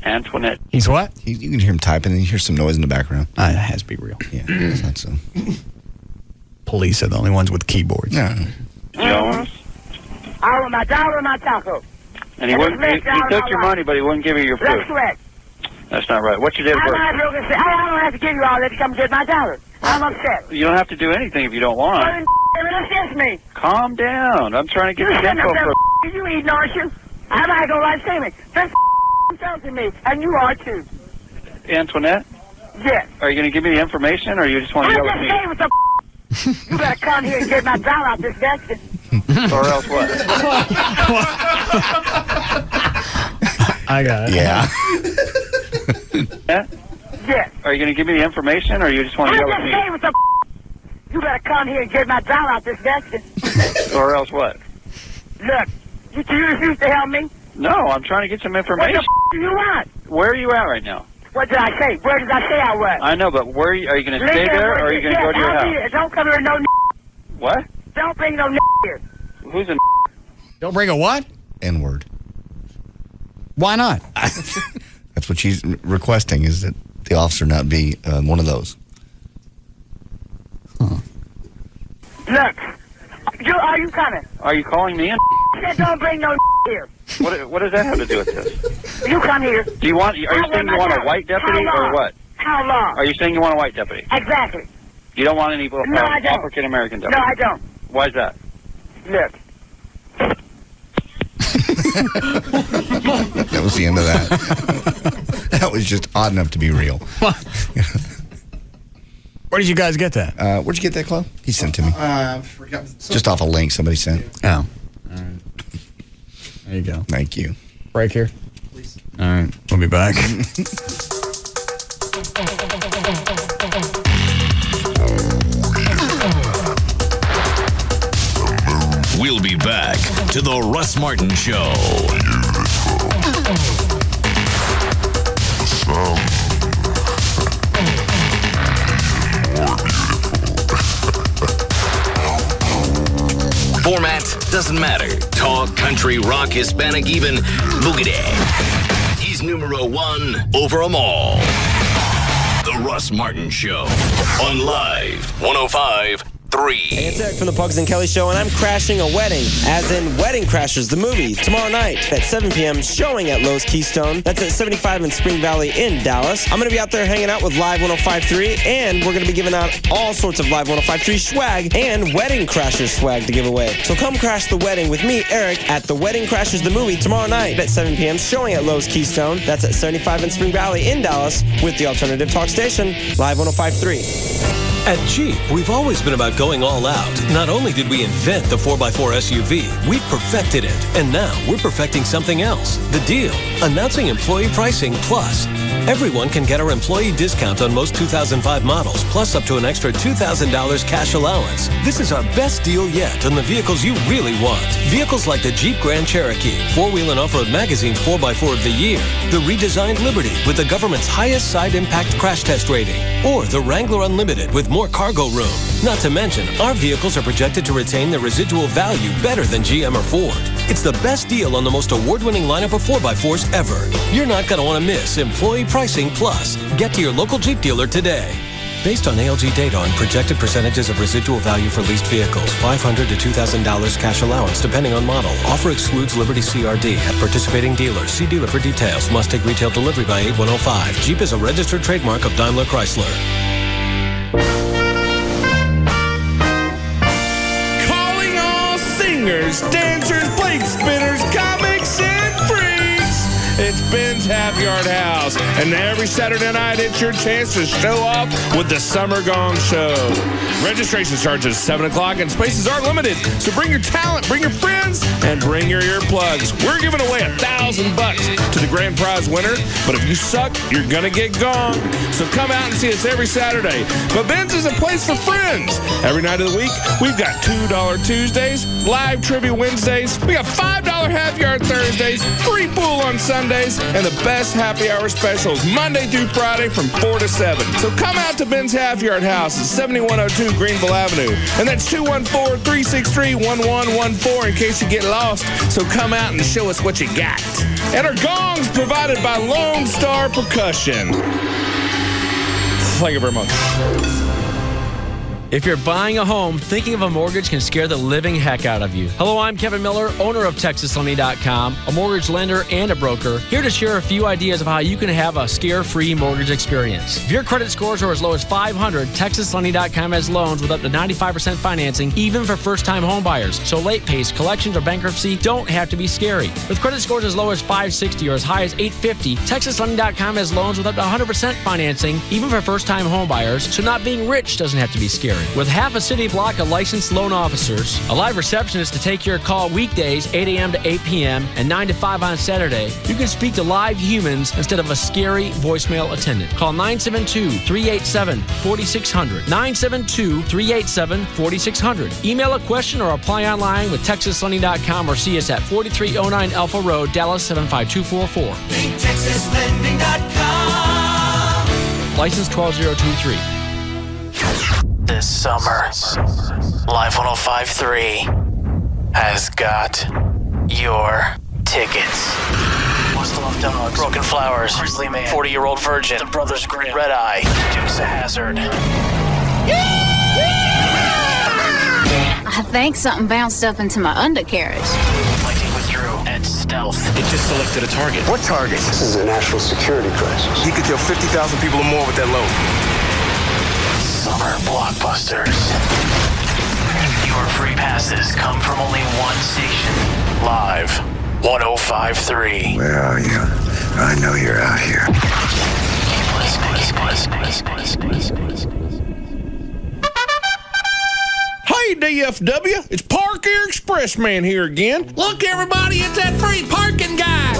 Antoinette.
He's what?
You can hear him typing, and you hear some noise in the background.
It has to be real.
Yeah, I thought so.
Police are the only ones with keyboards.
Yeah.
Jones.
I want my dollar and my taco.
And he wouldn't. He took your money, but he wouldn't give you your food.
That's correct.
That's not right. What's your date of birth?
I don't have to give you all that to come get my dollar. I'm upset.
You don't have to do anything if you don't want.
Well, then, assist me.
Calm down. I'm trying to get the info for.
You eating, aren't you? I might go right see me. Just insulting me, and you are too.
Antoinette?
Yes.
Are you going to give me the information, or you just want to yell at me?
With the you better come here and get my dollar out this desk.
Or else what?
I got it.
Yeah.
Yeah?
Yes.
Are you going to give me the information, or you just want to yell at me?
With the you better come here and get my dollar out this desk.
Or else what?
Look, you refuse to help me?
No, I'm trying to get some information.
What the do you want?
Where are you at right now?
What did I say? Where did I say I was?
I know, but where are you going to stay there, or are you going to go to your house?
Don't come here no
What?
Don't bring no here.
Who's a
Don't bring a what?
N-word.
Why not?
That's what she's requesting, is that the officer not be one of those.
Look, are you coming?
Are you calling me in?
I said don't bring no here.
What does that have to do with this?
You come here.
Do you want? Are you saying you want a white deputy or what?
How long?
Are you saying you want a white deputy?
Exactly.
You don't want any
No, I don't.
African American deputy?
No, I don't.
Why is that?
Look.
That was the end of that. That was just odd enough to be real.
Where did you guys get that?
Where'd you get that, Chloe? He sent it to me.
Forgot.
Just off a link somebody sent.
Oh. All right. There you go.
Thank you.
Break here. Please. All right. We'll be back.
We'll be back to the Russ Martin Show. Format doesn't matter. Talk, country, rock, Hispanic, even boogity. He's numero one over them all. The Russ Martin Show on Live 105.3.
Hey, it's Eric from the Pugs and Kelly Show, and I'm crashing a wedding, as in Wedding Crashers, the movie, tomorrow night at 7 p.m., showing at Lowe's Keystone. That's at 75 in Spring Valley in Dallas. I'm going to be out there hanging out with Live 105.3, and we're going to be giving out all sorts of Live 105.3 swag and Wedding Crashers swag to give away. So come crash the wedding with me, Eric, at the Wedding Crashers, the movie, tomorrow night at 7 p.m., showing at Lowe's Keystone. That's at 75 in Spring Valley in Dallas with the Alternative Talk Station, Live 105.3.
At Jeep, we've always been about going all out. Not only did we invent the 4x4 SUV, we've perfected it. And now we're perfecting something else. The Deal. Announcing Employee Pricing Plus. Everyone can get our employee discount on most 2005 models, plus up to an extra $2,000 cash allowance. This is our best deal yet on the vehicles you really want. Vehicles like the Jeep Grand Cherokee, 4-Wheel and Off-Road Magazine's 4x4 of the Year, the redesigned Liberty with the government's highest side impact crash test rating, or the Wrangler Unlimited with more cargo room. Not to mention, our vehicles are projected to retain their residual value better than GM or Ford. It's the best deal on the most award-winning lineup of 4x4s ever. You're not going to want to miss Employee Pricing Plus. Get to your local Jeep dealer today. Based on ALG data on projected percentages of residual value for leased vehicles, $500 to $2,000 cash allowance depending on model. Offer excludes Liberty CRD at participating dealers. See dealer for details. Must take retail delivery by 8105. Jeep is a registered trademark of Daimler Chrysler.
Calling all singers, dancers, plate spinners, comic
Ben's Half Yard House. And every Saturday night, it's your chance to show off with the Summer Gong Show. Registration starts at 7 o'clock and spaces are limited. So bring your talent, bring your friends, and bring your earplugs. We're giving away $1,000 to the grand prize winner. But if you suck, you're going to get gonged. So come out and see us every Saturday. But Ben's is a place for friends. Every night of the week, we've got $2 Tuesdays, live trivia Wednesdays, we got $5 Half Yard Thursdays, free pool on Sundays, and the best happy hour specials Monday through Friday from 4 to 7. So come out to Ben's Half Yard House at 7102 Greenville Avenue. And that's 214-363-1114 in case you get lost. So come out and show us what you got. And our gongs provided by Lone Star Percussion. Thank you very much.
If you're buying a home, thinking of a mortgage can scare the living heck out of you. Hello, I'm Kevin Miller, owner of TexasLending.com, a mortgage lender and a broker, here to share a few ideas of how you can have a scare-free mortgage experience. If your credit scores are as low as 500, TexasLending.com has loans with up to 95% financing, even for first-time home buyers. So late pays, collections, or bankruptcy don't have to be scary. With credit scores as low as 560 or as high as 850, TexasLending.com has loans with up to 100% financing, even for first-time home buyers. So not being rich doesn't have to be scary. With half a city block of licensed loan officers, a live receptionist to take your call weekdays 8 a.m. to 8 p.m. and 9 to 5 on Saturday, you can speak to live humans instead of a scary voicemail attendant. Call 972-387-4600. 972-387-4600. Email a question or apply online with TexasLending.com or see us at 4309 Alpha Road, Dallas 75244.
TexasLending.com.
License 12023.
This summer, Live 105.3 has got your tickets. What's the Love Dogs, Broken Flowers, Grizzly Man, 40-Year-Old Virgin, The Brothers Grimm, Red Eye, Dukes of Hazzard.
I think something bounced up into my undercarriage.
Lightning withdrew and Stealth. It just selected a target.
What target? This is a national security crisis. You could kill 50,000 people or more with that load.
Summer blockbusters. Your free passes come from only one station. Live 105.3.
Where are you? I know you're out here.
Keep listening.
Hey, DFW, it's Park Air Express Man here again. Look, everybody, it's that free parking guy.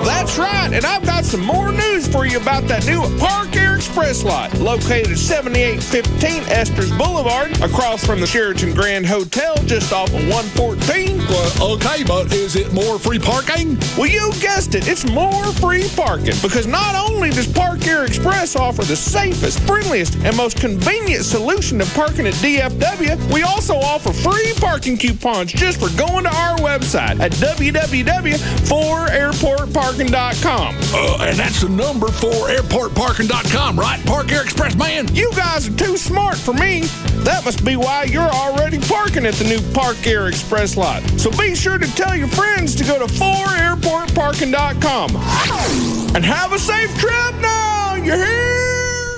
That's right, and I've got some more news for you about that new Park Air Express lot located at 7815 Esters Boulevard, across from the Sheraton Grand Hotel, just off of 114.
Well, okay, but is it more free parking?
Well, you guessed it. It's more free parking because not only does Park Air Express offer the safest, friendliest, and most convenient solution to parking at DFW, we also offer free parking coupons just for going to our website at www.4airportparking.com.
And that's the number 4airportparking.com, right, Park Air Express Man?
You guys are too smart for me. That must be why you're already parking at the new Park Air Express lot. So be sure to tell your friends to go to 4airportparking.com. And have a safe trip now. You hear?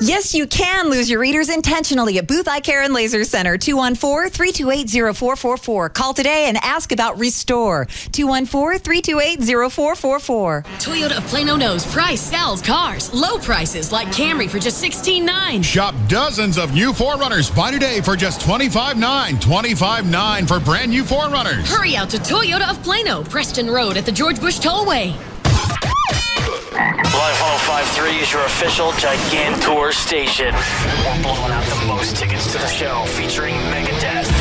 Yes, you can lose your readers intentionally at Booth Eye Care and Laser Center, 214-328-0444. Call today and ask about Restore, 214-328-0444.
Toyota of Plano knows price sells cars. Low prices like Camry for just $16,900.
Shop dozens of new 4Runners. Buy today for just $25,900. $25,900 for brand new 4Runners.
Hurry out to Toyota of Plano, Preston Road at the George Bush Tollway.
Live 105.3 is your official Gigantour station. We're blowing out the most tickets to the show, featuring Megadeth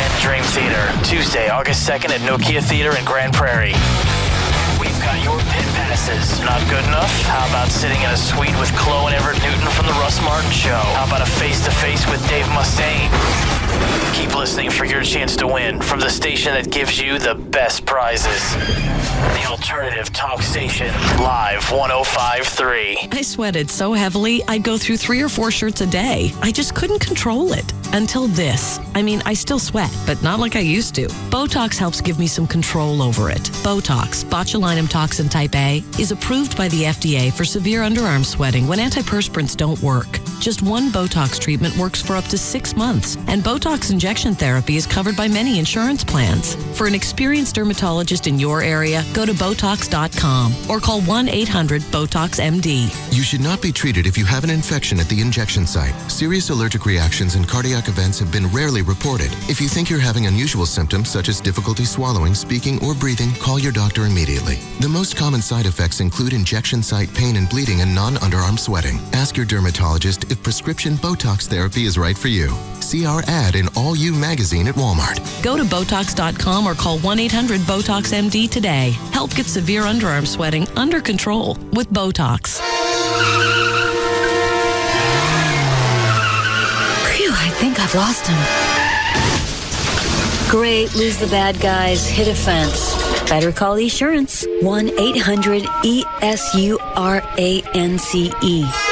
and Dream Theater, Tuesday, August 2nd at Nokia Theater in Grand Prairie. We've got your pit passes. Not good enough? How about sitting in a suite with Chloe and Everett Newton from the Russ Martin Show? How about a face-to-face with Dave Mustaine? Keep listening for your chance to win from the station that gives you the best prizes. The alternative talk station, Live 105.3.
I sweated so heavily, I'd go through 3 or 4 shirts a day. I just couldn't control it.
Until this. I mean, I still sweat, but not like I used to. Botox helps give me some control over it. Botox, botulinum toxin type A, is approved by the FDA for severe underarm sweating when antiperspirants don't work. Just one Botox treatment works for up to 6 months, and Botox injection therapy is covered by many insurance plans. For an experienced dermatologist in your area, go to Botox.com or call 1-800-BOTOX-MD.
You should not be treated if you have an infection at the injection site. Serious allergic reactions and cardiac events have been rarely reported. If you think you're having unusual symptoms such as difficulty swallowing, speaking, or breathing, call your doctor immediately. The most common side effects include injection site pain and bleeding and non-underarm sweating. Ask your dermatologist if prescription Botox therapy is right for you. See our ad in All You magazine at Walmart.
Go to Botox.com or call 1-800-BOTOX-MD today. Help get severe underarm sweating under control with Botox.
Phew, I think I've lost him. Great, lose the bad guys, hit a fence. Better call Esurance. 1-800-ESURANCE.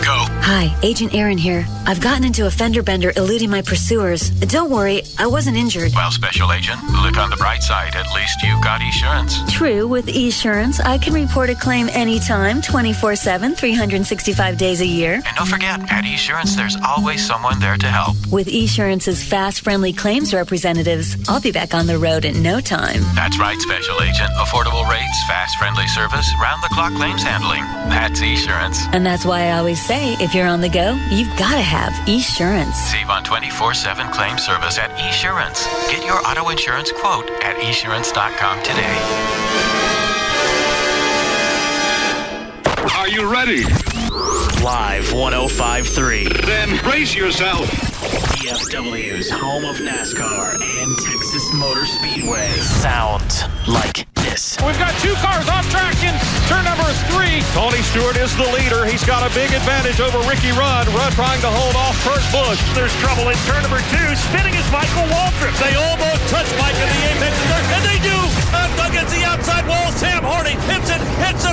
Go.
Hi, Agent Aaron here. I've gotten into a fender bender eluding my pursuers. Don't worry, I wasn't injured.
Well, Special Agent, look on the bright side. At least you've got Esurance.
True, with Esurance, I can report a claim anytime, 24/7, 365 days a year.
And don't forget, at Esurance, there's always someone there to help.
With Esurance's fast, friendly claims representatives, I'll be back on the road in no time.
That's right, Special Agent. Affordable rates, fast, friendly service, round-the-clock claims handling. That's Esurance.
And that's why I always say, if you're on the go, you've got to have Esurance.
Save on 24/7 claim service at Esurance. Get your auto insurance quote at esurance.com today.
Are you ready?
Live 105.3.
Then brace yourself.
DFW's home of NASCAR and Texas Motor Speedway. Sounds like this.
We've got 2 cars off track in turn number 3. Tony Stewart is the leader. He's got a big advantage over Ricky Rudd. Rudd trying to hold off Kurt Busch. There's trouble in turn number 2. Spinning is Michael Waltrip. They almost touch Mike in the apex of third, and they do. Dug against the outside wall. Sam Hardy hits it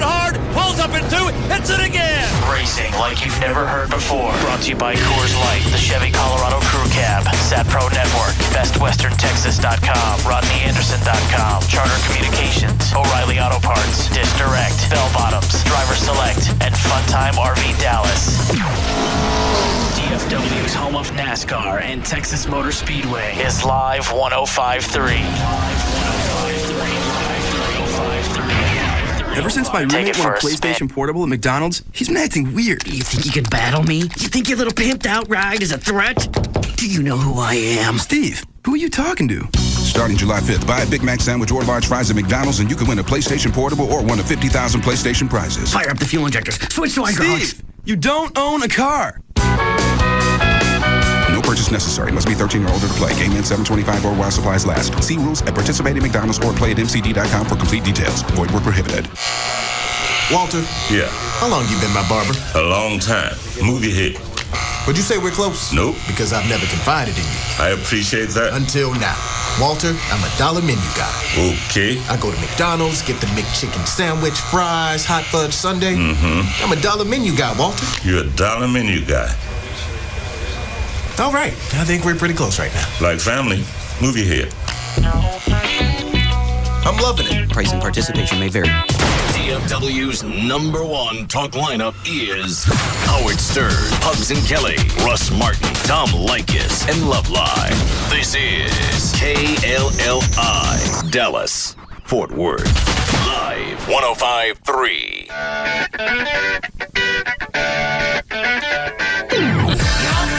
hard, pulls up in 2, hits it again.
Racing like you've never heard before. Brought to you by Coors Light, the Chevy Colorado Crew Cab, SatPro Network, BestWesternTexas.com, RodneyAnderson.com, Charter Communications, O'Reilly Auto Parts, Dish Direct, Bell Bottoms, Driver Select, and Funtime RV Dallas. DFW's home of NASCAR and Texas Motor Speedway is Live 105.3.
Ever since my roommate won a PlayStation Portable at McDonald's, he's been acting weird.
You think you can battle me? You think your little pimped out ride is a threat? Do you know who I am?
Steve, who are you talking to?
Starting July 5th, buy a Big Mac sandwich or large fries at McDonald's and you can win a PlayStation Portable or one of 50,000 PlayStation prizes.
Fire up the fuel injectors. Switch to hydraulics.
Steve, you don't own a car.
No purchase necessary. Must be 13 or older to play. Game in 725 or while supplies last. See rules at participating McDonald's or play at mcd.com for complete details. Void where prohibited.
Walter?
Yeah.
How long you been my barber?
A long time. Movie hit.
Would you say we're close?
Nope.
Because I've never confided in you.
I appreciate that.
Until now. Walter, I'm a dollar menu guy.
Okay.
I go to McDonald's, get the McChicken sandwich, fries, hot fudge sundae.
Mm-hmm.
I'm a dollar menu guy, Walter.
You're a dollar menu guy.
All right. I think we're pretty close right now.
Like family. Movie hit.
I'm loving it.
Price and participation may vary.
DFW's #1 talk lineup is Howard Stern, Pugs and Kelly, Russ Martin, Tom Likas, and Love Live. This is KLLI, Dallas, Fort Worth. Live 105.3.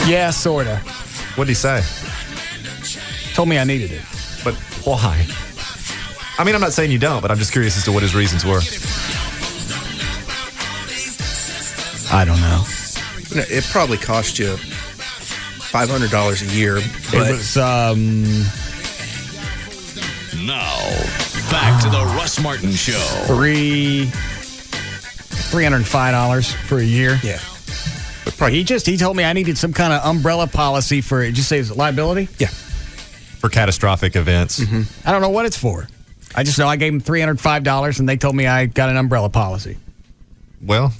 Yeah, sorta.
What'd he say?
Told me I needed it.
But why? I mean, I'm not saying you don't, but I'm just curious as to what his reasons were.
I don't know.
It probably cost you $500 a year. But
It was,
Now, back to the Russ Martin Show.
$305 for a year.
Yeah.
He told me I needed some kind of umbrella policy for, did you say it's liability?
Yeah.
For catastrophic events.
Mm-hmm. I don't know what it's for. I just know I gave him $305 and they told me I got an umbrella policy.
Well,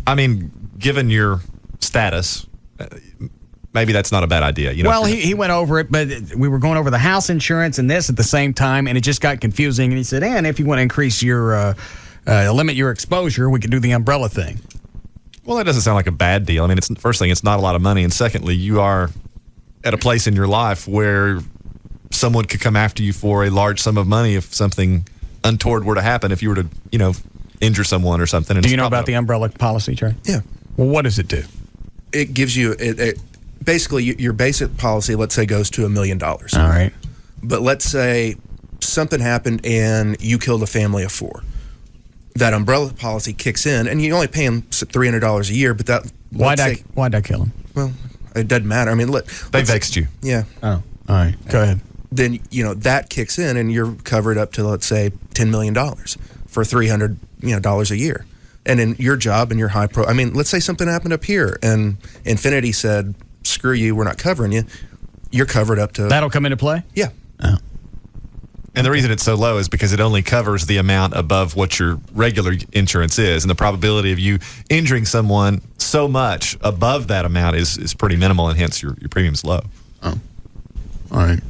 I mean, given your status, maybe that's not a bad idea.
Well, he went over it, but we were going over the house insurance and this at the same time, and it just got confusing. And he said, and if you want to increase your, limit your exposure, we could do the umbrella thing.
Well, that doesn't sound like a bad deal. I mean, first thing, it's not a lot of money. And secondly, you are at a place in your life where someone could come after you for a large sum of money if something untoward were to happen, if you were to, injure someone or something. And
do you know about the umbrella policy, Trey?
Yeah.
Well, what does it do?
It gives you, basically, your basic policy, let's say, goes to $1 million. All
right.
But let's say something happened and you killed a family of 4. That umbrella policy kicks in, and you only pay them $300 a year, but that...
Why'd I kill him?
Well, it doesn't matter. I mean,
they vexed you.
Yeah.
Oh, all right. Go ahead.
Then, that kicks in, and you're covered up to, let's say, $10 million for $300 a year. And in your job and your let's say something happened up here, and Infinity said, screw you, we're not covering you. You're covered up to...
That'll come into play?
Yeah.
Oh.
And the reason it's so low is because it only covers the amount above what your regular insurance is. And the probability of you injuring someone so much above that amount is pretty minimal, and hence your premium's low.
Oh. All right.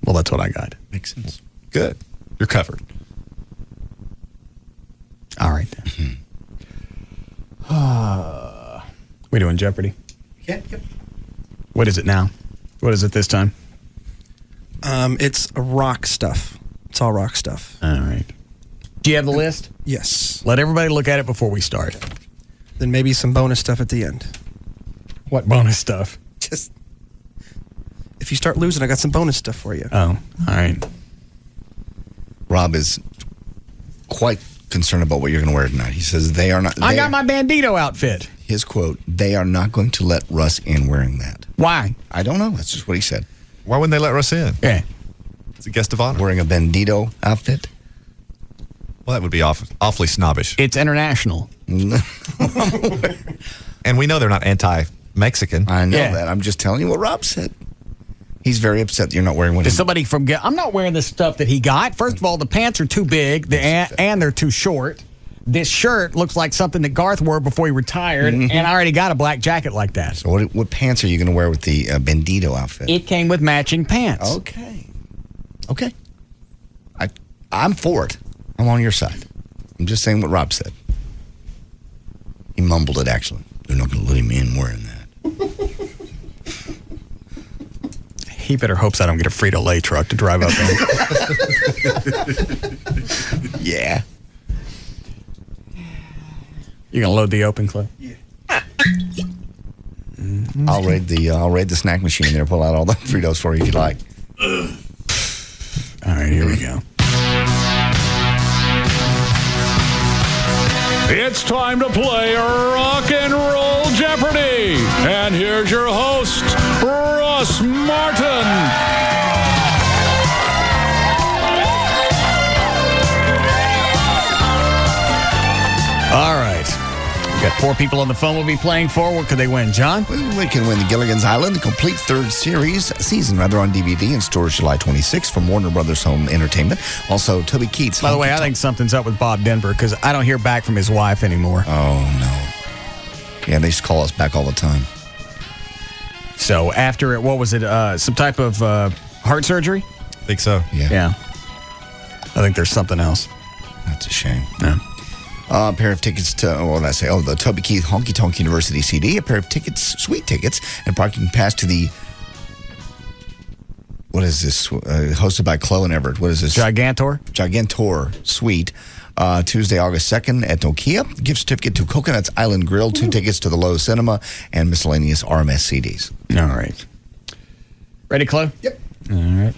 Well, that's what I got.
Makes sense.
Good. You're covered.
All right. We doing Jeopardy?
Yeah. Yep.
What is it now? What is it this time?
It's rock stuff. It's all rock stuff.
All right. Do you have the list?
Yes.
Let everybody look at it before we start.
Then maybe some bonus stuff at the end.
What bonus stuff?
Just if you start losing, I got some bonus stuff for you.
Oh, all right.
Rob is quite concerned about what you're going to wear tonight. He says they are not...
I got my Bandito outfit.
His quote, they are not going to let Russ in wearing that.
Why?
I don't know. That's just what he said.
Why wouldn't they let Russ in?
Yeah.
It's a guest of honor.
Wearing a Bandito outfit?
Well, that would be awfully snobbish.
It's international.
And we know they're not anti-Mexican.
I know that. I'm just telling you what Rob said. He's very upset that you're not wearing one.
Does somebody forget? I'm not wearing the stuff that he got. First of all, the pants are too big and they're too short. This shirt looks like something that Garth wore before he retired, and I already got a black jacket like that.
So what pants are you going to wear with the Bandito outfit?
It came with matching pants.
Okay. I'm for it. I'm on your side. I'm just saying what Rob said. He mumbled it, actually. They're not going to let him in wearing that.
He better hopes I don't get a Frito-Lay truck to drive up in.
Yeah.
You gonna load the open clip?
Yeah. I'll raid the snack machine there. Pull out all the Fritos for you if you like.
All right, here we go.
It's time to play Rock and Roll Jeopardy! And here's your host, Russ Martin!
All right. We've got 4 people on the phone we'll be playing for. What could they win, John?
Well, we can win the Gilligan's Island, the complete third season, on DVD and stores July 26th from Warner Brothers Home Entertainment. Also, Toby Keith's...
By the way, I think something's up with Bob Denver because I don't hear back from his wife anymore.
Oh, no. Yeah, they used to call us back all the time.
So after it, what was it, some type of heart surgery?
I think so.
Yeah. I think there's something else.
That's a shame.
Yeah.
A pair of tickets to, the Toby Keith Honky Tonk University CD, a pair of tickets, sweet tickets, and parking pass to the, what is this, hosted by Chloe and Everett. What is this? Gigantor Suite, Tuesday, August 2nd at Nokia. Gift certificate to Coconuts Island Grill, 2 tickets to the Lowe's Cinema, and miscellaneous RMS CDs.
All right. Ready, Chloe?
Yep.
All right.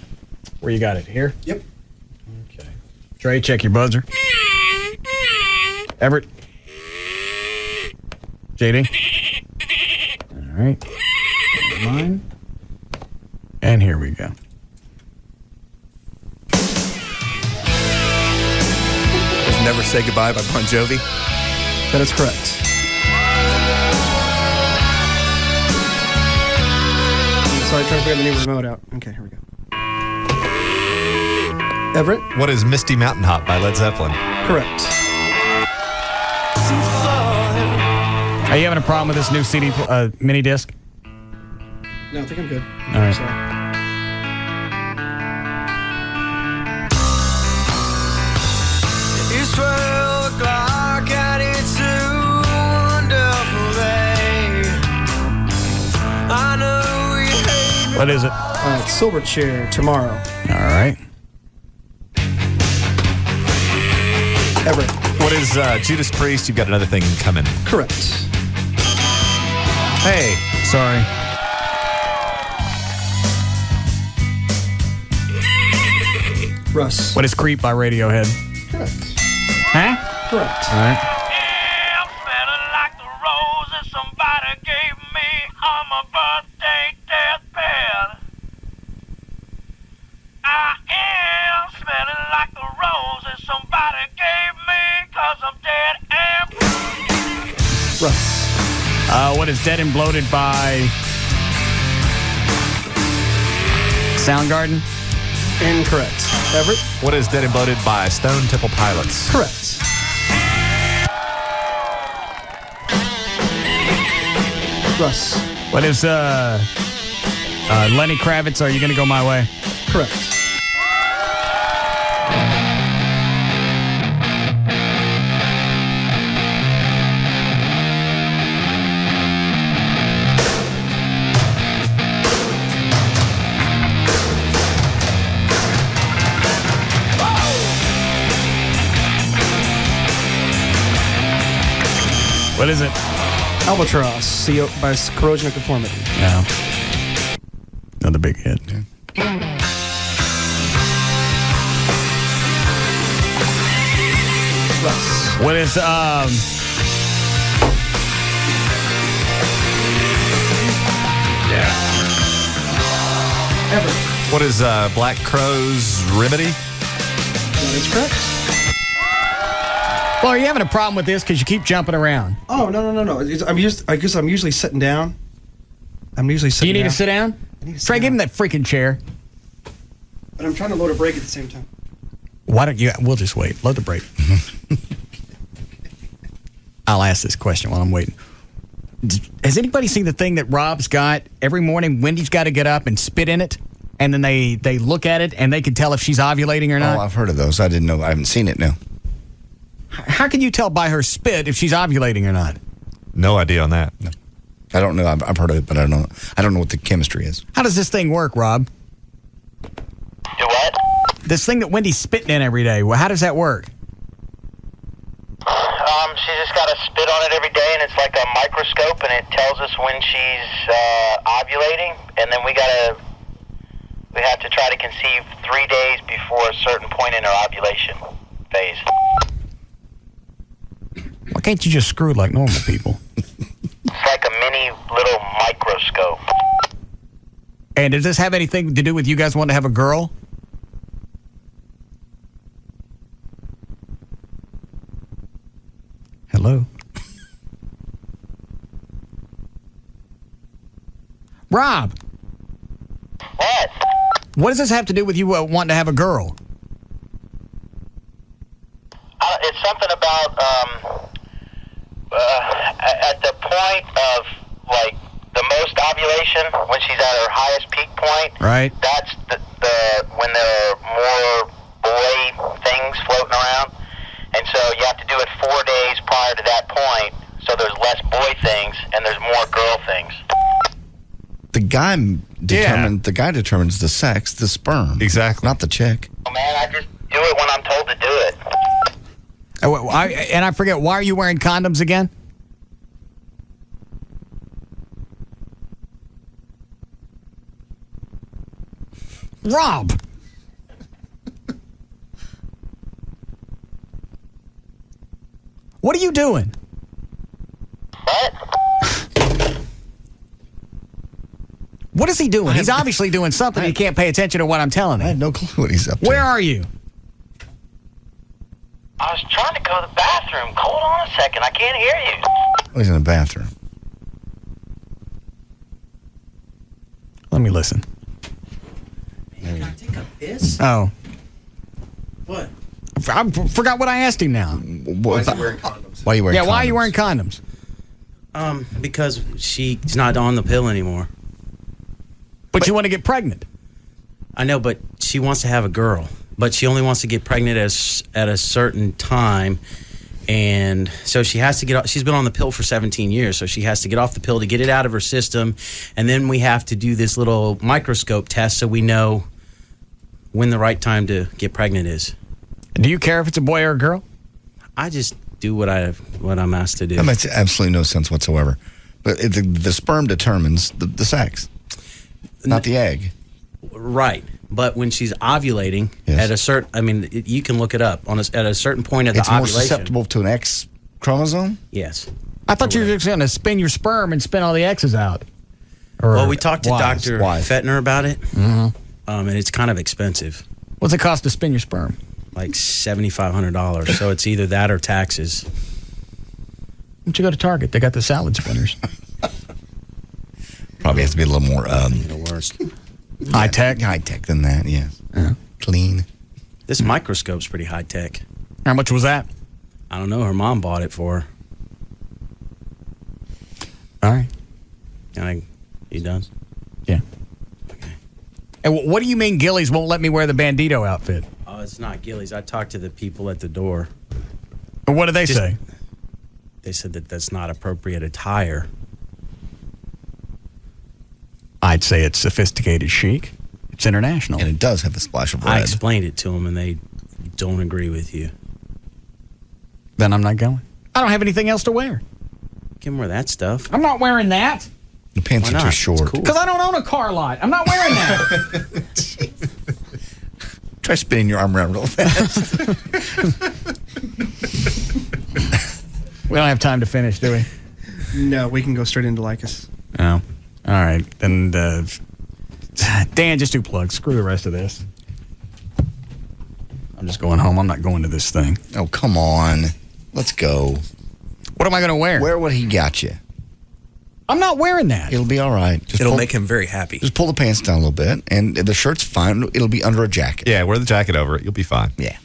Where you got it? Here?
Yep.
Okay. Trey, check your buzzer. Everett. JD. All right. Mine. And here we go.
Never Say Goodbye by Bon Jovi.
That is correct. Sorry, trying to figure the new remote out. Okay, here we go. Everett?
What is Misty Mountain Hop by Led Zeppelin?
Correct.
Are you having a problem with this new CD mini disc?
No, I think I'm good.
All right.
Sorry.
It's 12 o'clock and it's a wonderful day. I know you hate me.
What is it?
Silverchair tomorrow.
All right.
Everett.
What is Judas Priest? You've got another thing coming.
Correct.
Hey.
Sorry.
Russ.
What is Creep by Radiohead?
Correct.
Huh?
Correct.
All right.
Somebody gave me on my birthday deathbed. I am smelling like the roses somebody gave me 'cause I'm dead and
Russ.
What is Dead and Bloated by Soundgarden?
Incorrect. Everett.
What is Dead and Bloated by Stone Temple Pilots?
Correct. Russ.
What is Lenny Kravitz? Are You Gonna Go My Way?
Correct.
What is it?
Albatross by Corrosion of Conformity.
Yeah. Another big hit.
Russ.
What is
Everett.
What is Black Crow's Remedy?
That is correct.
Well, are you having a problem with this because you keep jumping around?
Oh, no. I guess I'm usually sitting down. I'm usually
Do
sitting
you need
down.
to sit down? Trey, give him that freaking chair.
But I'm trying to load a brake at the same time.
Why don't you? We'll just wait. Load the brake. I'll ask this question while I'm waiting. Has anybody seen the thing that Rob's got every morning? Wendy's got to get up and spit in it, and then they look at it and they can tell if she's ovulating or not.
Oh, I've heard of those. I didn't know. I haven't seen it now.
How can you tell by her spit if she's ovulating or not?
No idea on that.
No. I don't know. I've heard of it, but I don't know what the chemistry is.
How does this thing work, Rob?
Do what?
This thing that Wendy's spitting in every day. Well, how does that work?
She just got to spit on it every day, and it's like a microscope, and it tells us when she's ovulating, and then we have to try to conceive 3 days before a certain point in her ovulation phase.
Why can't you just screw like normal people?
It's like a mini little microscope.
And does this have anything to do with you guys wanting to have a girl? Hello? Rob!
What?
What does this have to do with you wanting to have a girl?
It's something about at the point of like the most ovulation, when she's at her highest peak point.
Right.
That's the when there are more boy things floating around, and so you have to do it 4 days prior to that point, so there's less boy things and there's more girl things.
The guy determines the sex, the sperm.
Exactly.
Not the chick.
Oh man, I just do it when I'm told to do it.
And I forget, why are you wearing condoms again? Rob! What are you doing?
What?
What is he doing? He's obviously doing something. He can't pay attention to what I'm telling him.
I have no clue what he's up to.
Where are you?
I was trying to go to the bathroom. Hold on a second. I can't hear you.
Oh, he's in the bathroom.
Let me listen.
Can I take a piss?
Oh.
What?
I forgot what I asked him now.
Why is he wearing condoms?
Why are you wearing condoms?
Why are you wearing condoms?
Because she's not on the pill anymore.
But you want to get pregnant.
I know, but she wants to have a girl. But she only wants to get pregnant at a certain time. And so she has to get off. She's been on the pill for 17 years, so she has to get off the pill to get it out of her system. And then we have to do this little microscope test so we know when the right time to get pregnant is.
Do you care if it's a boy or a girl?
I just do what I'm asked to do.
That makes absolutely no sense whatsoever. But the sperm determines the sex, not the egg.
Right. But when she's ovulating, at a certain, you can look it up. At a certain point of the ovulation.
It's more susceptible to an X chromosome?
Yes.
I thought you were just going to spin your sperm and spin all the X's out.
Well, we talked to Dr. Fettner about it, and it's kind of expensive.
What's it cost to spin your sperm?
Like $7,500. So it's either that or taxes.
Why don't you go to Target? They got the salad spinners.
Probably has to be a little more
the worst.
High tech
than that. Yeah, clean.
This microscope's pretty high tech.
How much was that?
I don't know. Her mom bought it for her.
All right.
You done?
Yeah. Okay. And what do you mean Gillies won't let me wear the Bandito outfit?
Oh, it's not Gillies. I talked to the people at the door.
And what did they say?
They said that that's not appropriate attire.
I'd say it's sophisticated chic. It's international.
And it does have a splash of red.
I explained it to them, and they don't agree with you.
Then I'm not going. I don't have anything else to wear.
You can wear that stuff.
I'm not wearing that.
The pants are too short.
Because I don't own a car lot. I'm not wearing that.
Try spinning your arm around real fast.
We don't have time to finish, do we?
No, we can go straight into Lycus.
Oh. All right. Then, Dan, just do plugs. Screw the rest of this. I'm just going home. I'm not going to this thing.
Oh, come on. Let's go.
What am I going to wear?
Wear what he got you.
I'm not wearing that.
It'll be all right.
It'll make him very happy.
Just pull the pants down a little bit, and the shirt's fine. It'll be under a jacket.
Yeah, wear the jacket over it. You'll be fine.
Yeah.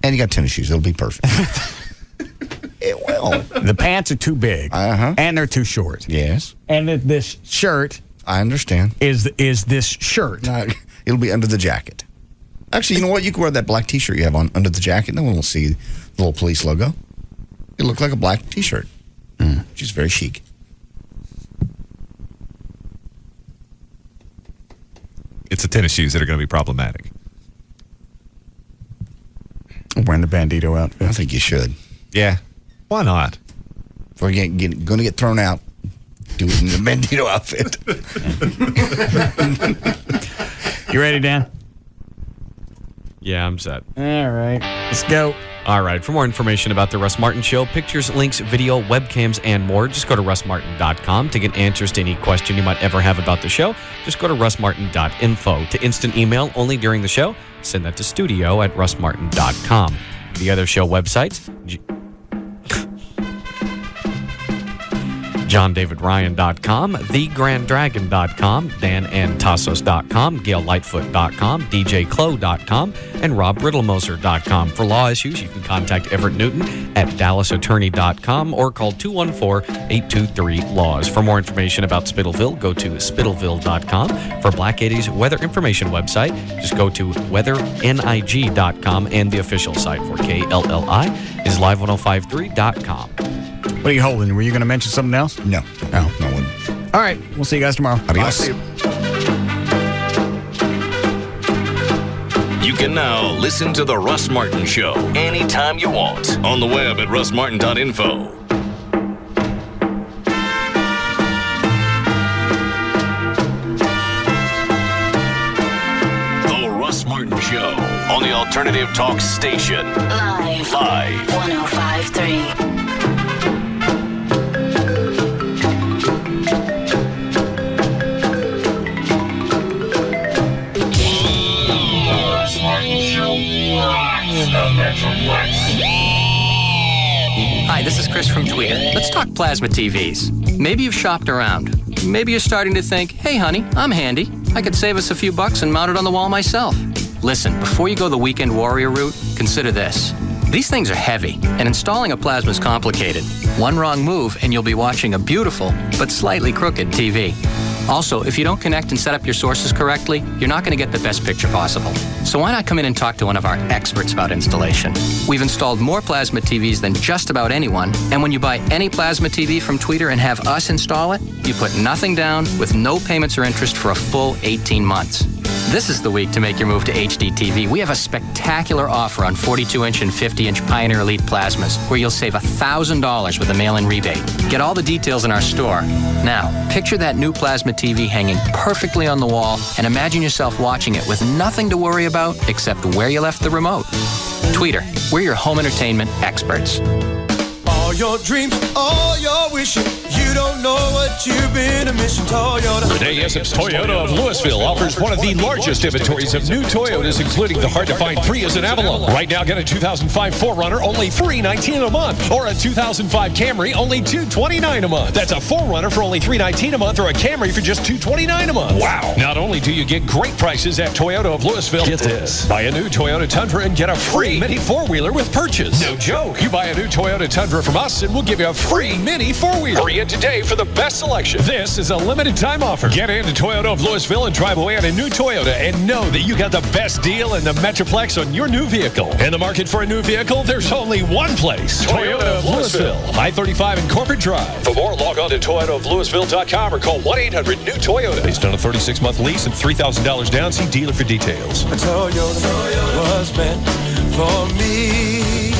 And you got tennis shoes. It'll be perfect. It will.
The pants are too big. And they're too short.
Yes.
And this shirt.
I understand.
Is this shirt.
No, it'll be under the jacket. Actually, you know what? You can wear that black T-shirt you have on under the jacket. No one will see the little police logo. It'll look like a black T-shirt. Which is very chic.
It's the tennis shoes that are going to be problematic.
I'm wearing the Bandito outfit.
I think you should.
Yeah. Why not?
If we're going to get thrown out, do it in the Bandito outfit.
You ready, Dan?
Yeah, I'm set.
All right. Let's go.
All right. For more information about The Russ Martin Show, pictures, links, video, webcams, and more, just go to russmartin.com. To get answers to any question you might ever have about the show, just go to russmartin.info. To instant email only during the show, send that to studio@russmartin.com. The other show websites, JohnDavidRyan.com, TheGrandDragon.com, DanAndTassos.com, GailLightfoot.com, DJClo.com, and RobRiddlemoser.com. For law issues, you can contact Everett Newton at DallasAttorney.com or call 214-823-LAWS. For more information about Spittleville, go to Spittleville.com. For Black 80s weather information website, just go to WeatherNIG.com, and the official site for KLLI is Live1053.com.
What are you holding? Were you going to mention something else?
No.
Oh.
No one.
All right. We'll see you guys tomorrow.
Adios.
You can now listen to The Russ Martin Show anytime you want on the web at russmartin.info. The Russ Martin Show on the Alternative Talk Station.
Live. 105.3.
Hi, this is Chris from Tweeter. Let's talk plasma TVs. Maybe you've shopped around. Maybe you're starting to think, hey, honey, I'm handy. I could save us a few bucks and mount it on the wall myself. Listen, before you go the weekend warrior route, consider this. These things are heavy, and installing a plasma is complicated. One wrong move, and you'll be watching a beautiful but slightly crooked TV. Also, if you don't connect and set up your sources correctly, you're not going to get the best picture possible. So why not come in and talk to one of our experts about installation? We've installed more plasma TVs than just about anyone, and when you buy any plasma TV from Tweeter and have us install it, you put nothing down with no payments or interest for a full 18 months. This is the week to make your move to HD TV. We have a spectacular offer on 42-inch and 50-inch Pioneer Elite plasmas, where you'll save $1,000 with a mail-in rebate. Get all the details in our store. Now, picture that new plasma TV hanging perfectly on the wall, and imagine yourself watching it with nothing to worry about except where you left the remote. Tweeter, we're your home entertainment experts.
All your dreams, all your wishing, you don't know what you've been missing. Toyota.
Today, Yesip's Toyota of Louisville offers one of the largest inventories of new Toyotas, including the hard-to-find Prius and Avalon. Right now, get a 2005 4Runner, only $319 a month, or a 2005 Camry, only $229 a month. That's a 4Runner for only $319 a month, or a Camry for just $229 a month. Wow! Not only do you get great prices at Toyota of Louisville, get this: buy a new Toyota Tundra and get a free mini four-wheeler with purchase. No joke! You buy a new Toyota Tundra from us, and we'll give you a free mini four-wheeler. Hurry in today for the best selection. This is a limited time offer. Get into Toyota of Louisville and drive away on a new Toyota and know that you got the best deal in the Metroplex on your new vehicle. In the market for a new vehicle, there's only one place: Toyota of Louisville. I-35 and Corporate Drive. For more, log on to ToyotaofLouisville.com or call 1-800-NEW-TOYOTA. Based on a 36-month lease and $3,000 down, see dealer for details.
Toyota was meant for me.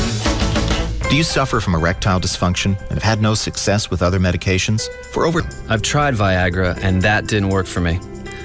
Do you suffer from erectile dysfunction and have had no success with other medications?
I've tried Viagra, and that didn't work for me.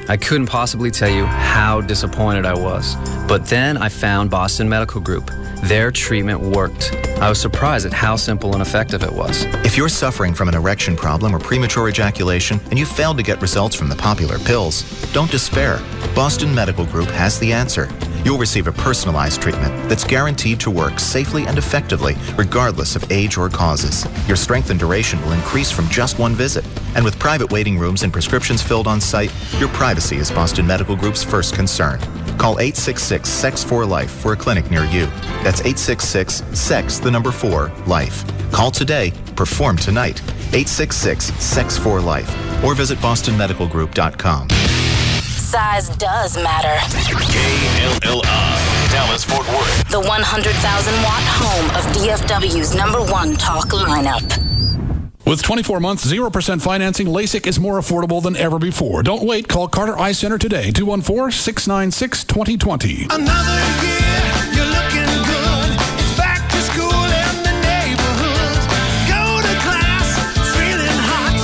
I couldn't possibly tell you how disappointed I was. But then I found Boston Medical Group. Their treatment worked. I was surprised at how simple and effective it was.
If you're suffering from an erection problem or premature ejaculation and you failed to get results from the popular pills, don't despair. Boston Medical Group has the answer. You'll receive a personalized treatment that's guaranteed to work safely and effectively, regardless of age or causes. Your strength and duration will increase from just one visit. And with private waiting rooms and prescriptions filled on site, your privacy is Boston Medical Group's first concern. Call 866-SEX4-LIFE for a clinic near you. That's 866-SEX4-LIFE. Call today, perform tonight. 866-SEX4-LIFE. Or visit bostonmedicalgroup.com.
Size does matter.
KLLI, Dallas Fort Worth.
The 100,000-watt home of DFW's #1 talk lineup.
With 24 months, 0% financing, LASIK is more affordable than ever before. Don't wait. Call Carter Eye Center today, 214-696-2020.
Another year, you're looking good. It's back to school in the neighborhood. Go to class, feeling hot.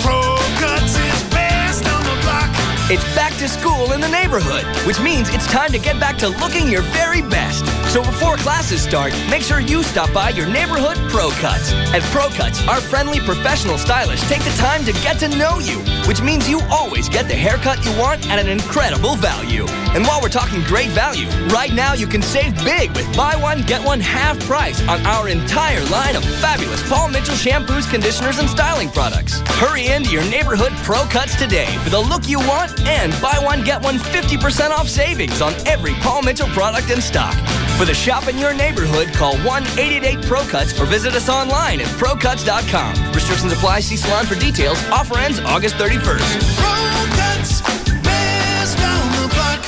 Pro Cuts is best on the block.
It's back to school in the neighborhood, which means it's time to get back to looking your very best. So before classes start, make sure you stop by your neighborhood Pro Cuts. At Pro Cuts, our friendly professional stylists take the time to get to know you, which means you always get the haircut you want at an incredible value. And while we're talking great value, right now you can save big with buy one, get one half price on our entire line of fabulous Paul Mitchell shampoos, conditioners, and styling products. Hurry into your neighborhood Pro Cuts today for the look you want and buy one, get one 50% off savings on every Paul Mitchell product in stock. For the shop in your neighborhood, call 1-888-PRO-CUTS or visit us online at ProCuts.com. Restrictions apply. See salon for details. Offer ends August 31st.
Pro Cuts, best on the block.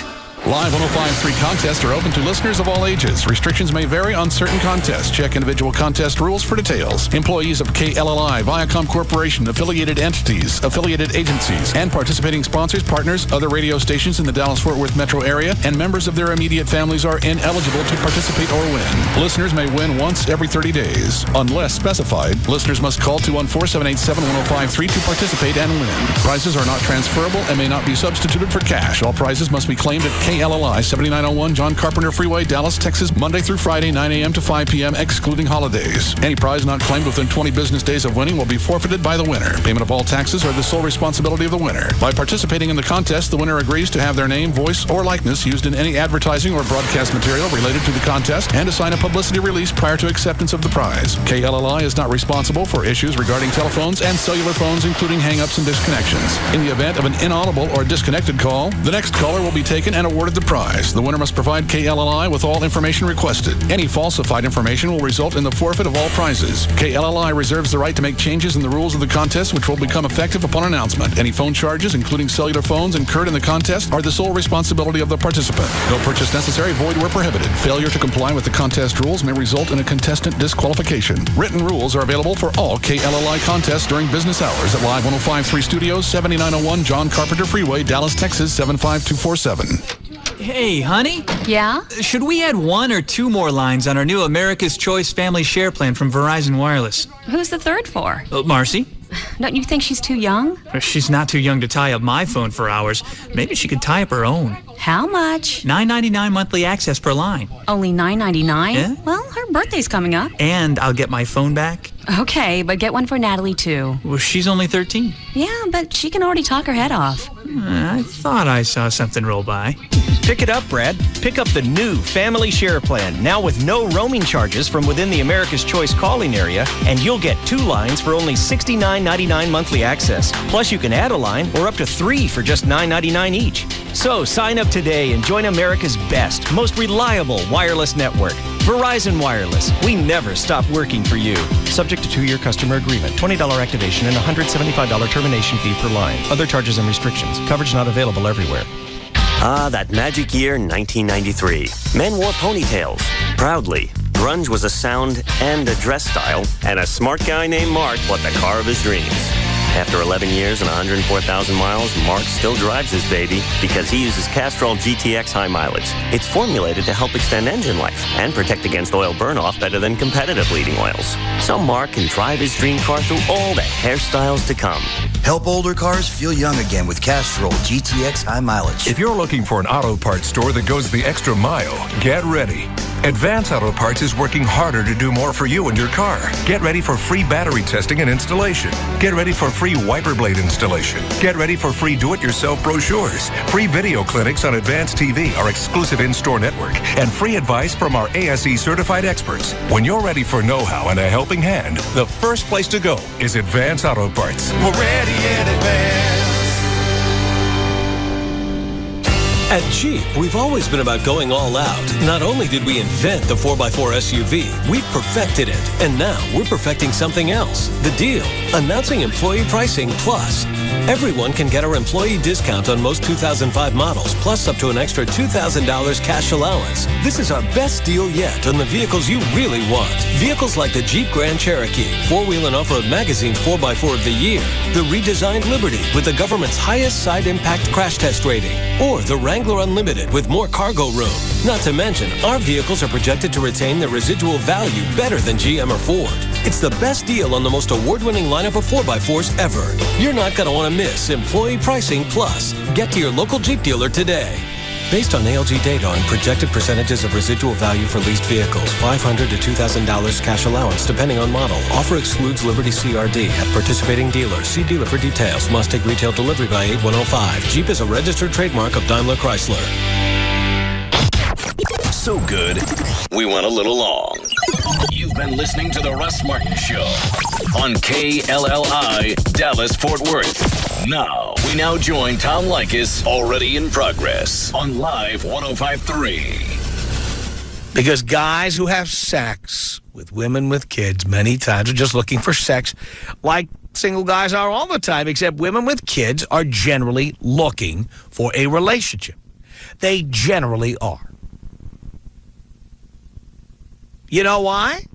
Live 105.3 contests are open to listeners of all ages. Restrictions may vary on certain contests. Check individual contest rules for details. Employees of KLLI, Viacom Corporation, affiliated entities, affiliated agencies, and participating sponsors, partners, other radio stations in the Dallas-Fort Worth metro area, and members of their immediate families are ineligible to participate or win. Listeners may win once every 30 days. Unless specified, listeners must call 214-787-1053 to participate and win. Prizes are not transferable and may not be substituted for cash. All prizes must be claimed at KLLI, 7901 John Carpenter Freeway, Dallas, Texas, Monday through Friday, 9 a.m. to 5 p.m., excluding holidays. Any prize not claimed within 20 business days of winning will be forfeited by the winner. Payment of all taxes are the sole responsibility of the winner. By participating in the contest, the winner agrees to have their name, voice, or likeness used in any advertising or broadcast material related to the contest and to sign a publicity release prior to acceptance of the prize. KLLI is not responsible for issues regarding telephones and cellular phones, including hang-ups and disconnections. In the event of an inaudible or disconnected call, the next caller will be taken and awarded awarded the prize. The winner must provide KLLI with all information requested. Any falsified information will result in the forfeit of all prizes. KLLI reserves the right to make changes in the rules of the contest, which will become effective upon announcement. Any phone charges, including cellular phones, incurred in the contest are the sole responsibility of the participant. No purchase necessary, void, or prohibited. Failure to comply with the contest rules may result in a contestant disqualification. Written rules are available for all KLLI contests during business hours at Live 105.3 Studios, 7901 John Carpenter Freeway, Dallas, Texas, 75247.
Hey, honey?
Yeah?
Should we add 1 or 2 more lines on our new America's Choice Family Share Plan from Verizon Wireless?
Who's the third for?
Marcy?
Don't you think she's too young?
She's not too young to tie up my phone for hours. Maybe she could tie up her own.
How much?
$9.99 monthly access per line.
Only $9.99?
Yeah?
Well, her birthday's coming up.
And I'll get my phone back.
Okay, but get one for Natalie, too.
Well, she's only 13.
Yeah, but she can already talk her head off.
I thought I saw something roll by.
Pick it up, Brad. Pick up the new Family Share Plan, now with no roaming charges from within the America's Choice calling area, and you'll get 2 lines for only $69.99 monthly access. Plus, you can add a line or up to 3 for just $9.99 each. So sign up today and join America's best, most reliable wireless network. Verizon Wireless. We never stop working for you. Subject to 2-year customer agreement, $20 activation, and $175 termination fee per line. Other charges and restrictions. Coverage not available everywhere.
Ah, that magic year, 1993. Men wore ponytails, proudly. Grunge was a sound and a dress style, and a smart guy named Mark bought the car of his dreams. After 11 years and 104,000 miles, Mark still drives his baby because he uses Castrol GTX high mileage. It's formulated to help extend engine life and protect against oil burn-off better than competitive leading oils. So Mark can drive his dream car through all the hairstyles to come.
Help older cars feel young again with Castrol GTX high mileage.
If you're looking for an auto parts store that goes the extra mile, get ready. Advance Auto Parts is working harder to do more for you and your car. Get ready for free battery testing and installation. Get ready for free wiper blade installation. Get ready for free do-it-yourself brochures, free video clinics on Advance TV, our exclusive in-store network, and free advice from our ASE certified experts. When you're ready for know-how and a helping hand, the first place to go is Advance Auto Parts.
We're ready in advance.
At Jeep, we've always been about going all out. Not only did we invent the 4x4 SUV, we've perfected it. And now we're perfecting something else. The deal. Announcing Employee Pricing Plus. Everyone can get our employee discount on most 2005 models, plus up to an extra $2,000 cash allowance. This is our best deal yet on the vehicles you really want. Vehicles like the Jeep Grand Cherokee, 4-Wheel and Off-Road Magazine's 4x4 of the Year, the redesigned Liberty with the government's highest side impact crash test rating, or the Wrangler Unlimited with more cargo room. Not to mention, our vehicles are projected to retain their residual value better than GM or Ford. It's the best deal on the most award-winning lineup of 4x4s ever. You're not going to want to miss Employee Pricing Plus. Get to your local Jeep dealer today. Based on ALG data on projected percentages of residual value for leased vehicles, $500 to $2,000 cash allowance depending on model. Offer excludes Liberty CRD at participating dealers. See dealer for details. Must take retail delivery by 8105. Jeep is a registered trademark of Daimler Chrysler.
So good, we went a little long. You've been listening to The Russ Martin Show on KLLI, Dallas, Fort Worth. We now join Tom Leykis, already in progress, on Live 105.3.
Because guys who have sex with women with kids many times are just looking for sex like single guys are all the time, except women with kids are generally looking for a relationship. They generally are. You know why?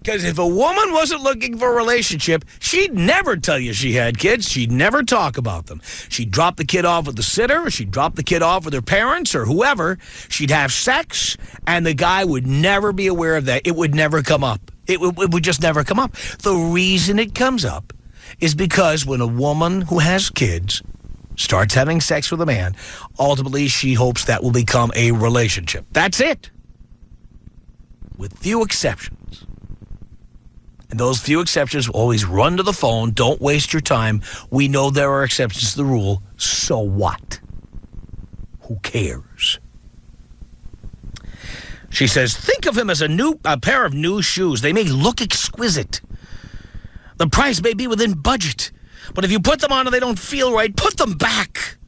Because if a woman wasn't looking for a relationship, she'd never tell you she had kids. She'd never talk about them. She'd drop the kid off with the sitter, or she'd drop the kid off with her parents or whoever. She'd have sex, and the guy would never be aware of that. It would never come up. It would just never come up. The reason it comes up is because when a woman who has kids starts having sex with a man, ultimately she hopes that will become a relationship. That's it. With few exceptions. And those few exceptions always run to the phone. Don't waste your time. We know there are exceptions to the rule. So what? Who cares? She says, think of him as a pair of new shoes. They may look exquisite. The price may be within budget. But if you put them on and they don't feel right, put them back.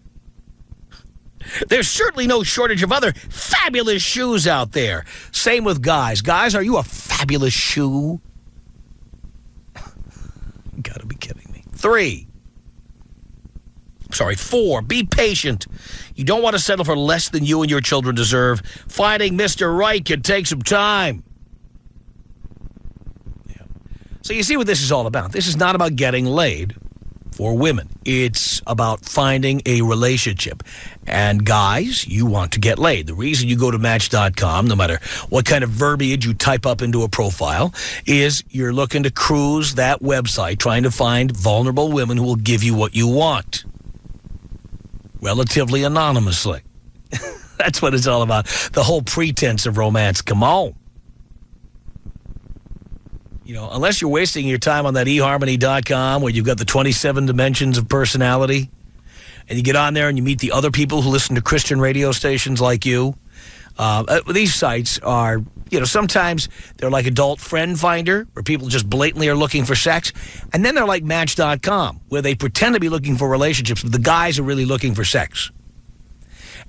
There's certainly no shortage of other fabulous shoes out there. Same with guys. Guys, are you a fabulous shoe? You gotta be kidding me. 4, be patient. You don't want to settle for less than you and your children deserve. Finding Mr. Right can take some time. Yeah. So you see what this is all about. This is not about getting laid for women. It's about finding a relationship. And guys, you want to get laid. The reason you go to Match.com, no matter what kind of verbiage you type up into a profile, is you're looking to cruise that website, trying to find vulnerable women who will give you what you want. Relatively anonymously. That's what it's all about. The whole pretense of romance. Come on. You know, unless you're wasting your time on that eHarmony.com where you've got the 27 dimensions of personality, and you get on there and you meet the other people who listen to Christian radio stations like you. These sites are, you know, sometimes they're like Adult Friend Finder, where people just blatantly are looking for sex. And then they're like Match.com, where they pretend to be looking for relationships, but the guys are really looking for sex.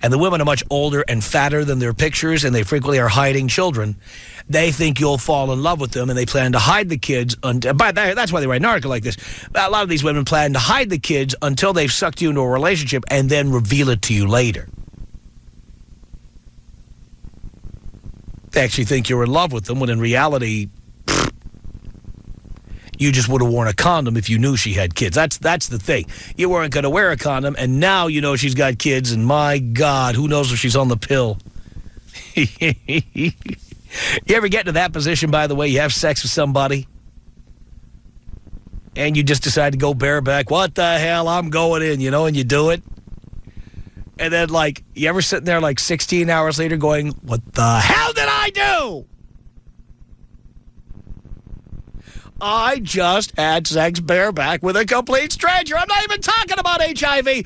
And the women are much older and fatter than their pictures, and they frequently are hiding children. They think you'll fall in love with them, and they plan to hide the kids. That's why they write an article like this. A lot of these women plan to hide the kids until they've sucked you into a relationship and then reveal it to you later. They actually think you're in love with them, when in reality, you just would have worn a condom if you knew she had kids. That's the thing. You weren't going to wear a condom, and now you know she's got kids, and my God, who knows if she's on the pill. You ever get into that position, by the way? You have sex with somebody, and you just decide to go bareback. What the hell? I'm going in, you know, and you do it. And then, like, you ever sitting there, like, 16 hours later going, what the hell did I do? I just had sex bareback with a complete stranger. I'm not even talking about HIV.